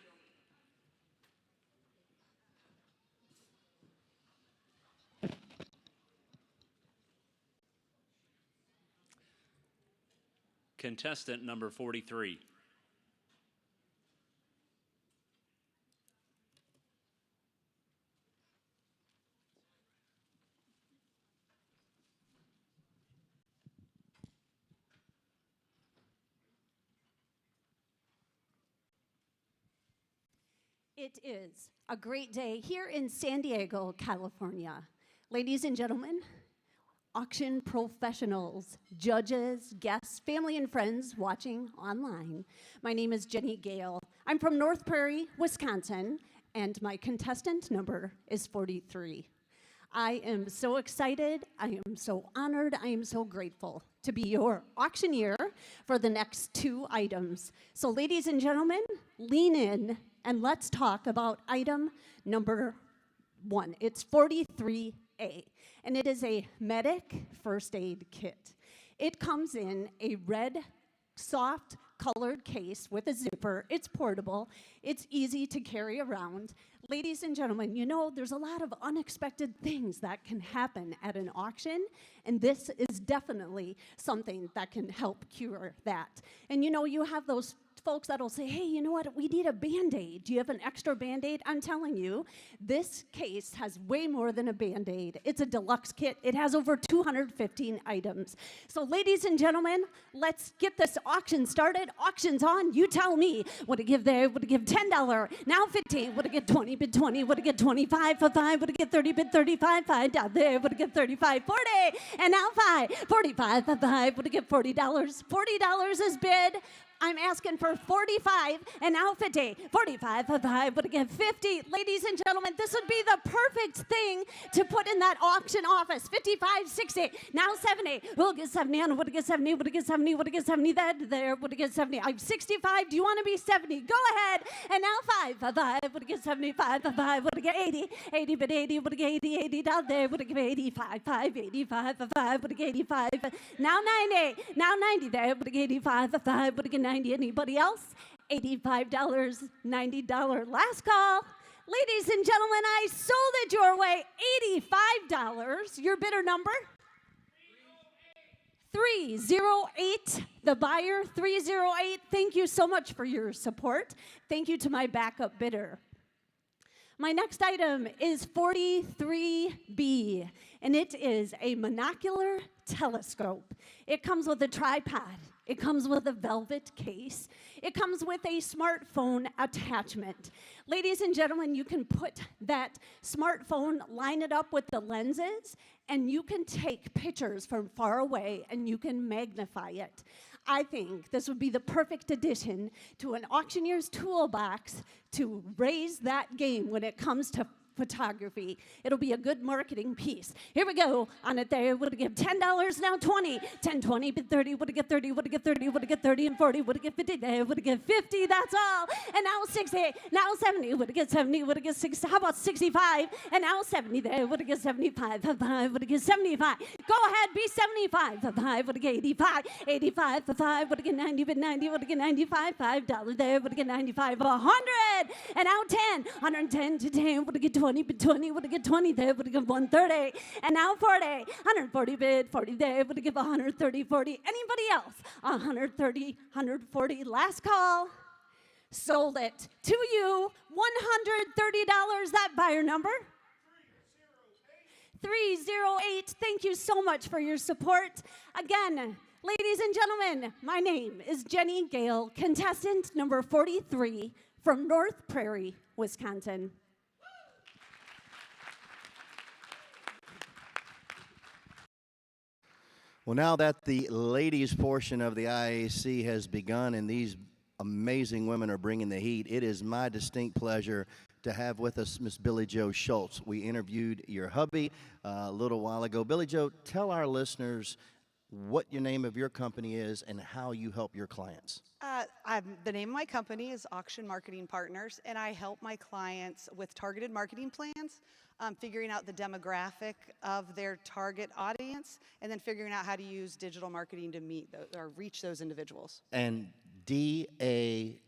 Contestant number 43. It is a great day here in San Diego, California. Ladies and gentlemen, auction professionals, judges, guests, family and friends watching online. My name is Jenny Gale. I'm from North Prairie, Wisconsin, and my contestant number is 43. I am so excited, I am so honored, I am so grateful to be your auctioneer for the next 2 items. So ladies and gentlemen, lean in and let's talk about item number 1. It's 43A, and it is a medic first aid kit. It comes in a red, soft, colored case with a zipper. It's portable. It's easy to carry around. Ladies and gentlemen, you know, there's a lot of unexpected things that can happen at an auction, and this is definitely something that can help cure that. And you know, you have those folks that'll say, hey, you know what, we need a Band-Aid. Do you have an extra Band-Aid? I'm telling you, this case has way more than a Band-Aid. It's a deluxe kit. It has over 215 items. So ladies and gentlemen, let's get this auction started. Auction's on. You tell me. Would it give there? Would it give $10? Now 15. Would it get 20? Bid 20. Would it get 25 for 5? Would it get 30? Bid 35. 5 down there. Would it get 35? 40. And now 5. 45 for 5. Would it get $40? $40 is bid. I'm asking for 45 and now 50. 45 for 5, would it get 50? Ladies and gentlemen, this would be the perfect thing to put in that auction office. 55, 60, now 70. We'll get 70, and would it get 70? Would it get 70? Would it get 70? That there, would it get 70? I'm 65. Do you want to be 70? Go ahead. And now 5 for 5, would it get 75 for 5? Would it get 80? 80 but 80, would it get 80? 80 down there, would it get 85? 5, 85 for 5, would it get 85? Now 90. Now 90 there, would it get 85 for 5? Would it get 90? Anybody else? $85, $90. Last call. Ladies and gentlemen, I sold it your way. $85. Your bidder number? 308. The buyer, 308. Thank you so much for your support. Thank you to my backup bidder. My next item is 43B, and it is a monocular telescope. It comes with a tripod. It comes with a velvet case. It comes with a smartphone attachment. Ladies and gentlemen, you can put that smartphone, line it up with the lenses, and you can take pictures from far away, and you can magnify it. I think this would be the perfect addition to an auctioneer's toolbox to raise that game when it comes to photography. It'll be a good marketing piece. Here we go. On it there, would it give $10? Now 20. 10, 20, but 30. Would it get 30? Would it get 30? Would it get 30 and 40? Would it get 50? There, would it get 50? That's all. And now 60. Now 70. Would it get 70? Would it get 60? How about 65? And now 70 there. Would it get 75? 5. Would it get 75? Go ahead, be 75. 5. Would it get 85? 85 for 5. Would it get 90? But 90. Would it get 95? $5 there. Would it get 95? 100. And now 10. 110 to 10. Would it get 20? Bid 20, would it get 20 there, would it give 130, and now 40, 140 bid, 40 there, would it give 130, 40, anybody else, 130, 140, last call, sold it to you, $130, that buyer number, 308, thank you so much for your support. Again, ladies and gentlemen, my name is Jenny Gale, contestant number 43 from North Prairie, Wisconsin. Well, now that the ladies portion of the IAC has begun and these amazing women are bringing the heat, it is my distinct pleasure to have with us Miss Billy Joe Schultz. We interviewed your hubby a little while ago. Billy Joe, tell our listeners what your name of your company is and how you help your clients. The name of my company is Auction Marketing Partners, and I help my clients with targeted marketing plans, figuring out the demographic of their target audience, and then figuring out how to use digital marketing to meet or reach those individuals. And DATA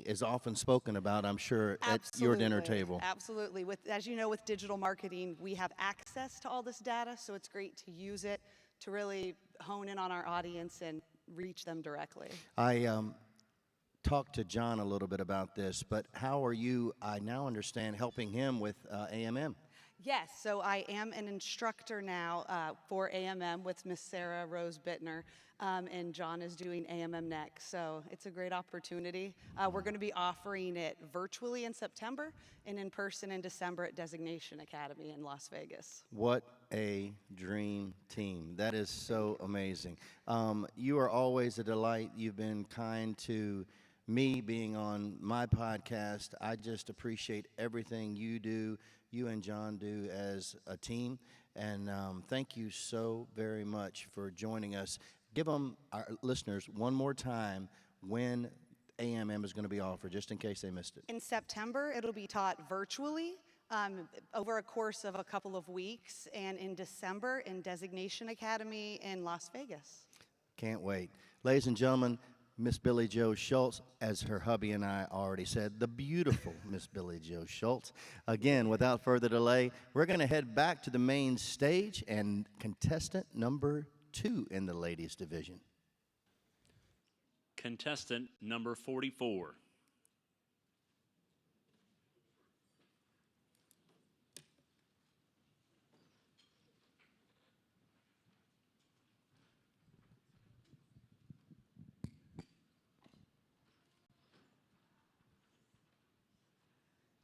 is often spoken about, I'm sure, at your dinner table. Absolutely. As you know, with digital marketing, we have access to all this data, so it's great to use it to really hone in on our audience and reach them directly. I talked to John a little bit about this, but how are you, I now understand, helping him with AMM? Yes, so I am an instructor now for AMM with Miss Sarah Rose Bittner, and John is doing AMM next, so it's a great opportunity. We're going to be offering it virtually in September and in person in December at Designation Academy in Las Vegas. What a dream team. That is so amazing. You are always a delight. You've been kind to me being on my podcast. I just appreciate everything you do, you and John do as a team. And thank you so very much for joining us. Give them, our listeners, one more time when AMM is going to be offered, just in case they missed it. In September, it'll be taught virtually over a course of a couple of weeks, and in December in Designation Academy in Las Vegas. Can't wait. Ladies and gentlemen, Miss Billy Joe Schultz, as her hubby and I already said, the beautiful Miss Billy Joe Schultz. Again, without further delay, we're going to head back to the main stage and contestant number 2 in the ladies division. Contestant number 44.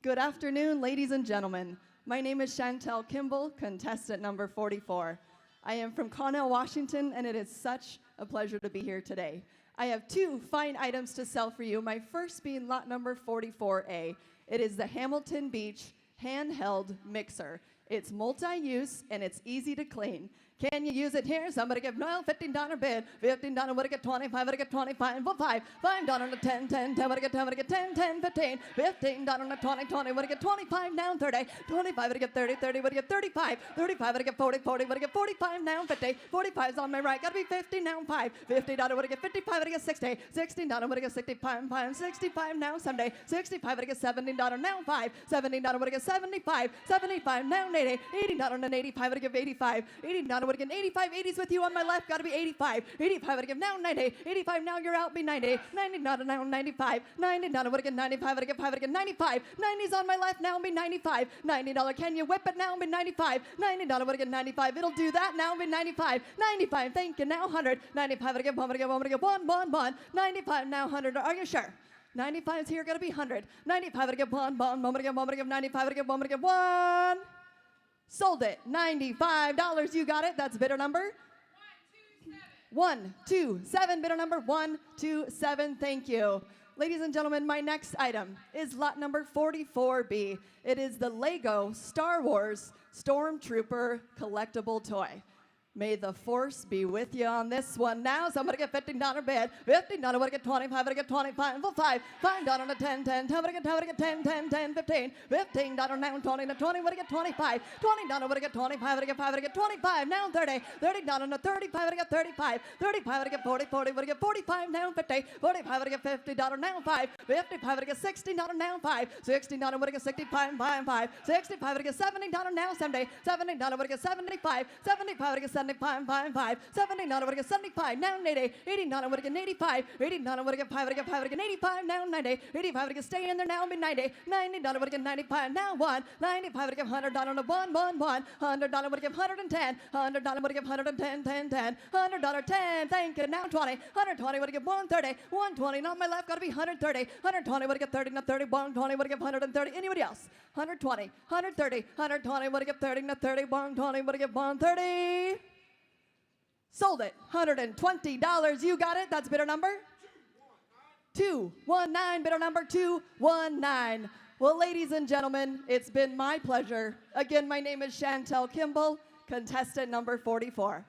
Good afternoon, ladies and gentlemen. My name is Chantel Kimball, contestant number 44. I am from Connell, Washington, and it is such a pleasure to be here today. I have 2 fine items to sell for you, my first being lot number 44A. It is the Hamilton Beach handheld mixer. It's multi-use and it's easy to clean. Can you use it here? Somebody give $15 bid. $15 would get 25, would get 25 for 5. $5 to 10, 10, 10 would get 10, would get 10, 10, 15. $15 to 20, 20 would get 25 down 30. 25 would get 30, 30 would get 35. 35 would get 40, 40 would get 45 down 50. 45's on my right, gotta be 50 now 5. $50 would get 55 would get 60. $60 would get 65, 5, 65 now someday. 65 would get $70 now 5. $70 would get 75. 75 now 80. $80 and 85 would give 85. $80 would get 85. 80's with you on my left, gotta be 85. 85 would give now 90. 85 now you're out, be 90. 90 now 95. 90 would get 95 would get 5 would get 95. 90's on my left now, be 95. $90 can you whip it now, be 95. $90 would get 95. It'll do that now, be 95. 95 thank you now 100. 95 would get 1 would get 1 would get 1 1 1. 95 now 100. Are you sure? 95's here, gotta be 100. 95 would get 1 1 1 would get 1 would get 95 would get 1 would get 1. Sold it. $95. You got it. That's bidder number 127. Bidder number 127. Thank you. Ladies and gentlemen, my next item is lot number 44B. It is the Lego Star Wars Stormtrooper collectible toy. May the force be with you on this one. Now, somebody get $15 bid. $15 would get 25, would get 25 for 5. $5 to 10, 10, 10 would get 10, would get 10, 10, 10, 15. $15 now 20 to 20 would get 25. $20 would get 25, would get 5, would get 25. Now 30. $30 to 35 would get 35. 35 would get 40, 40 would get 45. Now 50. 45 would get $50 now 5. 55 would get $60 now 5. $60 would get 65, 5, 5. 65 would get $70 now Sunday. $70 would get 75. 75 would get 75, 5, 5. $70 would get 75 now 80. $80 would get 85. $80 would get 5 would get 5 would get 85 now 90. 85 would get stay in there now be 90. $90 would get 95 now 1. 95 would give $100 to 1 1 1. $100 would give 110. $100 would give 110 10 10. $100 10. Thank you now 20. 120 would give 130. 120 on my left gotta be 130. 120 would get 30 to 30. 120 would give 130. Anybody else? 120. 130. 120 would give 30 to 30. 120 would give 130. Sold it. $120. You got it. That's bidder number 219. Bidder number 219. Well, ladies and gentlemen, it's been my pleasure. Again, my name is Chantel Kimball, contestant number 44.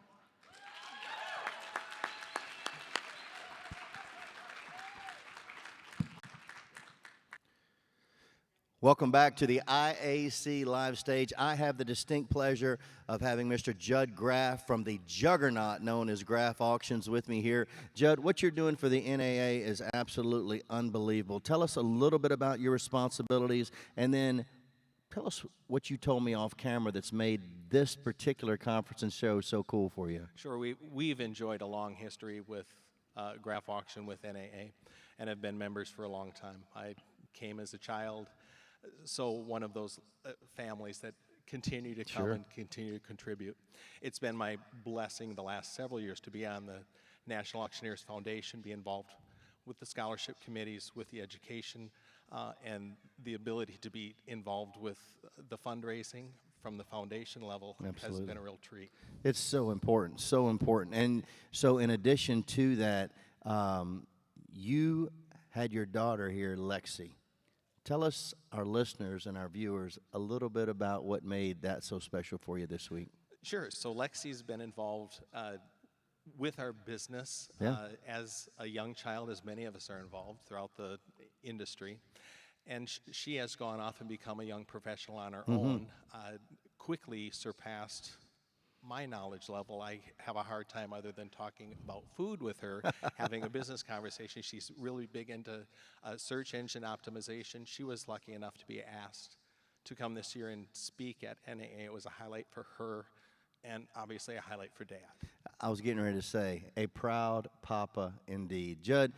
Welcome back to the IAC live stage. I have the distinct pleasure of having Mr. Judd Graff from the juggernaut known as Graff Auctions with me here. Judd, what you're doing for the NAA is absolutely unbelievable. Tell us a little bit about your responsibilities, and then tell us what you told me off camera that's made this particular conference and show so cool for you. Sure, we've enjoyed a long history with Graff Auction with NAA and have been members for a long time. I came as a child, so one of those families that continue to come and continue to contribute. It's been my blessing the last several years to be on the National Auctioneers Foundation, be involved with the scholarship committees, with the education, and the ability to be involved with the fundraising from the foundation level has been a real treat. It's so important, so important. And so in addition to that, you had your daughter here, Lexi. Tell us, our listeners and our viewers, a little bit about what made that so special for you this week. Sure. So Lexi's been involved with our business as a young child, as many of us are involved throughout the industry. And she has gone off and become a young professional on her own, quickly surpassed my knowledge level. I have a hard time, other than talking about food with her, having a business conversation. She's really big into search engine optimization. She was lucky enough to be asked to come this year and speak at NAA. It was a highlight for her and obviously a highlight for Dad. I was getting ready to say, a proud papa indeed. Judd,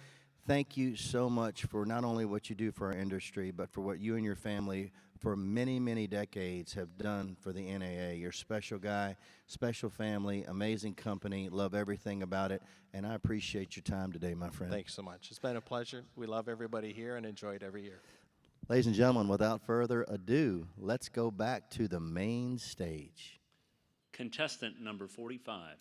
thank you so much for not only what you do for our industry, but for what you and your family for many, many decades have done for the NAA. You're a special guy, special family, amazing company, love everything about it, and I appreciate your time today, my friend. Thanks so much. It's been a pleasure. We love everybody here and enjoy it every year. Ladies and gentlemen, without further ado, let's go back to the main stage. Contestant number 45.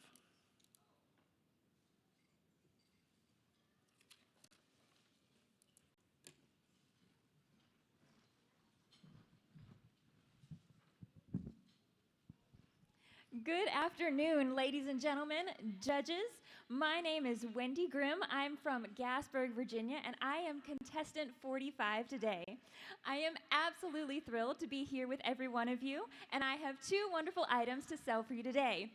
Good afternoon, ladies and gentlemen, judges. My name is Wendy Grimm. I'm from Gasburg, Virginia, and I am contestant 45 today. I am absolutely thrilled to be here with every one of you, and I have two wonderful items to sell for you today.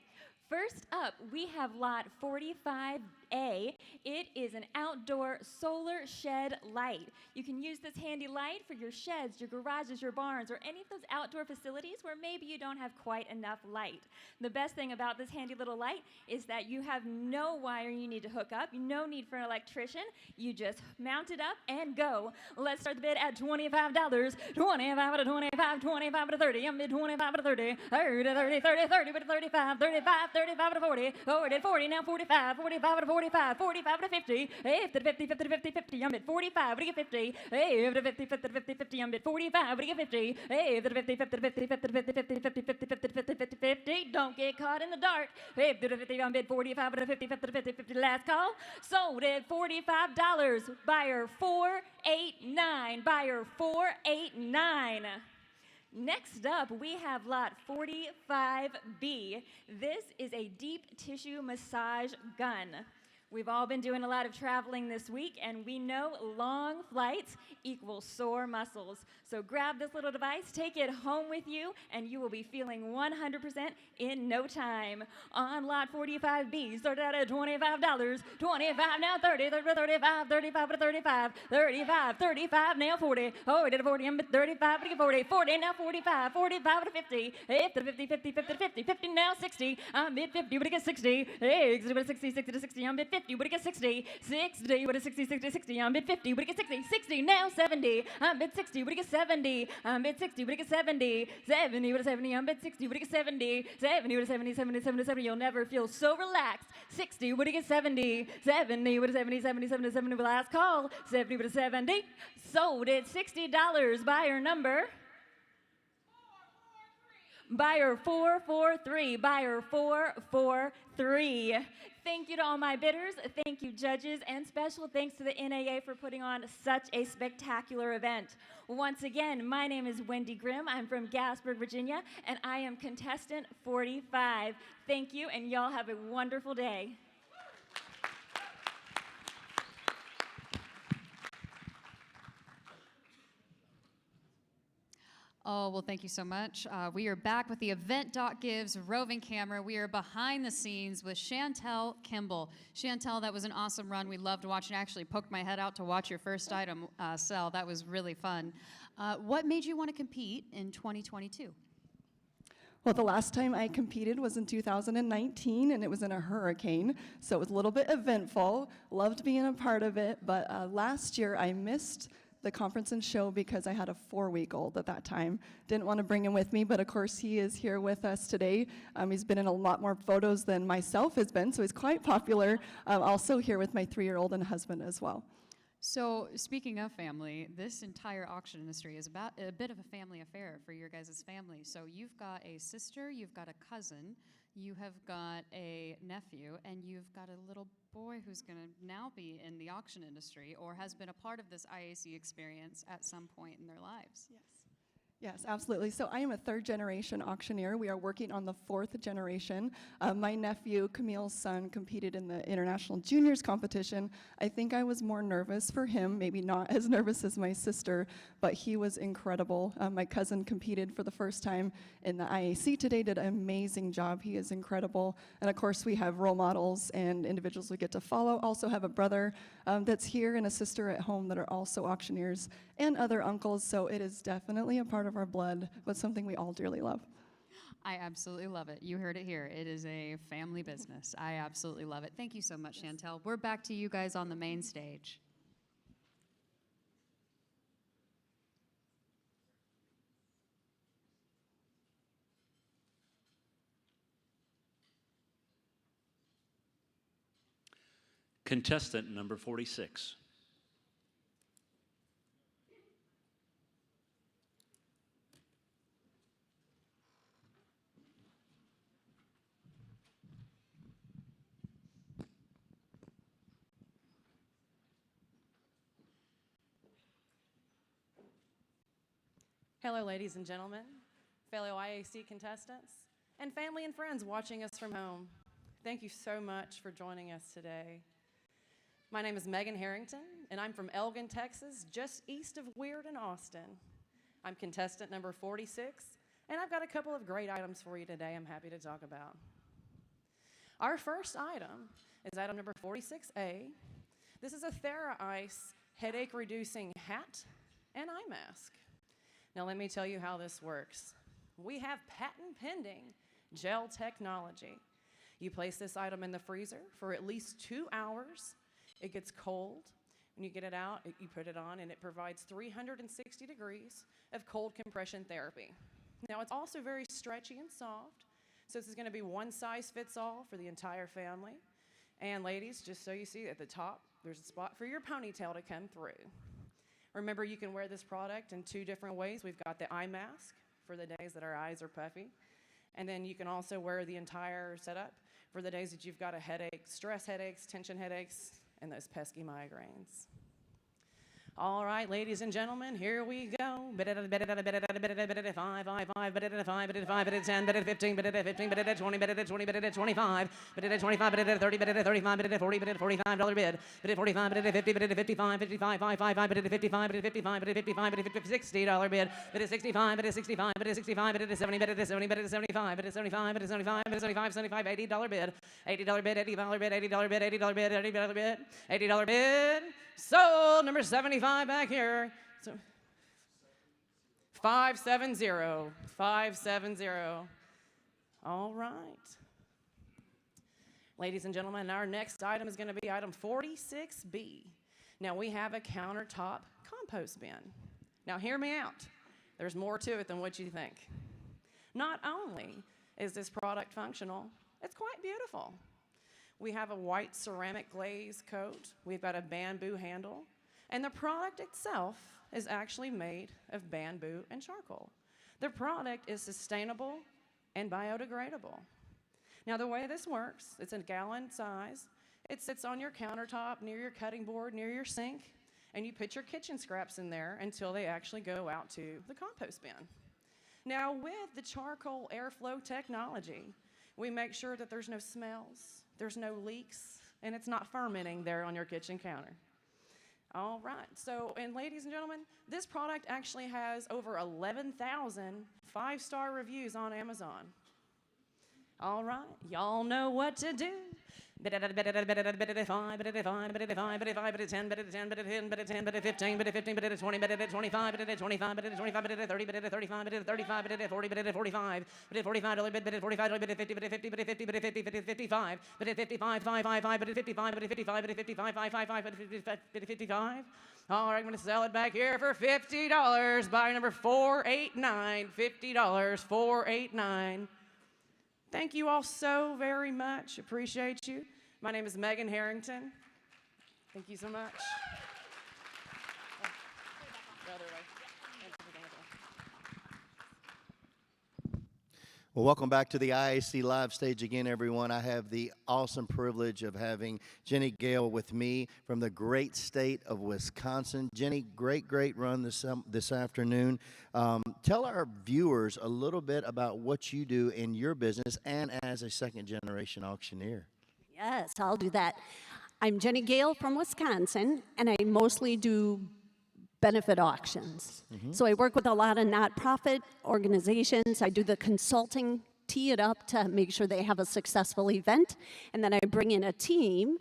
First up, we have lot 45A. It is an outdoor solar shed light. You can use this handy light for your sheds, your garages, your barns, or any of those outdoor facilities where maybe you don't have quite enough light. The best thing about this handy little light is that you have no wire you need to hook up, no need for an electrician. You just mount it up and go. Let's start the bid at $25. 25 to 25, 25 to 30. I'm bid 25 to 30, 30 to 30, 30, 30 to 35, 35. 35 to 40, 40 to 40, now 45, 45 to 45, 45 to 50, 50 to 50, 50 to 50, 50, I'm at 45, we get 50, 50 to 50, 50 to 50, 50, I'm at 45, we get 50, 50 to 50, 50 to 50, 50 to 50, 50, 50, 50, 50, 50, 50, 50, don't get caught in the dark, 50 to 50, I'm at 45 to 50, 50 to 50, 50, last call, sold at $45, buyer 489, buyer 489. Next up, we have lot 45B. This is a deep tissue massage gun. We've all been doing a lot of traveling this week, and we know long flights equal sore muscles. So grab this little device, take it home with you, and you will be feeling 100% in no time. On lot 45B, started out at $25, 25 now 30, 30 to 35, 35 to 35, 35, 35 now 40, oh, did a 40, I'm at 35 to 40, 40 now 45, 45 to 50, 50 to 50, 50, 50 to 50, 50 now 60, I'm at 50, but it gets 60, 60 to 60, 60 to 60, I'm at 50, but it gets 60, 60, but it 60, 60, 60, I'm at 50, but it gets 60, 60 now 70, I'm at 60, but it gets 70, I'm at 60, but it gets 70, 70, but 70, I'm at 60, but it gets 70, 70, but 70, 70, 70, 70, you'll never feel so relaxed, 60, but it gets 70, 70, but 70, 70, 70, 70, last call, 70, but 70, sold at $60, buyer number Buyer 443, buyer 443. Thank you to all my bidders. Thank you, judges, and special thanks to the NAA for putting on such a spectacular event. Once again, my name is Wendy Grimm. I'm from Gasburg, Virginia, and I am contestant 45. Thank you, and y'all have a wonderful day. Oh, well, thank you so much. We are back with the Event.Gives roving camera. We are behind the scenes with Chantel Kimball. Chantel, that was an awesome run. We loved watching. I actually poked my head out to watch your first item sell. That was really fun. What made you want to compete in 2022? Well, the last time I competed was in 2019, and it was in a hurricane, so it was a little bit eventful. Loved being a part of it, but last year I missed the conference and show because I had a 4-week-old at that time. Didn't want to bring him with me, but of course he is here with us today. He's been in a lot more photos than myself has been, so he's quite popular. Also here with my 3-year-old and husband as well. So speaking of family, this entire auction industry is about a bit of a family affair for your guys' family. So you've got a sister, you've got a cousin, you have got a nephew, and you've got a little boy who's going to now be in the auction industry or has been a part of this IAC experience at some point in their lives. Yes. Yes, absolutely. So I am a 3rd-generation auctioneer. We are working on the 4th generation. My nephew, Camille's son, competed in the International Juniors competition. I think I was more nervous for him, maybe not as nervous as my sister, but he was incredible. My cousin competed for the first time in the IAC today, did an amazing job. He is incredible. And of course, we have role models and individuals we get to follow. Also have a brother that's here and a sister at home that are also auctioneers and other uncles. So it is definitely a part of our blood, but something we all dearly love. I absolutely love it. You heard it here. It is a family business. I absolutely love it. Thank you so much, Chantel. We're back to you guys on the main stage. Contestant number 46. Hello, ladies and gentlemen, fellow IAC contestants, and family and friends watching us from home. Thank you so much for joining us today. My name is Megan Harrington, and I'm from Elgin, Texas, just east of Weird and Austin. I'm contestant number 46, and I've got a couple of great items for you today I'm happy to talk about. Our first item is item number 46A. This is a TheraIce headache-reducing hat and eye mask. Now let me tell you how this works. We have patent-pending gel technology. You place this item in the freezer for at least 2 hours. It gets cold. When you get it out, you put it on, and it provides 360 degrees of cold compression therapy. Now it's also very stretchy and soft, so this is going to be one size fits all for the entire family. And ladies, just so you see at the top, there's a spot for your ponytail to come through. Remember, you can wear this product in 2 different ways. We've got the eye mask for the days that our eyes are puffy. And then you can also wear the entire setup for the days that you've got a headache, stress headaches, tension headaches, and those pesky migraines. All right, ladies and gentlemen, here we go. Bid it at 5, 5, bid it at 5, bid it at 5, bid it at 10, bid it at 15, bid it at 15, bid it at 20, bid it at 20, bid it at 25, bid it at 25, bid it at 30, bid it at 35, bid it at 40, bid it at $45 bid, bid at 45, bid it at 50, bid it at 55, 55, 5, bid it at 55, bid it at 55, bid it at 55, bid it at $60 bid, bid at 65, bid at 65, bid at 65, bid at 70, bid at 70, bid at 75, bid at 75, bid at 75, bid at 75, 75, $80 bid, $80 bid, $80 bid, $80 bid, $80 bid, $80 bid, $80 bid. Sold. Number 75 back here. So 570. 570. All right. Ladies and gentlemen, our next item is going to be item 46B. Now we have a countertop compost bin. Now hear me out. There's more to it than what you think. Not only is this product functional, it's quite beautiful. We have a white ceramic glaze coat. We've got a bamboo handle. And the product itself is actually made of bamboo and charcoal. The product is sustainable and biodegradable. Now, the way this works, it's a gallon size. It sits on your countertop, near your cutting board, near your sink, and you put your kitchen scraps in there until they actually go out to the compost bin. Now, with the charcoal airflow technology, we make sure that there's no smells, there's no leaks, and it's not fermenting there on your kitchen counter. All right, so, and ladies and gentlemen, this product actually has over 11,000 five-star reviews on Amazon. All right, y'all know what to do. Bet it 5, bet it 5, bet it 5, bet it 5, bet it 5, bet it 5, bet it 10, bet it 10, bet it 10, bet it 10, bet it 15, bet it 15, bet it 20, bet it 25, bet it 25, bet it 25, bet it 30, bet it 35, bet it 35, bet it 40, bet it 45, bet it 45, bet it 45, bet it 50, bet it 50, bet it 50, bet it 50, bet it 55, bet it 55, 5, 5, 5, bet it 55, bet it 55, bet it 55, 5, 5, 5, bet it 55. All right, I'm going to sell it back here for $50. Buy number 489, $50, 489. Thank you all so very much. Appreciate you. My name is Megan Harrington. Thank you so much. Well, welcome back to the IAC live stage again, everyone. I have the awesome privilege of having Jenny Gale with me from the great state of Wisconsin. Jenny, great run this afternoon. Tell our viewers a little bit about what you do in your business and as a second-generation auctioneer. Yes, I'll do that. I'm Jenny Gale from Wisconsin, and I mostly do benefit auctions. So I work with a lot of nonprofit organizations. I do the consulting, tee it up to make sure they have a successful event, and then I bring in a team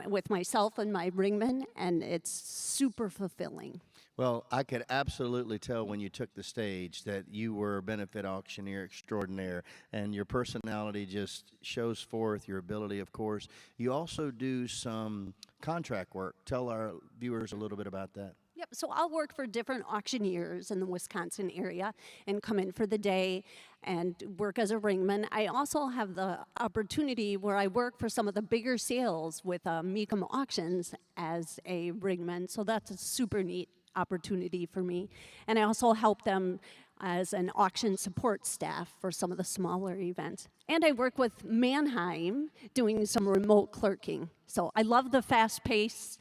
with myself and my ringman, and it's super fulfilling. Well, I could absolutely tell when you took the stage that you were a benefit auctioneer extraordinaire, and your personality just shows forth your ability, of course. You also do some contract work. Tell our viewers a little bit about that. Yep, so I'll work for different auctioneers in the Wisconsin area and come in for the day and work as a ringman. I also have the opportunity where I work for some of the bigger sales with Mecum Auctions as a ringman, so that's a super neat opportunity for me. And I also help them as an auction support staff for some of the smaller events. And I work with Mannheim doing some remote clerking. So I love the fast pace.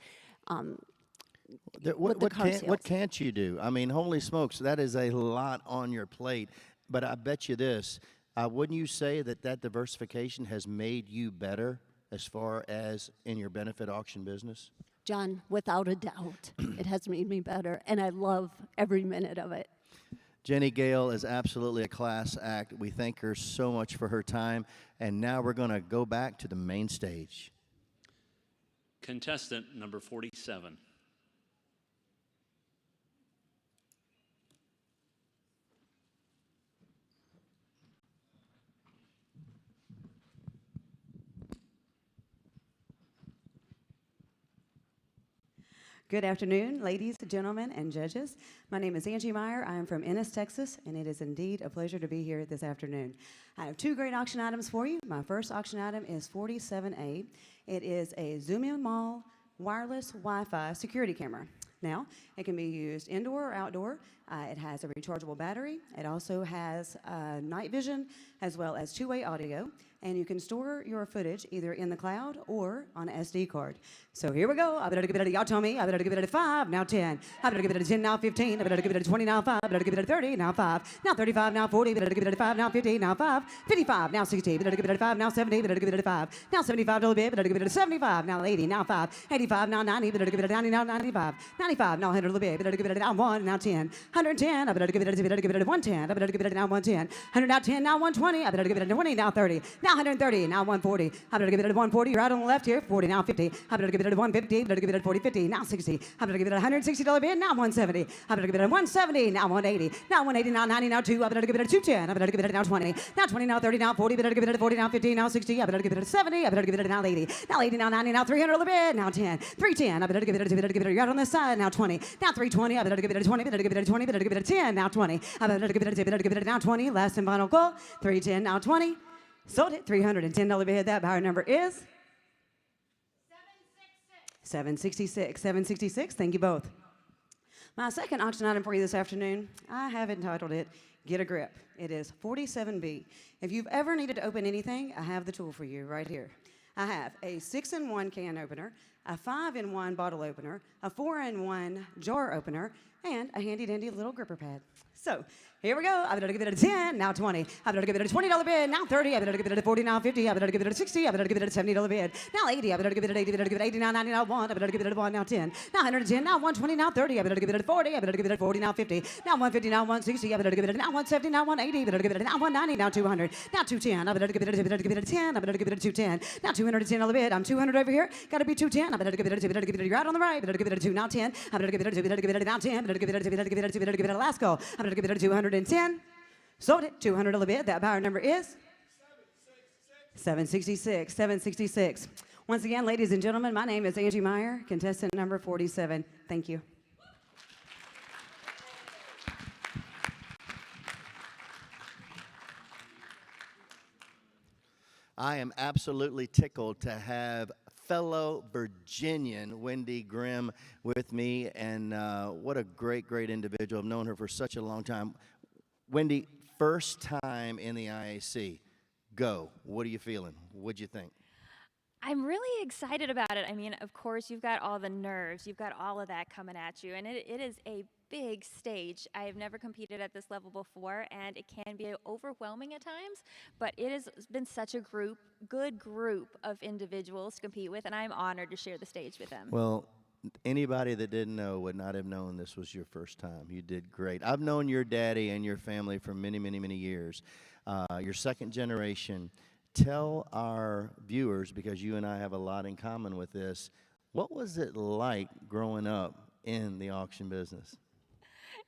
What can't you do? I mean, holy smokes, that is a lot on your plate. But I bet you this, wouldn't you say that diversification has made you better as far as in your benefit auction business? John, without a doubt, it has made me better, and I love every minute of it. Jenny Gale is absolutely a class act. We thank her so much for her time, and now we're going to go back to the main stage. Contestant number 47. Good afternoon, ladies, gentlemen, and judges. My name is Angie Meyer. I am from Ennis, Texas, and it is indeed a pleasure to be here this afternoon. I have two great auction items for you. My first auction item is 47A. It is a Zoom-in Mall wireless Wi-Fi security camera. Now, it can be used indoor or outdoor. It has a rechargeable battery. It also has night vision as well as two-way audio. And you can store your footage either in the cloud or on an SD card. So here we go. I better give it a, y'all tell me, I better give it a 5, now 10. I better give it a 10, now 15. I better give it a 20, now 5. I better give it a 30, now 5. Now 35, now 40. I better give it a 5, now 50, now 5. 55, now 60. I better give it a 5, now 70. I better give it a 5. Now 75 a little bit. I better give it a 75, now 80, now 5. 85, now 90. I better give it a 90, now 95. 95, now 100 a little bit. I better give it a now 1, now 10. 110, I better give it a 110. I better give it a now 110. 100, now 10, now 120. I better give it a 20, now 30. Now 130, now 140. I better give it a 140 right on the left here. 40, now 50. I better give it a 150. I better give it a 40, 50. Now 60. I better give it a $160 bid. Now 170. I better give it a 170. Now 180. Now 180. Now 90. Now 2. I better give it a 210. I better give it a now 20. Now 20. Now 30. Now 40. I better give it a 40. Now 50. Now 60. I better give it a 70. I better give it a now 80. Now 80. Now 90. Now 300 a bid. Now 10. 310. I better give it a right on this side. Now 20. Now 320. I better give it a 20. I better give it a 20. I better give it a 10. Now 20. I better give it a now 20. Last and final call. 310. Now 20. Sold it. $310 bid. That buyer number is 766. 766. Thank you both. My second auction item for you this afternoon, I have entitled it, Get a Grip. It is 47B. If you've ever needed to open anything, I have the tool for you right here. I have a 6-in-1 can opener, a 5-in-1 bottle opener, a 4-in-1 jar opener, and a handy-dandy little gripper pad. So, here we go. I'm going to give it a 10, now 20. I'm going to give it a $20 bid, now 30. I'm going to give it a 40, now 50. I'm going to give it a 60. I'm going to give it a $70 bid, now 80. I'm going to give it an 80. I'm going to give it 80, now 90, now 1. I'm going to give it a 1, now 10. Now 110, now 120, now 30. I'm going to give it a 40. I'm going to give it a 40, now 50. Now 150, now 160. I'm going to give it a now 170, now 180. I'm going to give it a now 190, now 200. Now 210. I'm going to give it a 10. I'm going to give it a 210. Now 210 on the bid. I'm 200 over here. Got to be 210. I'm going to give it a 2. I'm going to give it a right on the right. I'm going to give it a 2, now 10. I'm going to give it a 2. I'm going to give it a now 10. I'm going to give it a 2. I'm going to give it a 2. I'm going to give it a last call. I'm going to give it a 210. Sold it, $200 bid. That buyer number is 766. 766. Once again, ladies and gentlemen, my name is Angie Meyer, contestant number 47. Thank you. I am absolutely tickled to have fellow Virginian Wendy Grimm with me, and what a great, great individual. I've known her for such a long time. Wendy, first time in the IAC. Go. What are you feeling? What'd you think? I'm really excited about it. I mean, of course, you've got all the nerves. You've got all of that coming at you. And it is a big stage. I have never competed at this level before, and it can be overwhelming at times. But it has been such a good group of individuals to compete with, and I'm honored to share the stage with them. Well, anybody that didn't know would not have known this was your first time. You did great. I've known your daddy and your family for many, many, many years. You're second generation. Tell our viewers, because you and I have a lot in common with this, what was it like growing up in the auction business?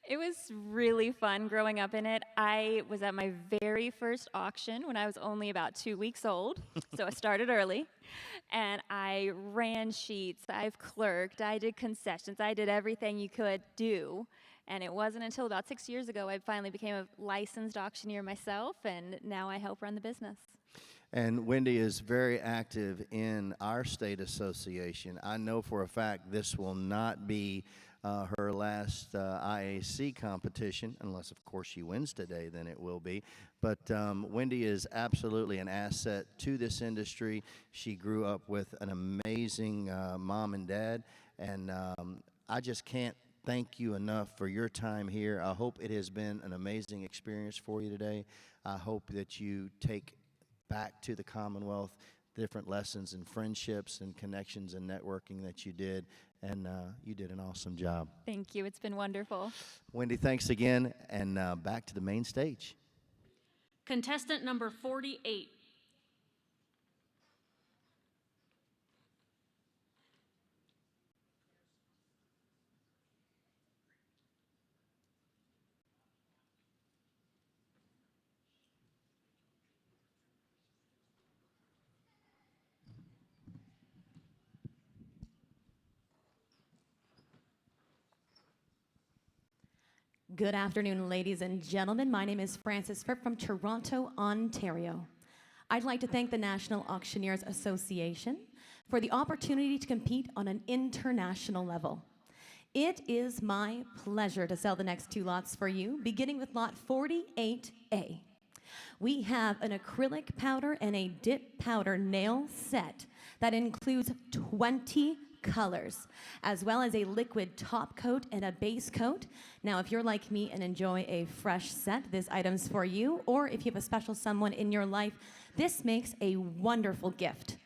It was really fun growing up in it. I was at my very first auction when I was only about 2 weeks old, so I started early. And I ran sheets, I've clerked, I did concessions, I did everything you could do. And it wasn't until about 6 years ago I finally became a licensed auctioneer myself, and now I help run the business. And Wendy is very active in our state association. I know for a fact this will not be her last IAC competition, unless, of course, she wins today, then it will be. But Wendy is absolutely an asset to this industry. She grew up with an amazing mom and dad, and I just can't thank you enough for your time here. I hope it has been an amazing experience for you today. I hope that you take back to the Commonwealth different lessons and friendships and connections and networking that you did, and you did an awesome job. Thank you. It's been wonderful. Wendy, thanks again, and back to the main stage. Contestant number 48. Good afternoon, ladies and gentlemen. My name is Frances Fripp from Toronto, Ontario. I'd like to thank the National Auctioneers Association for the opportunity to compete on an international level. It is my pleasure to sell the next two lots for you, beginning with lot 48A. We have an acrylic powder and a dip powder nail set that includes 20 colors, as well as a liquid top coat and a base coat. Now, if you're like me and enjoy a fresh set, this item's for you, or if you have a special someone in your life, this makes a wonderful gift.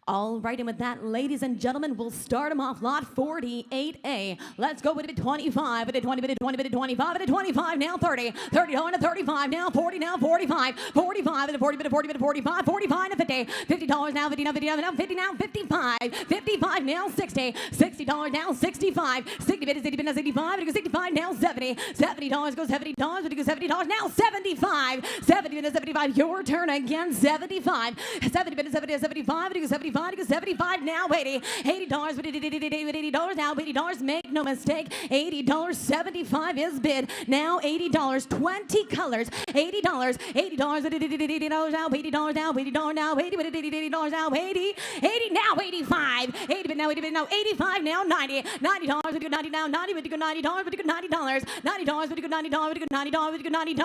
All right, and with that, ladies and gentlemen, we'll start them off. Lot 48A. Let's go with it at 25, with it 20, with it 20, with it 25, with it 25, now 30, 30 on to 35, now 40, now 45, 45, with it 40, with it 40, with it 45, 45 to 50, $50 now, 50 now, 50 now, 50 now, 55, 55 now, 60, $60 now, 65, 60 bid is 60 bid now, 65, it goes 65 now, 70, $70 goes $70, it goes $70 now, 75, 70 bid is 75, your turn again, 75, 70 bid is 70, 75, it goes 75. 75 to 75 now, $80. $80, $80 now, $80, make no mistake. $80, 75 is bid. Now $80, 20 colors. $80, $80 now, $80 now, $80 now, $80 now, 80, 80 now, 85, 80 but now, 80 but now, 85 now, 90, $90, but you go 90 now, 90 but you go $90, but you go $90, $90 but you go $90, but you go $90, but you go $90,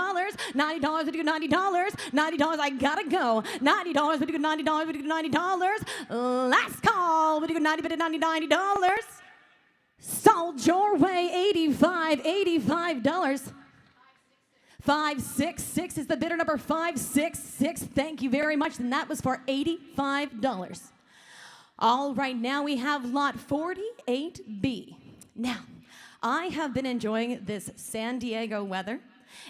$90 but you go $90, $90 I gotta go, $90 but you go $90, but you go $90, last call, but you go 90 but $90. Sold your way, $85. 566 is the bidder number 566. Thank you very much. And that was for $85. All right, now we have lot 48B. Now, I have been enjoying this San Diego weather.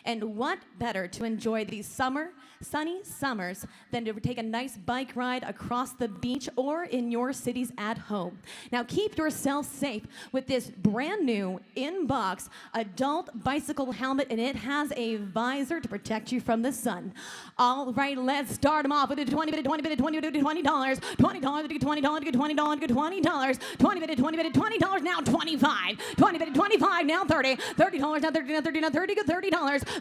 And what better to enjoy these sunny summers than to take a nice bike ride across the beach or in your cities at home. Now keep yourself safe with this brand new in-box adult bicycle helmet, and it has a visor to protect you from the sun. All right, let's start them off with a $20, $20, $20, $20, $20, $20, $20, $20, $20, $20 now, $25, $20, $25 now, $30, $30 now, $30 now, $30 now, $30, $30,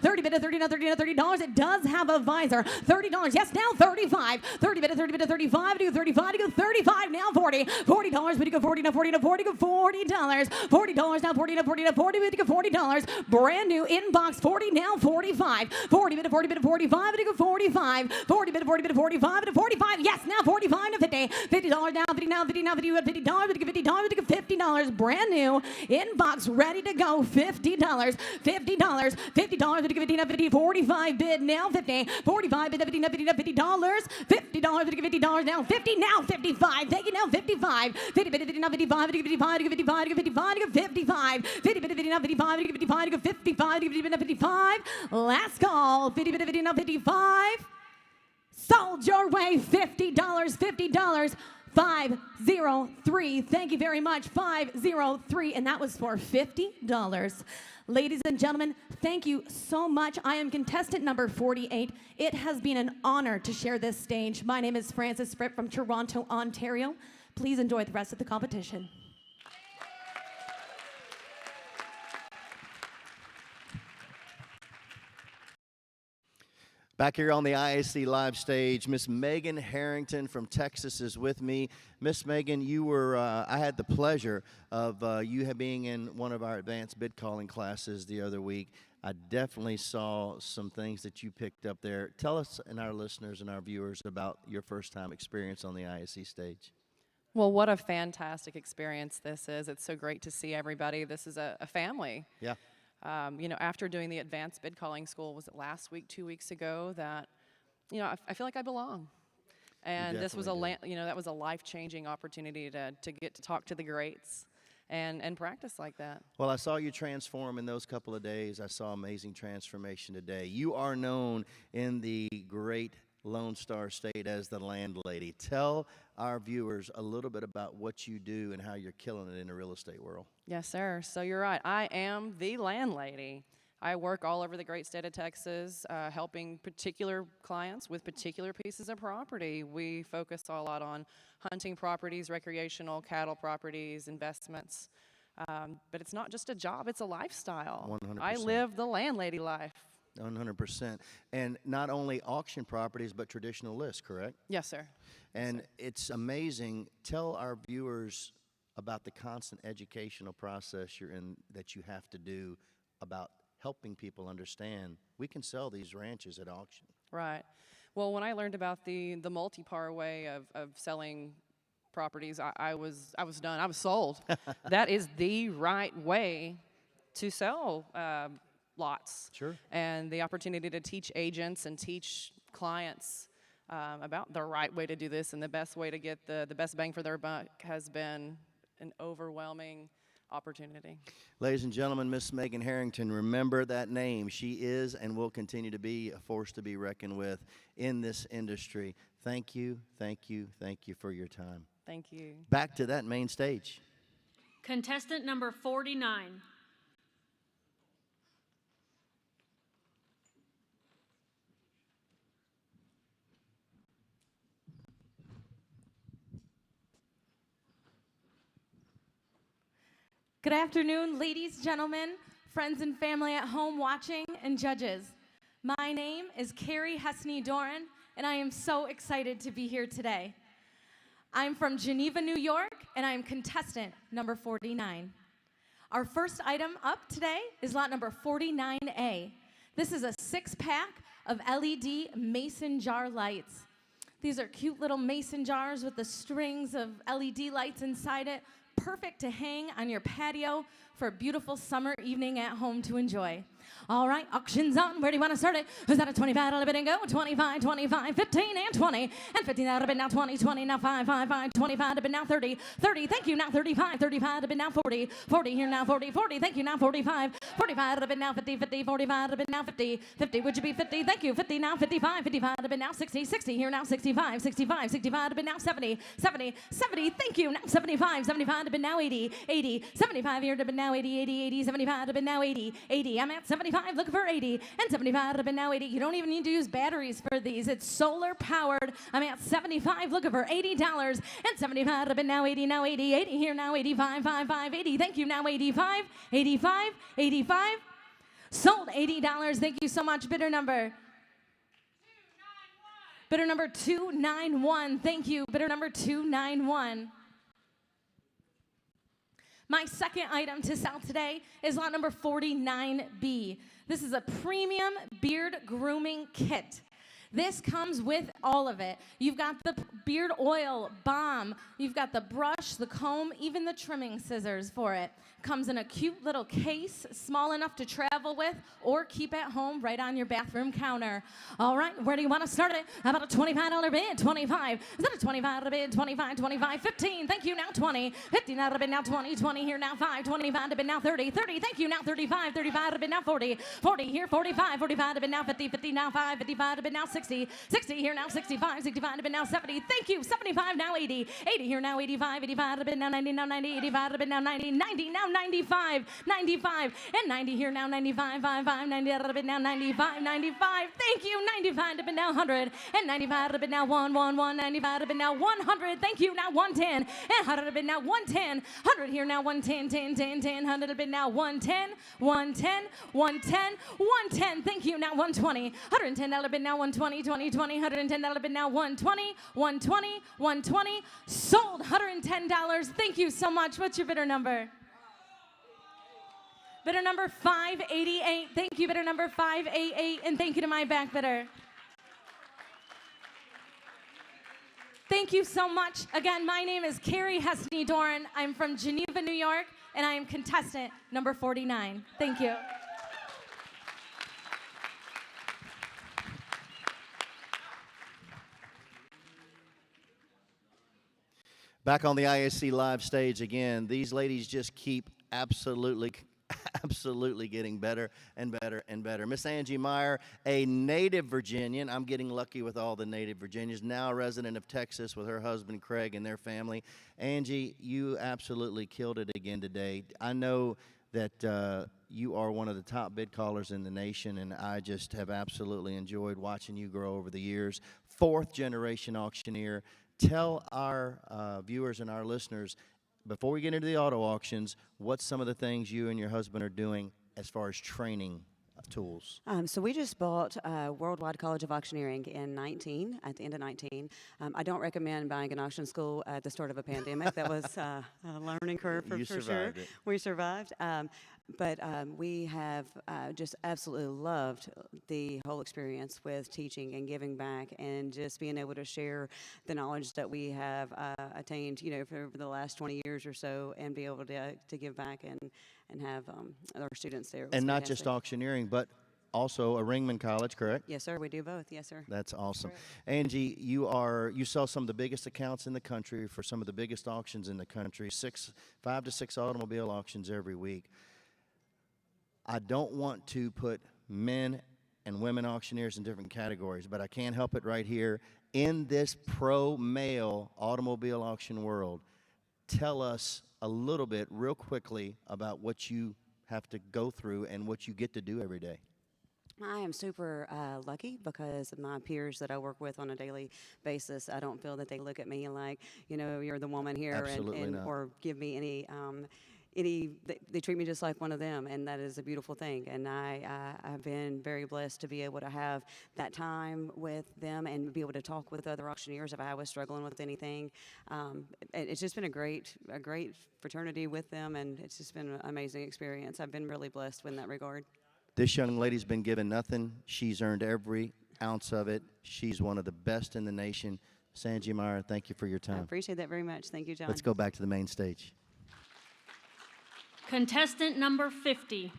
$30 now, $30. It does have a visor. $30, yes, now $35, $30, $35, do $35 now, $40, $40, but you go $40 now, $40 now, $40, $40, $40 now, $40 now, $40 now, $40, brand new inbox, $40 now, $45, $40, $40, $45, but you go $45, $40, $40, $45, $45, yes, now $45 now, $50, $50 now, $50 now, $50 now, $50, $50, but you go $50, brand new inbox, ready to go, $50, $50, $50, but you go $50 now, $50, 45 bid now, $50, 45 bid, $50 now, $50 now, $50, $50 now, $50 now, $55, take it now, $55, $50 bid, $50 now, $55, $55, $55, $55, $55, $50 bid, $50 now, $55, $55, $55, $50 bid, $55, last call, $50 bid, $50 now, $55, sold your way, $50, $50, 503. Thank you very much. 503. And that was for $50. Ladies and gentlemen, thank you so much. I am contestant number 48. It has been an honor to share this stage. My name is Frances Fripp from Toronto, Ontario. Please enjoy the rest of the competition. Back here on the IAC live stage, Miss Megan Harrington from Texas is with me. Miss Megan, you were, I had the pleasure of you being in one of our advanced bid calling classes the other week. I definitely saw some things that you picked up there. Tell us and our listeners and our viewers about your first time experience on the IAC stage. Well, what a fantastic experience this is. It's so great to see everybody. This is a family. Yeah. You know, after doing the advanced bid calling school, was it last week, 2 weeks ago, that, you know, I feel like I belong. And this was that was a life-changing opportunity to get to talk to the greats and practice like that. Well, I saw you transform in those couple of days. I saw amazing transformation today. You are known in the great Lone Star State as the landlady. Tell our viewers a little bit about what you do and how you're killing it in the real estate world. Yes, sir. So you're right. I am the landlady. I work all over the great state of Texas, helping particular clients with particular pieces of property. We focus a lot on hunting properties, recreational, cattle properties, investments. But it's not just a job, it's a lifestyle. 100%. I live the landlady life. 100%. And not only auction properties, but traditional lists, correct? Yes, sir. And it's amazing. Tell our viewers about the constant educational process you're in, that you have to do about helping people understand we can sell these ranches at auction. Right. Well, when I learned about the multi-par way of selling properties, I was done. I was sold. That is the right way to sell lots. Sure. And the opportunity to teach agents and teach clients about the right way to do this and the best way to get the best bang for their buck has been an overwhelming opportunity. Ladies and gentlemen, Miss Megan Harrington, remember that name. She is and will continue to be a force to be reckoned with in this industry. Thank you, thank you, thank you for your time. Thank you. Back to that main stage. Contestant number 49. Good afternoon, ladies, gentlemen, friends and family at home watching, and judges. My name is Carrie Hesney-Doran, and I am so excited to be here today. I'm from Geneva, New York, and I am contestant number 49. Our first item up today is lot number 49A. This is a 6-pack of LED mason jar lights. These are cute little mason jars with the strings of LED lights inside it, perfect to hang on your patio for a beautiful summer evening at home to enjoy. All right, auction's on. Where do you want to start it? Who's that a 25 out of it and go? 25, 25, 15, and 20. And 15 out of it now, 20, 20, now 5, 5, 5, 25 out of it now, 30, 30, thank you, now 35, 35 out of it now, 40, 40 here now, 40, 40, thank you, now 45, 45 out of it now, 50, 50, 45 out of it now, 50, 50, would you be 50, thank you, 50 now, 55, 55 out of it now, 60, 60 here now, 65, 65, 65 out of it now, 70, 70, 70, thank you, now 75, 75 out of it now, 80, 80, 75 here out of it now, 80, 80, 80, 75 out of it now, 80, 80, I'm at 75, looking for 80, and 75 out of it now, 80, you don't even need to use batteries for these, it's solar powered, I'm at 75, looking for $80, and 75 out of it now, 80, now 80, 80 here now, 85, 5, 5, 80, thank you, now 85, 85, 85, sold $80, thank you so much, bidder number 291, thank you, bidder number 291. My second item to sell today is lot number 49B. This is a premium beard grooming kit. This comes with all of it. You've got the beard oil, balm, you've got the brush, the comb, even the trimming scissors for it. Comes in a cute little case, small enough to travel with or keep at home right on your bathroom counter. All right, where do you want to start it? How about a $25 bid? 25. Is that a $25 bid? 25, 25, 15. Thank you, now 20. 15 out of it now, 20, 20 here now, 5, 25 to bid now, 30, 30. Thank you, now 35, 35 to bid now, 40, 40 here, 45, 45 to bid now, 50, 50 now, 5, 55 to bid now, 60, 60 here now, 65, 65 to bid now, 70. Thank you, 75 now, 80, 80 here now, 85, 85 to bid now, 90 now, 90, 85 to bid now, 90, 90 now, 95, 95, and 90 here now, 95, 5, 5, 90 out of it now, 95, 95. Thank you, 95 to bid now, 100, and 95 to bid now, 1, 1, 1, 95 to bid now, 100. Thank you, now 110, and 100 to bid now, 110, 100 here now, 110, 10, 10, 10, 100 to bid now, 110, 110, 110, 110. Thank you, now 120, $110 bid now, 120, 20, 20, $110 bid now, 120, 120, 120. Sold $110. Thank you so much. What's your bidder number? Bidder number 588. Thank you, bidder number 588. And thank you to my back bidder. Thank you so much. Again, my name is Carrie Hesney-Doran. I'm from Geneva, New York, and I am contestant number 49. Thank you. Back on the ISC live stage again, these ladies just keep absolutely getting better and better and better. Miss Angie Meyer, a native Virginian. I'm getting lucky with all the native Virginians, now a resident of Texas with her husband Craig and their family. Angie, you absolutely killed it again today. I know that you are one of the top bid callers in the nation, and I just have absolutely enjoyed watching you grow over the years. 4th generation auctioneer. Tell our viewers and our listeners, before we get into the auto auctions, what's some of the things you and your husband are doing as far as training tools? So we just bought Worldwide College of Auctioneering in 19, at the end of 19. I don't recommend buying an auction school at the start of a pandemic. That was a learning curve for sure. It. We survived. But we have just absolutely loved the whole experience with teaching and giving back and just being able to share the knowledge that we have attained, for the last 20 years or so, and be able to give back and have our students there. And not just auctioneering, but also a Ringman College, correct? Yes, sir. We do both. Yes, sir. That's awesome. Angie, you sell some of the biggest accounts in the country for some of the biggest auctions in the country, 5 to 6 automobile auctions every week. I don't want to put men and women auctioneers in different categories, but I can't help it right here. In this pro-male automobile auction world, tell us a little bit, real quickly, about what you have to go through and what you get to do every day. I am super lucky because my peers that I work with on a daily basis, I don't feel that they look at me like, you're the woman here, Absolutely not. or give me any they treat me just like one of them, and that is a beautiful thing. And I've been very blessed to be able to have that time with them and be able to talk with other auctioneers if I was struggling with anything. It's just been a great fraternity with them, and it's just been an amazing experience. I've been really blessed in that regard. This young lady's been given nothing. She's earned every ounce of it. She's one of the best in the nation. Sanji Meyer, thank you for your I time. appreciate that very much. Thank you, John. Let's go back to the main stage. Contestant number 50.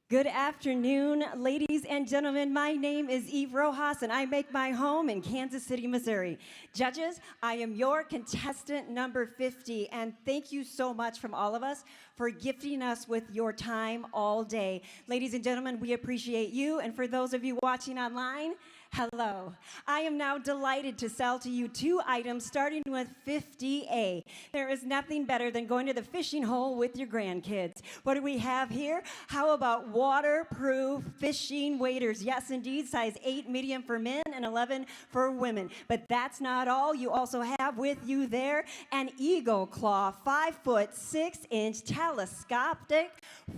Good afternoon, ladies and gentlemen. My name is Eve Rojas, and I make my home in Kansas City, Missouri. Judges, I am your contestant number 50, and thank you so much from all of us for gifting us with your time all day. Ladies and gentlemen, we appreciate you, and for those of you watching online, hello. I am now delighted to sell to you 2 items starting with 50A. There is nothing better than going to the fishing hole with your grandkids. What do we have here? How about waterproof fishing waders? Yes, indeed, size 8 medium for men and 11 for women. But that's not all. You also have with you there an Eagle Claw 5-foot 6-inch telescopic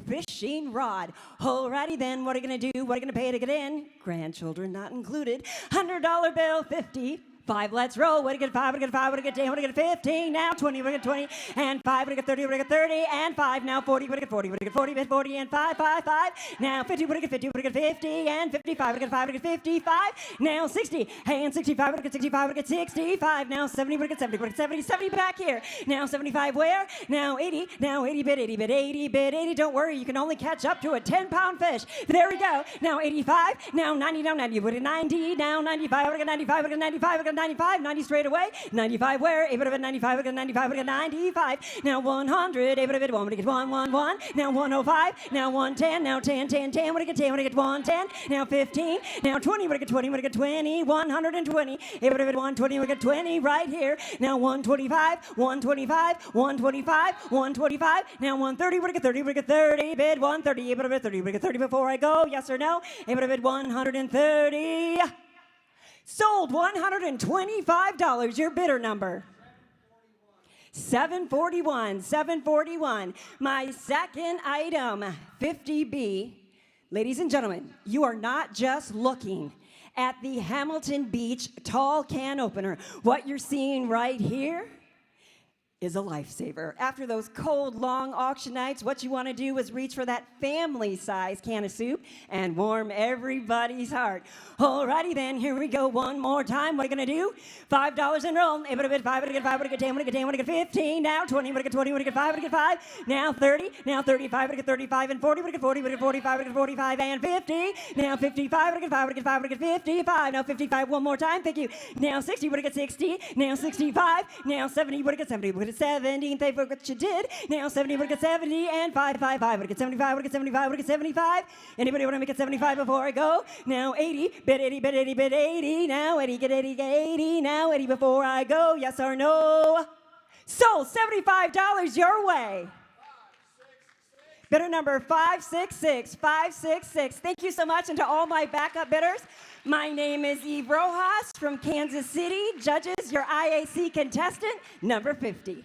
fishing rod. Alrighty then, what are you gonna do? What are you gonna pay to get in? Grandchildren not included. $100 bill, 50. 5, let's roll. What do you get? 5, what do you get? 5, what do you get? 10, what do you get? 15, now 20, what do you get? 20, and 5, what do you get? 30, what do you get? 30, and 5, now 40, what do you get? 40, what do you get? 40, 40, and 5, 5, 5, now 50, what do you get? 50, what do you get? 50, and 55, what do you get? 5, what do you get? 55, now 60, and 65, what do you get? 65, what do you get? 65, now 70, what do you get? 70, what do you get? 70, 70 back here. Now 75 where? Now 80, now 80 bid, 80 bid, 80 bid, 80. Don't worry, you can only catch up to a 10-pound fish. There we go. Now 85, now 90, now 90, what do you get? 90, now 95, what do you get? 95, what do you get? 95, what do you get? 95, 90 straight away. 95 where? 8 would have been 95, we got 95, we got 95. Now 100, 8 would have been 1, would get 1, 1, 1. Now 105, now 110, now 10, 10, 10, would get 10, would get 110. Now 15, now 20, would get 20, would get 20, 120. 8 would have been 120, would get 20 right here. Now 125, 125, 125, 125. Now 130, would get 30, would get 30. Bid 130, 8 would have been 30, would get 30 before I go. Yes or no? 8 would have been 130. Sold $125. Your bidder number. 741. 741. My second item, 50B. Ladies and gentlemen, you are not just looking at the Hamilton Beach tall can opener. What you're seeing right here is a lifesaver. After those cold, long auction nights, what you want to do is reach for that family-size can of soup and warm everybody's heart. Alrighty then, here we go one more time. What are you going to do? $5 and roll. It would have been 5, would have get 5, would have get 10, would have get 10, would have get 15, now 20, would have get 20, would have get 5, would have get 5, now 30, now 35, would have get 35, and 40, would have get 40, would have get 45, would have get 45, and 50, now 55, would have get 5, would have get 5, would have get 55, now 55, one more time, thank you. Now 60, would have get 60, now 65, now 70, would have get 70, would have get 70, thank you for what you did. Now 70, would have get 70, and 5, 5, 5, would have get 75, would have get 75, would have get 75. Anybody want to make it 75 before I go? Now 80, bid 80, bid 80, bid 80, now 80, get 80, get 80, now 80 before I go, yes or no? Sold, $75 your way. Bidder number 566, 566. Thank you so much, and to all my backup bidders, my name is Eve Rojas from Kansas City. Judges, your IAC contestant, number 50.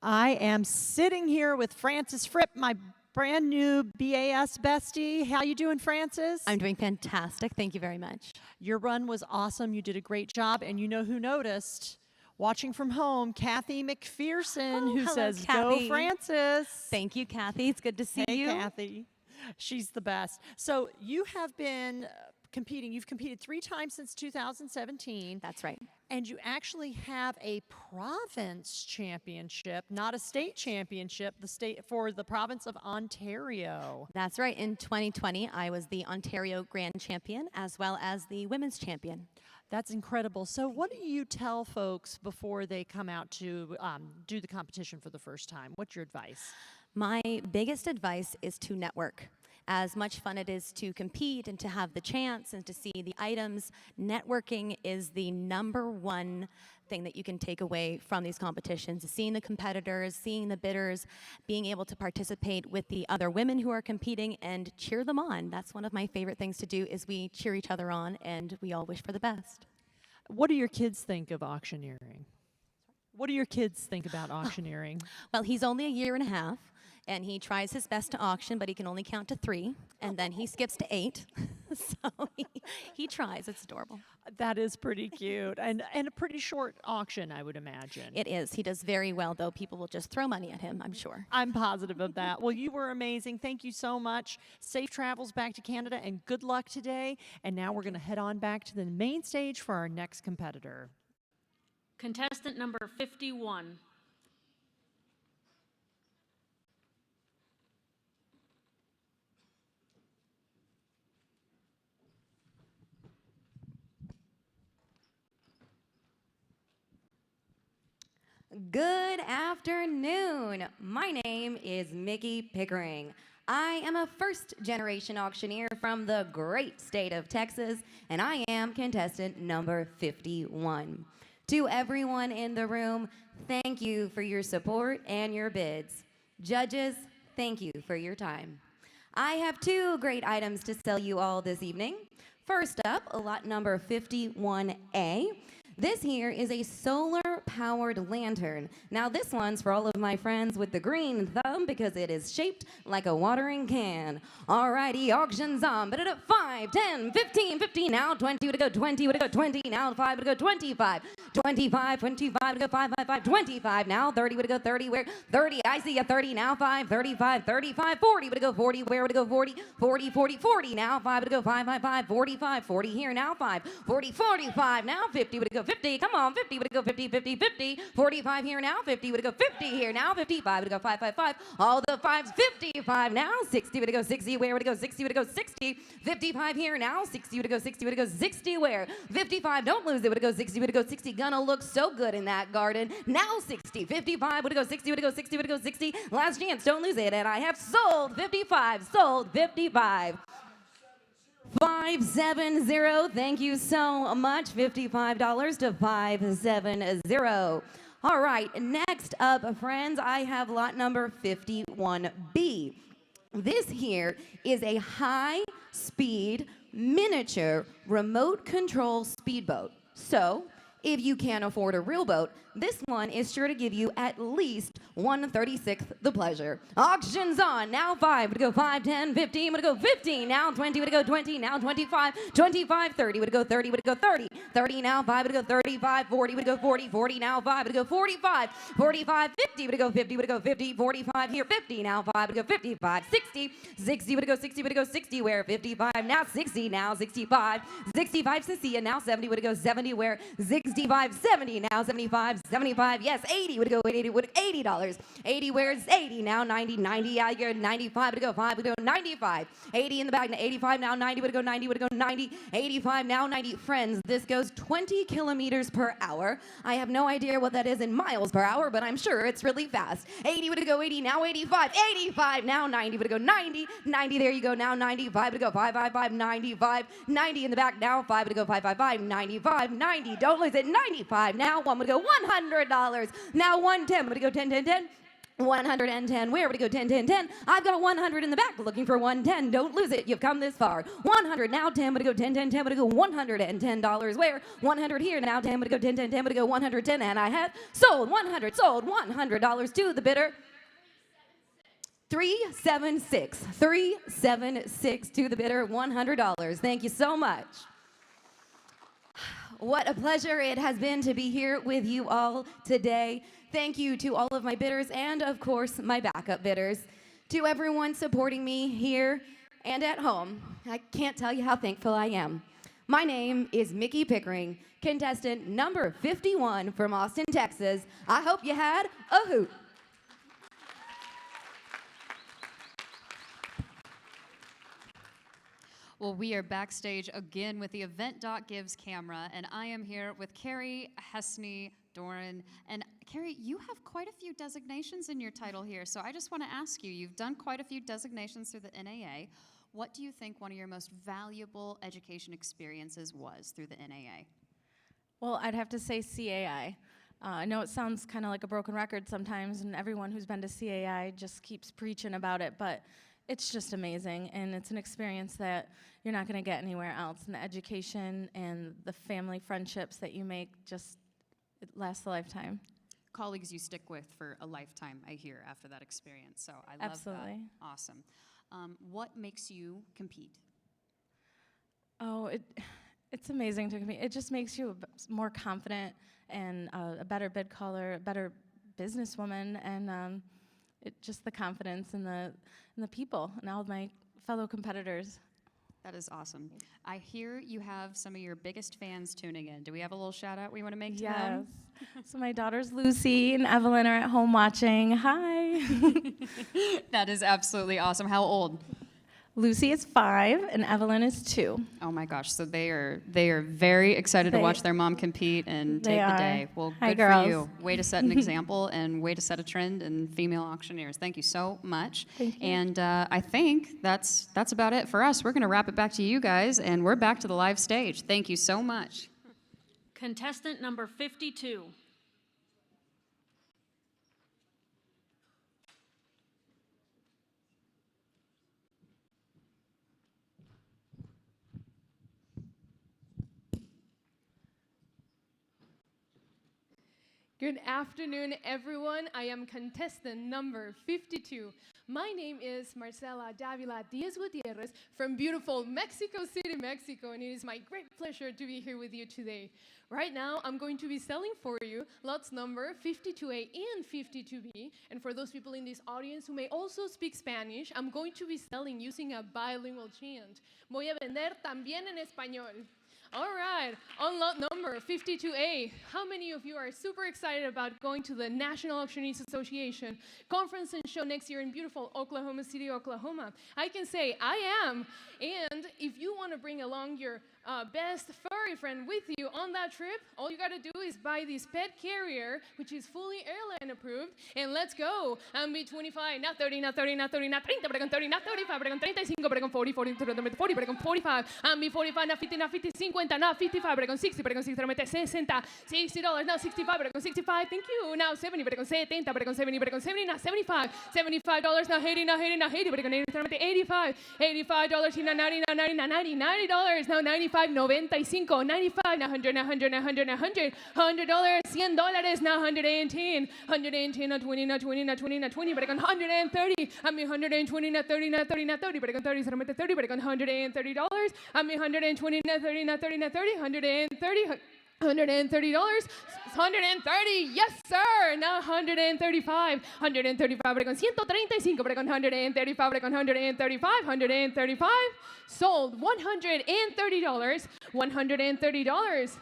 I am sitting here with Frances Fripp, my brand new BAS bestie. How you doing, Frances? I'm doing fantastic. Thank you very much. Your run was awesome. You did a great job. And you know who noticed? Watching from home, Kathy McPherson, who hello, says, Kathy. "Go, Frances." Thank you, Kathy. It's good to see you. Hey, Kathy. She's the best. So you have been competing. You've competed 3 times since 2017. That's right. And you actually have a province championship, not a state championship, for the province of Ontario. That's right. In 2020, I was the Ontario Grand Champion as well as the Women's Champion. That's incredible. So what do you tell folks before they come out to do the competition for the first time? What's your advice? My biggest advice is to network. as much fun it is to compete and to have the chance and to see the items, networking is the #1 thing that you can take away from these competitions. Seeing the competitors, seeing the bidders, being able to participate with the other women who are competing and cheer them on. That's one of my favorite things to do is we cheer each other on and we all wish for the best. What do your kids think of auctioneering? What do your kids think about auctioneering? Well, he's only a year and a half, and he tries his best to auction, but he can only count to 3, and then he skips to 8. So he tries. It's adorable. That is pretty cute, and a pretty short auction, I would imagine. It is. He does very well, though. People will just throw money at him, I'm sure. I'm positive of that. Well, you were amazing. Thank you so much. Safe travels back to Canada, and good luck today. And now we're going to head on back to the main stage for our next competitor. Contestant number 51. Good afternoon. My name is Mickey Pickering. I am a first-generation auctioneer from the great state of Texas, and I am contestant number 51. To everyone in the room, thank you for your support and your bids. Judges, thank you for your time. I have 2 great items to sell you all this evening. First up, lot number 51A. This here is a solar-powered lantern. Now this one's for all of my friends with the green thumb because it is shaped like a watering can. Alrighty, auction's on. But at 5, 10, 15, 15, now 20 to go, 20 to go, 20, now 5 to go, 25, 25, 25 to go, 5, 5, 5, 25, now 30 to go, 30, where 30, I see a 30, now 5, 35, 35, 40 to go, 40, where would it go, 40, 40, 40, 40, now 5 to go, 5, 5, 5, 45, 40 here, now 5, 40, 45, now 50 would go, 50, come on, 50 would go, 50, 50, 50, 45 here, now 50 would go, 50 here, now 55 would go, 5, 5, 5, all the 5s, 55, now 60 would go, 60, where would it go, 60 would go, 60, 55 here, now 60 would go, 60 would go, 60 where, 55, don't lose it, would go, 60 would go, 60, gonna look so good in that garden, now 60, 55 would go, 60 would go, 60 would go, 60, last chance, don't lose it, and I have sold 55, sold 55. 570, thank you so much, $55 to 570. All right, next up, friends, I have lot number 51B. This here is a high-speed miniature remote control speedboat. So, if you can't afford a real boat, this one is sure to give you at least 1/36 the pleasure. Auction's on. Now 5 would go 5, 10, 15 would go 15. Now 20 would go 20. Now 25, 25, 30 would go 30 would go 30. 30 now 5 would go 35, 40 would go 40. 40 now 5 would go 45. 45, 50 would go 50 would go 50. 45 here 50 now 5 would go 55. 60, 60 would go 60 would go 60 where 55 now 60 now 65. 65 Cecilia now 70 would go 70 where 65 70 now 75 75 yes 80 would go 80 would $80. 80 where's 80 now 90 90 out here 95 would go 5 would go 95. 80 in the back 85 now 90 would go 90 would go 90. 85 now 90 friends. This goes 20 kilometers per hour. I have no idea what that is in miles per hour, but I'm sure it's really fast. 80 would go 80 now 85. 85 now 90 would go 90. 90 there you go now 95 would go 555 95. 90 in the back now 5 would go 555 95 90 don't lose it 95 now 1 would go $100. Now 110 would go 10 10 10. 110, where would it go? 10, 10, 10. I've got 100 in the back looking for 110. Don't lose it. You've come this far. 100, now 10 would it go 10, 10, 10 would it go $110. Where? 100 here, now 10 would it go 10, 10, 10 would it go 110. And I have sold $100 to the bidder. 376. 376 to the bidder, $100. Thank you so much. What a pleasure it has been to be here with you all today. Thank you to all of my bidders and, of course, my backup bidders. To everyone supporting me here and at home, I can't tell you how thankful I am. My name is Mickey Pickering, contestant number 51 from Austin, Texas. I hope you had a hoot. Well, we are backstage again with the Event.Gives camera, and I am here with Carrie Hesney Doran. And Carrie, you have quite a few designations in your title here, so I just want to ask you, you've done quite a few designations through the NAA. What do you think one of your most valuable education experiences was through the NAA? Well, I'd have to say CAI. I know it sounds kind of like a broken record sometimes, and everyone who's been to CAI just keeps preaching about it, but it's just amazing, and it's an experience that you're not going to get anywhere else. And the education and the family friendships that you make it lasts a lifetime. Colleagues you stick with for a lifetime, I hear, after that experience. So I love Absolutely. that. Awesome. What makes you compete? Oh, it's amazing to compete. It just makes you more confident and a better bid caller, a better businesswoman, and just the confidence in the people and all of my fellow competitors. That is awesome. I hear you have some of your biggest fans tuning in. Do we have a little shout out we want to make to them? So my daughters Lucy and Evelyn are at home watching. Hi. That is absolutely awesome. How old? Lucy is 5 and Evelyn is 2. Oh my gosh! So they are very excited to watch their mom compete and They take the are. day. Well, Hi, good girls. for you. Way to set an example and way to set a trend in female auctioneers. Thank you so much. Thank you. And I think that's about it for us. We're going to wrap it back to you guys, and we're back to the live stage. Thank you so much. Contestant number 52. Good afternoon, everyone. I am contestant number 52. My name is Marcela Davila Diaz Gutierrez from beautiful Mexico City, Mexico, and it is my great pleasure to be here with you today. Right now, I'm going to be selling for you lots number 52A and 52B. And for those people in this audience who may also speak Spanish, I'm going to be selling using a bilingual chant. Voy a vender también en español. All right, on lot number 52A, how many of you are super excited about going to the National Auctioneers Association conference and show next year in beautiful Oklahoma City, Oklahoma? I can say I am. And if you want to bring along your best furry friend with you on that trip, all you got to do is buy this pet carrier, which is fully airline approved, and let's go. And be 25, not 30, not 30, not 30, not 30, but I'm 30, not 35, but I'm 35, but I'm 40, 40, 40, but I'm 45, and be 45, not 50, not 50, 50, not 55, but I'm 60, but I'm 60, but I'm 60, $60, now 65, but I'm 65, thank you, now 70, but I'm 70, but I'm 70, but I'm 70, now 75, $75, now 80, now 80, now 80, but I'm 85, $85, now 90, now 90, now 90, $90, now 95, 95, 95, now 100, now 100, now 100, now 100, $100, $100, now 110, 110, now 20, now 20, now 20, now 20, but I got 130, I mean 120, now 30, now 30, now 30, but I got 30, so I'm at 30, but I got $130, I mean 120, now 30, now 30, now 30, 130, $130, 130, yes sir, now 135, 135, but I got 135, but I got 135, but I got 135, 135, sold, $130, $130.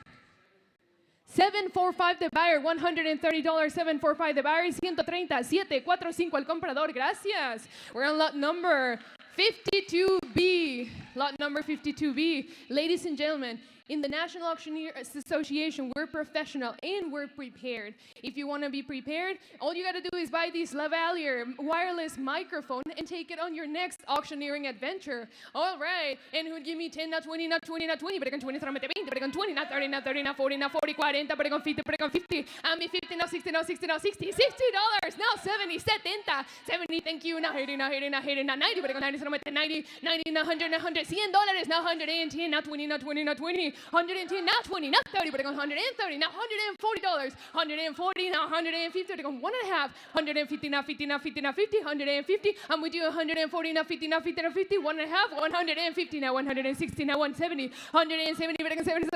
745 the buyer, $130, 745 the buyer, 130, 745 al comprador, gracias. We're on lot number 52B, lot number 52B. Ladies and gentlemen, in the National Auctioneers Association, we're professional and we're prepared. If you want to be prepared, all you got to do is buy this lavalier wireless microphone and take it on your next auctioneering adventure. All right, and who'd give me 10, not 20, not 20, not 20, but I can 20, solamente 20, but I can 20, not 30, not 30, not 40, not 40, 40, but I can 50, but I can 50, and me 50, now 60, now 60, now 60, $60, now 70, 70, 70, thank you, now 80, now 80, now 80, now 90, but I can 90, solamente 90, 90, now 100, now 100, $100, now 110, now 20, now 20, now 20, 110, now 20, now 30, but I got 130, now $140, 140, now 150, but I got 1.5, 150, now 50, now 50, now 50, 150, and we do 140, now 50, now 50, now 50, 1.5, 150, now 160, now 170, 170, but I got 70,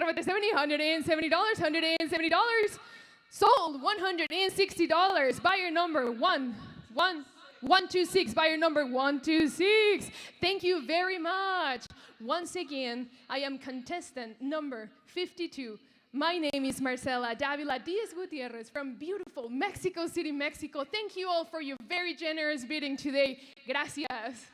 $170, $170, sold, $160, buyer number 126, buyer number 126. Thank you very much. Once again, I am contestant number 52. My name is Marcela Davila Diaz Gutierrez from beautiful Mexico City, Mexico. Thank you all for your very generous bidding today. Gracias.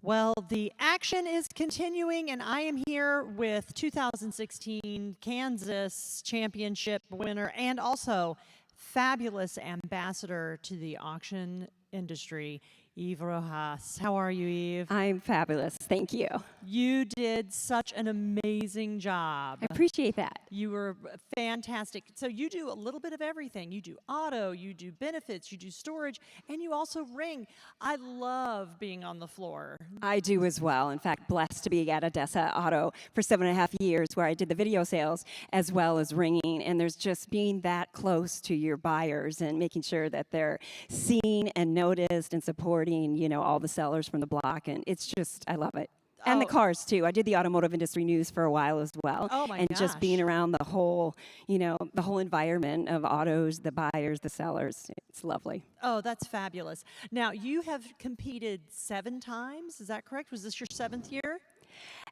Well, the action is continuing, and I am here with 2016 Kansas Championship winner and also fabulous ambassador to the auction industry, Eve Rojas. How are you, Eve? I'm fabulous. Thank you. You did such an amazing job. I appreciate that. You were fantastic. So you do a little bit of everything. You do auto, you do benefits, you do storage, and you also ring. I love being on the floor. I do as well. In fact, blessed to be at Odessa Auto for 7.5 years where I did the video sales as well as ringing. And there's just being that close to your buyers and making sure that they're seen and noticed and supporting, you know, all the sellers from the block. And it's just, I love it. And the cars too. I did the automotive industry news for a while as well. Oh my and gosh. just being around the whole, you know, the whole environment of autos, the buyers, the sellers. It's lovely. Oh, that's fabulous. Now, you have competed 7 times. Is that correct? Was this your 7th year?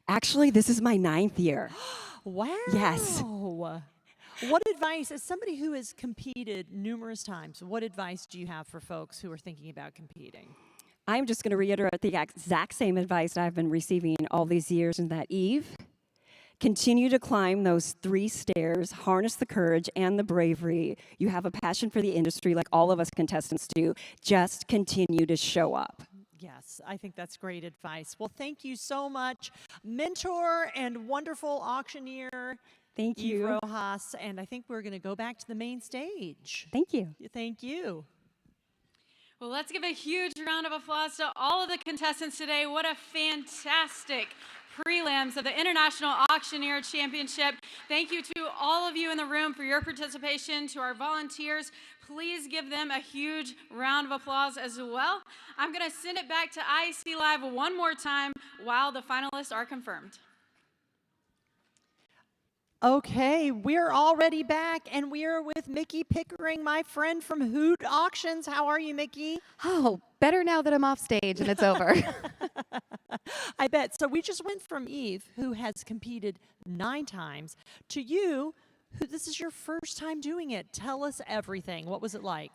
Actually, this is my 9th year. Wow. Yes. What advice, as somebody who has competed numerous times, what advice do you have for folks who are thinking about competing? I'm just going to reiterate the exact same advice I've been receiving all these years, and that, Eve, continue to climb those 3 stairs, harness the courage and the bravery. You have a passion for the industry like all of us contestants do. Just continue to show up. Yes, I think that's great advice. Well, thank you so much, mentor and wonderful auctioneer. Thank you. Eve Rojas, and I think we're going to go back to the main stage. Thank you. Thank you. Well, let's give a huge round of applause to all of the contestants today. What a fantastic prelims of the International Auctioneer Championship. Thank you to all of you in the room for your participation. To our volunteers, please give them a huge round of applause as well. I'm going to send it back to IEC Live one more time while the finalists are confirmed. Okay, we're already back, and we are with Mickey Pickering, my friend from Hoot Auctions. How are you, Mickey? Oh, better now that I'm off stage and it's over. I bet. So we just went from Eve, who has competed 9 times, to you, who this is your first time doing it. Tell us everything. What was it like?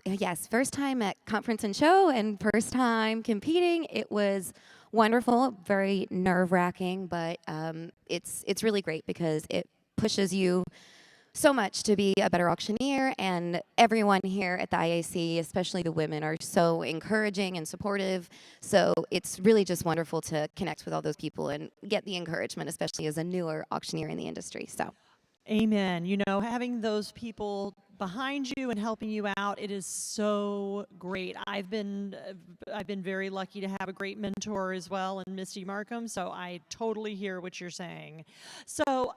Yes, first time at conference and show and first time competing. It was wonderful, very nerve-wracking, but it's really great because it pushes you so much to be a better auctioneer, and everyone here at the IAC, especially the women, are so encouraging and supportive. So it's really just wonderful to connect with all those people and get the encouragement, especially as a newer auctioneer in the industry. So, amen. You know, having those people behind you and helping you out, it is so great. I've been very lucky to have a great mentor as well in Misty Markham, so I totally hear what you're saying. So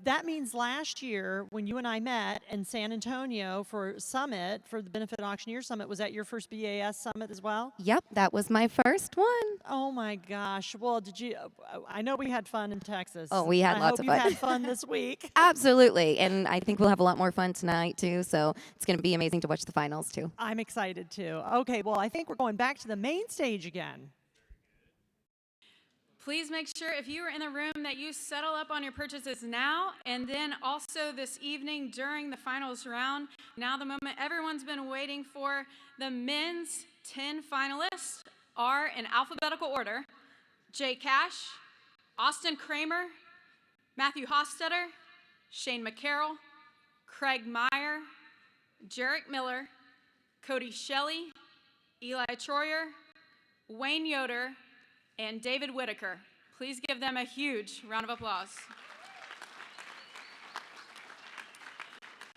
that means last year when you and I met in San Antonio for Summit, for the Benefit Auctioneer Summit, was that your first BAS Summit as well? yep, that was my first one. Oh my gosh. Well, did you, I know we had fun in Texas. Oh, we had lots of fun. I hope you had fun this week. Absolutely, and I think we'll have a lot more fun tonight too, so it's going to be amazing to watch the finals too. I'm excited too. Okay, well, I think we're going back to the main stage again. Please make sure if you are in the room that you settle up on your purchases now, and then also this evening during the finals round. Now the moment everyone's been waiting for. The men's 10 finalists are in alphabetical order: Jay Cash, Austin Kramer, Matthew Hofstetter, Shane McCarroll, Craig Meyer, Jarek Miller, Cody Shelley, Eli Troyer, Wayne Yoder, and David Whitaker. Please give them a huge round of applause.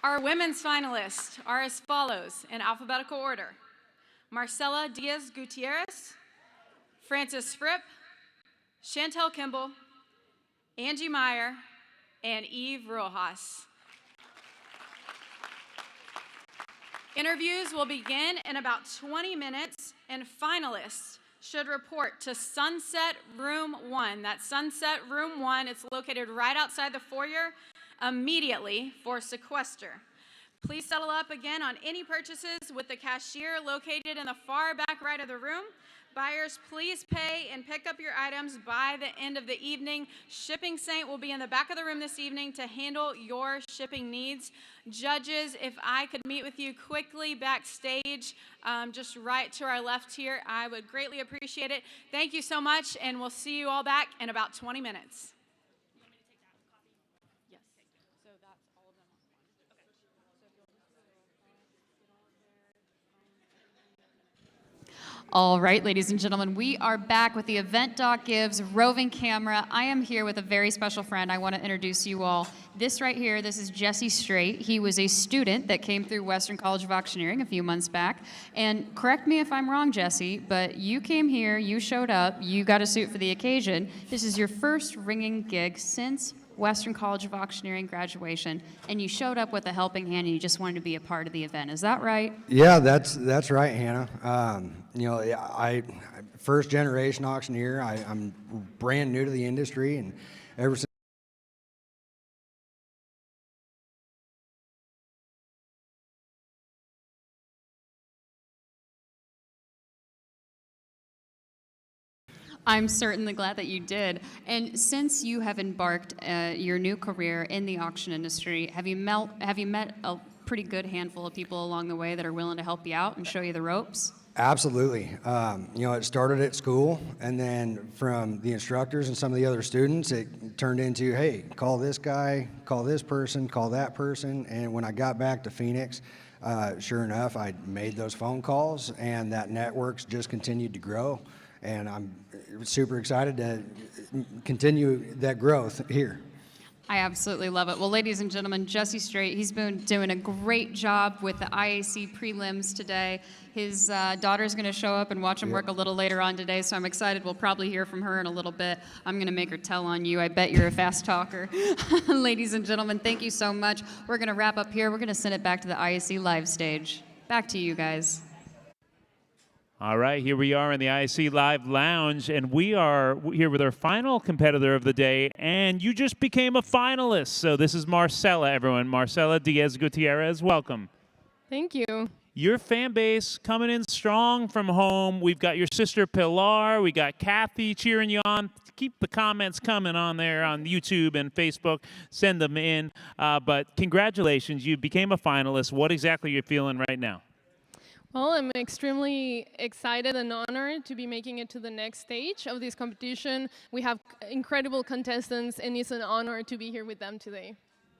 Our women's finalists are as follows in alphabetical order: Marcela Diaz Gutierrez, Frances Fripp, Chantel Kimball, Angie Meyer, and Eve Rojas. Interviews will begin in about 20 minutes, and finalists should report to Sunset Room 1. That's Sunset Room 1. It's located right outside the foyer immediately for sequester. Please settle up again on any purchases with the cashier located in the far back right of the room. Buyers, please pay and pick up your items by the end of the evening. Shipping Saint will be in the back of the room this evening to handle your shipping needs. Judges, if I could meet with you quickly backstage, just right to our left here, I would greatly appreciate it. Thank you so much, and we'll see you all back in about 20 minutes. All right, ladies and gentlemen, we are back with the Event Doc Gives roving camera. I am here with a very special friend. I want to introduce you all. This right here, this is Jesse Straight. He was a student that came through Western College of Auctioneering a few months back. And correct me if I'm wrong, Jesse, but you came here, you showed up, you got a suit for the occasion. This is your first ringing gig since Western College of Auctioneering graduation, and you showed up with a helping hand and you just wanted to be a part of the event. Is that right? Yeah, that's right, Hannah. You know, I first generation auctioneer. I'm brand new to the industry, and ever since I'm certainly glad that you did. And since you have embarked your new career in the auction industry, have you met a pretty good handful of people along the way that are willing to help you out and show you the ropes? Absolutely. You know, it started at school, and then from the instructors and some of the other students, it turned into, hey, call this guy, call this person, call that person. And when I got back to Phoenix, sure enough, I made those phone calls, and that network's just continued to grow. And I'm super excited to continue that growth here. I absolutely love it. Well, ladies and gentlemen, Jesse Straight, he's been doing a great job with the IAC prelims today. His daughter's going to show up and watch him work a little later on today, so I'm excited. We'll probably hear from her in a little bit. I'm going to make her tell on you. I bet you're a fast talker. Ladies and gentlemen, thank you so much. We're going to wrap up here. We're going to send it back to the IAC live stage. Back to you guys. All right, here we are in the IC Live Lounge, and we are here with our final competitor of the day, and you just became a finalist. So this is Marcela, everyone. Marcela Diaz Gutierrez, welcome. Thank you. Your fan base coming in strong from home. We've got your sister Pilar. We got Kathy cheering you on. Keep the comments coming on there on YouTube and Facebook. Send them in. But congratulations, you became a finalist. What exactly are you feeling right now? Well, I'm extremely excited and honored to be making it to the next stage of this competition. We have incredible contestants, and it's an honor to be here with them today.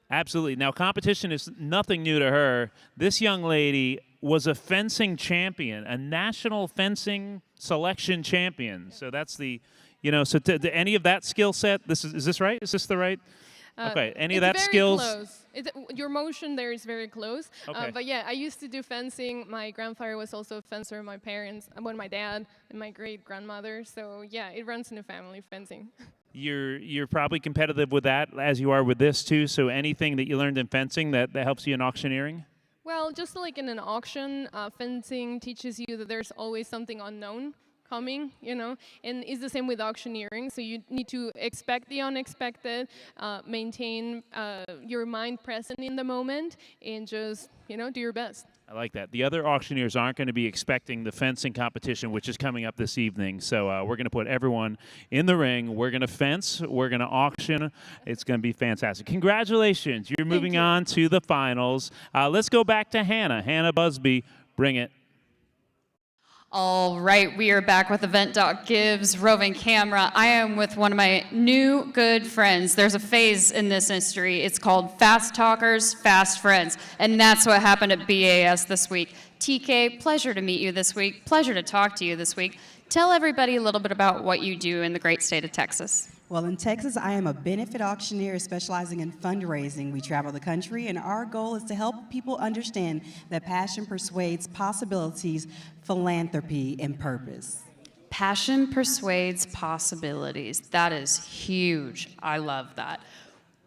Absolutely. Now, competition is nothing new to her. This young lady was a fencing champion, a national fencing selection champion. So that's the, you know, so to any of that skill set, is this right? Is this the right? Okay, any of that skills? Close. Your motion there is very close. Okay. But yeah, I used to do fencing. My grandfather was also a fencer. My parents, my dad, and my great-grandmother. So yeah, it runs in the family, fencing. You're probably competitive with that as you are with this too. So anything that you learned in fencing that helps you in auctioneering? Well, just like in an auction, fencing teaches you that there's always something unknown coming, you know, and it's the same with auctioneering. So you need to expect the unexpected, maintain your mind present in the moment, and just, you know, do your best. I like that. The other auctioneers aren't going to be expecting the fencing competition, which is coming up this evening. So we're going to put everyone in the ring. We're going to fence. We're going to auction. It's going to be fantastic. Congratulations. You're moving on to the finals. Let's go back to Hannah. Hannah Busby, bring it. All right, we are back with Event Doc Gives roving camera. I am with one of my new good friends. There's a phase in this industry. It's called Fast Talkers, Fast Friends, and that's what happened at BAS this week. TK, pleasure to meet you this week. Pleasure to talk to you this week. Tell everybody a little bit about what you do in the great state of Texas. Well, in Texas, I am a benefit auctioneer specializing in fundraising. We travel the country, and our goal is to help people understand that passion persuades possibilities, philanthropy, and purpose. Passion persuades possibilities. That is huge. I love that.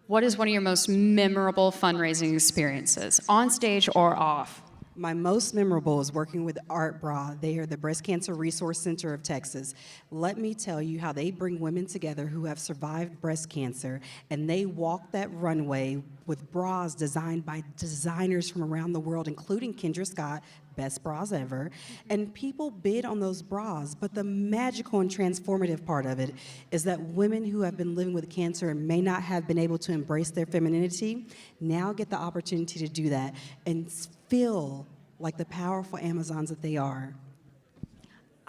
What is one of your most memorable fundraising experiences, on stage or off? My most memorable is working with Art Bra. They are the Breast Cancer Resource Center of Texas. Let me tell you how they bring women together who have survived breast cancer, and they walk that runway with bras designed by designers from around the world, including Kendra Scott, best bras ever, and people bid on those bras. But the magical and transformative part of it is that women who have been living with cancer and may not have been able to embrace their femininity now get the opportunity to do that and feel like the powerful Amazons that they are.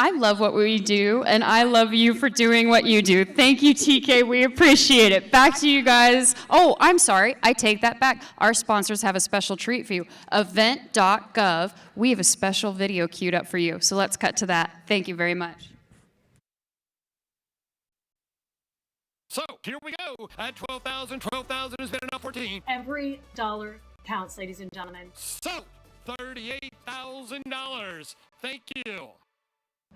I love what we do, and I love you for doing what you do. Thank you, TK. We appreciate it. Back to you guys. Oh, I'm sorry. I take that back. Our sponsors have a special treat for you. Event.gov. We have a special video queued up for you. So let's cut to that. Thank you very much. So here we go. At 12,000 has been enough for team. Every dollar counts, ladies and gentlemen. So $38,000. Thank you.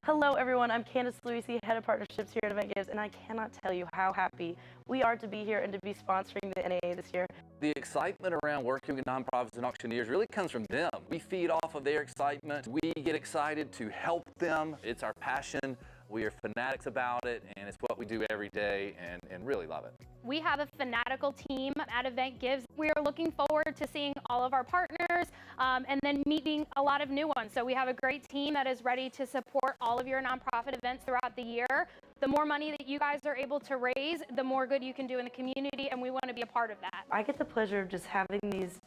Hello everyone, I'm Candace Luisi, Head of Partnerships here at Event Gives, and I cannot tell you how happy we are to be here and to be sponsoring the NAA this year. The excitement around working with nonprofits and auctioneers really comes from them. We feed off of their excitement. We get excited to help them. It's our passion. We are fanatics about it, and it's what we do every day, and really love it. We have a fanatical team at Event Gives. We are looking forward to seeing all of our partners and then meeting a lot of new ones. So we have a great team that is ready to support all of your nonprofit events throughout the year. The more money that you guys are able to raise, the more good you can do in the community, and we want to be a part of that. I get the pleasure of just having these,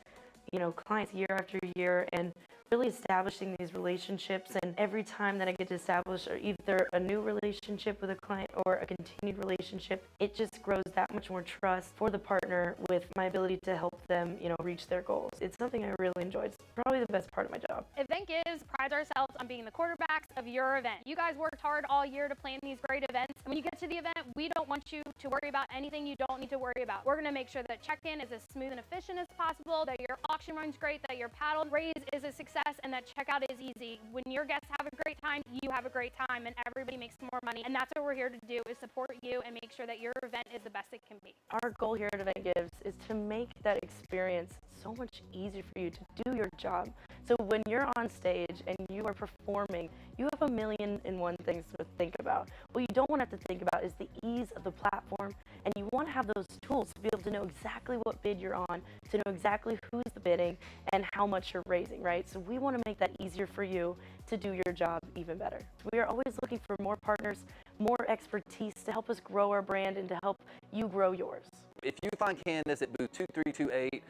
clients year after year and really establishing these relationships, and every time that I get to establish either a new relationship with a client or a continued relationship, it just grows that much more trust for the partner with my ability to help them, reach their goals. It's something I really enjoy. It's probably the best part of my job. Event Gives prides ourselves on being the quarterbacks of your event. You guys worked hard all year to plan these great events, and when you get to the event, we don't want you to worry about anything you don't need to worry about. We're going to make sure that check-in is as smooth and efficient as possible, that your auction runs great, that your paddle raise is a success, and that checkout is easy. When your guests have a great time, you have a great time, and everybody makes more money. And that's what we're here to do, is support you and make sure that your event is the best it can be. Our goal here at Event Gives is to make that experience so much easier for you to do your job. So when you're on stage and you are performing, you have 1,000,001 things to think about. What you don't want to have to think about is the ease of the platform, and you want to have those tools to be able to know exactly what bid you're on, to know exactly who's the bidding and how much you're raising, right? So we want to make that easier for you to do your job even better. We are always looking for more partners, more expertise to help us grow our brand and to help you grow yours. If you find Candace at booth 2328,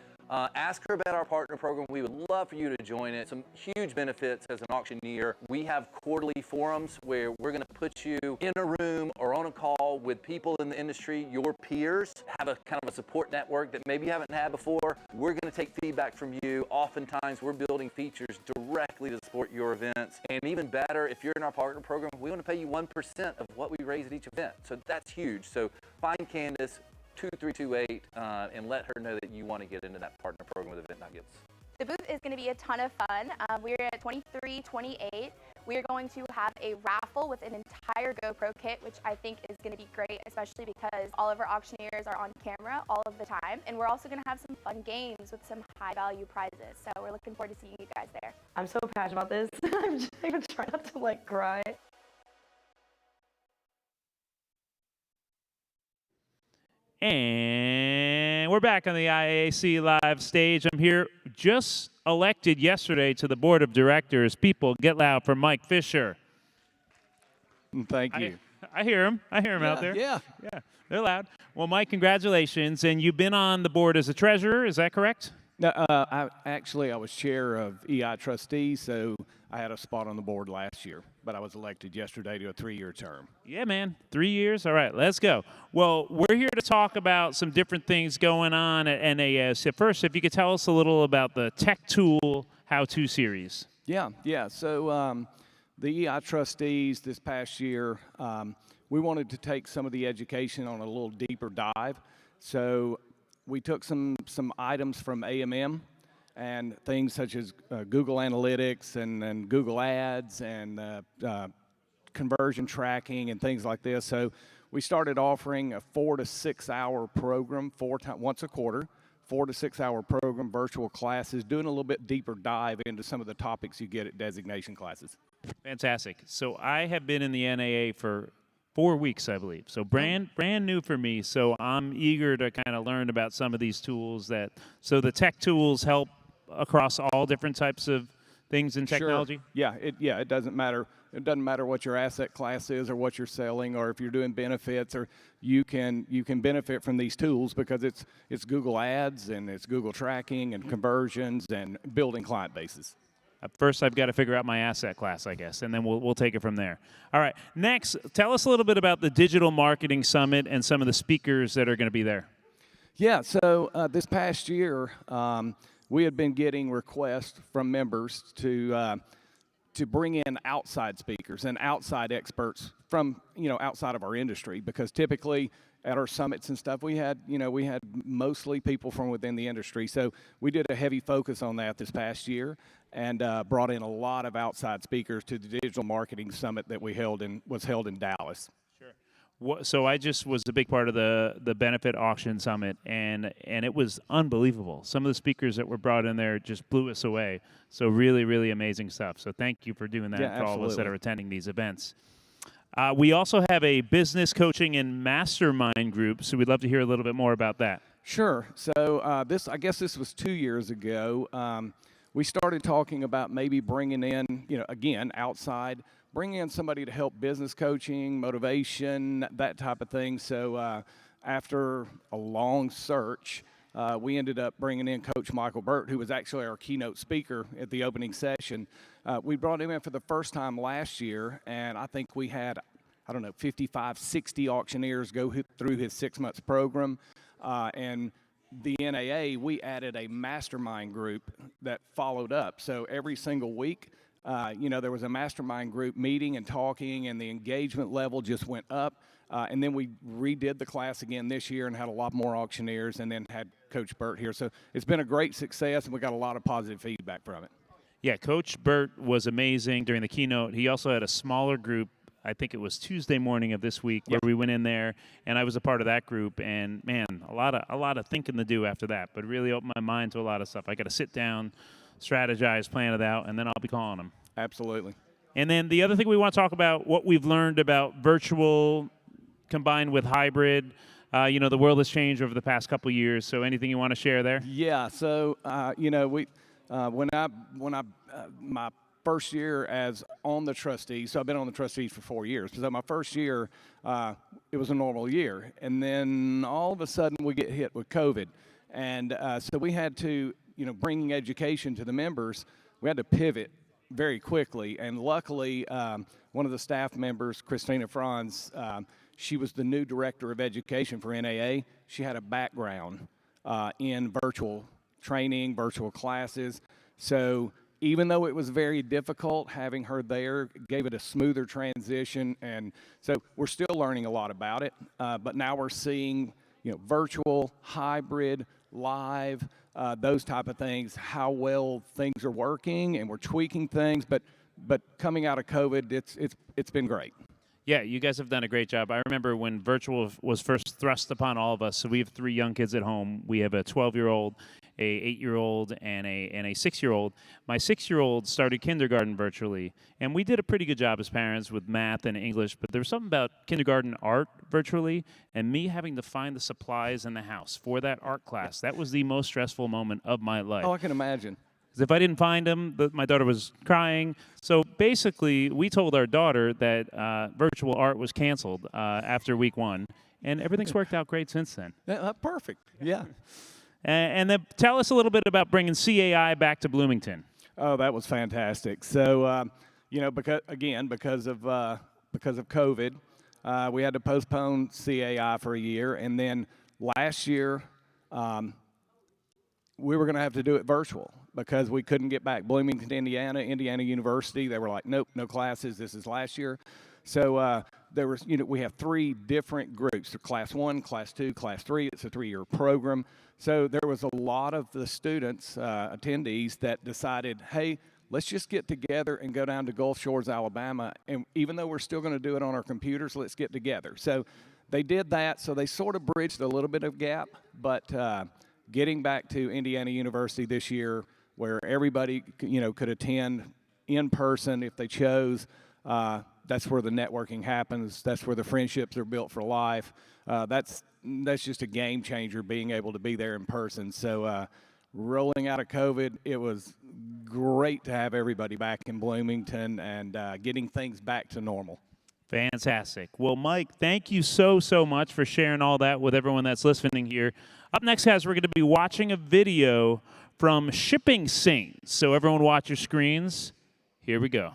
ask her about our partner program. We would love for you to join it. Some huge benefits as an auctioneer. We have quarterly forums where we're going to put you in a room or on a call with people in the industry, your peers, have a kind of a support network that maybe you haven't had before. We're going to take feedback from you. Oftentimes we're building features directly to support your events. And even better, if you're in our partner program, we want to pay you 1% of what we raise at each event. So that's huge. So find Candace 2328 and let her know that you want to get into that partner program with Event.Gives. The booth is going to be a ton of fun. We're at 2328. We're going to have a raffle with an entire GoPro kit, which I think is going to be great, especially because all of our auctioneers are on camera all of the time. And we're also going to have some fun games with some high value prizes. So we're looking forward to seeing you guys there. I'm so passionate about this. I'm just going to try not to cry. And we're back on the IAC live stage. I'm here, just elected yesterday to the board of directors. People, get loud for Mike Fisher. Thank you. I hear him. I hear him out there. Yeah. They're loud. Well, Mike, congratulations. And you've been on the board as a treasurer, is that correct? No, I was chair of EI trustees, so I had a spot on the board last year, but I was elected yesterday to a 3-year term. Yeah, man. 3 years? All right, let's go. Well, we're here to talk about some different things going on at NAS. First, if you could tell us a little about the Tech Tool How-To series. Yeah. So the EI trustees this past year, we wanted to take some of the education on a little deeper dive. So we took some items from AMM and things such as Google Analytics and Google Ads and conversion tracking and things like this. So we started offering a 4 to 6 hour program once a quarter 4 to 6 hour program, virtual classes, doing a little bit deeper dive into some of the topics you get at designation classes. Fantastic. So I have been in the NAA for 4 weeks, I believe. So brand new for me. So I'm eager to kind of learn about some of these tools so the tech tools help across all different types of things in technology. Sure. Yeah, it doesn't matter. It doesn't matter what your asset class is or what you're selling or if you're doing benefits, or you can benefit from these tools because it's Google Ads and it's Google tracking and conversions and building client bases. First, I've got to figure out my asset class, I guess, and then we'll take it from there. All right. Next, tell us a little bit about the Digital Marketing Summit and some of the speakers that are going to be there. Yeah. So this past year, we had been getting requests from members to bring in outside speakers and outside experts from outside of our industry, because typically at our summits and stuff we had mostly people from within the industry. So we did a heavy focus on that this past year and brought in a lot of outside speakers to the Digital Marketing Summit that was held in Dallas. So I just was a big part of the Benefit Auction Summit, and it was unbelievable. Some of the speakers that were brought in there just blew us away. So really, really amazing stuff. So thank you for doing that for all of us that are attending these events. We also have a business coaching and mastermind group, so we'd love to hear a little bit more about that. Sure. So I guess this was 2 years ago. We started talking about maybe bringing in, again, outside, bringing in somebody to help business coaching, motivation, that type of thing. So after a long search, we ended up bringing in Coach Michael Burt, who was actually our keynote speaker at the opening session. We brought him in for the first time last year, and I think we had, 55, 60 auctioneers go through his 6 months program. And the NAA, we added a mastermind group that followed up. So every single week, there was a mastermind group meeting and talking, and the engagement level just went up. And then we redid the class again this year and had a lot more auctioneers, and then had Coach Burt here. So it's been a great success, and we got a lot of positive feedback from it. Yeah, Coach Burt was amazing during the keynote. He also had a smaller group. I think it was Tuesday morning of this week where we went in there, and I was a part of that group. And man, a lot of thinking to do after that, but really opened my mind to a lot of stuff. I got to sit down, strategize, plan it out, and then I'll be calling them. Absolutely. And then the other thing we want to talk about, what we've learned about virtual combined with hybrid. The world has changed over the past couple of years. So anything you want to share there? Yeah. So my first year as on the trustees, so I've been on the trustees for 4 years. So my first year, it was a normal year. And then all of a sudden we get hit with COVID. And so we had to, bringing education to the members, we had to pivot very quickly. And luckily, one of the staff members, Christina Franz, she was the new director of education for NAA. She had a background in virtual training, virtual classes. So even though it was very difficult, having her there gave it a smoother transition. And so we're still learning a lot about it. But now we're seeing, virtual, hybrid, live, those type of things, how well things are working, and we're tweaking things. But coming out of COVID, it's been great. Yeah, you guys have done a great job. I remember when virtual was first thrust upon all of us. So we have 3 young kids at home. We have a 12-year-old, a 8-year-old, and a 6-year-old. My 6-year-old started kindergarten virtually, and we did a pretty good job as parents with math and English. But there was something about kindergarten art virtually, and me having to find the supplies in the house for that art class. That was the most stressful moment of my life. Oh, I can imagine. If I didn't find them, my daughter was crying. So basically, we told our daughter that virtual art was canceled after week 1, and everything's worked out great since then. Perfect. Yeah. And then tell us a little bit about bringing CAI back to Bloomington. Oh, that was fantastic. So, because of COVID, we had to postpone CAI for a year, and then last year we were going to have to do it virtual because we couldn't get back. Bloomington, Indiana University, they were like, nope, no classes. This is last year. So there was, we have 3 different groups: so Class 1, Class 2, Class 3. It's a 3-year program. So there was a lot of the students, attendees, that decided, hey, let's just get together and go down to Gulf Shores, Alabama. And even though we're still going to do it on our computers, let's get together. So they did that. So they sort of bridged a little bit of gap, but getting back to Indiana University this year where everybody, could attend in person if they chose. That's where the networking happens. That's where the friendships are built for life. That's just a game changer, being able to be there in person. So rolling out of COVID, it was great to have everybody back in Bloomington and getting things back to normal. Fantastic. Well, Mike, thank you so much for sharing all that with everyone that's listening here. Up next, guys, we're going to be watching a video from Shipping Saint. So everyone watch your screens. Here we go.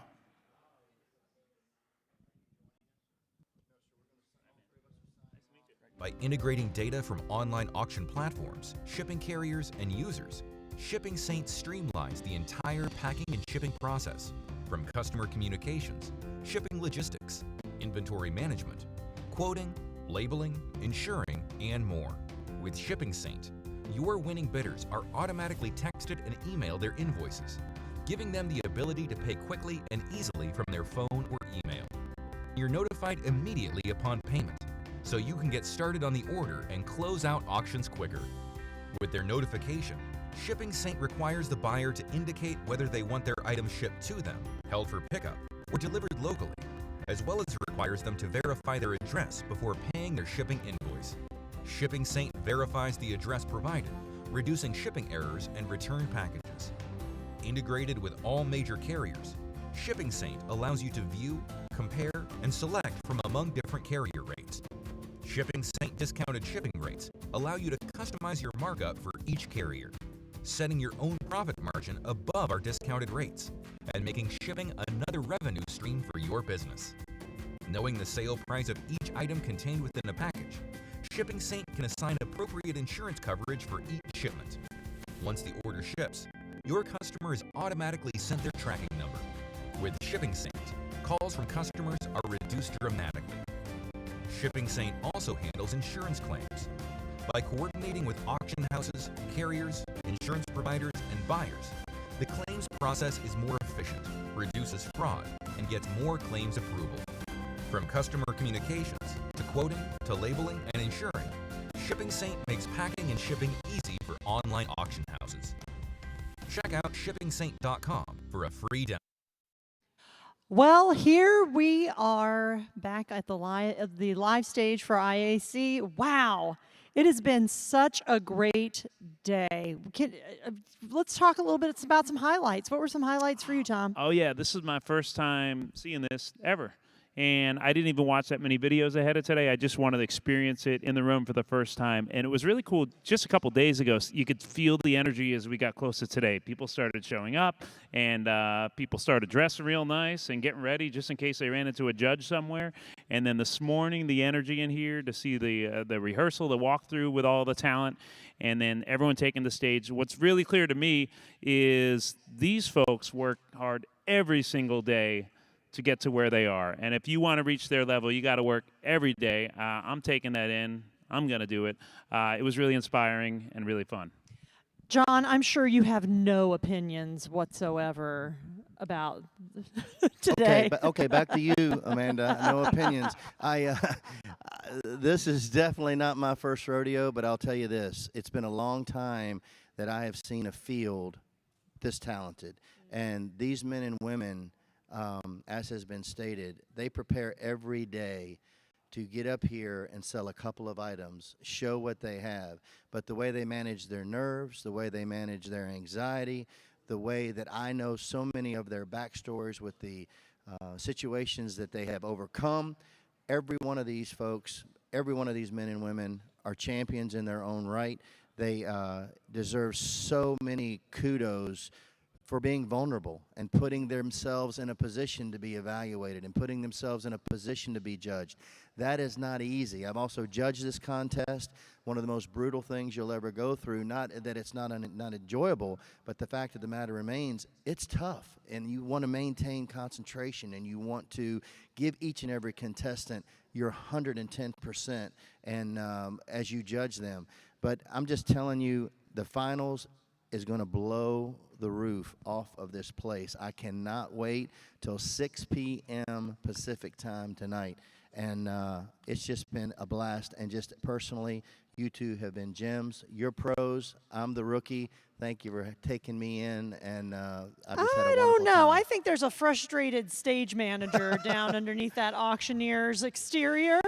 By integrating data from online auction platforms, shipping carriers, and users, Shipping Saint streamlines the entire packing and shipping process, from customer communications, shipping logistics, inventory management, quoting, labeling, insuring, and more. With Shipping Saint, your winning bidders are automatically texted and emailed their invoices, giving them the ability to pay quickly and easily from their phone or email. You're notified immediately upon payment, so you can get started on the order and close out auctions quicker. With their notification, Shipping Saint requires the buyer to indicate whether they want their item shipped to them, held for pickup, or delivered locally, as well as requires them to verify their address before paying their shipping invoice. Shipping Saint verifies the address provided, reducing shipping errors and return packages. Integrated with all major carriers, Shipping Saint allows you to view, compare, and select from among different carrier rates. Shipping Saint discounted shipping rates allow you to customize your markup for each carrier, setting your own profit margin above our discounted rates, and making shipping another revenue stream for your business. Knowing the sale price of each item contained within a package, Shipping Saint can assign appropriate insurance coverage for each shipment. Once the order ships, your customer is automatically sent their tracking number. With Shipping Saint, calls from customers are reduced dramatically. Shipping Saint also handles insurance claims. By coordinating with auction houses, carriers, insurance providers, and buyers, the claims process is more efficient, reduces fraud, and gets more claims approval. From customer communications, to quoting, to labeling, and insuring, Shipping Saint makes packing and shipping easy for online auction houses. Check out shippingsaint.com for a free demo. Well, here we are back at the live stage for IAC. Wow, it has been such a great day. Let's talk a little bit about some highlights. What were some highlights for you, Tom? Oh, yeah, this is my first time seeing this ever. And I didn't even watch that many videos ahead of today. I just wanted to experience it in the room for the first time. And it was really cool. Just a couple days ago, you could feel the energy as we got close to today. People started showing up, and people started dressing real nice and getting ready just in case they ran into a judge somewhere. And then this morning, the energy in here to see the rehearsal, the walkthrough with all the talent, and then everyone taking the stage. What's really clear to me is these folks work hard every single day to get to where they are. And if you want to reach their level, you got to work every day. I'm taking that in. I'm going to do it. It was really inspiring and really fun. John, I'm sure you have no opinions whatsoever about today. Okay, back to you, Amanda. No opinions. This is definitely not my first rodeo, but I'll tell you this. It's been a long time that I have seen a field this talented. And these men and women, as has been stated, they prepare every day to get up here and sell a couple of items, show what they have. But the way they manage their nerves, the way they manage their anxiety, the way that I know so many of their backstories with the situations that they have overcome, every one of these folks, every one of these men and women are champions in their own right. They deserve so many kudos for being vulnerable and putting themselves in a position to be evaluated and putting themselves in a position to be judged. That is not easy. I've also judged this contest, one of the most brutal things you'll ever go through. Not that it's not enjoyable, but the fact of the matter remains, it's tough. And you want to maintain concentration, and you want to give each and every contestant your 110% and as you judge them. But I'm just telling you, the finals is going to blow the roof off of this place. I cannot wait till 6 p.m. Pacific time tonight. And it's just been a blast. And just personally, You two have been gems. You're pros. I'm the rookie. Thank you for taking me in, and I just had a I don't wonderful know. time. I think there's a frustrated stage manager down underneath that auctioneer's exterior.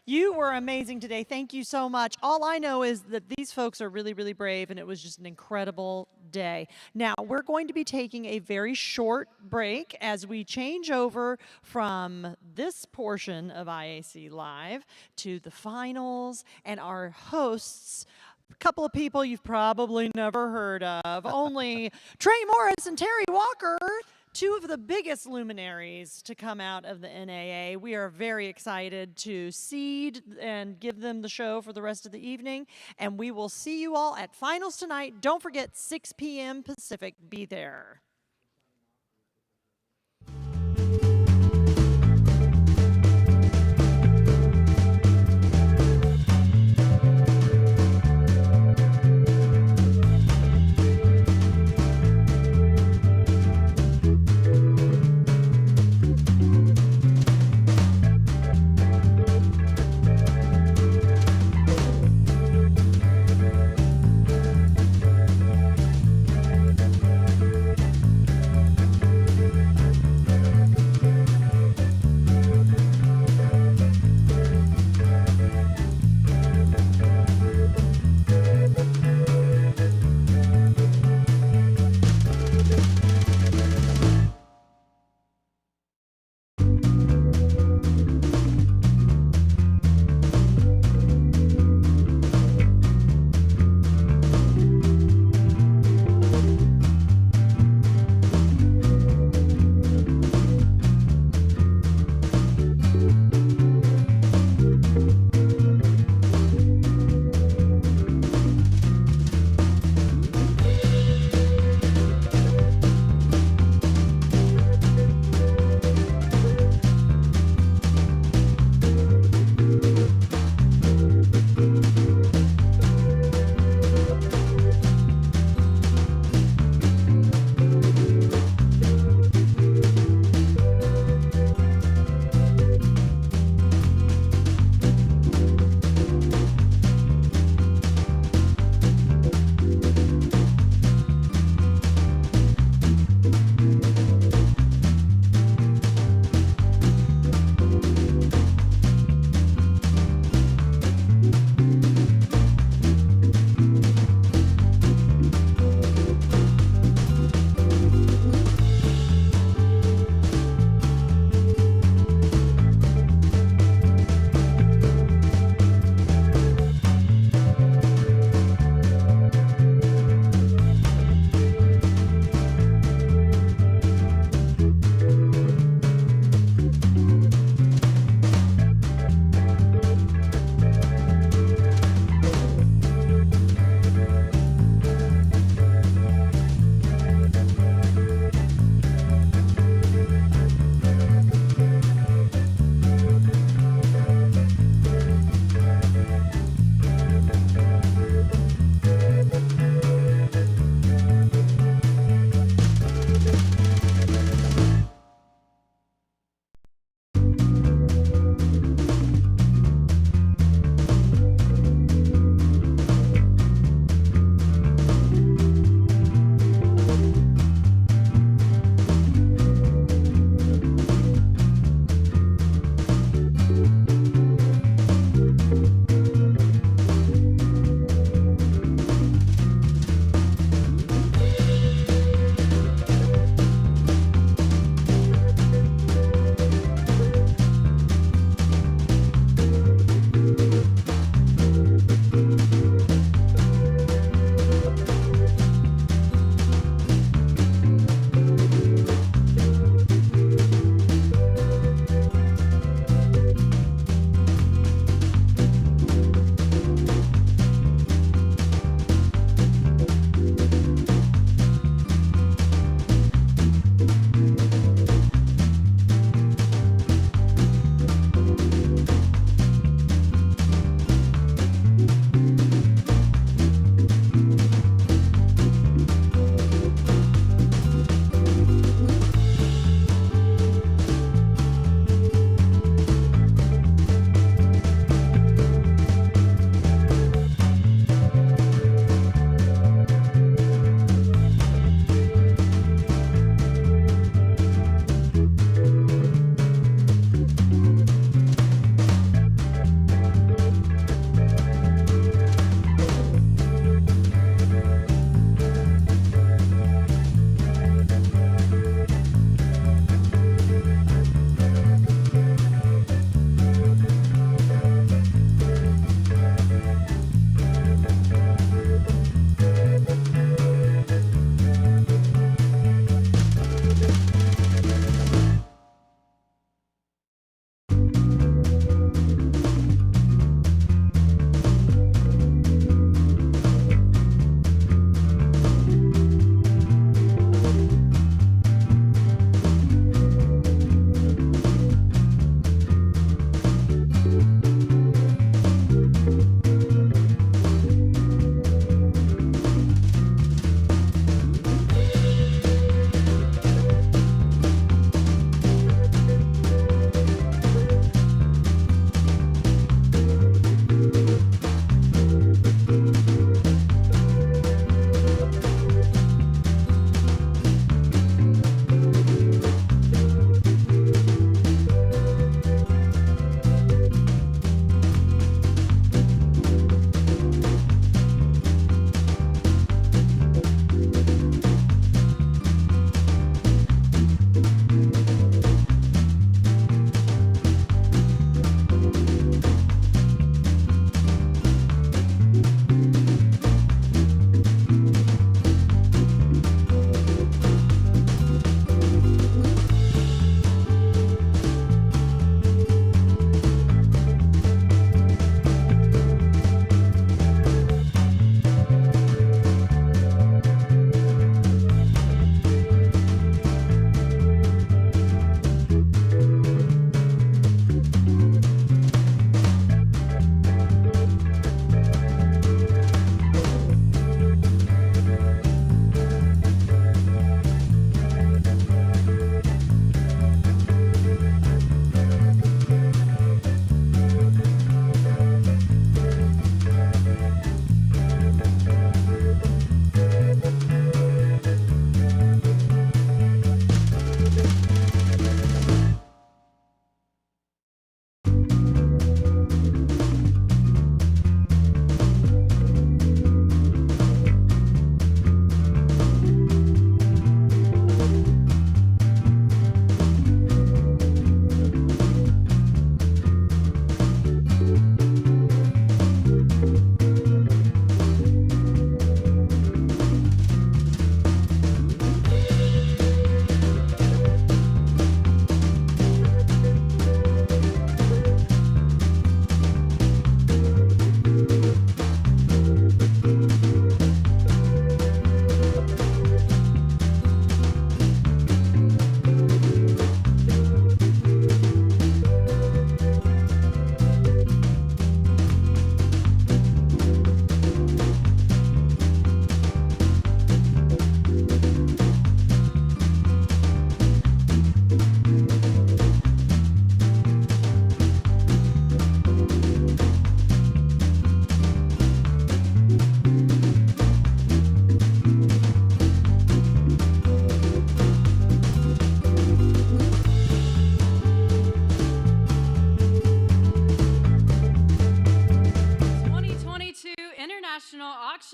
You were amazing today. Thank you so much. All I know is that these folks are really, really brave, and it was just an incredible day. Now, we're going to be taking a very short break as we change over from this portion of IAC Live to the finals and our hosts. A couple of people you've probably never heard of. Only Trey Morris and Terry Walker, two of the biggest luminaries to come out of the NAA. We are very excited to seed and give them the show for the rest of the evening. And we will see you all at finals tonight. Don't forget, 6 p.m. Pacific. Be there.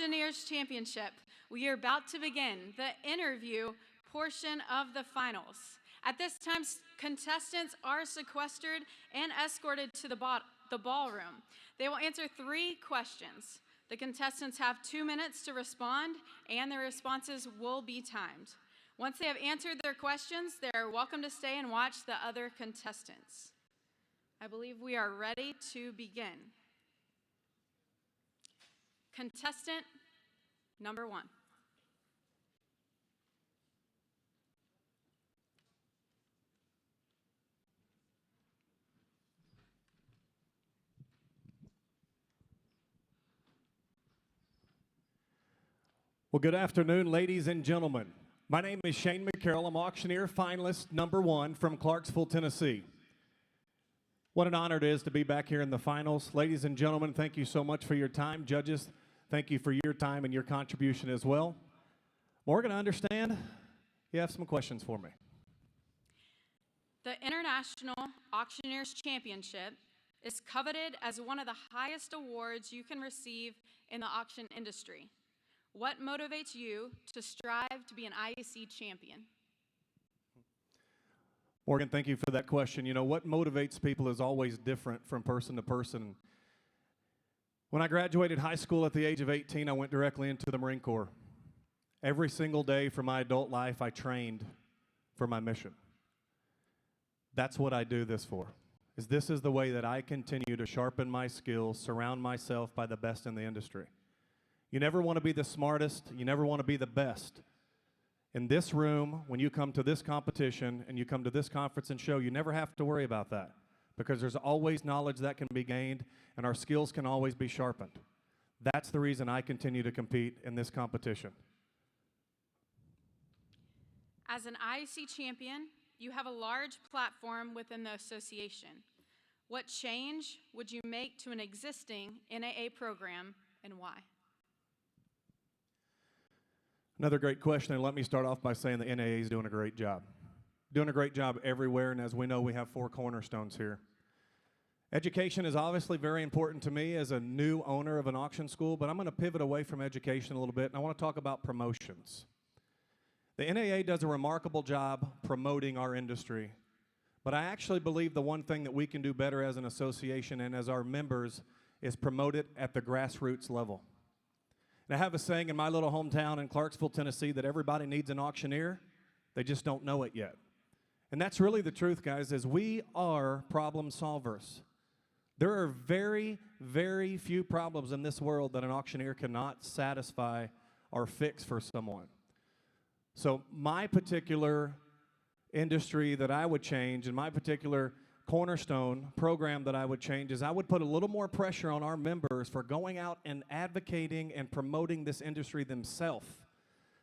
Auctioneers Championship, we are about to begin the interview portion of the finals. At this time, contestants are sequestered and escorted to the ballroom. They will answer 3 questions. The contestants have 2 minutes to respond, and their responses will be timed. Once they have answered their questions, they're welcome to stay and watch the other contestants. I believe we are ready to begin. Contestant number 1. Well, good afternoon, ladies and gentlemen. My name is Shane McCarroll. I'm auctioneer finalist number 1 from Clarksville, Tennessee. What an honor it is to be back here in the finals. Ladies and gentlemen, thank you so much for your time. Judges, thank you for your time and your contribution as well. Morgan, I understand you have some questions for me. The International Auctioneers Championship is coveted as one of the highest awards you can receive in the auction industry. What motivates you to strive to be an IAC champion? Morgan, thank you for that question. You know, what motivates people is always different from person to person. When I graduated high school at the age of 18, I went directly into the Marine Corps. Every single day for my adult life, I trained for my mission. That's what I do this for. This is the way that I continue to sharpen my skills, surround myself by the best in the industry. You never want to be the smartest. You never want to be the best. In this room, when you come to this competition and you come to this conference and show, you never have to worry about that because there's always knowledge that can be gained and our skills can always be sharpened. That's the reason I continue to compete in this competition. As an IAC champion, you have a large platform within the association. What change would you make to an existing NAA program and why? Another great question, and let me start off by saying the NAA is doing a great job. Doing a great job everywhere, and as we know, we have 4 cornerstones here. Education is obviously very important to me as a new owner of an auction school, but I'm going to pivot away from education a little bit, and I want to talk about promotions. The NAA does a remarkable job promoting our industry, but I actually believe the one thing that we can do better as an association and as our members is promote it at the grassroots level. And I have a saying in my little hometown in Clarksville, Tennessee, that everybody needs an auctioneer. They just don't know it yet. And that's really the truth, guys, is we are problem solvers. There are very, very few problems in this world that an auctioneer cannot satisfy or fix for someone. So my particular industry that I would change and my particular cornerstone program that I would change is I would put a little more pressure on our members for going out and advocating and promoting this industry themselves.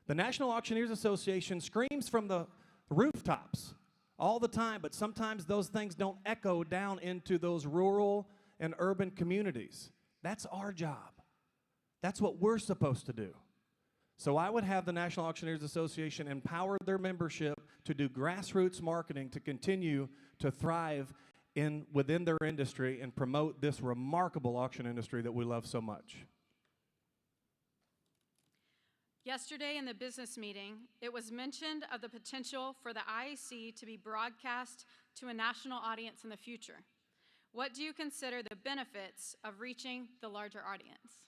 The National Auctioneers Association screams from the rooftops all the time, but sometimes those things don't echo down into those rural and urban communities. That's our job. That's what we're supposed to do. So I would have the National Auctioneers Association empower their membership to do grassroots marketing to continue to thrive within their industry and promote this remarkable auction industry that we love so much. Yesterday in the business meeting, it was mentioned of the potential for the IAC to be broadcast to a national audience in the future. What do you consider the benefits of reaching the larger audience?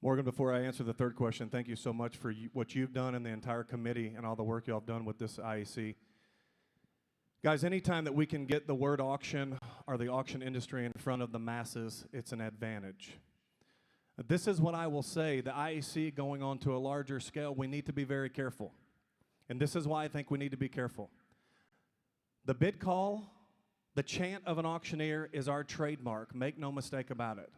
Morgan, before I answer the third question, thank you so much for what you've done and the entire committee and all the work y'all have done with this IAC. Guys, anytime that we can get the word auction or the auction industry in front of the masses, it's an advantage. This is what I will say, the IAC going on to a larger scale, we need to be very careful. And this is why I think we need to be careful. The bid call, the chant of an auctioneer is our trademark, make no mistake about it.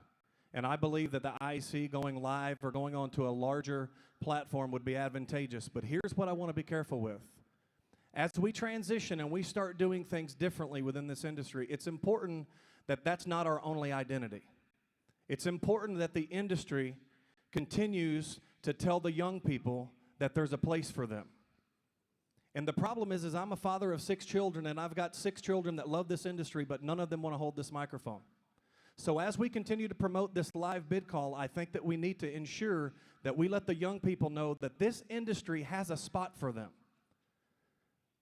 And I believe that the IAC going live or going on to a larger platform would be advantageous. But here's what I want to be careful with. As we transition and we start doing things differently within this industry, it's important that that's not our only identity. It's important that the industry continues to tell the young people that there's a place for them. And the problem is I'm a father of 6 children, and I've got 6 children that love this industry, but none of them want to hold this microphone. So as we continue to promote this live bid call, I think that we need to ensure that we let the young people know that this industry has a spot for them.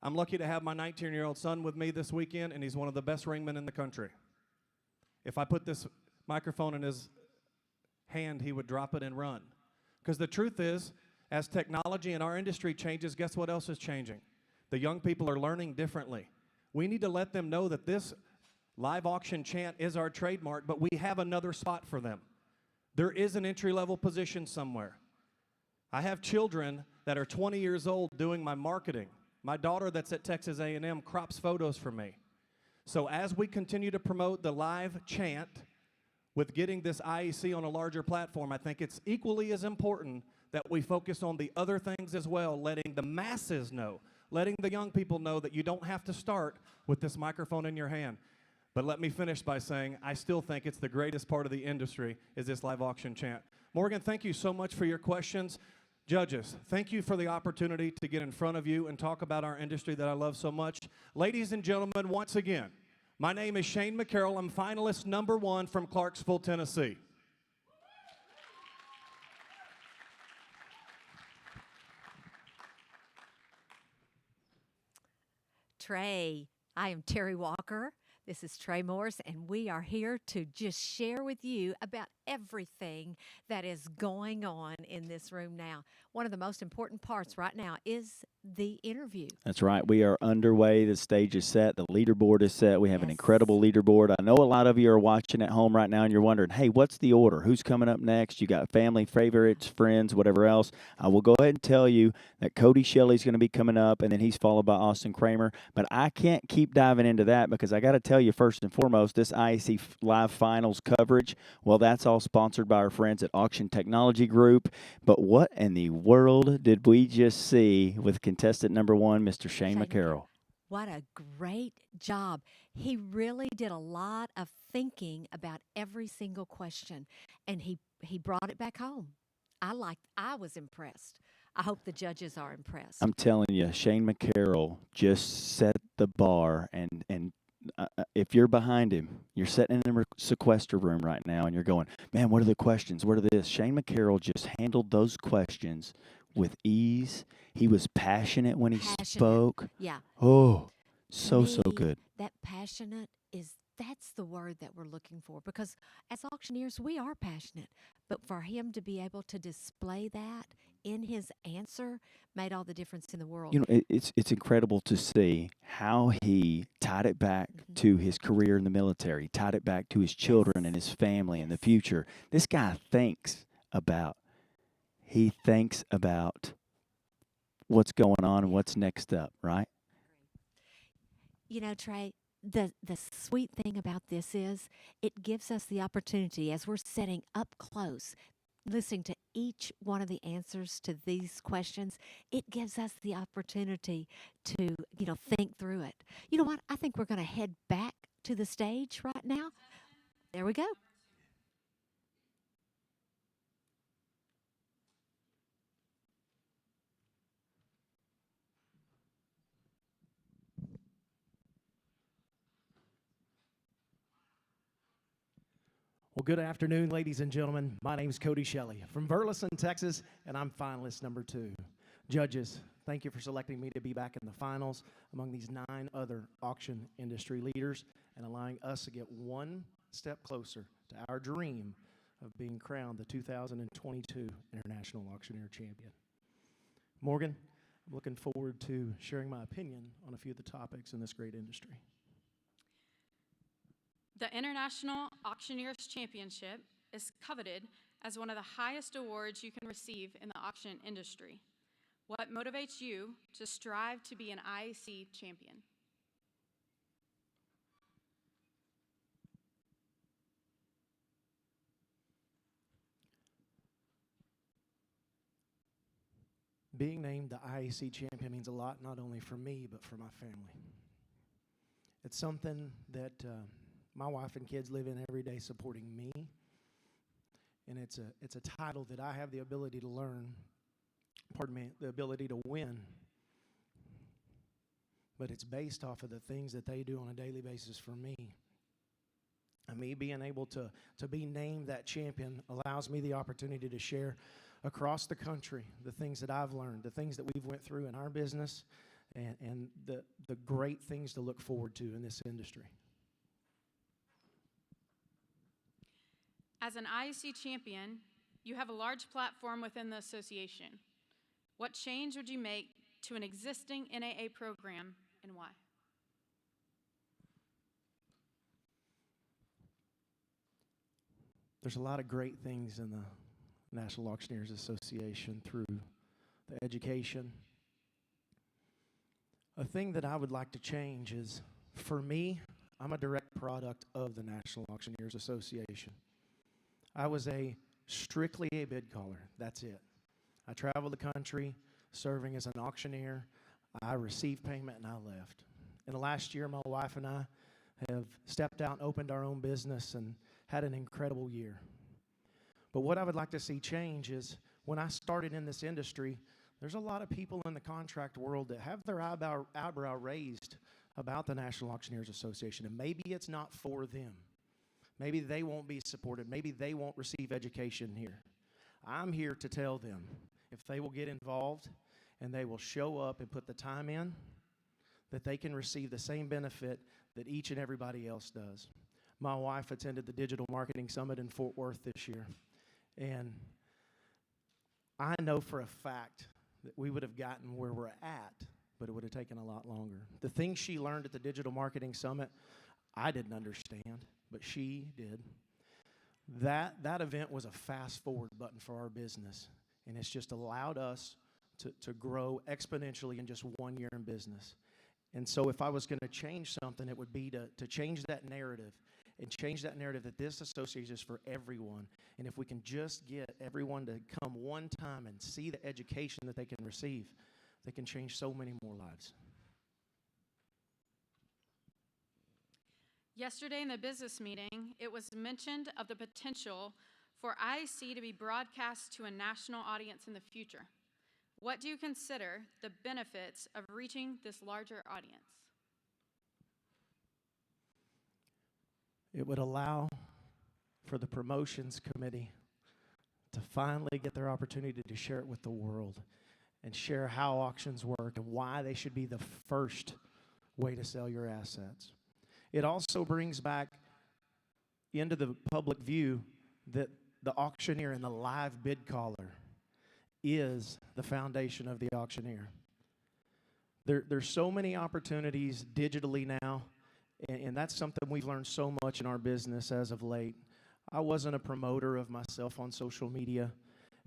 I'm lucky to have my 19-year-old son with me this weekend, and he's one of the best ringmen in the country. If I put this microphone in his hand, he would drop it and run. Because the truth is, as technology in our industry changes, guess what else is changing? The young people are learning differently. We need to let them know that this live auction chant is our trademark, but we have another spot for them. There is an entry-level position somewhere. I have children that are 20 years old doing my marketing. My daughter that's at Texas A&M crops photos for me. So as we continue to promote the live chant with getting this IEC on a larger platform, I think it's equally as important that we focus on the other things as well, letting the masses know, letting the young people know that you don't have to start with this microphone in your hand. But let me finish by saying I still think it's the greatest part of the industry is this live auction chant. Morgan, thank you so much for your questions. Judges, thank you for the opportunity to get in front of you and talk about our industry that I love so much. Ladies and gentlemen, once again, my name is Shane McCarroll. I'm finalist number 1 from Clarksville, Tennessee. Trey, I am Terry Walker. This is Trey Morris, and we are here to just share with you about everything that is going on in this room now. One of the most important parts right now is the interview. That's right. We are underway. The stage is set. The leaderboard is set. We have an incredible leaderboard. I know a lot of you are watching at home right now and you're wondering, hey, what's the order? Who's coming up next? You got family, favorites, friends, whatever else. I will go ahead and tell you that Cody Shelley's going to be coming up, and then he's followed by Austin Kramer. But I can't keep diving into that because I got to tell you first and foremost, this IAC Live Finals coverage, well, that's all sponsored by our friends at Auction Technology Group. But what in the world did we just see with contestant number 1, Mr. Shane McCarroll? What a great job. He really did a lot of thinking about every single question, and he brought it back home. I was impressed. I hope the judges are impressed. I'm telling you, Shane McCarroll just set the bar, and if you're behind him, you're sitting in a sequester room right now, and you're going, man, what are the questions? What are this? Shane McCarroll just handled those questions with ease. He was passionate when he spoke. Yeah. Oh, so Me, good. That passionate that's the word that we're looking for, because as auctioneers, we are passionate. But for him to be able to display that in his answer made all the difference in the world. You know, it's incredible to see how he tied it back to his career in the military, tied it back to his children and his family and the future. This guy thinks about what's going on and what's next up, right? You know, Trey, the sweet thing about this is it gives us the opportunity, as we're sitting up close, listening to each one of the answers to these questions, it gives us the opportunity to, think through it. You know what? I think we're going to head back to the stage right now. There we go. Well, good afternoon, ladies and gentlemen. My name is Cody Shelley from Burleson, Texas, and I'm finalist number 2. Judges, thank you for selecting me to be back in the finals among these 9 other auction industry leaders and allowing us to get one step closer to our dream of being crowned the 2022 International Auctioneer Champion. Morgan, I'm looking forward to sharing my opinion on a few of the topics in this great industry. The International Auctioneers Championship is coveted as one of the highest awards you can receive in the auction industry. What motivates you to strive to be an IAC champion? Being named the IAC champion means a lot, not only for me, but for my family. It's something that my wife and kids live in every day supporting me, and it's a title that I have the ability to learn, the ability to win, but it's based off of the things that they do on a daily basis for me. And me being able to be named that champion allows me the opportunity to share across the country the things that I've learned, the things that we've went through in our business, and the great things to look forward to in this industry. As an IEC champion, you have a large platform within the association. What change would you make to an existing NAA program and why? There's a lot of great things in the National Auctioneers Association through the education. A thing that I would like to change is, for me, I'm a direct product of the National Auctioneers Association. I was strictly a bid caller. That's it. I traveled the country serving as an auctioneer. I received payment and I left. In the last year, my wife and I have stepped out and opened our own business and had an incredible year. But what I would like to see change is, when I started in this industry, there's a lot of people in the contract world that have their eyebrow raised about the National Auctioneers Association, and maybe it's not for them. Maybe they won't be supported. Maybe they won't receive education here. I'm here to tell them, if they will get involved and they will show up and put the time in, that they can receive the same benefit that each and everybody else does. My wife attended the Digital Marketing Summit in Fort Worth this year, and I know for a fact that we would have gotten where we're at, but it would have taken a lot longer. The things she learned at the Digital Marketing Summit, I didn't understand, but she did. That event was a fast forward button for our business, and it's just allowed us to grow exponentially in just 1 year in business. And so if I was going to change something, it would be to change that narrative, and change that narrative that this association is for everyone. And if we can just get everyone to come one time and see the education that they can receive, they can change so many more lives. Yesterday in the business meeting, it was mentioned of the potential for IEC to be broadcast to a national audience in the future. What do you consider the benefits of reaching this larger audience? It would allow for the promotions committee to finally get their opportunity to share it with the world and share how auctions work and why they should be the first way to sell your assets. It also brings back into the public view that the auctioneer and the live bid caller is the foundation of the auctioneer. There's so many opportunities digitally now, and that's something we've learned so much in our business as of late. I wasn't a promoter of myself on social media,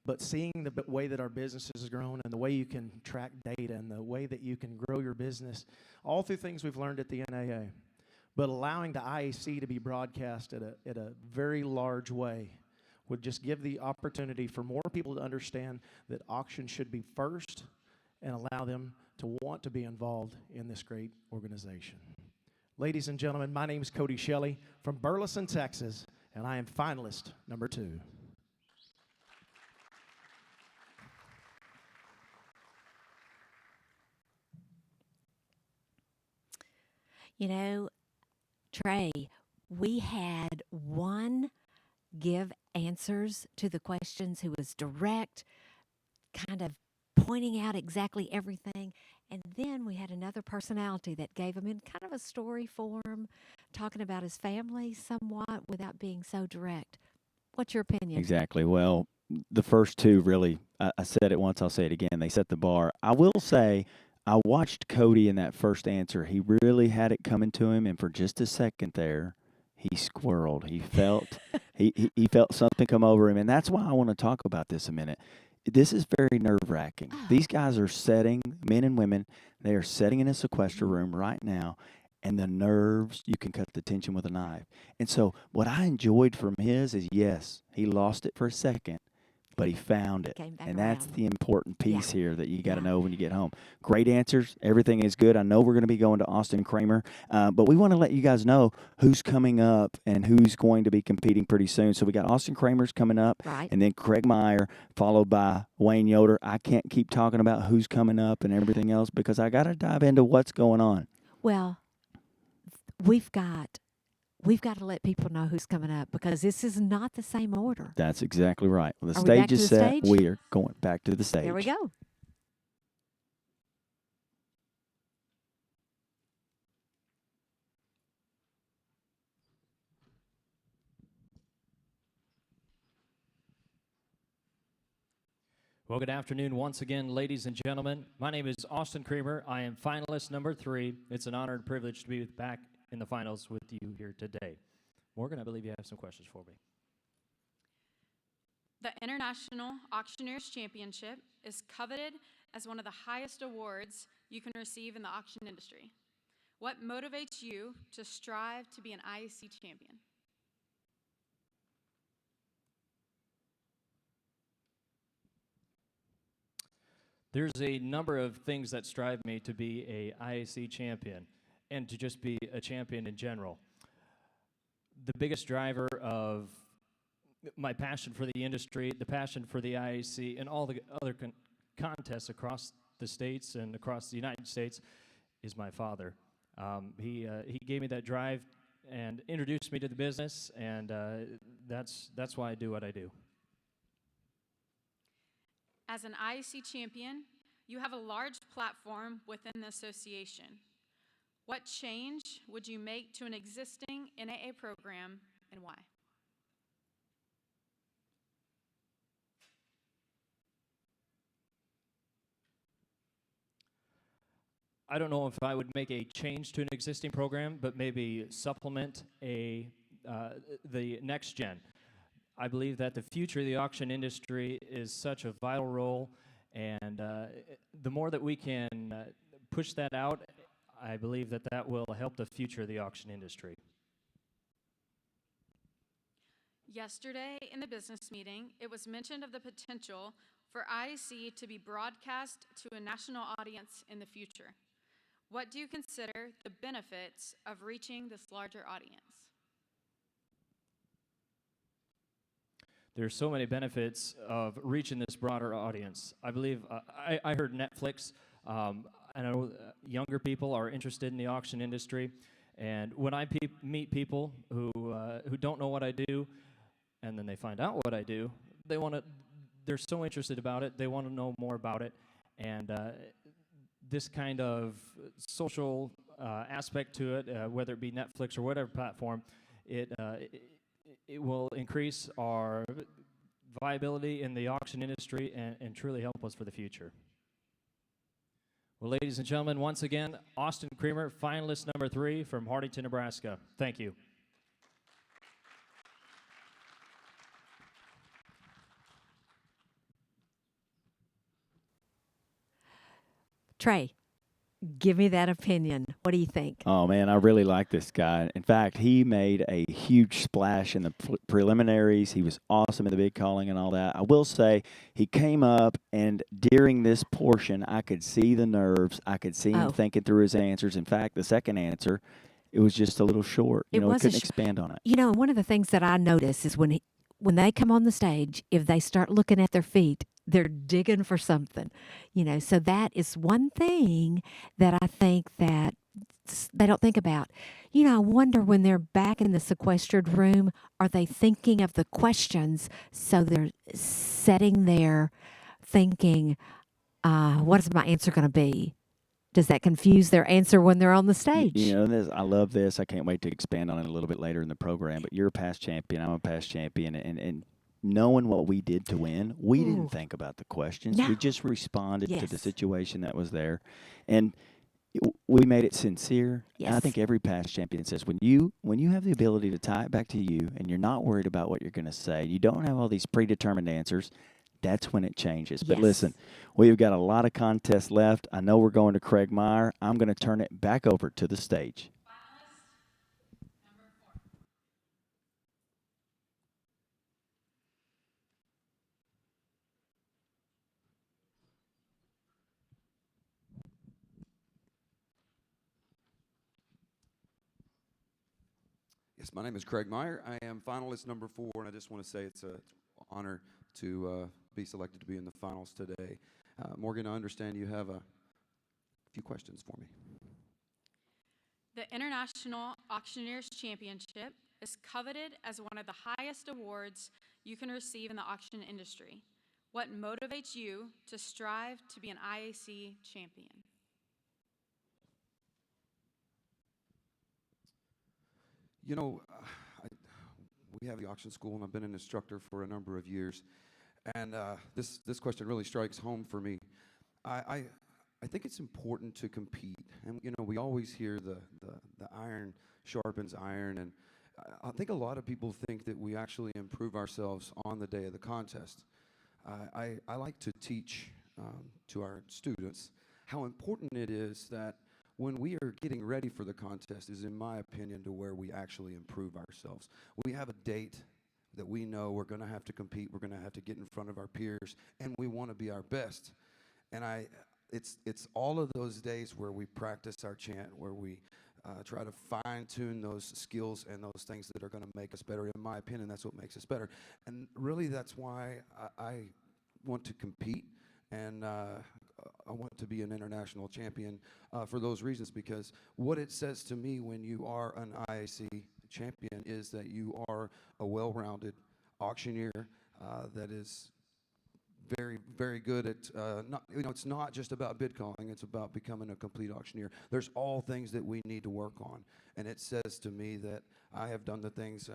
but seeing the way that our business has grown and the way you can track data and the way that you can grow your business, all through things we've learned at the NAA, but allowing the IAC to be broadcast at a very large way would just give the opportunity for more people to understand that auction should be first and allow them to want to be involved in this great organization. Ladies and gentlemen, my name is Cody Shelley from Burleson, Texas, and I am finalist number 2. You know, Trey, we had one give answers to the questions who was direct, kind of pointing out exactly everything. And then we had another personality that gave him in kind of a story form, talking about his family somewhat without being so direct. What's your opinion? Exactly. Well, the first two really, I said it once, I'll say it again. They set the bar. I will say, I watched Cody in that first answer. He really had it coming to him, and for just a second there, he squirreled. He felt he felt something come over him, and that's why I want to talk about this a minute. This is very nerve-wracking. These guys are setting, men and women, they are setting in a sequester room right now, and the nerves, you can cut the tension with a knife. And so what I enjoyed from his is, yes, he lost it for a second, but he found it. And that's the important piece here that you got to know when you get home. Great answers. Everything is good. I know we're going to be going to Austin Kramer, but we want to let you guys know who's coming up and who's going to be competing pretty soon. So we got Austin Kramer's coming up, and then Craig Meyer, followed by Wayne Yoder. I can't keep talking about who's coming up and everything else because I got to dive into what's going on. Well, we've got we've got to let people know who's coming up because this is not the same order. That's exactly right. Well, the Are we back stage to is the set. stage? We are going back to the stage. There we go. Well, good afternoon once again, ladies and gentlemen. My name is Austin Creamer. I am finalist number 3. It's an honor and privilege to be back in the finals with you here today. Morgan, I believe you have some questions for me. The International Auctioneers Championship is coveted as one of the highest awards you can receive in the auction industry. What motivates you to strive to be an IAC champion? There's a number of things that strive me to be a IAC champion and to just be a champion in general. The biggest driver of my passion for the industry, the passion for the IAC, and all the other contests across the states and across the United States is my father. He gave me that drive and introduced me to the business, and that's why I do what I do. As an IAC champion, you have a large platform within the association. What change would you make to an existing NAA program and why? I don't know if I would make a change to an existing program, but maybe supplement the next gen. I believe that the future of the auction industry is such a vital role, and the more that we can push that out, I believe that that will help the future of the auction industry. Yesterday in the business meeting, it was mentioned of the potential for IAC to be broadcast to a national audience in the future. What do you consider the benefits of reaching this larger audience? There's so many benefits of reaching this broader audience. I believe, I heard Netflix. I know younger people are interested in the auction industry. And when I meet people who don't know what I do, and then they find out what I do, they're so interested about it, they want to know more about it. And this kind of social aspect to it, whether it be Netflix or whatever platform, it will increase our viability in the auction industry and truly help us for the future. Well, ladies and gentlemen, once again, Austin Creamer, finalist number 3 from Hartington, Nebraska. Thank you. Trey, give me that opinion. What do you think? Oh, man, I really like this guy. In fact, he made a huge splash in the preliminaries. He was awesome in the big calling and all that. I will say he came up, and during this portion, I could see the nerves. I could see him thinking through his answers. In fact, the second answer, it was just a little short. You know, he couldn't expand on it. You know, one of the things that I notice is when they come on the stage, if they start looking at their feet, they're digging for something, you know. So that is one thing that I think that they don't think about. You know, I wonder when they're back in the sequestered room, are they thinking of the questions? So they're sitting there thinking, what is my answer going to be? Does that confuse their answer when they're on the stage? You know, I love this. I can't wait to expand on it a little bit later in the program. But you're a past champion. I'm a past champion. And knowing what we did to win, we didn't think about the questions. No. We just responded to the situation that was there. And we made it sincere. Yes. And I think every past champion says when you have the ability to tie it back to you and you're not worried about what you're going to say, you don't have all these predetermined answers, that's when it changes. But listen, we've got a lot of contests left. I know we're going to Craig Meyer. I'm going to turn it back over to the stage. Yes, my name is Craig Meyer. I am finalist number 4, and I just want to say it's an honor to be selected to be in the finals today. Morgan, I understand you have a few questions for me. The International Auctioneers Championship is coveted as one of the highest awards you can receive in the auction industry. What motivates you to strive to be an IAC champion? You know, we have the auction school, and I've been an instructor for a number of years. And this question really strikes home for me. I think it's important to compete. And, you know, we always hear the iron sharpens iron. And I think a lot of people think that we actually improve ourselves on the day of the contest. I like to teach to our students how important it is that when we are getting ready for the contest is, in my opinion, to where we actually improve ourselves. We have a date that we know we're going to have to compete, we're going to have to get in front of our peers, and we want to be our best. And it's all of those days where we practice our chant, where we try to fine-tune those skills and those things that are going to make us better. In my opinion, that's what makes us better. And really, that's why I want to compete, and I want to be an international champion for those reasons, because what it says to me when you are an IAC champion is that you are a well-rounded auctioneer that is very, very good at, it's not just about bid calling, it's about becoming a complete auctioneer. There's all things that we need to work on, and it says to me that I have done the things,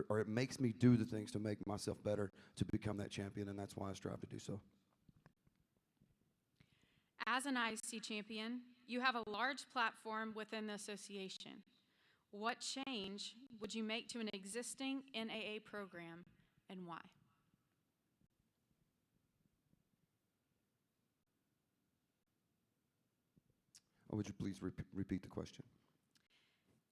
or it makes me do the things to make myself better to become that champion, and that's why I strive to do so. As an IC champion, you have a large platform within the association. What change would you make to an existing NAA program, and why? Would you please repeat the question?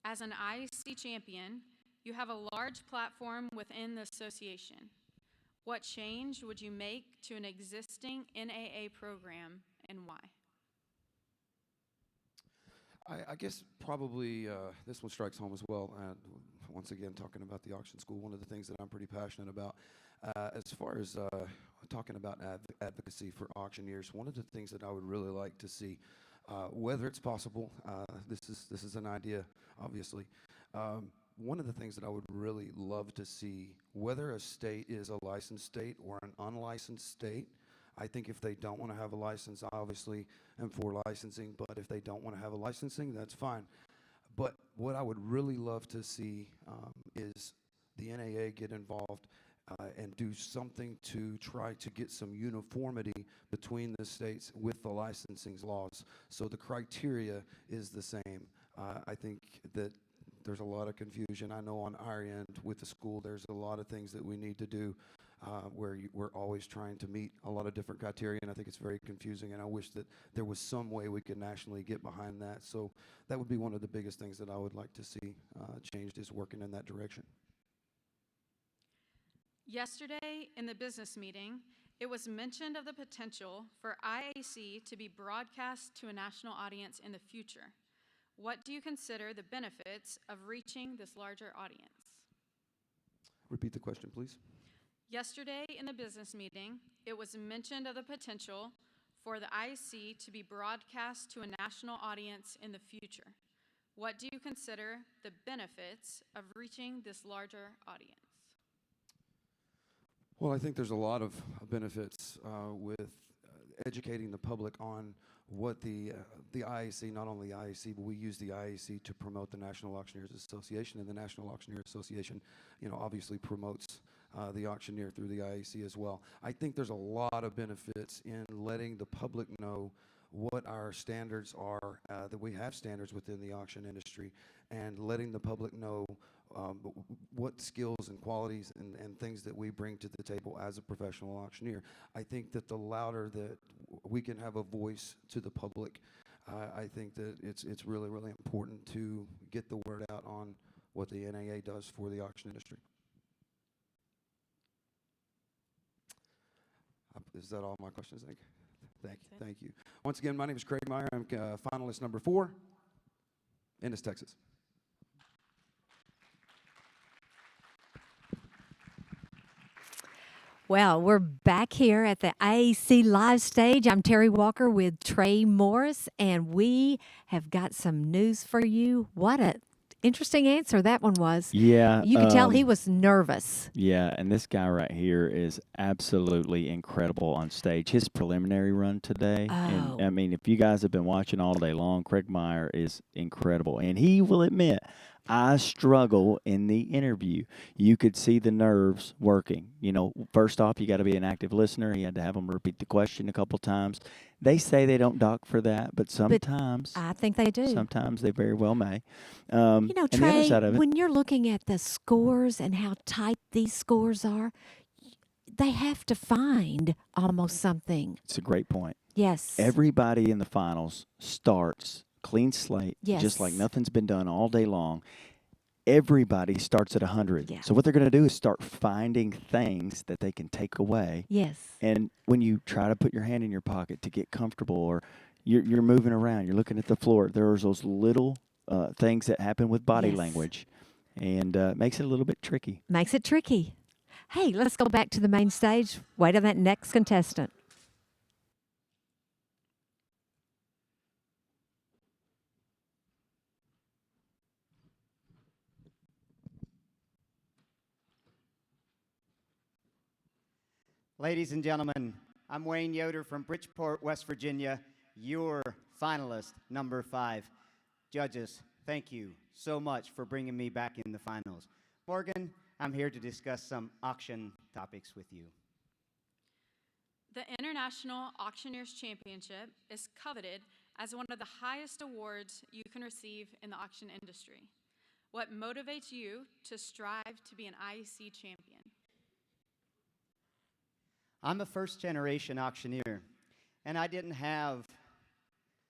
As an IC champion, you have a large platform within the association. What change would you make to an existing NAA program, and why? I guess probably this one strikes home as well. Once again, talking about the auction school, one of the things that I'm pretty passionate about, as far as talking about advocacy for auctioneers, one of the things that I would really like to see, whether it's possible, this is an idea, obviously. One of the things that I would really love to see, whether a state is a licensed state or an unlicensed state, I think if they don't want to have a license, obviously, and for licensing, but if they don't want to have a licensing, that's fine. But what I would really love to see is the NAA get involved and do something to try to get some uniformity between the states with the licensing laws. So the criteria is the same. I think that there's a lot of confusion. I know on our end with the school, there's a lot of things that we need to do where we're always trying to meet a lot of different criteria, and I think it's very confusing, and I wish that there was some way we could nationally get behind that. So that would be one of the biggest things that I would like to see changed, is working in that direction. Yesterday in the business meeting, it was mentioned of the potential for IAC to be broadcast to a national audience in the future. What do you consider the benefits of reaching this larger audience? Repeat the question, please. Yesterday in the business meeting, it was mentioned of the potential for the IAC to be broadcast to a national audience in the future. What do you consider the benefits of reaching this larger audience? Well, I think there's a lot of benefits with educating the public on what the IAC, not only the IAC, but we use the IAC to promote the National Auctioneers Association, and the National Auctioneer Association, obviously promotes the auctioneer through the IAC as well. I think there's a lot of benefits in letting the public know what our standards are, that we have standards within the auction industry, and letting the public know what skills and qualities and things that we bring to the table as a professional auctioneer. I think that the louder that we can have a voice to the public, I think that it's really, really important to get the word out on what the NAA does for the auction industry. Is that all my questions? Thank you. Once again, my name is Craig Meyer. I'm finalist number 4, Ennis, Texas. Well, we're back here at the IAC live stage. I'm Terry Walker with Trey Morris, and we have got some news for you. What a interesting answer that one was. Yeah. You could tell he was nervous. Yeah, and this guy right here is absolutely incredible on stage. His preliminary run today, and I mean, if you guys have been watching all day long, Craig Meyer is incredible. And he will admit, I struggle in the interview. You could see the nerves working. You know, first off, you got to be an active listener. He had to have them repeat the question a couple times. They say they don't dock for that, but sometimes I think they do. sometimes they very well may. You know, and the other Trey, side of it, when you're looking at the scores and how tight these scores are, they have to find almost something. it's a great point. Yes. Everybody in the finals starts clean slate, just like Yes. nothing's been done all day long. Everybody starts at 100. Yeah. So what they're going to do is start finding things that they can take away. Yes. And when you try to put your hand in your pocket to get comfortable, or you're moving around, you're looking at the floor, there's those little things that happen with body Yes. language, and makes it a little bit tricky. Makes it tricky. Hey, let's go back to the main stage. Wait on that next contestant. Ladies and gentlemen, I'm Wayne Yoder from Bridgeport, West Virginia, your finalist, number 5. Judges, thank you so much for bringing me back in the finals. Morgan, I'm here to discuss some auction topics with you. The International Auctioneers Championship is coveted as one of the highest awards you can receive in the auction industry. What motivates you to strive to be an IEC champion? I'm a first-generation auctioneer, and I didn't have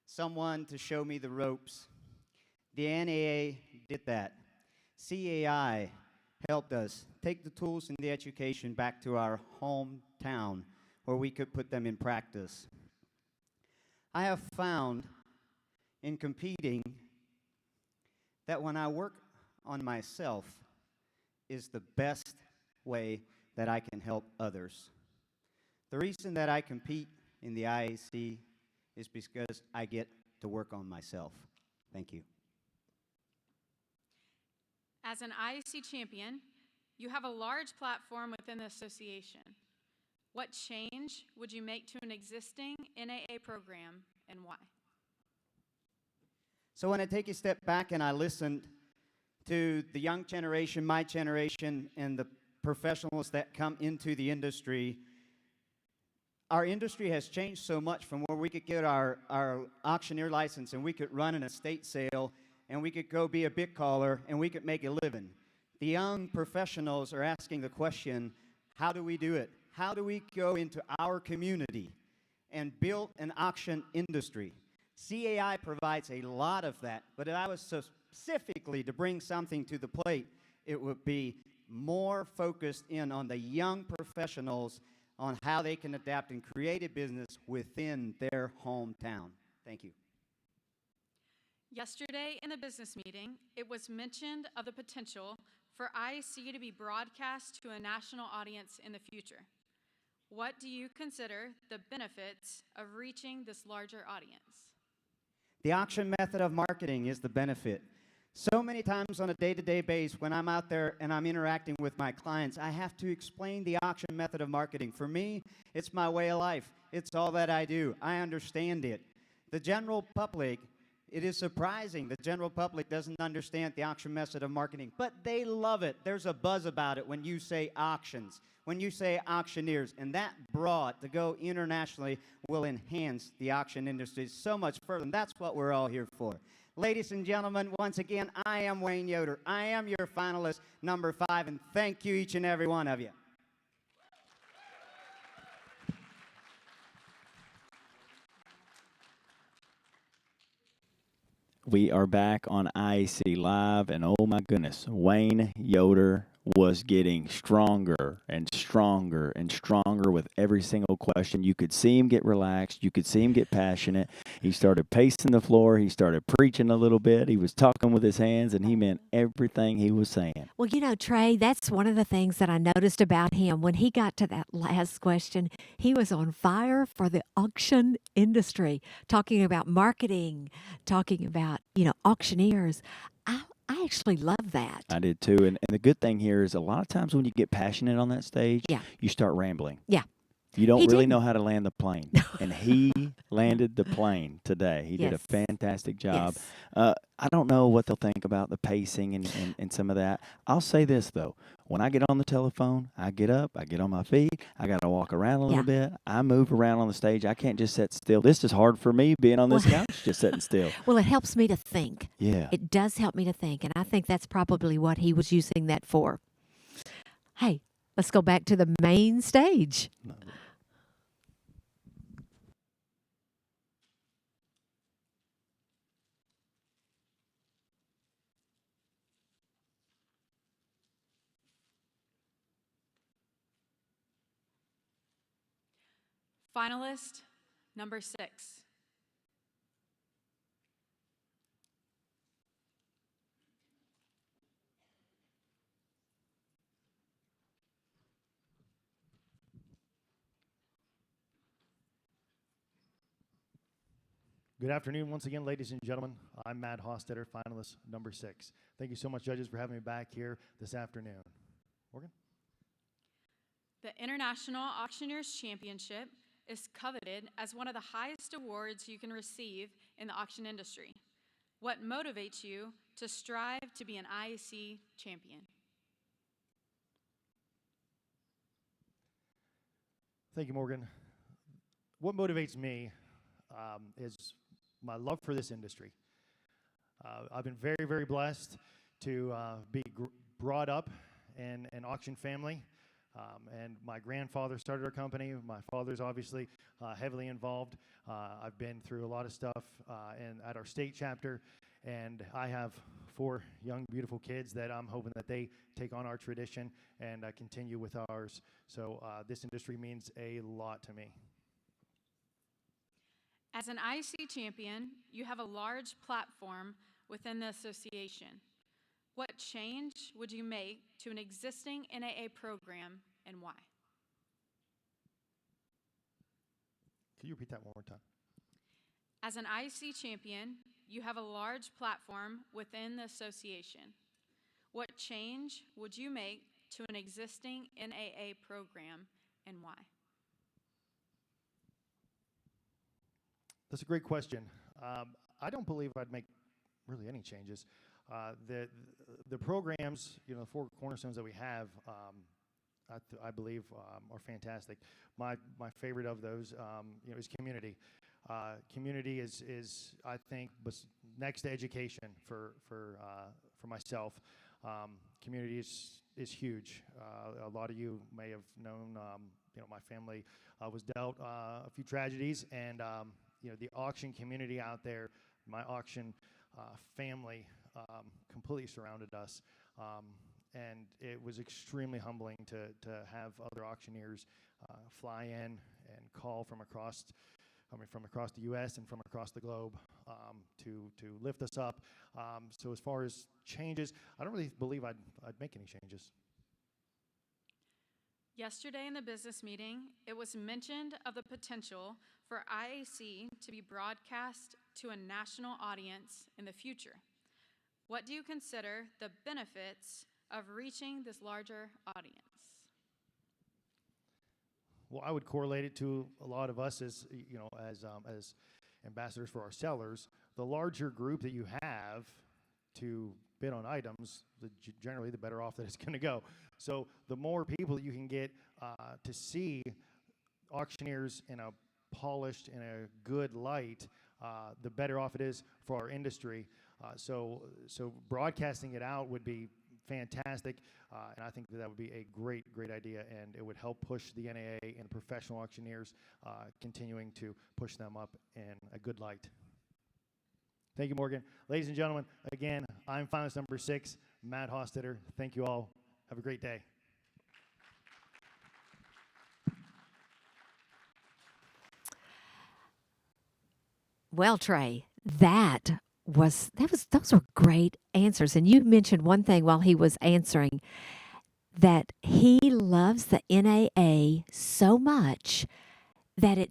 someone to show me the ropes. The NAA did that. CAI helped us take the tools and the education back to our hometown where we could put them in practice. I have found in competing that when I work on myself is the best way that I can help others. The reason that I compete in the IAC is because I get to work on myself. Thank you. As an IEC champion, you have a large platform within the association. What change would you make to an existing NAA program, and why? So when I take a step back and I listen to the young generation, my generation, and the professionals that come into the industry, our industry has changed so much from where we could get our auctioneer license and we could run an estate sale and we could go be a big caller and we could make a living. The young professionals are asking the question, how do we do it? How do we go into our community and build an auction industry? CAI provides a lot of that, but if I was specifically to bring something to the plate, it would be more focused in on the young professionals on how they can adapt and create a business within their hometown. Thank you. Yesterday in the business meeting, it was mentioned of the potential for IAC to be broadcast to a national audience in the future. What do you consider the benefits of reaching this larger audience? The auction method of marketing is the benefit. So many times on a day-to-day basis when I'm out there and I'm interacting with my clients, I have to explain the auction method of marketing. For me, it's my way of life. It's all that I do. I understand it. The general public, it is surprising the general public doesn't understand the auction method of marketing, but they love it. There's a buzz about it when you say auctions, when you say auctioneers, and that broad to go internationally will enhance the auction industry so much further, and that's what we're all here for. Ladies and gentlemen, once again, I am Wayne Yoder. I am your finalist, number 5, and thank you, each and every one of you. We are back on IAC Live, and oh my goodness, Wayne Yoder was getting stronger and stronger and stronger with every single question. You could see him get relaxed. You could see him get passionate. He started pacing the floor. He started preaching a little bit. He was talking with his hands, and he meant everything he was saying. Well, you know, Trey, that's one of the things that I noticed about him. When he got to that last question, he was on fire for the auction industry, talking about marketing, talking about, auctioneers. I actually love that. I did too. And the good thing here is a lot of times when you get passionate on that stage, Yeah. you start rambling. Yeah. You don't He really didn't. know how to land the plane. And he landed the plane today. He did a Yes. fantastic job. Yes. I don't know what they'll think about the pacing and some of that. I'll say this, though. When I get on the telephone, I get up, I get on my feet, I got to walk around a little bit. I move around on the stage. I can't just sit still. This is hard for me being on this Well- couch, just sitting still. Well, it helps me to think. Yeah. It does help me to think, and I think that's probably what he was using that for. Hey, let's go back to the main stage. Finalist number 6. Good afternoon once again, ladies and gentlemen. I'm Matt Hostetter, finalist number 6. Thank you so much, judges, for having me back here this afternoon. Morgan? The International Auctioneers Championship is coveted as one of the highest awards you can receive in the auction industry. What motivates you to strive to be an IAC champion? Thank you, Morgan. What motivates me is my love for this industry. I've been very, very blessed to be brought up in an auction family. And my grandfather started our company. My father's obviously heavily involved. I've been through a lot of stuff at our state chapter, and I have 4 young, beautiful kids that I'm hoping that they take on our tradition and continue with ours. So this industry means a lot to me. As an IAC champion, you have a large platform within the association. What change would you make to an existing NAA program and why? Can you repeat that one more time? As an IAC champion, you have a large platform within the association. What change would you make to an existing NAA program and why? That's a great question. I don't believe I'd make really any changes. The programs, the 4 cornerstones that we have, I believe are fantastic. My favorite of those, is community. Community is I think next to education for myself. Community is huge. A lot of you may have known. My family was dealt a few tragedies, and the auction community out there, my auction family completely surrounded us. And it was extremely humbling to have other auctioneers fly in and call from across the U.S. and from across the globe to lift us up. So as far as changes, I don't really believe I'd make any changes. Yesterday in the business meeting, it was mentioned of the potential for IAC to be broadcast to a national audience in the future. What do you consider the benefits of reaching this larger audience? Well, I would correlate it to a lot of us as ambassadors for our sellers. The larger group that you have to bid on items, generally the better off that it's going to go. So the more people that you can get to see auctioneers in a polished, in a good light, the better off it is for our industry. So broadcasting it out would be fantastic, and I think that would be a great idea, and it would help push the NAA and professional auctioneers, continuing to push them up in a good light. Thank you, Morgan. Ladies and gentlemen, again, I'm finalist number 6, Matt Hostetter. Thank you all. Have a great day. Well, Trey, those were great answers. And you mentioned one thing while he was answering, that he loves the NAA so much that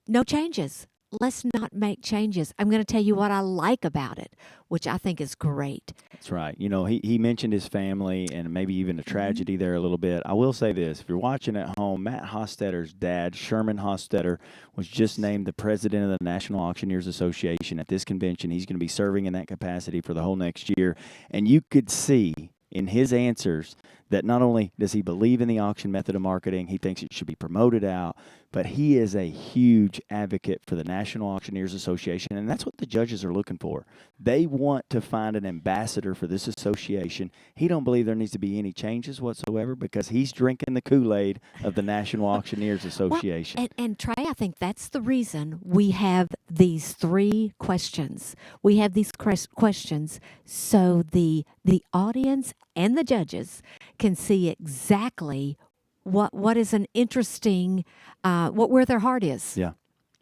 no changes. Let's not make changes. I'm going to tell you what I like about it, which I think is great. That's right. You know, he mentioned his family and maybe even a tragedy there a little bit. I will say this. If you're watching at home, Matt Hostetter's dad, Sherman Hostetter, was just named the president of the National Auctioneers Association at this convention. He's going to be serving in that capacity for the whole next year. And you could see in his answers that not only does he believe in the auction method of marketing, he thinks it should be promoted out, but he is a huge advocate for the National Auctioneers Association, and that's what the judges are looking for. They want to find an ambassador for this association. He don't believe there needs to be any changes whatsoever because he's drinking the Kool-Aid of the National Auctioneers Association. Well, and Trey, I think that's the reason we have these 3 questions. We have these questions so the audience and the judges can see exactly what is an interesting, where their heart is. Yeah.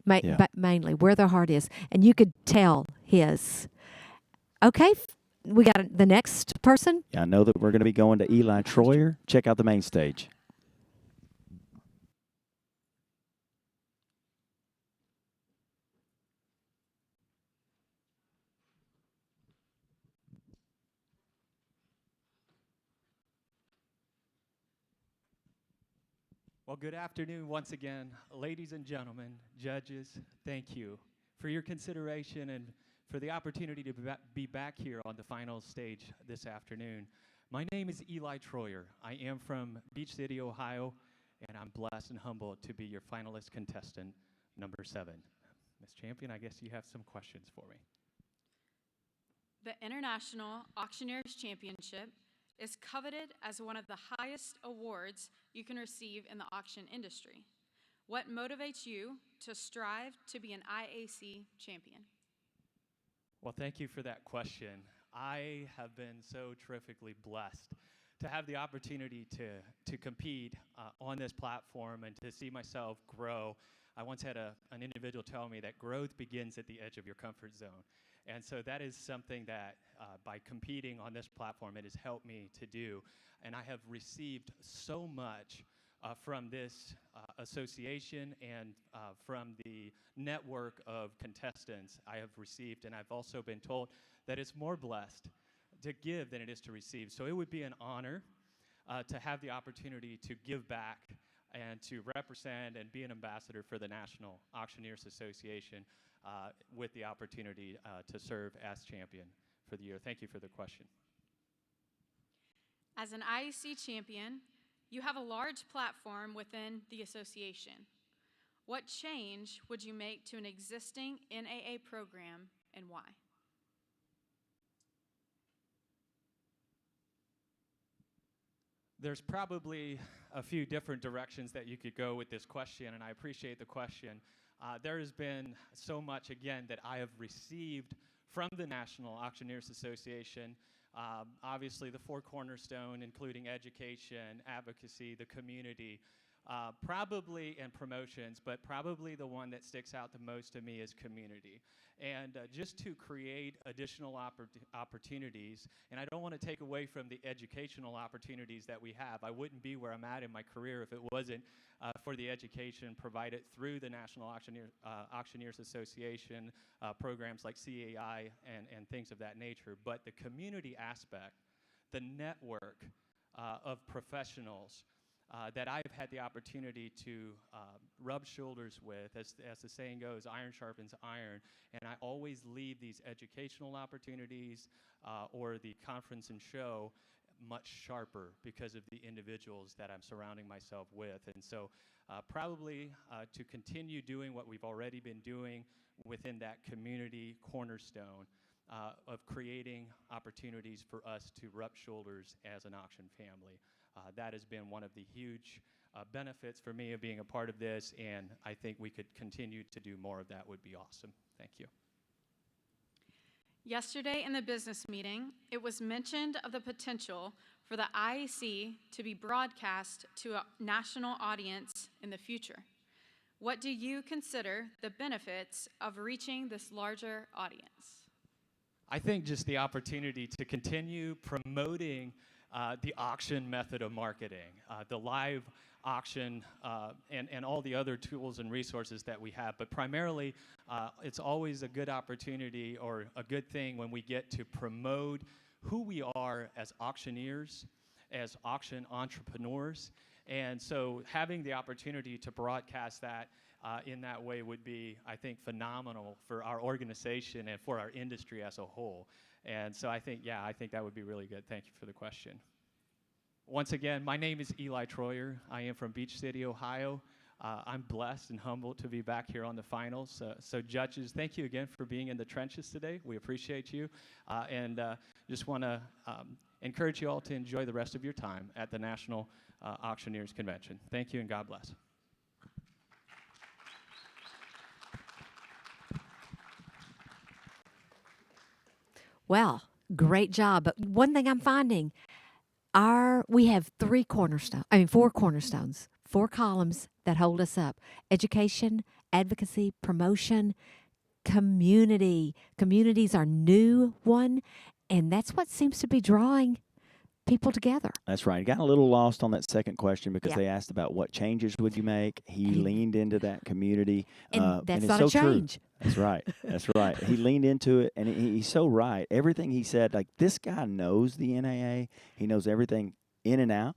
But mainly where their heart is. And you could tell his. Okay, we got the next person. Yeah, I know that we're going to be going to Eli Troyer. Check out the main stage. Well, good afternoon once again, ladies and gentlemen, judges. Thank you for your consideration and for the opportunity to be back here on the final stage this afternoon. My name is Eli Troyer. I am from Beach City, Ohio, and I'm blessed and humbled to be your finalist contestant, number 7. Ms. Champion, I guess you have some questions for me. The International Auctioneers Championship is coveted as one of the highest awards you can receive in the auction industry. What motivates you to strive to be an IAC champion? Well, thank you for that question. I have been so terrifically blessed to have the opportunity to compete on this platform and to see myself grow. I once had an individual tell me that growth begins at the edge of your comfort zone. And so that is something that by competing on this platform, it has helped me to do. And I have received so much from this association and from the network of contestants I have received. And I've also been told that it's more blessed to give than it is to receive. So it would be an honor to have the opportunity to give back and to represent and be an ambassador for the National Auctioneers Association with the opportunity to serve as champion for the year. Thank you for the question. As an IAC champion, you have a large platform within the association. What change would you make to an existing NAA program and why? There's probably a few different directions that you could go with this question, and I appreciate the question. There has been so much, again, that I have received from the National Auctioneers Association. Obviously, the 4 cornerstone, including education, advocacy, the community, probably, and promotions, but probably the one that sticks out the most to me is community. And just to create additional opportunities, and I don't want to take away from the educational opportunities that we have. I wouldn't be where I'm at in my career if it wasn't for the education provided through the National Auctioneers Association, programs like CAI and things of that nature. But the community aspect, the network of professionals that I've had the opportunity to rub shoulders with, as the saying goes, iron sharpens iron, and I always leave these educational opportunities or the conference and show much sharper because of the individuals that I'm surrounding myself with. And so probably to continue doing what we've already been doing within that community cornerstone of creating opportunities for us to rub shoulders as an auction family. That has been one of the huge benefits for me of being a part of this, and I think we could continue to do more of that would be awesome. Thank you. Yesterday in the business meeting, it was mentioned of the potential for for the IAC to be broadcast to a national audience in the future. What do you consider the benefits of reaching this larger audience? I think just the opportunity to continue promoting the auction method of marketing, the live auction, and all the other tools and resources that we have. But primarily, it's always a good opportunity or a good thing when we get to promote who we are as auctioneers, as auction entrepreneurs. And so having the opportunity to broadcast that in that way would be, I think, phenomenal for our organization and for our industry as a whole. And so I think that would be really good. Thank you for the question. Once again, my name is Eli Troyer. I am from Beach City, Ohio. I'm blessed and humbled to be back here on the finals. So judges, thank you again for being in the trenches today. We appreciate you. And just want to encourage you all to enjoy the rest of your time at the National Auctioneers Convention. Thank you and God bless. Well, great job. But one thing I'm finding, we have four cornerstones, 4 columns that hold us up: education, advocacy, promotion, community. Community's our new one, and that's what seems to be drawing people together. That's right. Got a little lost on that second question because Yeah. they asked about what changes would you make. He leaned into that community. And that's it's not so a change. True. That's right. That's right. He leaned into it, and he's so right. Everything he said, like, this guy knows the NAA. He knows everything in and out.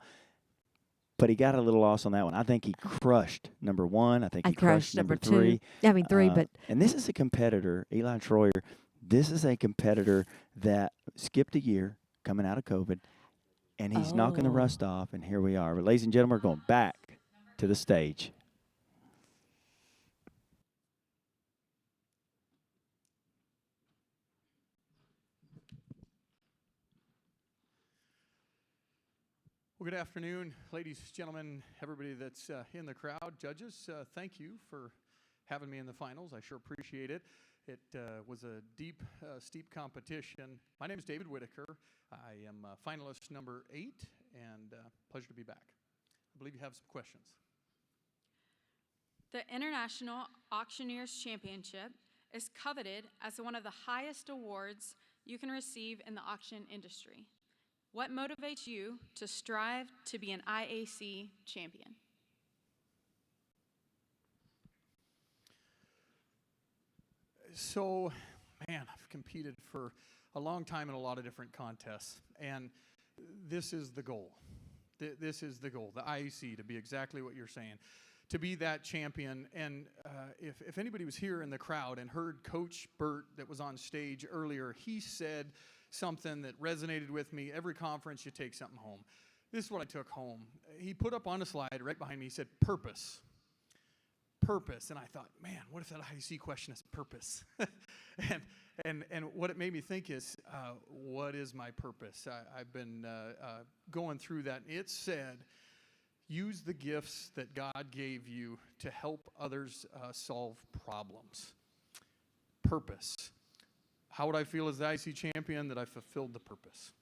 But he got a little lost on that one. I think he crushed number 1. I think he crushed number 3. 2. I mean 3, but and this is a competitor, Eli Troyer. This is a competitor that skipped a year coming out of COVID, and he's knocking the rust off. And here we are. But ladies and gentlemen, we're going back to the stage. Well, good afternoon, ladies, gentlemen, everybody that's in the crowd. Judges, thank you for having me in the finals. I sure appreciate it. It was a deep, steep competition. My name is David Whitaker. I am finalist number 8, and pleasure to be back. I believe you have some questions. The International Auctioneers Championship is coveted as one of the highest awards you can receive in the auction industry. What motivates you to strive to be an IAC champion? So, man, I've competed for a long time in a lot of different contests, and this is the goal. This is the goal, the IAC, to be exactly what you're saying, to be that champion. And if anybody was here in the crowd and heard Coach Burt that was on stage earlier, he said something that resonated with me. Every conference, you take something home. This is what I took home. He put up on a slide right behind me, he said, purpose. Purpose. And I thought, man, what if that IC question is purpose? and what it made me think is, what is my purpose? I've been going through that. It said, use the gifts that God gave you to help others solve problems. Purpose. How would I feel as the IC champion? That I fulfilled the purpose.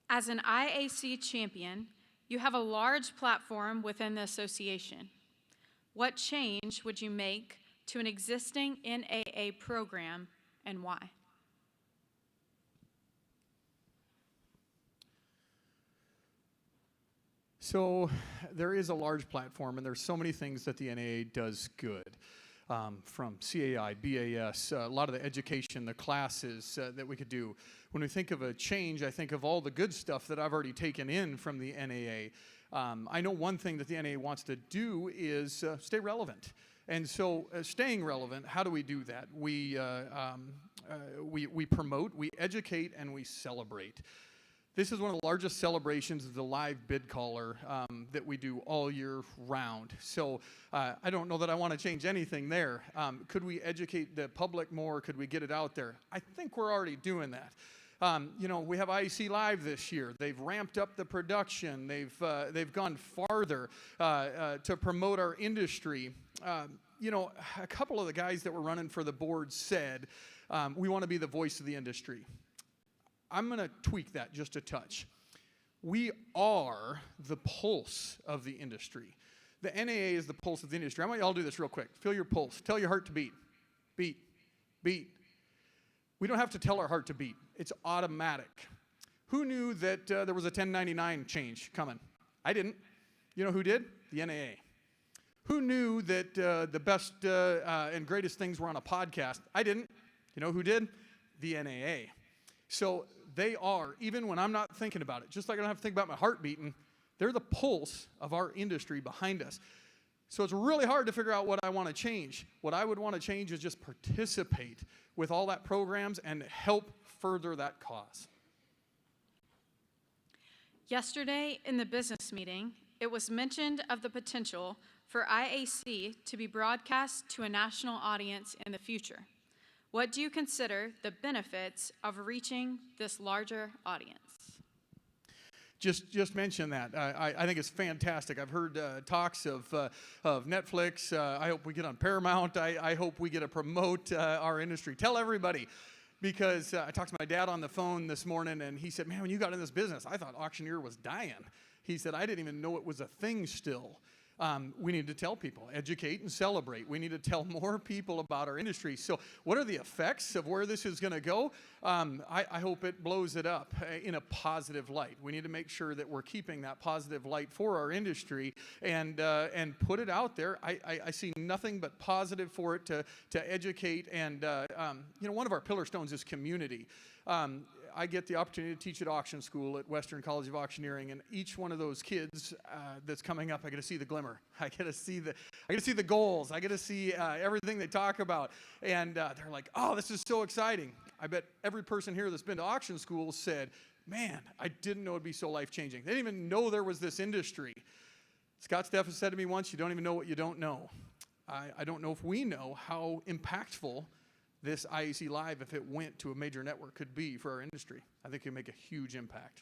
As an IAC champion, you have a large platform within the association. What change would you make to an existing NAA program, and why? So there is a large platform, and there's so many things that the NAA does good. From CAI, BAS, a lot of the education, the classes that we could do. When we think of a change, I think of all the good stuff that I've already taken in from the NAA. I know one thing that the NAA wants to do is stay relevant. And so staying relevant, how do we do that? We promote, we educate, and we celebrate. This is one of the largest celebrations of the live bid caller that we do all year round. So I don't know that I want to change anything there. Could we educate the public more? Could we get it out there? I think we're already doing that. We have IEC Live this year. They've ramped up the production. They've gone farther to promote our industry. A couple of the guys that were running for the board said, we want to be the voice of the industry. I'm going to tweak that just a touch. We are the pulse of the industry. The NAA is the pulse of the industry. I want you all to do this real quick. Feel your pulse. Tell your heart to beat. Beat. Beat. We don't have to tell our heart to beat. It's automatic. Who knew that there was a 1099 change coming? I didn't. You know who did? The NAA. Who knew that the best and greatest things were on a podcast? I didn't. You know who did? The NAA. So they are, even when I'm not thinking about it, just like I don't have to think about my heart beating, they're the pulse of our industry behind us. So it's really hard to figure out what I want to change. What I would want to change is just participate with all that programs and help further that cause. Yesterday in the business meeting, it was mentioned of the potential for IAC to be broadcast to a national audience in the future. What do you consider the benefits of reaching this larger audience? Just mention that. I think it's fantastic. I've heard talks of Netflix. I hope we get on Paramount. I hope we get to promote our industry. Tell everybody. Because I talked to my dad on the phone this morning, and he said, man, when you got in this business, I thought Auctioneer was dying. He said, I didn't even know it was a thing still. We need to tell people, educate and celebrate. We need to tell more people about our industry. So what are the effects of where this is going to go? I hope it blows it up in a positive light. We need to make sure that we're keeping that positive light for our industry and put it out there. I see nothing but positive for it to educate. And, one of our pillar stones is community. I get the opportunity to teach at auction school at Western College of Auctioneering, and each one of those kids that's coming up, I get to see the glimmer. I get to see the goals. I get to see everything they talk about, and they're like, "Oh, this is so exciting!" I bet every person here that's been to auction school said, "Man, I didn't know it'd be so life-changing." They didn't even know there was this industry. Scott Steffen said to me once, "You don't even know what you don't know." I don't know if we know how impactful this IAC Live, if it went to a major network, could be for our industry. I think it could make a huge impact.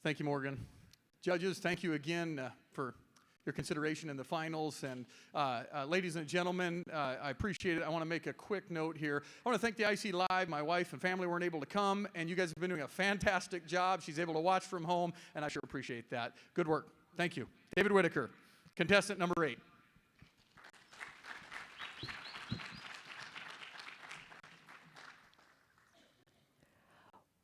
Thank you, Morgan. Judges, thank you again for your consideration in the finals. And ladies and gentlemen, I appreciate it. I want to make a quick note here. I want to thank the IAC Live. My wife and family weren't able to come, and you guys have been doing a fantastic job. She's able to watch from home, and I sure appreciate that. Good work. Thank you. David Whitaker, contestant number 8.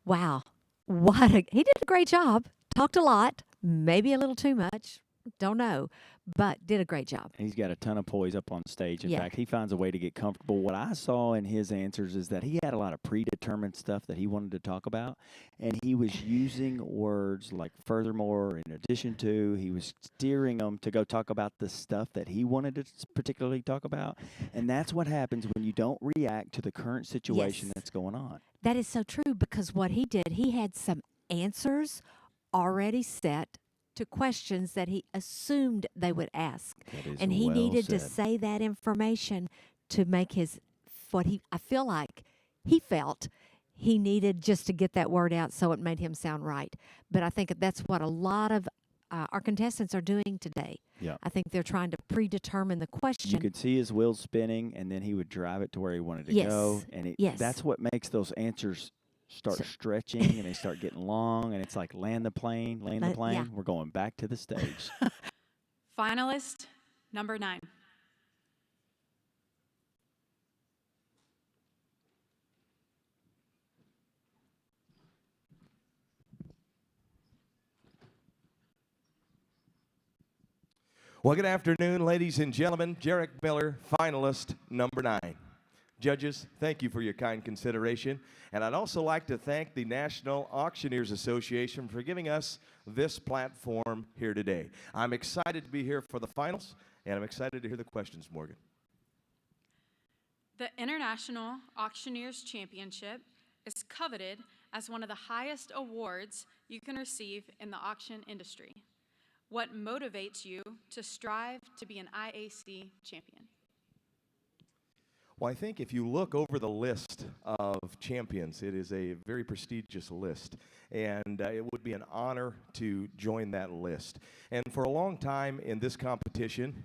Wow. He did a great job. Talked a lot, maybe a little too much. Don't know, but did a great job. He's got a ton of poise up on stage. In Yeah. fact, he finds a way to get comfortable. What I saw in his answers is that he had a lot of predetermined stuff that he wanted to talk about, and he was using words like furthermore, in addition to, he was steering them to go talk about the stuff that he wanted to particularly talk about, and that's what happens when you don't react to the current situation that's going on. That is so true, because what he did, he had some answers already set to questions that he assumed they would ask. And he needed to say that information to make I feel like he felt he needed just to get that word out so it made him sound right. But I think that's what a lot of our contestants are doing today. Yeah. I think they're trying to predetermine the question. You could see his wheels spinning, and then he would drive it to where he wanted to go. And that's what makes those answers start stretching, and they start getting long, and it's like land the plane. Yeah. We're going back to the stage. Finalist number 9. Well, good afternoon, ladies and gentlemen. Jarek Miller, finalist number 9. Judges, thank you for your kind consideration. And I'd also like to thank the National Auctioneers Association for giving us this platform here today. I'm excited to be here for the finals, and I'm excited to hear the questions, Morgan. The International Auctioneers Championship is coveted as one of the highest awards you can receive in the auction industry. What motivates you to strive to be an IAC champion? Well, I think if you look over the list of champions, it is a very prestigious list, and it would be an honor to join that list. And for a long time in this competition,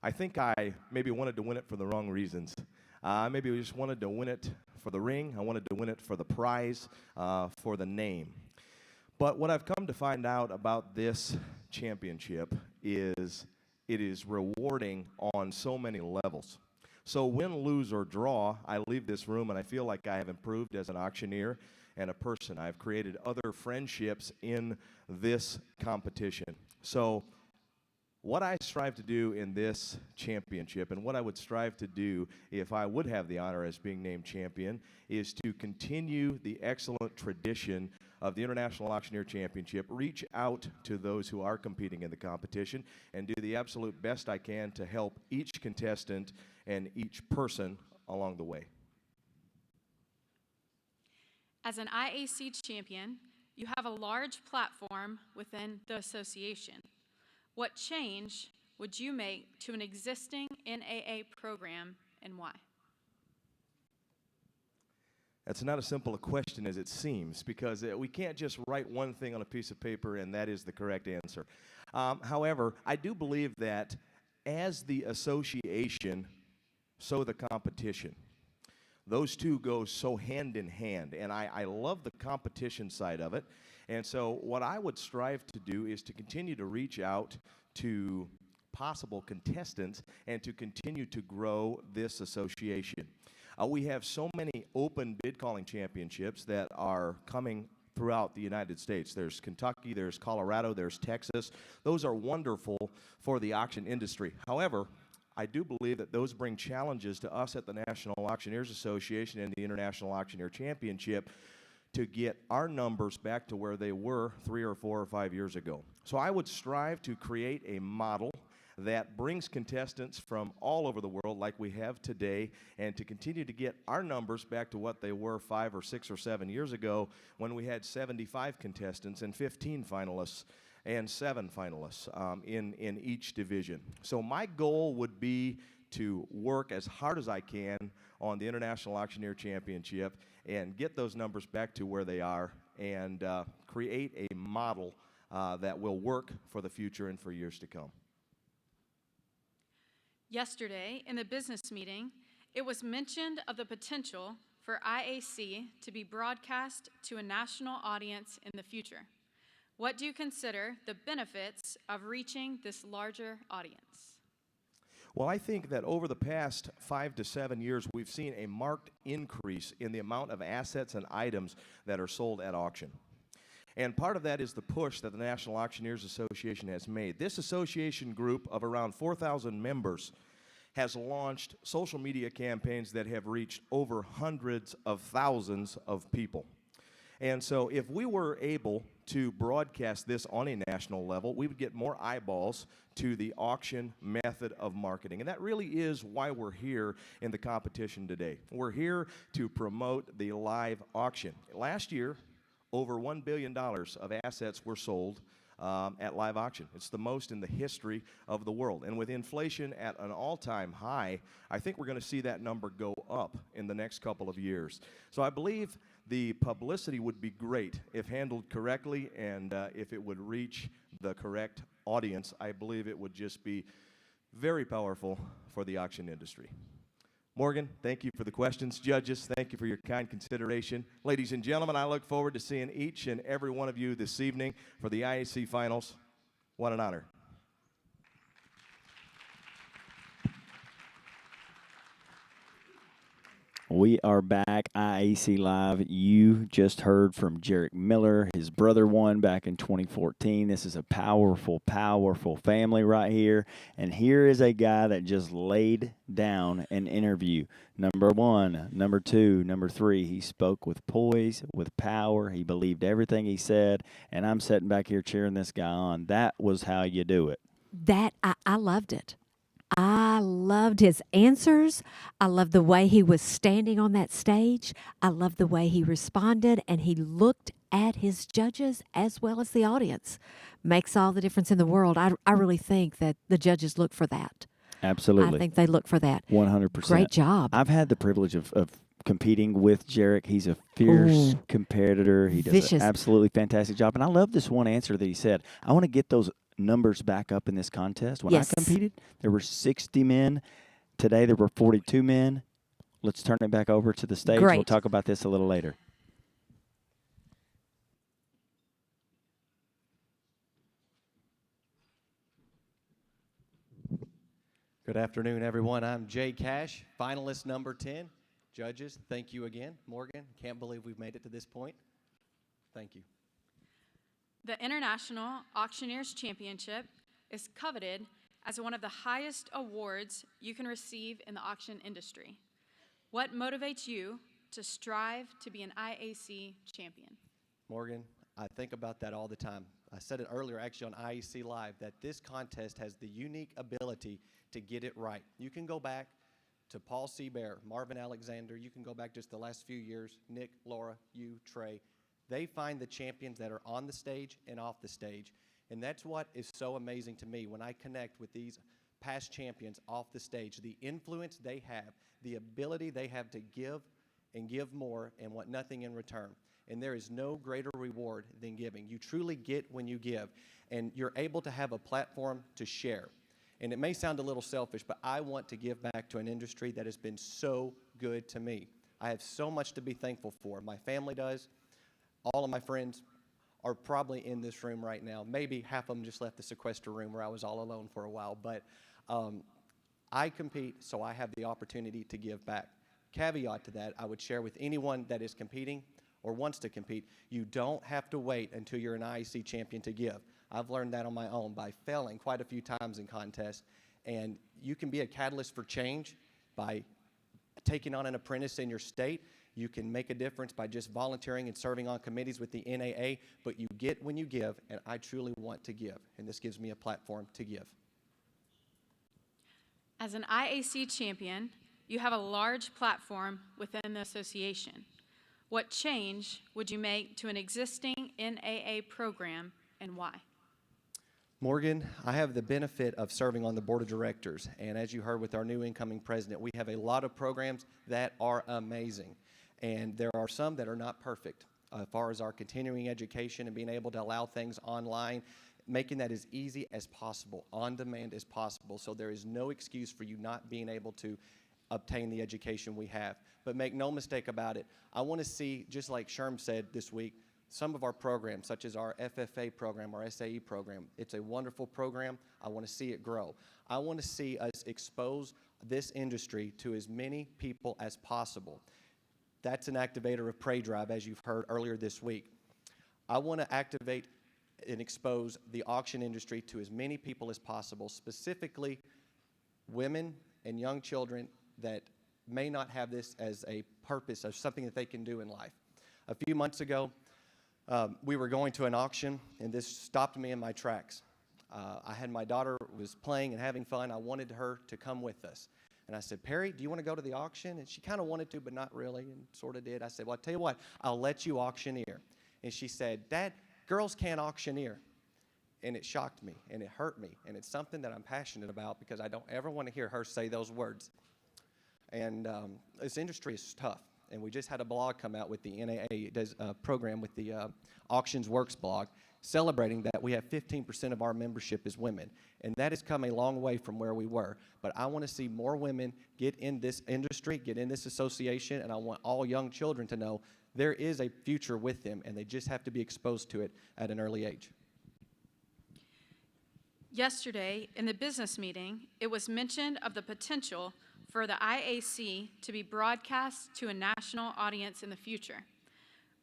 I think I maybe wanted to win it for the wrong reasons. Maybe we just wanted to win it for the ring. I wanted to win it for the prize, for the name. But what I've come to find out about this championship is it is rewarding on so many levels. So win, lose, or draw, I leave this room and I feel like I have improved as an auctioneer and a person. I've created other friendships in this competition. So what I strive to do in this championship, and what I would strive to do if I would have the honor as being named champion, is to continue the excellent tradition of the International Auctioneer Championship, reach out to those who are competing in the competition, and do the absolute best I can to help each contestant and each person along the way. As an IAC champion, you have a large platform within the association. What change would you make to an existing NAA program and why? That's not as simple a question as it seems, because we can't just write one thing on a piece of paper and that is the correct answer. However, I do believe that as the association, so the competition. Those two go so hand in hand, and I love the competition side of it. And so what I would strive to do is to continue to reach out to possible contestants and to continue to grow this association. We have so many open bid calling championships that are coming throughout the United States. There's Kentucky, there's Colorado, there's Texas. Those are wonderful for the auction industry. However, I do believe that those bring challenges to us at the National Auctioneers Association and the International Auctioneer Championship to get our numbers back to where they were 3 or 4 or 5 years ago. So I would strive to create a model that brings contestants from all over the world like we have today, and to continue to get our numbers back to what they were 5 or 6 or 7 years ago when we had 75 contestants and 15 finalists and 7 finalists in each division. So my goal would be to work as hard as I can on the International Auctioneer Championship and get those numbers back to where they are, and create a model that will work for the future and for years to come. Yesterday, in the business meeting, it was mentioned of the potential for IAC to be broadcast to a national audience in the future. What do you consider the benefits of reaching this larger audience? Well, I think that over the past 5 to 7 years, we've seen a marked increase in the amount of assets and items that are sold at auction. And part of that is the push that the National Auctioneers Association has made. This association group of around 4,000 members has launched social media campaigns that have reached over hundreds of thousands of people. And so if we were able to broadcast this on a national level, we would get more eyeballs to the auction method of marketing. And that really is why we're here in the competition today. We're here to promote the live auction. Last year, over $1 billion of assets were sold at live auction. It's the most in the history of the world. And with inflation at an all-time high, I think we're going to see that number go up in the next couple of years. So I believe the publicity would be great if handled correctly, and if it would reach the correct audience. I believe it would just be very powerful for the auction industry. Morgan, thank you for the questions. Judges, thank you for your kind consideration. Ladies and gentlemen, I look forward to seeing each and every one of you this evening for the IAC Finals. What an honor. We are back, IAC Live. You just heard from Jarek Miller. His brother won back in 2014. This is a powerful, powerful family right here. And here is a guy that just laid down an interview. Number 1, number 2, number 3. He spoke with poise, with power. He believed everything he said. And I'm sitting back here cheering this guy on. That was how you do it. I loved it. I loved his answers. I loved the way he was standing on that stage. I loved the way he responded, and he looked at his judges as well as the audience. Makes all the difference in the world. I really think that the judges look for that. Absolutely. I think they look for that. 100%. Great job. I've had the privilege of competing with Jarek. He's a fierce competitor. He does an absolutely fantastic job. And I love this one answer that he said. I want to get those numbers back up in this contest. When I competed, there were 60 men. Today there were 42 men. let's turn it back over to the stage. Great. We'll talk about this a little later. Good afternoon, everyone. I'm Jay Cash, finalist number 10. Judges, thank you again. Morgan, can't believe we've made it to this point. Thank you. The International Auctioneers Championship is coveted as one of the highest awards you can receive in the auction industry. What motivates you to strive to be an IAC champion? Morgan, I think about that all the time. I said it earlier actually on IEC Live that this contest has the unique ability to get it right. You can go back to Paul Seabear, Marvin Alexander, you can go back just the last few years, Nick, Laura, you, Trey. They find the champions that are on the stage and off the stage. And that's what is so amazing to me when I connect with these past champions off the stage, the influence they have, the ability they have to give and give more and want nothing in return. And there is no greater reward than giving. You truly get when you give, and you're able to have a platform to share. And it may sound a little selfish, but I want to give back to an industry that has been so good to me. I have so much to be thankful for. My family does. All of my friends are probably in this room right now. Maybe half of them just left the sequester room where I was all alone for a while. But I compete, so I have the opportunity to give back. Caveat to that, I would share with anyone that is competing or wants to compete, you don't have to wait until you're an IEC champion to give. I've learned that on my own by failing quite a few times in contests. And you can be a catalyst for change by taking on an apprentice in your state. You can make a difference by just volunteering and serving on committees with the NAA, but you get when you give, and I truly want to give, and this gives me a platform to give. As an IAC champion, you have a large platform within the association. What change would you make to an existing NAA program, and why? Morgan, I have the benefit of serving on the board of directors, and as you heard with our new incoming president, we have a lot of programs that are amazing, and there are some that are not perfect as far as our continuing education and being able to allow things online, making that as easy as possible, on demand as possible, so there is no excuse for you not being able to obtain the education we have. But make no mistake about it, I want to see, just like Sherm said this week, some of our programs, such as our FFA program, our SAE program, it's a wonderful program. I want to see it grow. I want to see us expose this industry to as many people as possible. That's an activator of Pray Drive, as you've heard earlier this week. I want to activate and expose the auction industry to as many people as possible, specifically women and young children that may not have this as a purpose of something that they can do in life. A few months ago, we were going to an auction, and this stopped me in my tracks. I had my daughter was playing and having fun. I wanted her to come with us. And I said, Perry, do you want to go to the auction? And she kind of wanted to, but not really, and sort of did. I said, well, I'll tell you what, I'll let you auctioneer. And she said, Dad, girls can't auctioneer. And it shocked me, and it hurt me. And it's something that I'm passionate about because I don't ever want to hear her say those words. And this industry is tough. And we just had a blog come out with the NAA, it does a program with the Auctions Works blog, celebrating that we have 15% of our membership is women. And that has come a long way from where we were. But I want to see more women get in this industry, get in this association, and I want all young children to know there is a future with them, and they just have to be exposed to it at an early age. Yesterday, in the business meeting, it was mentioned of the potential for the IAC to be broadcast to a national audience in the future.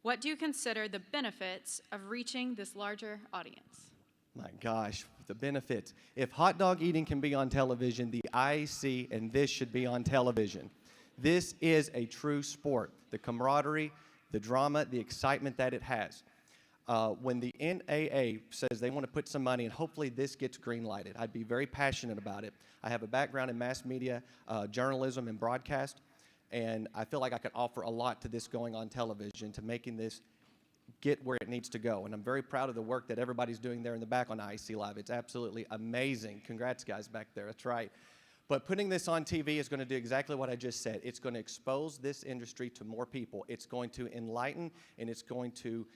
What do you consider the benefits of reaching this larger audience? My gosh, the benefits. If hot dog eating can be on television, the IAC and this should be on television. This is a true sport. The camaraderie, the drama, the excitement that it has. When the NAA says they want to put some money, and hopefully this gets green-lighted, I'd be very passionate about it. I have a background in mass media, journalism, and broadcast, and I feel like I could offer a lot to this going on television to making this get where it needs to go. And I'm very proud of the work that everybody's doing there in the back on IEC Live. It's absolutely amazing. Congrats, guys, back there. That's right. But putting this on TV is going to do exactly what I just said. It's going to expose this industry to more people. It's going to enlighten, and it's going to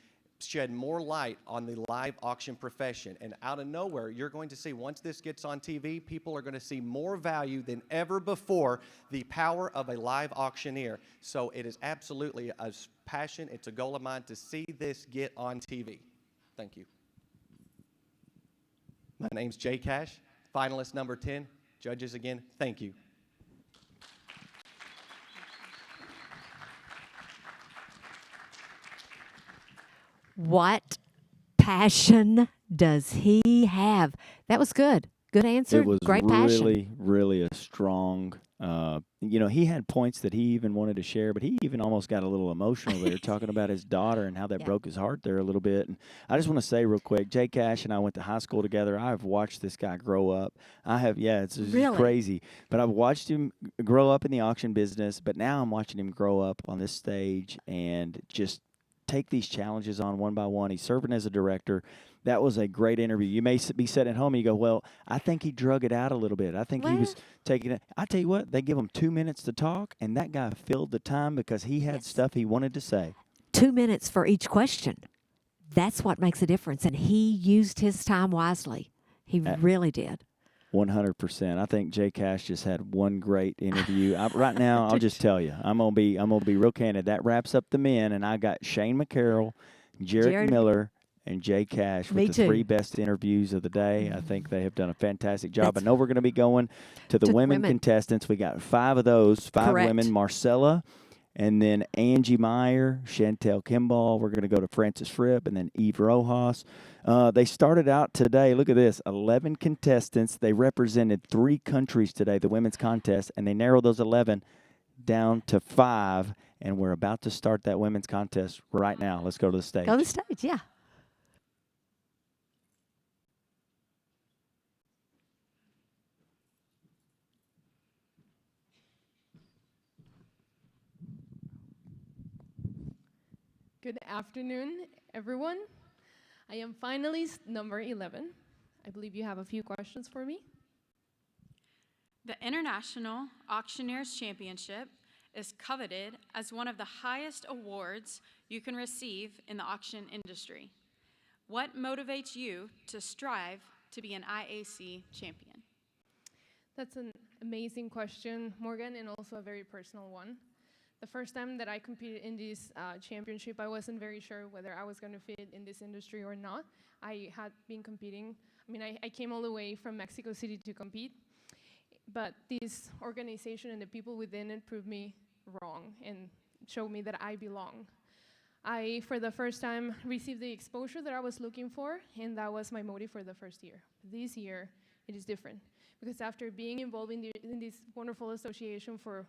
shed more light on the live auction profession. And out of nowhere, you're going to see, once this gets on TV, people are going to see more value than ever before the power of a live auctioneer. So it is absolutely a passion, it's a goal of mine to see this get on TV. Thank you. My name's Jay Cash, finalist number 10. Judges, again, thank you. What passion does he have? That was good. Good answer. It was Great passion. really, really a strong. He had points that he even wanted to share, but he even almost got a little emotional there, talking about his daughter and how that broke his heart there a little bit. And I just want to say real quick, Jay Cash and I went to high school together. I've watched this guy grow up. It's Really? crazy. But I've watched him grow up in the auction business, but now I'm watching him grow up on this stage and just take these challenges on one by one. He's serving as a director. That was a great interview. You may be sitting at home and you go, well, I think he drug it out a little bit. I think he was taking it. I tell you what, they give him 2 minutes to talk, and that guy filled the time because he had stuff he wanted to say. 2 minutes for each question. That's what makes a difference. And he used his time wisely. He really did. 100%. I think Jay Cash just had one great interview. Right now, I'll just tell you, I'm gonna be real candid. That wraps up the men, and I got Shane McCarroll, Jared Miller, and Jay Cash with the three best interviews of the day. I think they have done a fantastic job. I know we're going to be going to the women contestants. We got 5 of those, 5 women. Marcella, and then Angie Meyer, Chantel Kimball. We're going to go to Frances Fripp, and then Eve Rojas. They started out today, look at this, 11 contestants. They represented 3 countries today, the women's contest, and they narrowed those 11 down to 5, and we're about to start that women's contest right now. Let's go to the stage. Go to the stage, yeah. Good afternoon, everyone. I am finalist number 11. I believe you have a few questions for me. The International Auctioneers Championship is coveted as one of the highest awards you can receive in the auction industry. What motivates you to strive to be an IAC champion? That's an amazing question, Morgan, and also a very personal one. The first time that I competed in this championship, I wasn't very sure whether I was going to fit in this industry or not. I had been competing. I came all the way from Mexico City to compete, but this organization and the people within it proved me wrong and showed me that I belong. I, for the first time, received the exposure that I was looking for, and that was my motive for the first year. This year, it is different, because after being involved in this wonderful association for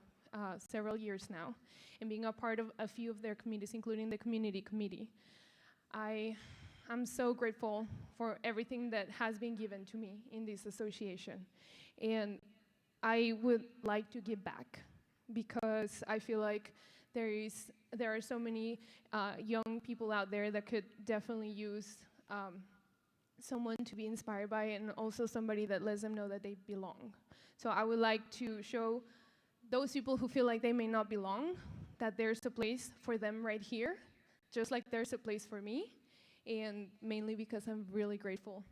several years now, and being a part of a few of their committees, including the community committee, I'm so grateful for everything that has been given to me in this association. And I would like to give back, because I feel like there are so many young people out there that could definitely use someone to be inspired by, and also somebody that lets them know that they belong. So I would like to show those people who feel like they may not belong that there's a place for them right here, just like there's a place for me, and mainly because I'm really grateful.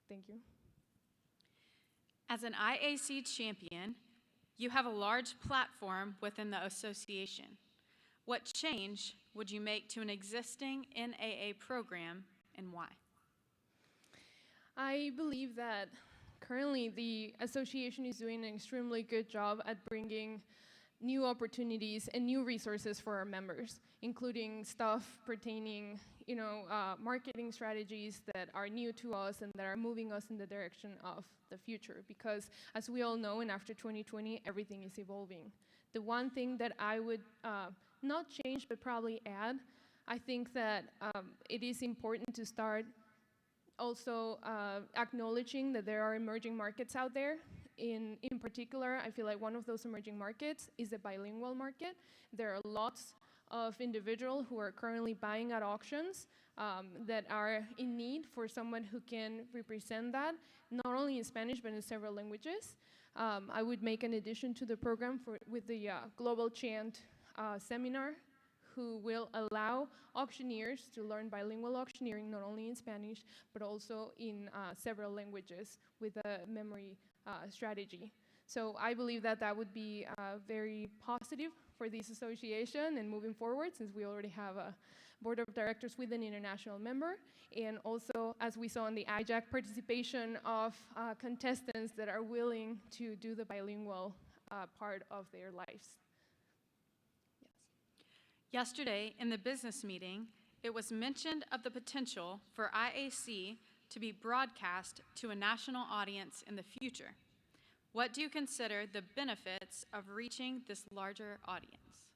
Thank you. As an IAC champion, you have a large platform within the association. What change would you make to an existing NAA program, and why? I believe that currently the association is doing an extremely good job at bringing new opportunities and new resources for our members, including stuff pertaining, marketing strategies that are new to us and that are moving us in the direction of the future. Because as we all know, and after 2020, everything is evolving. The one thing that I would not change, but probably add, I think that it is important to start also acknowledging that there are emerging markets out there. In particular, I feel like one of those emerging markets is the bilingual market. There are lots of individuals who are currently buying at auctions that are in need for someone who can represent that, not only in Spanish, but in several languages. I would make an addition to the program with the Global Chant seminar, who will allow auctioneers to learn bilingual auctioneering, not only in Spanish, but also in several languages with a memory strategy. So I believe that that would be very positive for this association and moving forward, since we already have a board of directors with an international member, and also, as we saw in the IJAC, participation of contestants that are willing to do the bilingual part of their lives. Yesterday, in the business meeting, it was mentioned of the potential for IAC to be broadcast to a national audience in the future. What do you consider the benefits of reaching this larger audience?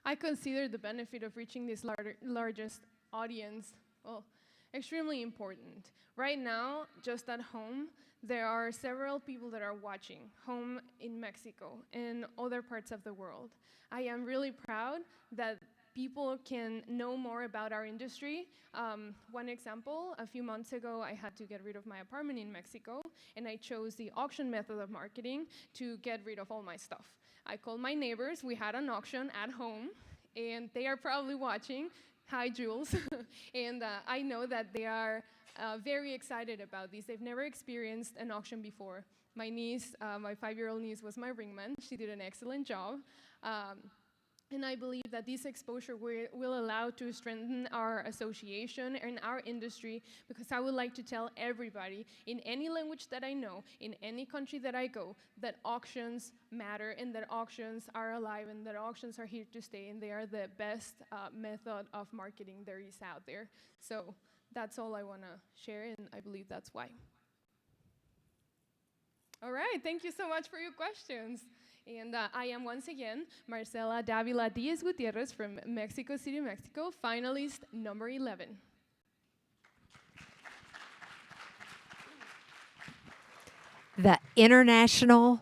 I consider the benefit of reaching this largest audience, well, extremely important. Right now, just at home, there are several people that are watching, home in Mexico and other parts of the world. I am really proud that people can know more about our industry. One example, a few months ago, I had to get rid of my apartment in Mexico, and I chose the auction method of marketing to get rid of all my stuff. I called my neighbors, we had an auction at home, and they are probably watching. Hi, Jules. And I know that they are very excited about this. They've never experienced an auction before. My niece, my 5-year-old niece, was my ringman. She did an excellent job. And I believe that this exposure will allow to strengthen our association and our industry, because I would like to tell everybody in any language that I know, in any country that I go, that auctions matter and that auctions are alive and that auctions are here to stay, and they are the best method of marketing there is out there. So that's all I want to share, and I believe that's why. All right, thank you so much for your questions. And I am once again Marcela Davila Diaz Gutierrez from Mexico City, Mexico, finalist number 11. The International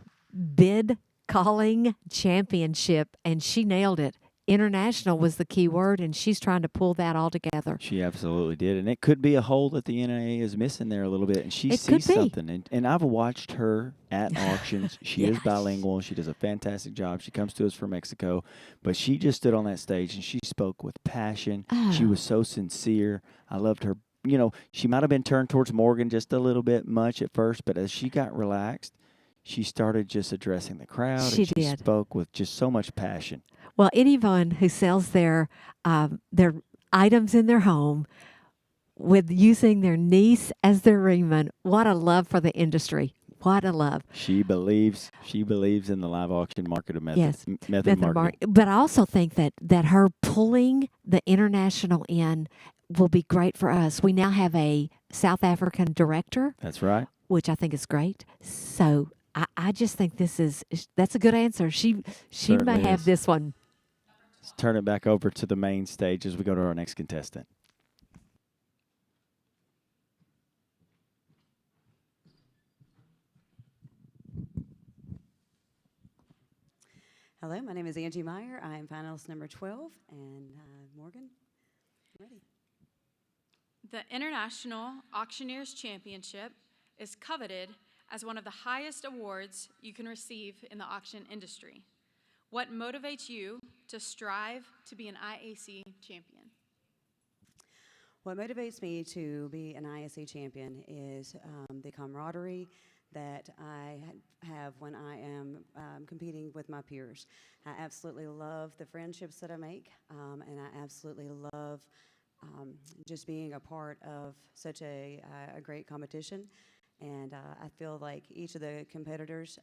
Bid Calling Championship, and she nailed it. International was the key word, and she's trying to pull that all together. She absolutely did, and it could be a hole that the NAA is missing there a little bit, and she sees something. And I've watched her at auctions. She is bilingual. She does a fantastic job. She comes to us from Mexico, but she just stood on that stage and she spoke with passion. She was so sincere. I loved her. You know, she might have been turned towards Morgan just a little bit much at first, but as she got relaxed, she started just addressing the crowd. She and she did. spoke with just so much passion. Well, anyone who sells their items in their home with using their niece as their ringman, what a love for the industry. What a love. She believes in the live auction market of method. Yes, method marketing. But I also think that her pulling the international in will be great for us. We now have a South African director. That's right. Which I think is great. So I just think that's a good answer. She may have this one. Let's turn it back over to the main stage as we go to our next contestant. Hello, my name is Angie Meyer. I am finalist number 12, and Morgan, ready. The International Auctioneers Championship is coveted as one of the highest awards you can receive in the auction industry. What motivates you to strive to be an IAC champion? What motivates me to be an IAC champion is the camaraderie that I have when I am competing with my peers. I absolutely love the friendships that I make, and I absolutely love just being a part of such a great competition. And I feel like each of the competitors,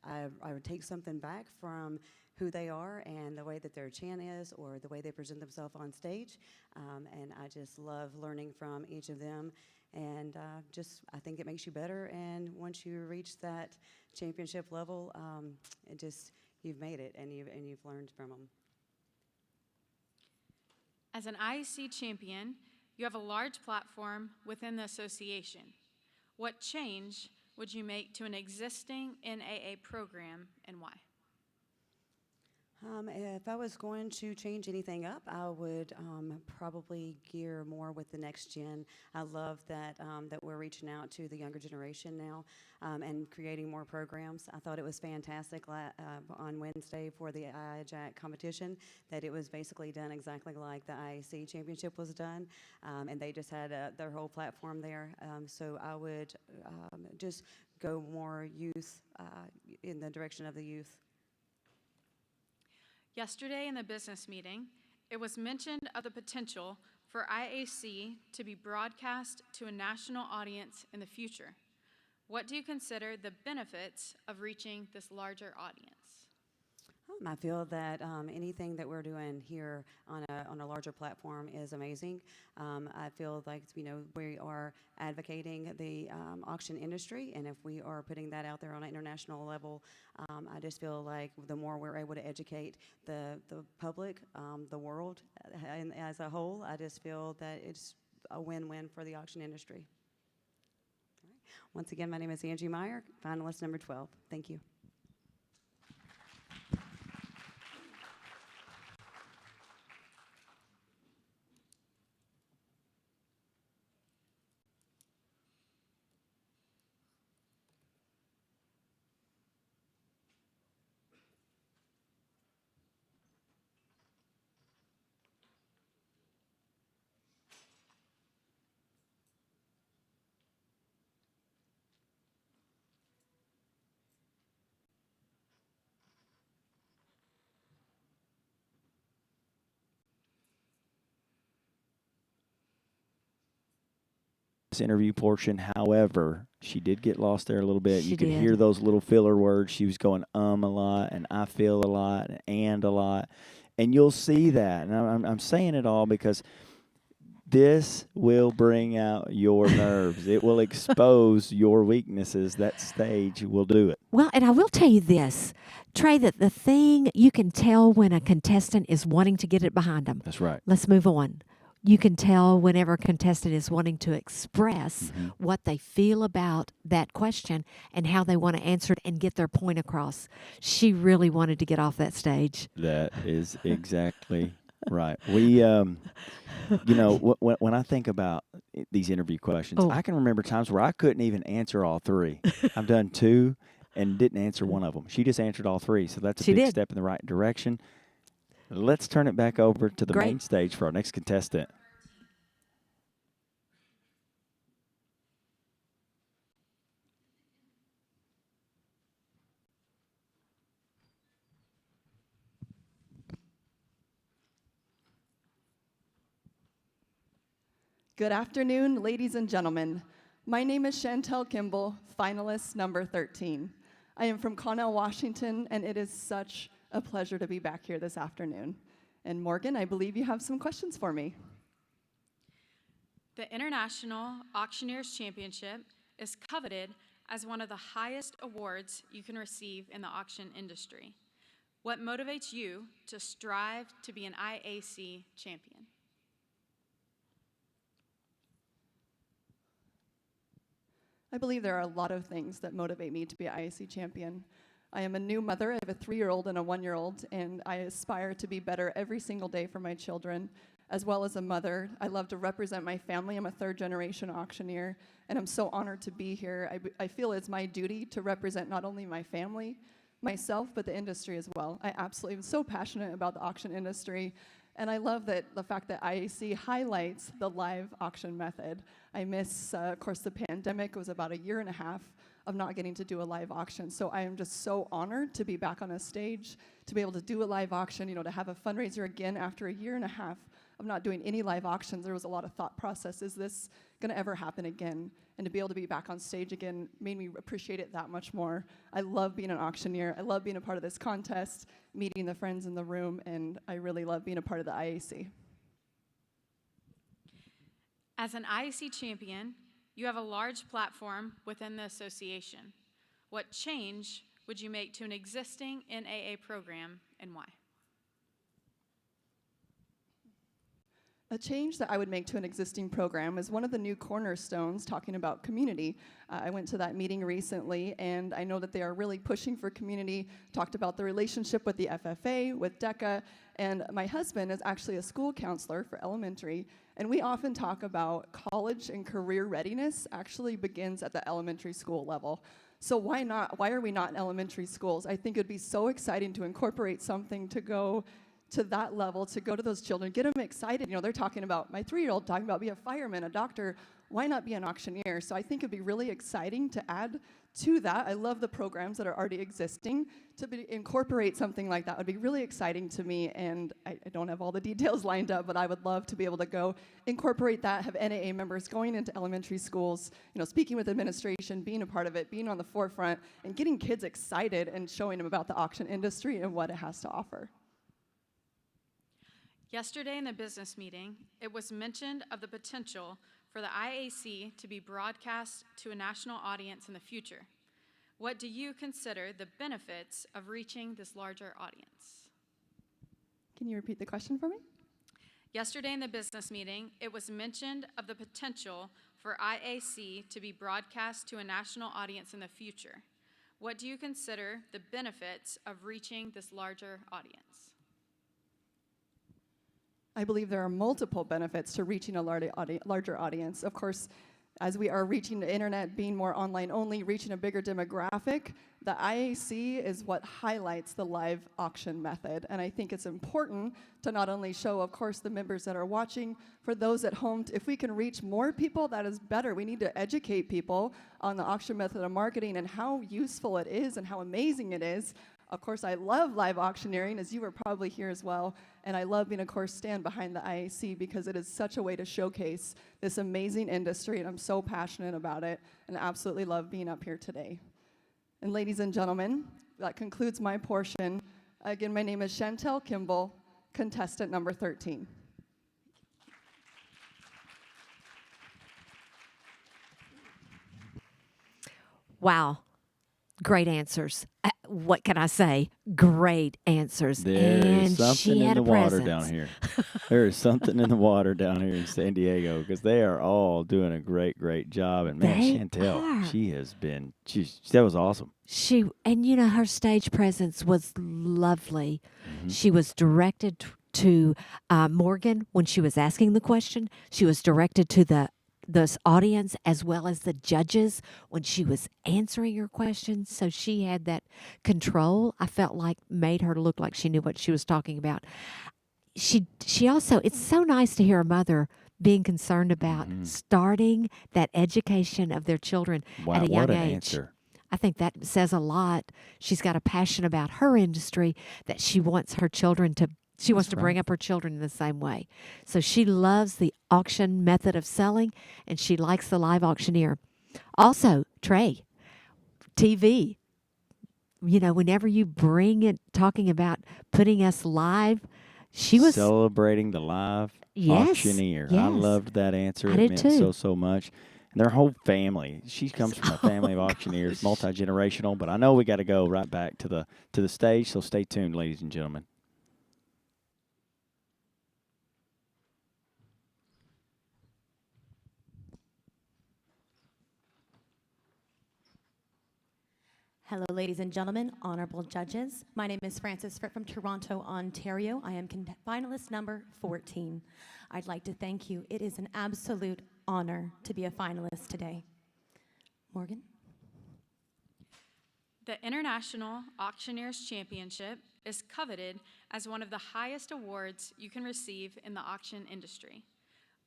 I would take something back from who they are and the way that their chant is or the way they present themselves on stage. And I just love learning from each of them. And I think it makes you better. And once you reach that championship level, you've made it and you've learned from them. As an IAC champion, you have a large platform within the association. What change would you make to an existing NAA program and why? If I was going to change anything up, I would probably gear more with the next gen. I love that that we're reaching out to the younger generation now and creating more programs. I thought it was fantastic on Wednesday for the IAJAC competition that it was basically done exactly like the IAC championship was done, and they just had their whole platform there. So I would just go more youth in the direction of the youth. Yesterday in the business meeting, it was mentioned of the potential for IAC to be broadcast to a national audience in the future. What do you consider the benefits of reaching this larger audience? I feel that anything that we're doing here on a larger platform is amazing. I feel like we are advocating the auction industry, and if we are putting that out there on an international level, I just feel like the more we're able to educate the public, the world as a whole, I just feel that it's a win-win for the auction industry. All right. Once again, my name is Angie Meyer, finalist number 12. Thank you. This interview portion, however, she did get lost there a little bit. She You could did. hear those little filler words. She was going a lot, and I feel a lot, and a lot. And you'll see that. And I'm saying it all because this will bring out your nerves. It will expose your weaknesses. That stage will do it. Well, and I will tell you this, Trey, that the thing you can tell when a contestant is wanting to get it behind them. That's right. Let's move on. You can tell whenever a contestant is wanting to express what they feel about that question and how they want to answer it and get their point across. She really wanted to get off that stage. That is exactly right. We, when I think about these interview questions, I can remember times where I couldn't even answer all three. I've done two and didn't answer one of them. She just answered all three, so that's a big step in the right direction. Let's turn it back over to the main stage for our next contestant. Good afternoon, ladies and gentlemen. My name is Chantel Kimball, finalist number 13. I am from Connell, Washington, and it is such a pleasure to be back here this afternoon. And Morgan, I believe you have some questions for me. The International Auctioneers Championship is coveted as one of the highest awards you can receive in the auction industry. What motivates you to strive to be an IAC champion? I believe there are a lot of things that motivate me to be an IAC champion. I am a new mother. I have a 3-year-old and a 1-year-old, and I aspire to be better every single day for my children. As well as a mother, I love to represent my family. I'm a 3rd-generation auctioneer, and I'm so honored to be here. I feel it's my duty to represent not only my family, myself, but the industry as well. I absolutely am so passionate about the auction industry, and I love that the fact that IAC highlights the live auction method. I miss, of course, the pandemic. It was about 1.5 years of not getting to do a live auction. So I am just so honored to be back on a stage, to be able to do a live auction, to have a fundraiser again after 1.5 years of not doing any live auctions. There was a lot of thought process. Is this gonna ever happen again? And to be able to be back on stage again made me appreciate it that much more. I love being an auctioneer. I love being a part of this contest, meeting the friends in the room, and I really love being a part of the IAC. As an IAC champion, you have a large platform within the association. What change would you make to an existing NAA program, and why? A change that I would make to an existing program is one of the new cornerstones talking about community. I went to that meeting recently, and I know that they are really pushing for community, talked about the relationship with the FFA, with DECA, and my husband is actually a school counselor for elementary, and we often talk about college and career readiness actually begins at the elementary school level. So why not? Why are we not in elementary schools? I think it'd be so exciting to incorporate something to go to that level, to go to those children, get them excited. You know, they're talking about, my 3-year-old talking about be a fireman, a doctor. Why not be an auctioneer? So I think it'd be really exciting to add to that. I love the programs that are already existing. Incorporate something like that would be really exciting to me, and I don't have all the details lined up, but I would love to be able to go incorporate that, have NAA members going into elementary schools, you know, speaking with administration, being a part of it, being on the forefront, and getting kids excited and showing them about the auction industry and what it has to offer. Yesterday in the business meeting, it was mentioned of the potential for the IAC to be broadcast to a national audience in the future. What do you consider the benefits of reaching this larger audience? Can you repeat the question for me? Yesterday in the business meeting, it was mentioned of the potential for IAC to be broadcast to a national audience in the future. What do you consider the benefits of reaching this larger audience? I believe there are multiple benefits to reaching a larger audience. Of course, as we are reaching the internet, being more online only, reaching a bigger demographic, the IAC is what highlights the live auction method. And I think it's important to not only show, of course, the members that are watching, for those at home, if we can reach more people, that is better. We need to educate people on the auction method of marketing and how useful it is and how amazing it is. Of course, I love live auctioneering, as you were probably here as well, and I love being, of course, stand behind the IAC because it is such a way to showcase this amazing industry, and I'm so passionate about it, and absolutely love being up here today. And ladies and gentlemen, that concludes my portion. Again, my name is Chantel Kimball, contestant number 13. Wow. Great answers. What can I say? Great answers. There and is something she in had the a water presence. down here. There is something in the water down here in San Diego because they are all doing a great job. And man, They Chantel, are. she has been. That was awesome. And you know, her stage presence was lovely. She was directed to Morgan when she was asking the question. She was directed to the audience as well as the judges when she was answering her questions. So she had that control. I felt like made her look like she knew what she was talking about. She also, it's so nice to hear a mother being concerned about starting that education of their children at a young what an age. answer. I think that says a lot. She's got a passion about her industry that she wants her children to. She wants to bring up her children in the same way. So she loves the auction method of selling, and she likes the live auctioneer. Also, Trey, TV. You know, whenever you bring it, talking about putting us live, she was celebrating the live auctioneer. Yes. I loved that answer. I It did meant too. so much. And their whole family. She comes from a family of auctioneers, multi-generational. But I know we got to go right back to the stage. So stay tuned, ladies and gentlemen. Hello, ladies and gentlemen, honorable judges. My name is Frances Fripp from Toronto, Ontario. I am finalist number 14. I'd like to thank you. It is an absolute honor to be a finalist today. Morgan? The International Auctioneers Championship is coveted as one of the highest awards you can receive in the auction industry.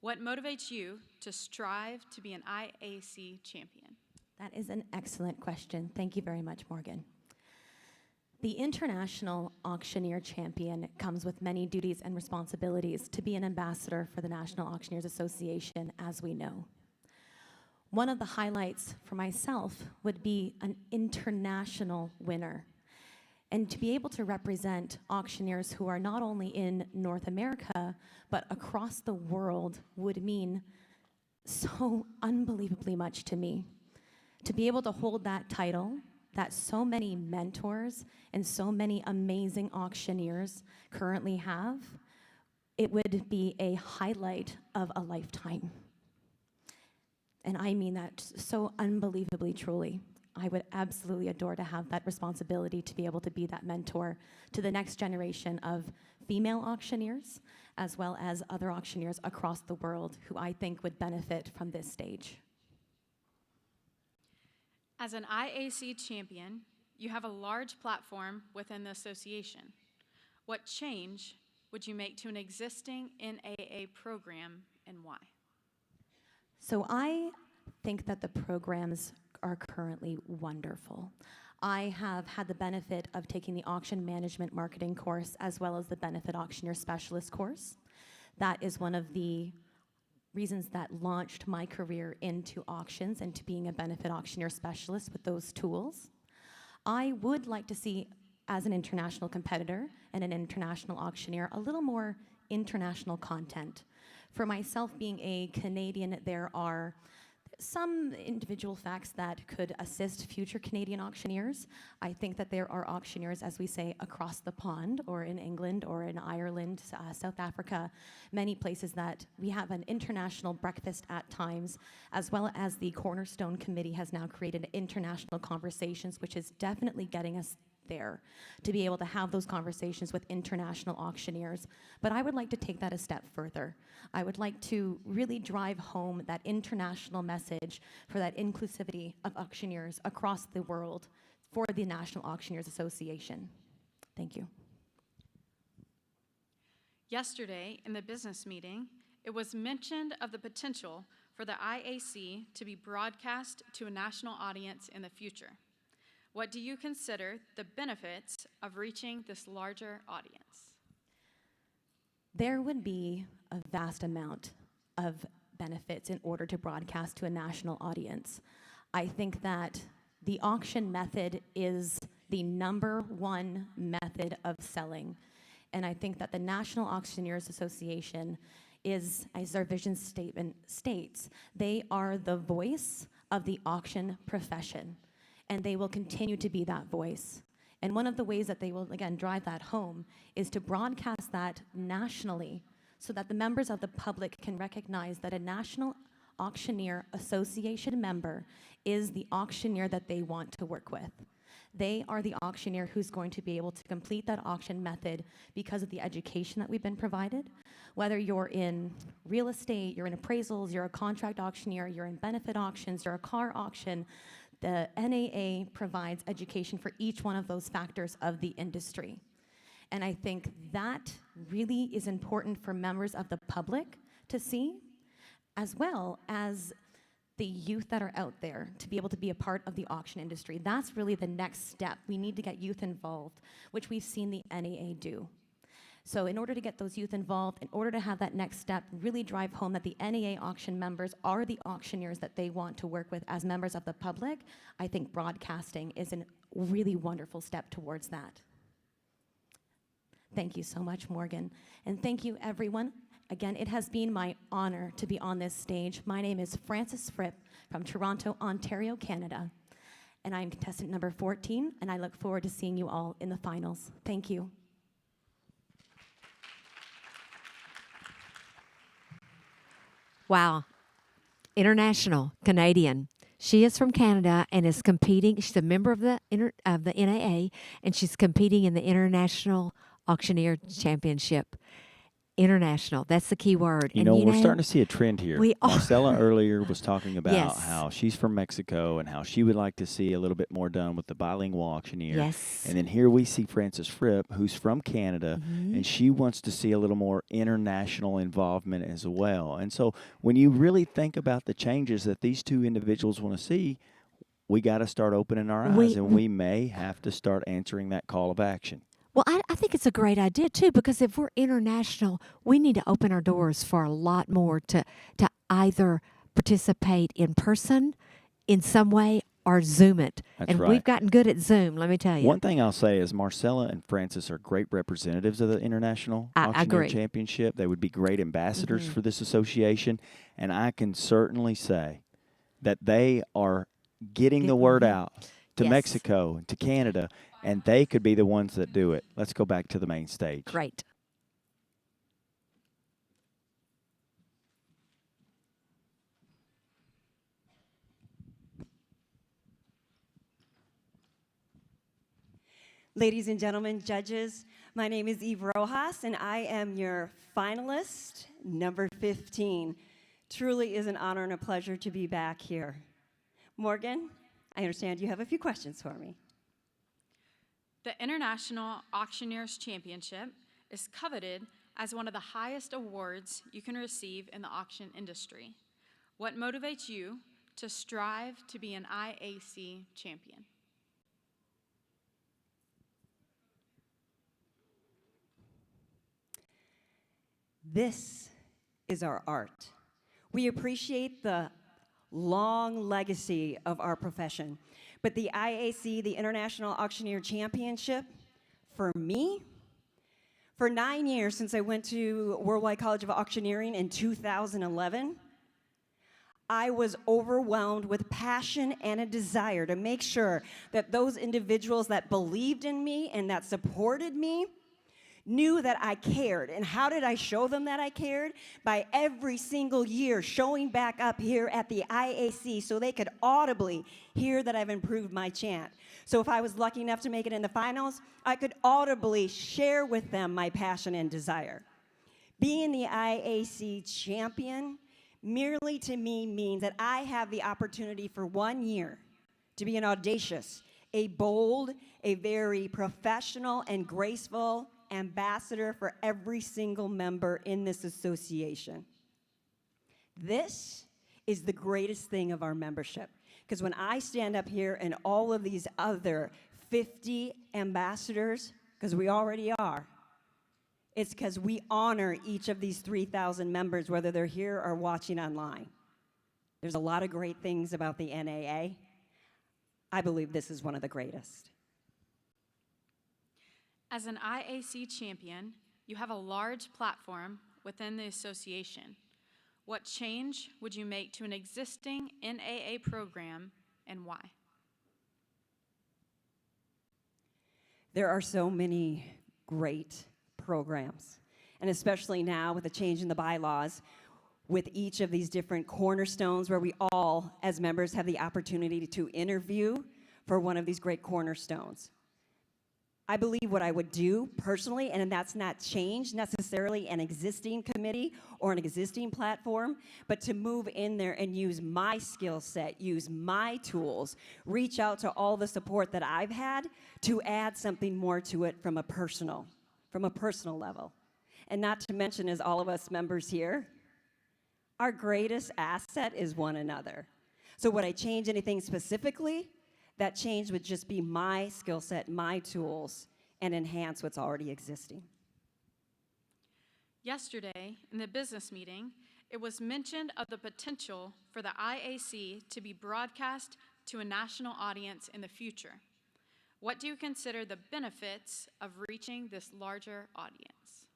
What motivates you to strive to be an IAC champion? That is an excellent question. Thank you very much, Morgan. The International Auctioneer Champion comes with many duties and responsibilities to be an ambassador for the National Auctioneers Association, as we know. One of the highlights for myself would be an international winner. And to be able to represent auctioneers who are not only in North America, but across the world would mean so unbelievably much to me. To be able to hold that title that so many mentors and so many amazing auctioneers currently have it would be a highlight of a lifetime. And I mean that so unbelievably truly. I would absolutely adore to have that responsibility to be able to be that mentor to the next generation of female auctioneers, as well as other auctioneers across the world who I think would benefit from this stage. As an IAC champion, you have a large platform within the association. What change would you make to an existing NAA program and why? So I think that the programs are currently wonderful. I have had the benefit of taking the auction management marketing course as well as the benefit auctioneer specialist course. That is one of the reasons that launched my career into auctions and to being a benefit auctioneer specialist with those tools. I would like to see, as an international competitor and an international auctioneer, a little more international content. For myself being a Canadian, there are some individual facts that could assist future Canadian auctioneers. I think that there are auctioneers, as we say, across the pond, or in England, or in Ireland, South Africa, many places that we have an international breakfast at times, as well as the Cornerstone Committee has now created international conversations, which is definitely getting us there to be able to have those conversations with international auctioneers. But I would like to take that a step further. I would like to really drive home that international message for that inclusivity of auctioneers across the world for the National Auctioneers Association. Thank you. Yesterday, in the business meeting, it was mentioned of the potential for the IAC to be broadcast to a national audience in the future. What do you consider the benefits of reaching this larger audience? There would be a vast amount of benefits in order to broadcast to a national audience. I think that the auction method is the #1 method of selling. And I think that the National Auctioneers Association is, as their vision statement states, they are the voice of the auction profession. And they will continue to be that voice. And one of the ways that they will, again, drive that home is to broadcast that nationally so that the members of the public can recognize that a National Auctioneer Association member is the auctioneer that they want to work with. They are the auctioneer who's going to be able to complete that auction method because of the education that we've been provided. Whether you're in real estate, you're in appraisals, you're a contract auctioneer, you're in benefit auctions, you're a car auction, the NAA provides education for each one of those factors of the industry. And I think that really is important for members of the public to see, as well as the youth that are out there to be able to be a part of the auction industry. That's really the next step. We need to get youth involved, which we've seen the NAA do. So in order to get those youth involved, in order to have that next step, really drive home that the NAA auction members are the auctioneers that they want to work with as members of the public, I think broadcasting is a really wonderful step towards that. Thank you so much, Morgan. And thank you, everyone. Again, it has been my honor to be on this stage. My name is Frances Fripp from Toronto, Ontario, Canada. And I'm contestant number 14, and I look forward to seeing you all in the finals. Thank you. Wow. International, Canadian. She is from Canada and is competing. She's a member of the NAA, and she's competing in the International Auctioneer Championship. International. That's the key word. You know, we're starting to see a trend here. We are. Marcella earlier was talking about Yes. how she's from Mexico and how she would like to see a little bit more done with the bilingual auctioneer. Yes. And then here we see Frances Fripp, who's from Canada, and she wants to see a little more international involvement as well. And so when you really think about the changes that these two individuals want to see, we got to start opening our eyes, and we may have to start answering that call of action. Well, I think it's a great idea, too, because if we're international, we need to open our doors for a lot more to either participate in person in some way or Zoom it. That's and right. we've gotten good at Zoom, let me tell you. One thing I'll say is Marcella and Frances are great representatives of the International I Auctioneer agree. Championship. They would be great ambassadors for this association. And I can certainly say that they are getting the word out to Yes. Mexico, to Canada, and they could be the ones that do it. Let's go back to the main stage. Great. Ladies and gentlemen, judges, my name is Eve Rojas, and I am your finalist, number 15. Truly is an honor and a pleasure to be back here. Morgan, I understand you have a few questions for me. The International Auctioneers Championship is coveted as one of the highest awards you can receive in the auction industry. What motivates you to strive to be an IAC champion? This is our art. We appreciate the long legacy of our profession, but the IAC, the International Auctioneer Championship, for me, for 9 years since I went to Worldwide College of Auctioneering in 2011, I was overwhelmed with passion and a desire to make sure that those individuals that believed in me and that supported me knew that I cared. And how did I show them that I cared? By every single year showing back up here at the IAC so they could audibly hear that I've improved my chant. So if I was lucky enough to make it in the finals, I could audibly share with them my passion and desire. Being the IAC champion merely to me means that I have the opportunity for 1 year to be an audacious, a bold, a very professional and graceful ambassador for every single member in this association. This is the greatest thing of our membership, because when I stand up here and all of these other 50 ambassadors, because we already are, it's because we honor each of these 3,000 members, whether they're here or watching online. There's a lot of great things about the NAA. I believe this is one of the greatest. As an IAC champion, you have a large platform within the association. What change would you make to an existing NAA program and why? There are so many great programs, and especially now with the change in the bylaws, with each of these different cornerstones where we all, as members, have the opportunity to interview for one of these great cornerstones. I believe what I would do personally, and that's not change necessarily an existing committee or an existing platform, but to move in there and use my skill set, use my tools, reach out to all the support that I've had to add something more to it from a personal level. And not to mention, as all of us members here, our greatest asset is one another. So would I change anything specifically? That change would just be my skill set, my tools, and enhance what's already existing. Yesterday, in the business meeting, it was mentioned of the potential for the IAC to be broadcast to a national audience in the future. What do you consider the benefits of reaching this larger audience?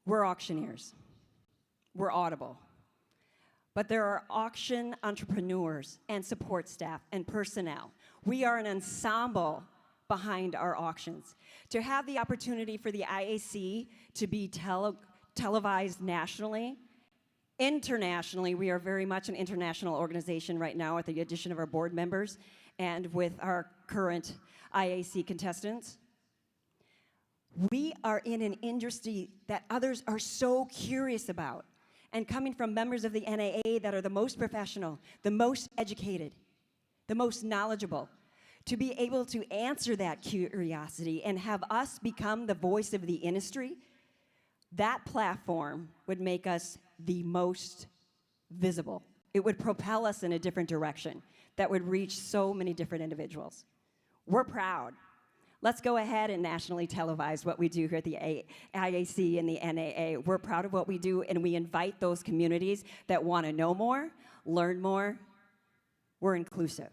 We're auctioneers. We're audible. But there are auction entrepreneurs and support staff and personnel. We are an ensemble behind our auctions. To have the opportunity for the IAC to be televised nationally, internationally, we are very much an international organization right now with the addition of our board members and with our current IAC contestants. We are in an industry that others are so curious about. And coming from members of the NAA that are the most professional, the most educated, the most knowledgeable, to be able to answer that curiosity and have us become the voice of the industry, that platform would make us the most visible. It would propel us in a different direction that would reach so many different individuals. We're proud. Let's go ahead and nationally televise what we do here at the IAC and the NAA. We're proud of what we do, and we invite those communities that want to know more, learn more. We're inclusive.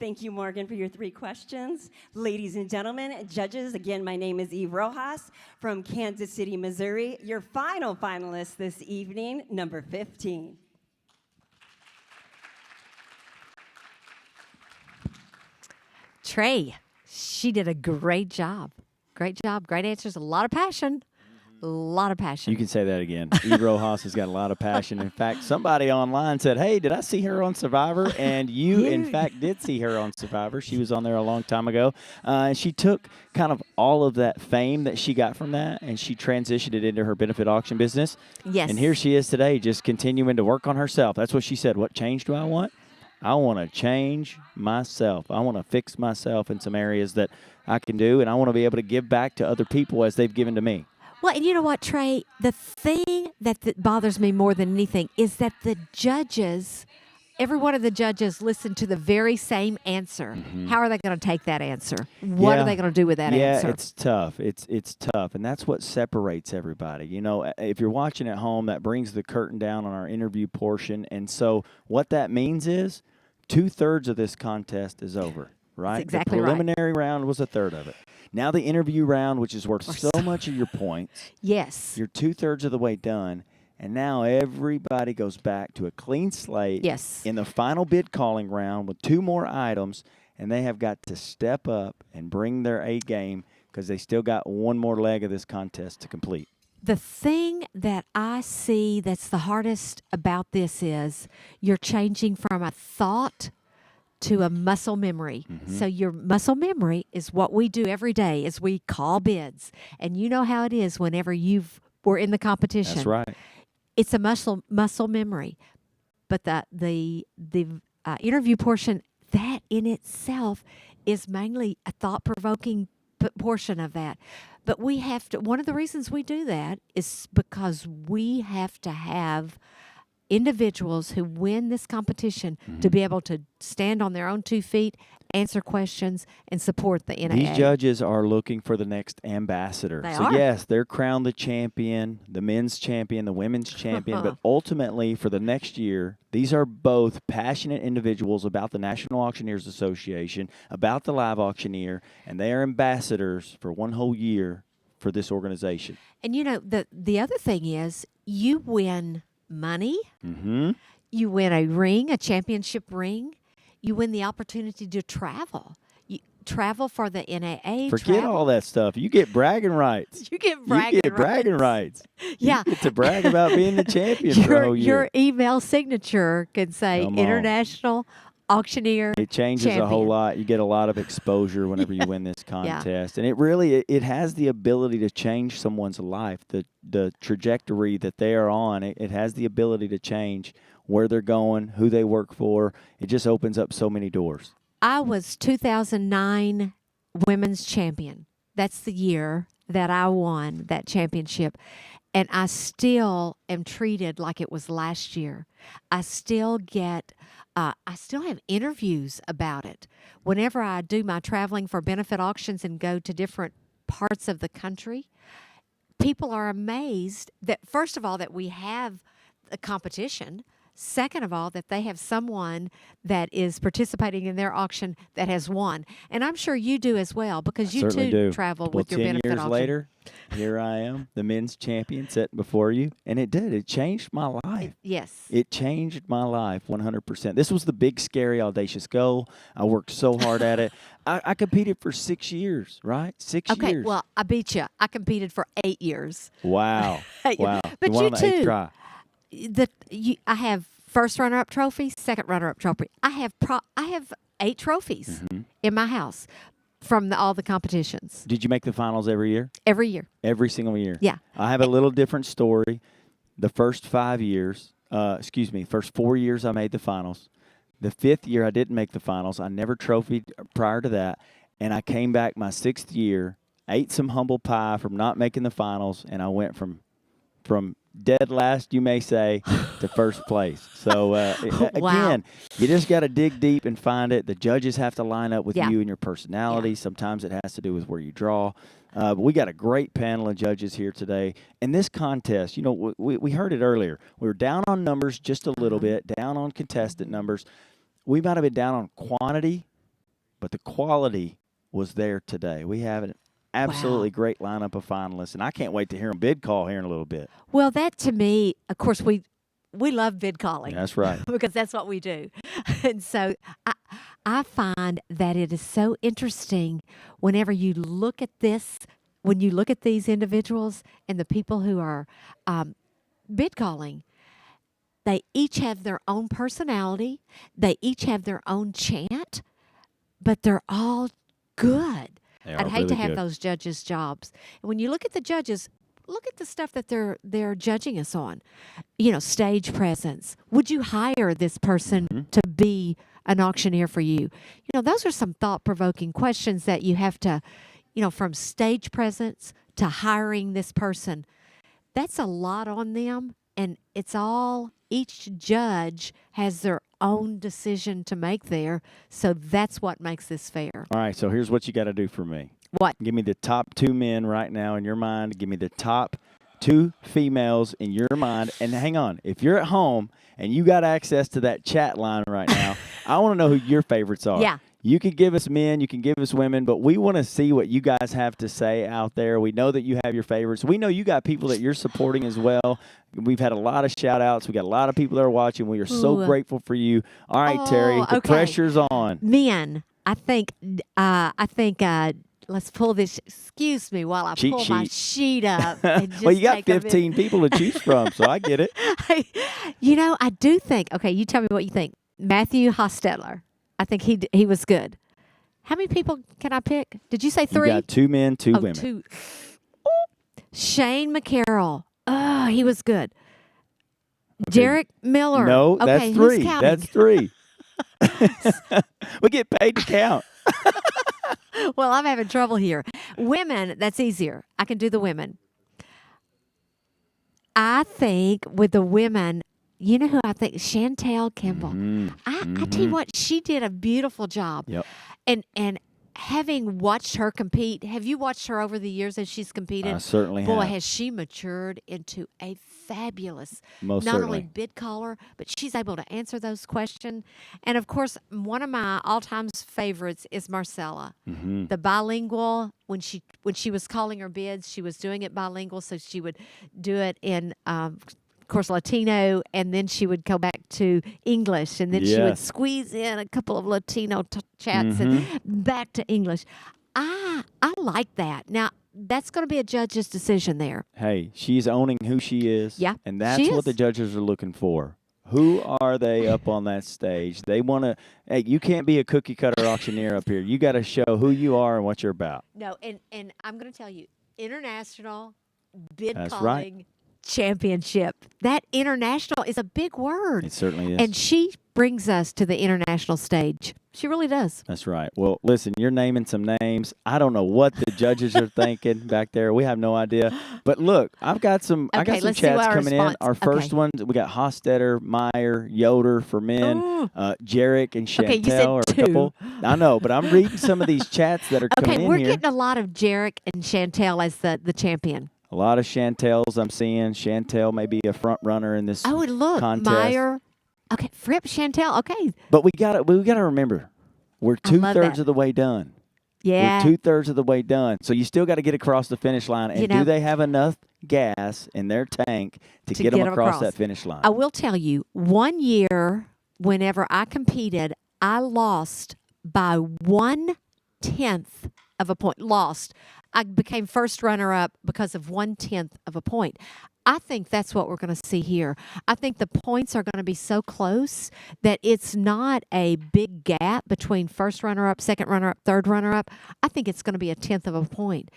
Thank you, Morgan, for your 3 questions. Ladies and gentlemen, judges, again, my name is Eve Rojas from Kansas City, Missouri. Your final finalist this evening, number 15. Trey, she did a great job. Great job, great answers, a lot of passion. lot of passion. You can say that again. Eve Rojas has got a lot of passion. In fact, somebody online said, hey, did I see her on Survivor? And you, in fact, did see her on Survivor. She was on there a long time ago. And she took kind of all of that fame that she got from that, and she transitioned it into her benefit auction business. Yes. And here she is today, just continuing to work on herself. That's what she said. What change do I want? I want to change myself. I want to fix myself in some areas that I can do, and I want to be able to give back to other people as they've given to me. Well, and you know what, Trey? The thing that bothers me more than anything is that the judges, every one of the judges listened to the very same answer. How are they going to take that answer? What are they going to do with that answer? Yeah, it's tough. It's tough, and that's what separates everybody. You know, if you're watching at home, that brings the curtain down on our interview portion, and so what that means is 2/3 of this contest is over, right? That's exactly the right. preliminary round was 1/3 of it. Now the interview round, which is worth so much of your points. Yes. You're 2/3 of the way done, and now everybody goes back to a clean slate. Yes. In the final bid calling round with 2 more items, and they have got to step up and bring their A game because they still got one more leg of this contest to complete. The thing that I see that's the hardest about this is you're changing from a thought to a muscle memory. So your muscle memory is what we do every day is we call bids. And you know how it is whenever we're in the competition. That's right. It's a muscle memory. But the interview portion, that in itself is mainly a thought-provoking portion of that. But we have to, one of the reasons we do that is because we have to have individuals who win this competition to be able to stand on their own 2 feet, answer questions, and support the NAA. These judges are looking for the next ambassador. They so are. yes, they're crowned the champion, the men's champion, the women's champion, but ultimately for the next year, these are both passionate individuals about the National Auctioneers Association, about the Live Auctioneer, and they are ambassadors for one whole year for this organization. And you know, the other thing is you win money, you win a ring, a championship ring, you win the opportunity to travel. You travel for the NAA. Forget all that stuff. You get bragging rights. You get bragging rights. Yeah. You get to brag about being the champion for a whole year. Your email signature can say Come on. International Auctioneer It changes champion. a whole lot. You get a lot of exposure whenever you win this contest. And it really, it has the ability to change someone's life, the trajectory that they are on. It has the ability to change where they're going, who they work for. It just opens up so many doors. I was 2009 women's champion. That's the year that I won that championship. And I still am treated like it was last year. I still have interviews about it. Whenever I do my traveling for benefit auctions and go to different parts of the country, people are amazed that, first of all, that we have a competition. Second of all, that they have someone that is participating in their auction that has won. And I'm sure you do as well, because you Certainly too do. travel Well, with your 10 benefit years auction. later, here I am, the men's champion sitting before you. And it did. It changed my life. Yes. It changed my life 100%. This was the big, scary, audacious goal. I worked so hard at it. I competed for 6 years, right? 6 Okay, years. well, I beat you. I competed for 8 years. Wow. Wow. But won you on the 8th too. try. I have first runner-up trophy, second runner-up trophy. I have 8 trophies in my house from all the competitions Did you make the finals every year? every year. Every single year. Yeah. I have a little different story. The first 5 years, first 4 years I made the finals. The 5th year I didn't make the finals. I never trophied prior to that. And I came back my 6th year, ate some humble pie from not making the finals, and I went from dead last, you may say, to first place. So, Wow. again, you just got to dig deep and find it. The judges have to line up with Yeah. you and your personality. Sometimes it has to do with where you draw. But we got a great panel of judges here today. And this contest, you know, we heard it earlier. We were down on numbers just a little bit, down on contestant numbers. We might have been down on quantity, but the quality was there today. We have an absolutely great lineup of finalists, and I can't wait to hear them bid call here in a little bit. Well, that to me, of course, we love bid calling. That's right. Because that's what we do. And so I find that it is so interesting whenever you look at this when you look at these individuals and the people who are bid calling, they each have their own personality. They each have their own chant, but they're all good. They I'd are hate to really have good. those judges' jobs. And when you look at the judges, look at the stuff that they're judging us on. You know, stage presence. Would you hire this person to be an auctioneer for you? You know, those are some thought-provoking questions that you have to, you know, from stage presence to hiring this person. That's a lot on them, and it's all, each judge has their own decision to make there, so that's what makes this fair. All right, so here's what you got to do for me. What? Give me the top 2 men right now in your mind. Give me the top 2 females in your mind. And hang on, if you're at home and you got access to that chat line right now, I want to know who your favorites are. Yeah. You can give us men, you can give us women, but we want to see what you guys have to say out there. We know that you have your favorites. We know you got people that you're supporting as well. We've had a lot of shout-outs. We got a lot of people that are watching. We are so Ooh. grateful for you. All right, Terry, the okay. pressure's on. Men, I think, let's pull this, excuse me while I Cheat pull my sheet. sheet up. And just Well, you got take a minute. 15 people to choose from, so I get it. You know, I do think, okay, you tell me what you think. Matthew Hostetler, I think he was good. How many people can I pick? Did you say 3? You got 2 men, 2 women. 2. Shane McCarroll. Oh, he was good. Derek Miller. No, okay, that's 3. Who's counting? That's 3. We get paid to count. Well, I'm having trouble here. Women, that's easier. I can do the women. I think with the women, you know who I think? Chantel Kimball. I tell you what, she did a beautiful job. Yep. And having watched her compete, have you watched her over the years as she's competed? I certainly Boy, have. has she matured into a fabulous, Most not only certainly. bid caller, but she's able to answer those questions. And of course, one of my all-time favorites is Marcella, Mm-hmm. the bilingual. When she was calling her bids, she was doing it bilingual, so she would do it in. Of course, Latino, and then she would go back to English, and then she would Yes. squeeze in a couple of Latino chats and back to English. I like that. Now, that's going to be a judge's decision there. Hey, she's owning who she is. Yeah, And that's she what is. the judges are looking for. Who are they up on that stage? They want to, hey, you can't be a cookie cutter auctioneer up here. You got to show who you are and what you're about. No, and I'm going to tell you, international bid That's calling right. championship. That international is a big word. It certainly is. And she brings us to the international stage. She really does. That's right. Well, listen, you're naming some names. I don't know what the judges are thinking back there. We have no idea. But look, I got some Okay, let's see chats what our coming in. response- Our first okay. ones, we got Hostetter, Meyer, Yoder for men, Ooh. Jarek and Chantel Okay, you said are a 2. couple. I know, but I'm reading some of these chats that are Okay, coming we're in here. getting a lot of Jarek and Chantel as the champion. A lot of Chantels I'm seeing. Chantel may be a front runner in this Oh, and look, contest. Meyer. Okay, Fripp, Chantel. Okay, But we got to remember, we're I love 2/3 that. of the way done. yeah. We're 2/3 of the way done. So you still got to get across the finish line. And You know- do they have enough gas in their tank to get them across that finish line? I will tell you, one year, whenever I competed, I lost by 1/10 of a point. Lost. I became first runner-up because of 1/10 of a point. I think that's what we're going to see here. I think the points are going to be so close that it's not a big gap between first runner-up, second runner-up, third runner-up. I think it's going to be 1/10 of a point.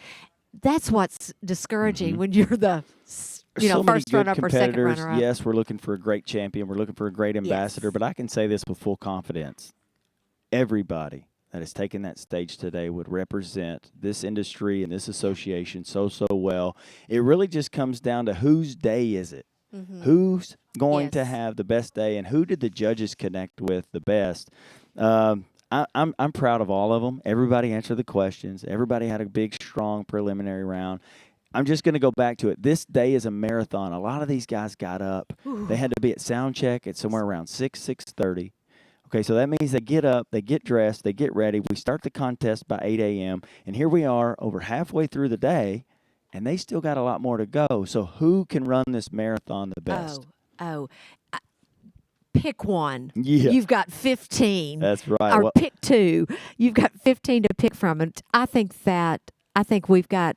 That's what's discouraging when you're the There's so many first good runner-up or second competitors. runner-up. Yes, we're looking for a great champion. We're looking for a great ambassador. Yes. But I can say this with full confidence. Everybody that has taken that stage today would represent this industry and this association so well. It really just comes down to whose day is it? Who's going to have the best day, and who did the judges connect with the best? I'm proud of all of them. Everybody answered the questions. Everybody had a big, strong preliminary round. I'm just going to go back to it. This day is a marathon. A lot of these guys got up. They had to be at sound check at somewhere around 6:30. Okay, so that means they get up, they get dressed, they get ready. We start the contest by 8 a.m., and here we are over halfway through the day, and they still got a lot more to go. So who can run this marathon the best? Pick one. Yeah. You've got 15. That's right. Or Well- pick 2. You've got 15 to pick from. And I think we've got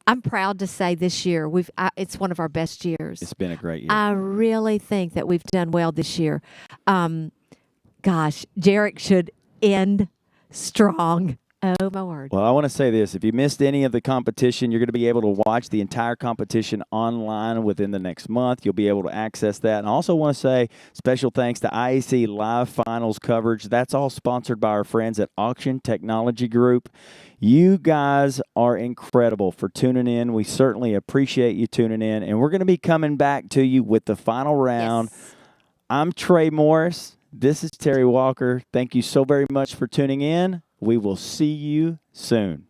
I'm proud to say this year it's one of our best years. It's been a great year. I really think that we've done well this year. Gosh, Jarek should end strong. Oh, my word. Well, I want to say this. If you missed any of the competition, you're going to be able to watch the entire competition online within the next month. You'll be able to access that. And I also want to say special thanks to IAC Live Finals coverage. That's all sponsored by our friends at Auction Technology Group. You guys are incredible for tuning in. We certainly appreciate you tuning in. And we're going to be coming back to you with the final round. Yes. I'm Trey Morris. This is Terry Walker. Thank you so very much for tuning in. We will see you soon.